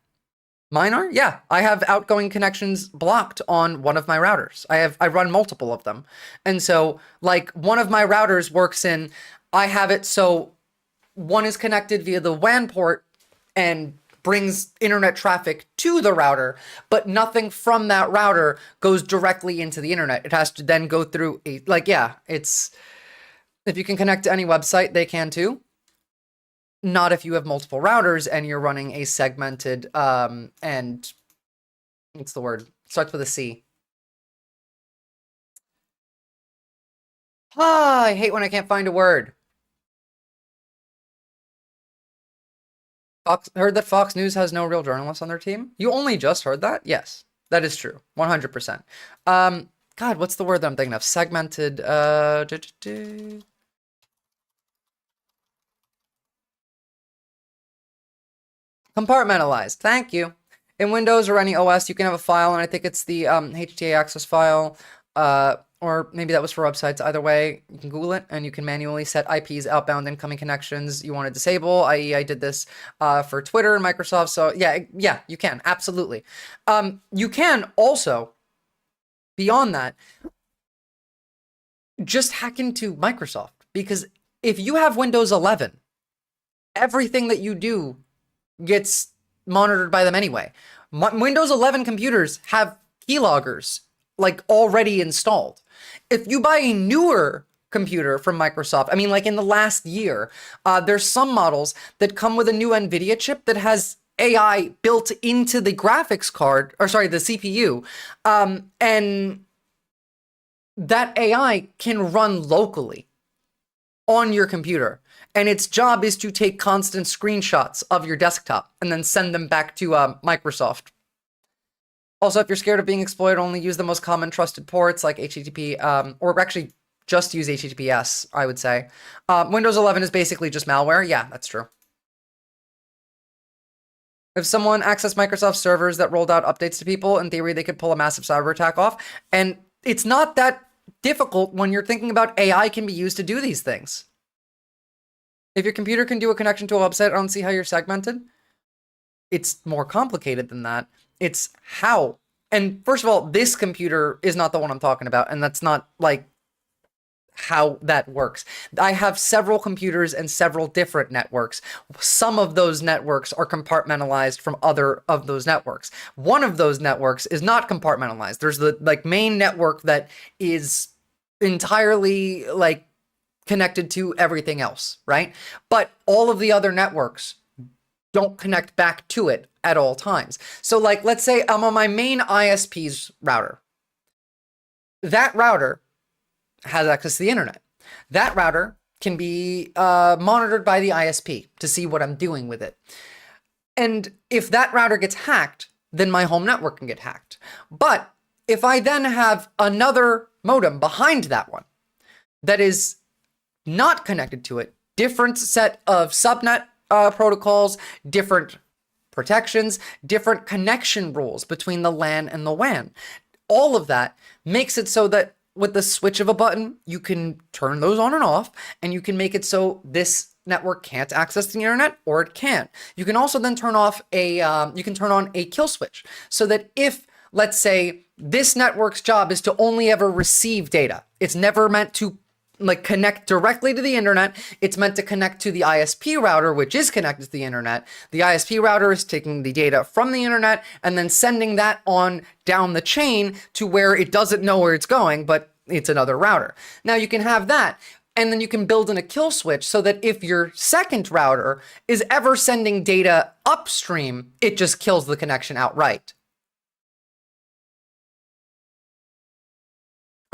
Speaker 1: Mine are? Yeah, I have outgoing connections blocked on one of my routers. I run multiple of them. And so, like, one of my routers works in, I have it so one is connected via the WAN port and brings internet traffic to the router, but nothing from that router goes directly into the internet. It has to then go through a, like, yeah, it's, if you can connect to any website, they can too. Not if you have multiple routers and you're running a segmented, and what's the word? Starts with a C. Ah, I hate when I can't find a word. Heard that Fox News has no real journalists on their team? You only just heard that? Yes, that is true. 100%. God, what's the word that I'm thinking of? Segmented, compartmentalized. Thank you. In Windows or any OS, you can have a file, and I think it's the HTA access file, or maybe that was for websites. Either way, you can Google it, and you can manually set IPs, outbound, incoming connections you want to disable, i.e. I did this for Twitter and Microsoft, so yeah, you can, absolutely. You can also, beyond that, just hack into Microsoft, because if you have Windows 11, everything that you do gets monitored by them anyway. Windows 11 computers have keyloggers like already installed. If you buy a newer computer from Microsoft, I mean, like in the last year, there's some models that come with a new NVIDIA chip that has AI built into the graphics card, or sorry, the CPU, and that AI can run locally on your computer. And its job is to take constant screenshots of your desktop and then send them back to Microsoft. Also, if you're scared of being exploited, only use the most common trusted ports like HTTP, or actually just use HTTPS, I would say. Windows 11 is basically just malware. Yeah, that's true. If someone accessed Microsoft servers that rolled out updates to people, in theory, they could pull a massive cyber attack off. And it's not that difficult when you're thinking about AI can be used to do these things. If your computer can do a connection to a website, I don't see how you're segmented. It's more complicated than that. It's how. And first of all, this computer is not the one I'm talking about. And that's not like how that works. I have several computers and several different networks. Some of those networks are compartmentalized from other of those networks. One of those networks is not compartmentalized. There's the like main network that is entirely like connected to everything else, right? But all of the other networks don't connect back to it at all times. So like, let's say I'm on my main ISP's router. That router has access to the internet. That router can be monitored by the ISP to see what I'm doing with it. And if that router gets hacked, then my home network can get hacked. But if I then have another modem behind that one that is not connected to it, different set of subnet protocols, different protections, different connection rules between the LAN and the WAN. All of that makes it so that with the switch of a button, you can turn those on and off, and you can make it so this network can't access the internet, or it can. You can also then turn off you can turn on a kill switch, so that if, let's say, this network's job is to only ever receive data, it's never meant to like connect directly to the internet. It's meant to connect to the ISP router, which is connected to the internet. The ISP router is taking the data from the internet and then sending that on down the chain to where it doesn't know where it's going, but it's another router. Now you can have that, and then you can build in a kill switch so that if your second router is ever sending data upstream, it just kills the connection outright.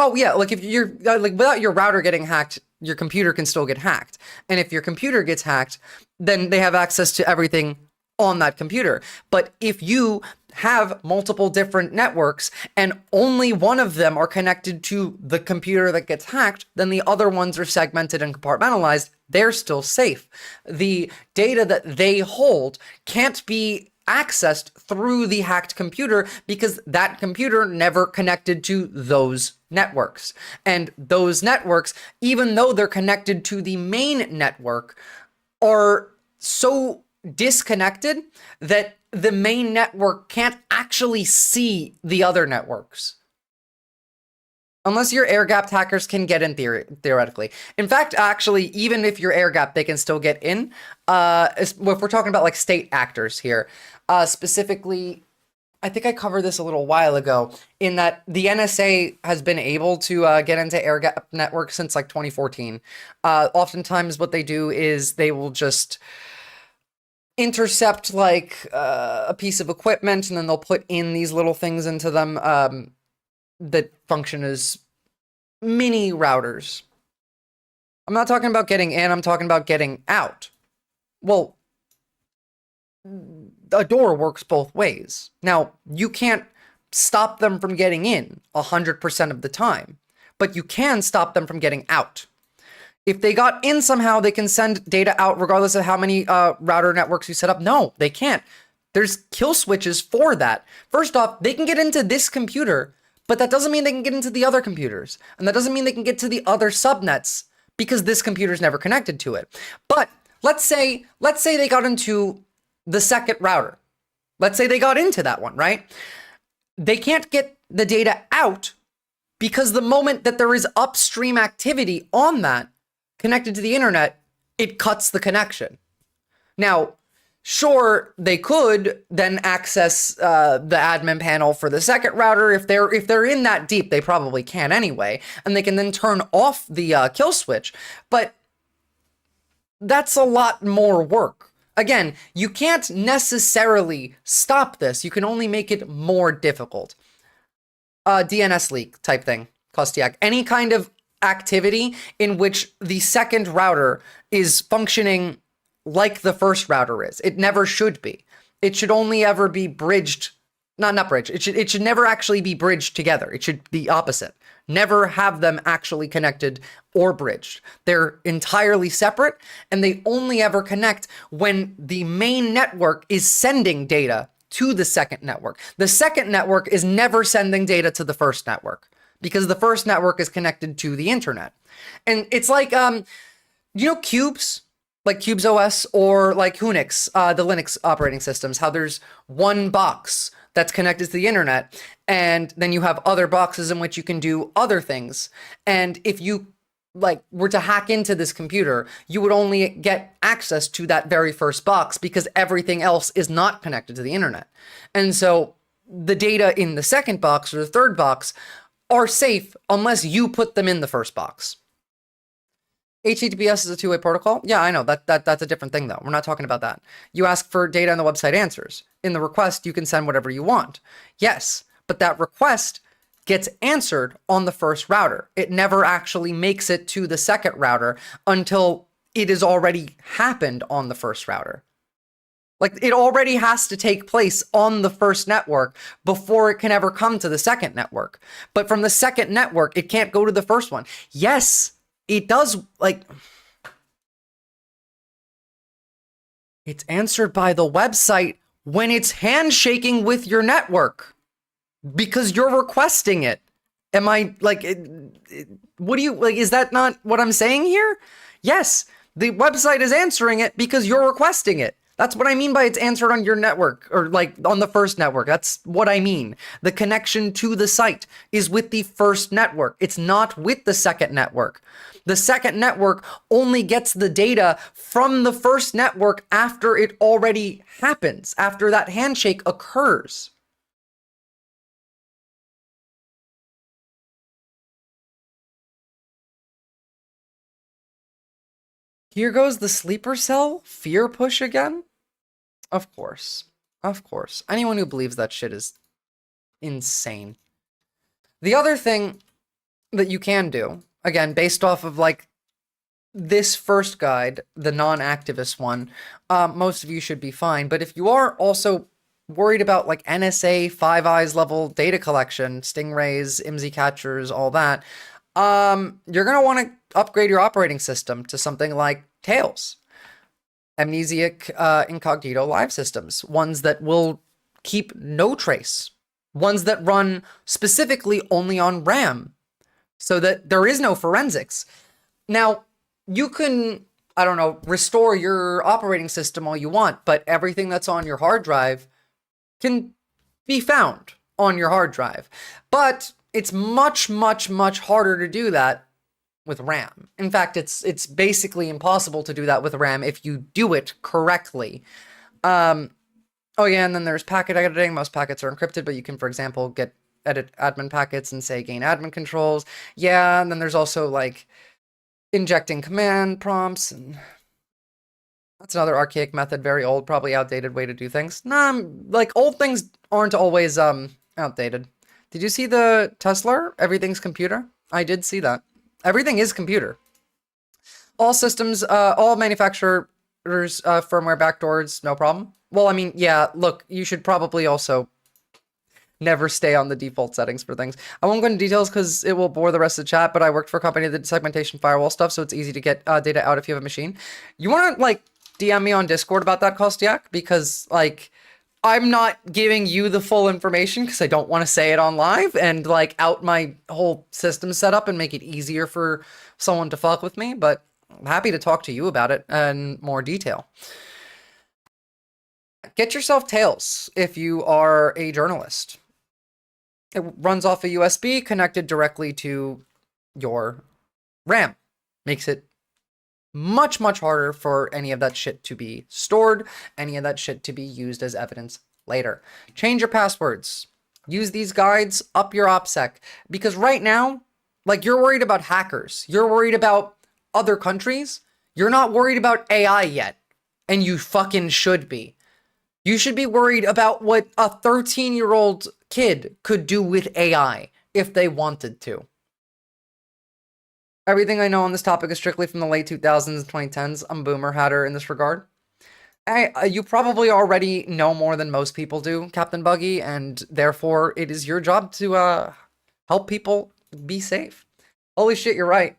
Speaker 1: Oh yeah, like if you're like without your router getting hacked, your computer can still get hacked. And if your computer gets hacked, then they have access to everything on that computer. But if you have multiple different networks and only one of them are connected to the computer that gets hacked, then the other ones are segmented and compartmentalized. They're still safe. The data that they hold can't be accessed through the hacked computer because that computer never connected to those networks. And those networks, even though they're connected to the main network, are so disconnected that the main network can't actually see the other networks. Unless you're air-gapped, hackers can get in theoretically. In fact, actually, even if you're air-gapped, they can still get in. If we're talking about like state actors here, specifically, I think I covered this a little while ago, in that the NSA has been able to get into air-gapped networks since like 2014. Oftentimes what they do is they will just intercept like a piece of equipment, and then they'll put in these little things into them that function as mini routers. I'm not talking about getting in, I'm talking about getting out. Well, a door works both ways. Now, you can't stop them from getting in 100% of the time, but you can stop them from getting out. If they got in somehow, they can send data out regardless of how many router networks you set up. No, they can't. There's kill switches for that. First off, they can get into this computer, but that doesn't mean they can get into the other computers. And that doesn't mean they can get to the other subnets because this computer's never connected to it. But let's say they got into the second router. Let's say they got into that one, right? They can't get the data out because the moment that there is upstream activity on that connected to the internet, it cuts the connection. Now, sure, they could then access the admin panel for the second router. If they're in that deep, they probably can anyway, and they can then turn off the kill switch. But that's a lot more work. Again, you can't necessarily stop this. You can only make it more difficult. DNS leak type thing, Kostiak. Any kind of activity in which the second router is functioning like the first router is. It never should be. It should only ever be bridged, not bridged. It should never actually be bridged together. It should be opposite. never have them actually connected or bridged. They're entirely separate, and they only ever connect when the main network is sending data to the second network. The second network is never sending data to the first network because the first network is connected to the internet. And it's like, cubes, like Cubes OS or like Unix, the Linux operating systems, how there's one box that's connected to the internet, and then you have other boxes in which you can do other things. And if you were to hack into this computer, you would only get access to that very first box because everything else is not connected to the internet. And so the data in the second box or the third box are safe unless you put them in the first box. HTTPS is a two-way protocol. Yeah, I know that's a different thing though. We're not talking about that. You ask for data and the website answers. In the request, you can send whatever you want. Yes, but that request gets answered on the first router. It never actually makes it to the second router until it has already happened on the first router. Like, it already has to take place on the first network before it can ever come to the second network. But from the second network, it can't go to the first one. Yes, it does, it's answered by the website when it's handshaking with your network because you're requesting it. Am I, what do you, is that not what I'm saying here? Yes, the website is answering it because you're requesting it. That's what I mean by it's answered on your network, or on the first network. That's what I mean. The connection to the site is with the first network. It's not with the second network. The second network only gets the data from the first network after it already happens, after that handshake occurs. Here goes the sleeper cell fear push again. Of course. Of course. Anyone who believes that shit is insane. The other thing that you can do, again, based off of this first guide, the non-activist one, most of you should be fine. But if you are also worried about NSA, Five Eyes level data collection, stingrays, IMSI catchers, all that, you're going to want to upgrade your operating system to something like Tails. Amnesiac incognito live systems, ones that will keep no trace, ones that run specifically only on RAM, so that there is no forensics. Now, you can, restore your operating system all you want, but everything that's on your hard drive can be found on your hard drive. But it's much, much, much harder to do that with RAM. In fact, it's basically impossible to do that with RAM if you do it correctly. Oh yeah, and then there's packet editing. Most packets are encrypted, but you can, for example, edit admin packets and say gain admin controls. Yeah, and then there's also injecting command prompts, and that's another archaic method, very old, probably outdated way to do things. Nah, old things aren't always outdated. Did you see the Tesla? Everything's computer? I did see that. Everything is computer. All systems, all manufacturers, firmware backdoors, no problem. Well, I mean, yeah, look, you should probably also never stay on the default settings for things. I won't go into details because it will bore the rest of the chat, but I worked for a company that did segmentation firewall stuff, so it's easy to get data out if you have a machine. You want to, DM me on Discord about that, Kostiak? Because, I'm not giving you the full information because I don't want to say it on live and out my whole system setup and make it easier for someone to fuck with me, but I'm happy to talk to you about it in more detail. Get yourself Tails if you are a journalist. It runs off a USB connected directly to your RAM. Makes it much, much harder for any of that shit to be stored, any of that shit to be used as evidence later. Change your passwords. Use these guides, up your OPSEC. Because right now, you're worried about hackers. You're worried about other countries. You're not worried about AI yet. And you fucking should be. You should be worried about what a 13-year-old kid could do with AI if they wanted to. Everything I know on this topic is strictly from the late 2000s and 2010s. I'm boomer hatter in this regard. You probably already know more than most people do, Captain Buggy, and therefore it is your job to help people be safe. Holy shit, you're right.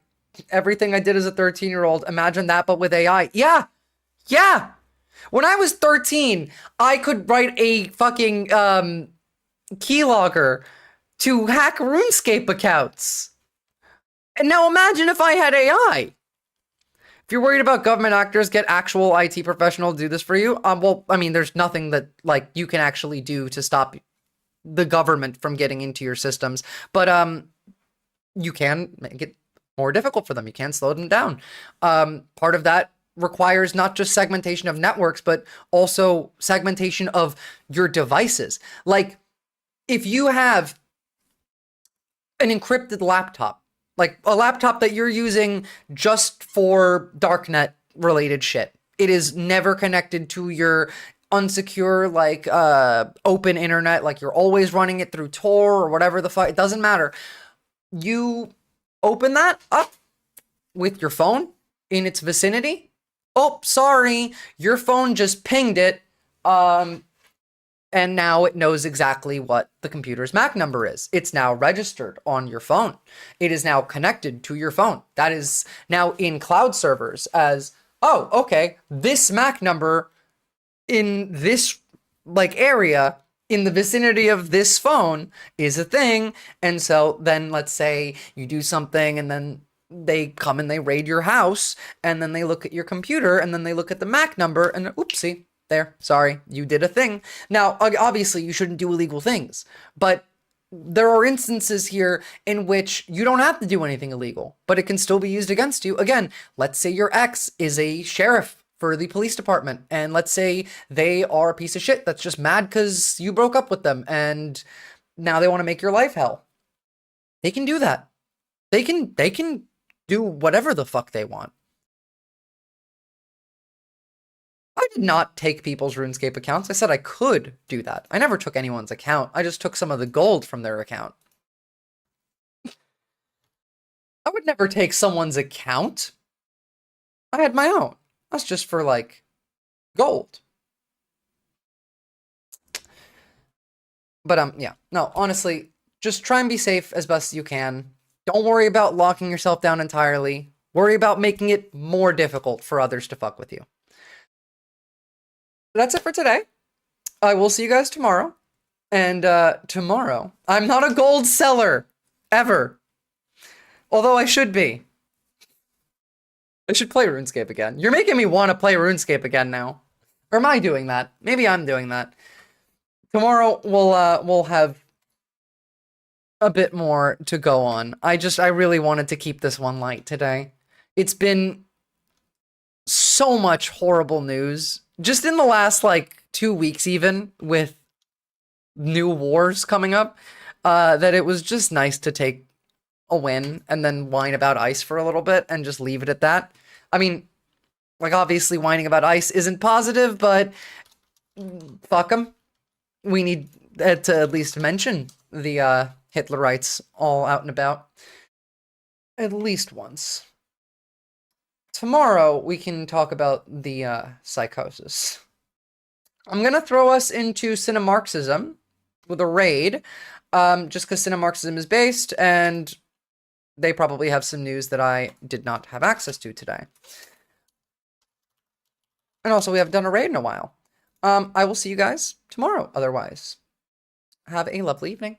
Speaker 1: Everything I did as a 13-year-old, imagine that, but with AI. Yeah. Yeah. When I was 13, I could write a fucking keylogger to hack RuneScape accounts. And now imagine if I had AI. If you're worried about government actors, get actual IT professional to do this for you. Well, I mean, there's nothing that like you can actually do to stop the government from getting into your systems, but you can make it more difficult for them. You can slow them down. Part of that requires not just segmentation of networks, but also segmentation of your devices. Like, if you have an encrypted laptop, like a laptop that you're using just for darknet related shit, it is never connected to your unsecure, like, open internet, like you're always running it through Tor or whatever the fuck, it doesn't matter. You open that up with your phone in its vicinity. Oh, sorry, your phone just pinged it. And now it knows exactly what the computer's MAC number is. It's now registered on your phone. It is now connected to your phone. That is now in cloud servers as, oh, okay, this MAC number in this like area in the vicinity of this phone is a thing. And so then let's say you do something and then they come and they raid your house and then they look at your computer and then they look at the MAC number and oopsie. There, sorry, you did a thing. Now, obviously, you shouldn't do illegal things, but there are instances here in which you don't have to do anything illegal, but it can still be used against you. Again, let's say your ex is a sheriff for the police department, and let's say they are a piece of shit that's just mad because you broke up with them, and now they want to make your life hell. They can do that. They can do whatever the fuck they want. I did not take people's RuneScape accounts. I said I could do that. I never took anyone's account. I just took some of the gold from their account. I would never take someone's account. I had my own. That's just for, like, gold. But, yeah. No, honestly, just try and be safe as best you can. Don't worry about locking yourself down entirely. Worry about making it more difficult for others to fuck with you. That's it for today. I will see you guys tomorrow. And tomorrow, I'm not a gold seller. Ever. Although I should be. I should play RuneScape again. You're making me want to play RuneScape again now. Or am I doing that? Maybe I'm doing that. Tomorrow, we'll have a bit more to go on. I really wanted to keep this one light today. It's been so much horrible news. Just in the last, like, 2 weeks even, with new wars coming up, that it was just nice to take a win and then whine about ICE for a little bit and just leave it at that. I mean, like, obviously whining about ICE isn't positive, but fuck them. We need to at least mention the Hitlerites all out and about. At least once. Tomorrow, we can talk about the psychosis. I'm going to throw us into Cinemarxism with a raid, just because Cinemarxism is based, and they probably have some news that I did not have access to today. And also, we haven't done a raid in a while. I will see you guys tomorrow, otherwise. Have a lovely evening.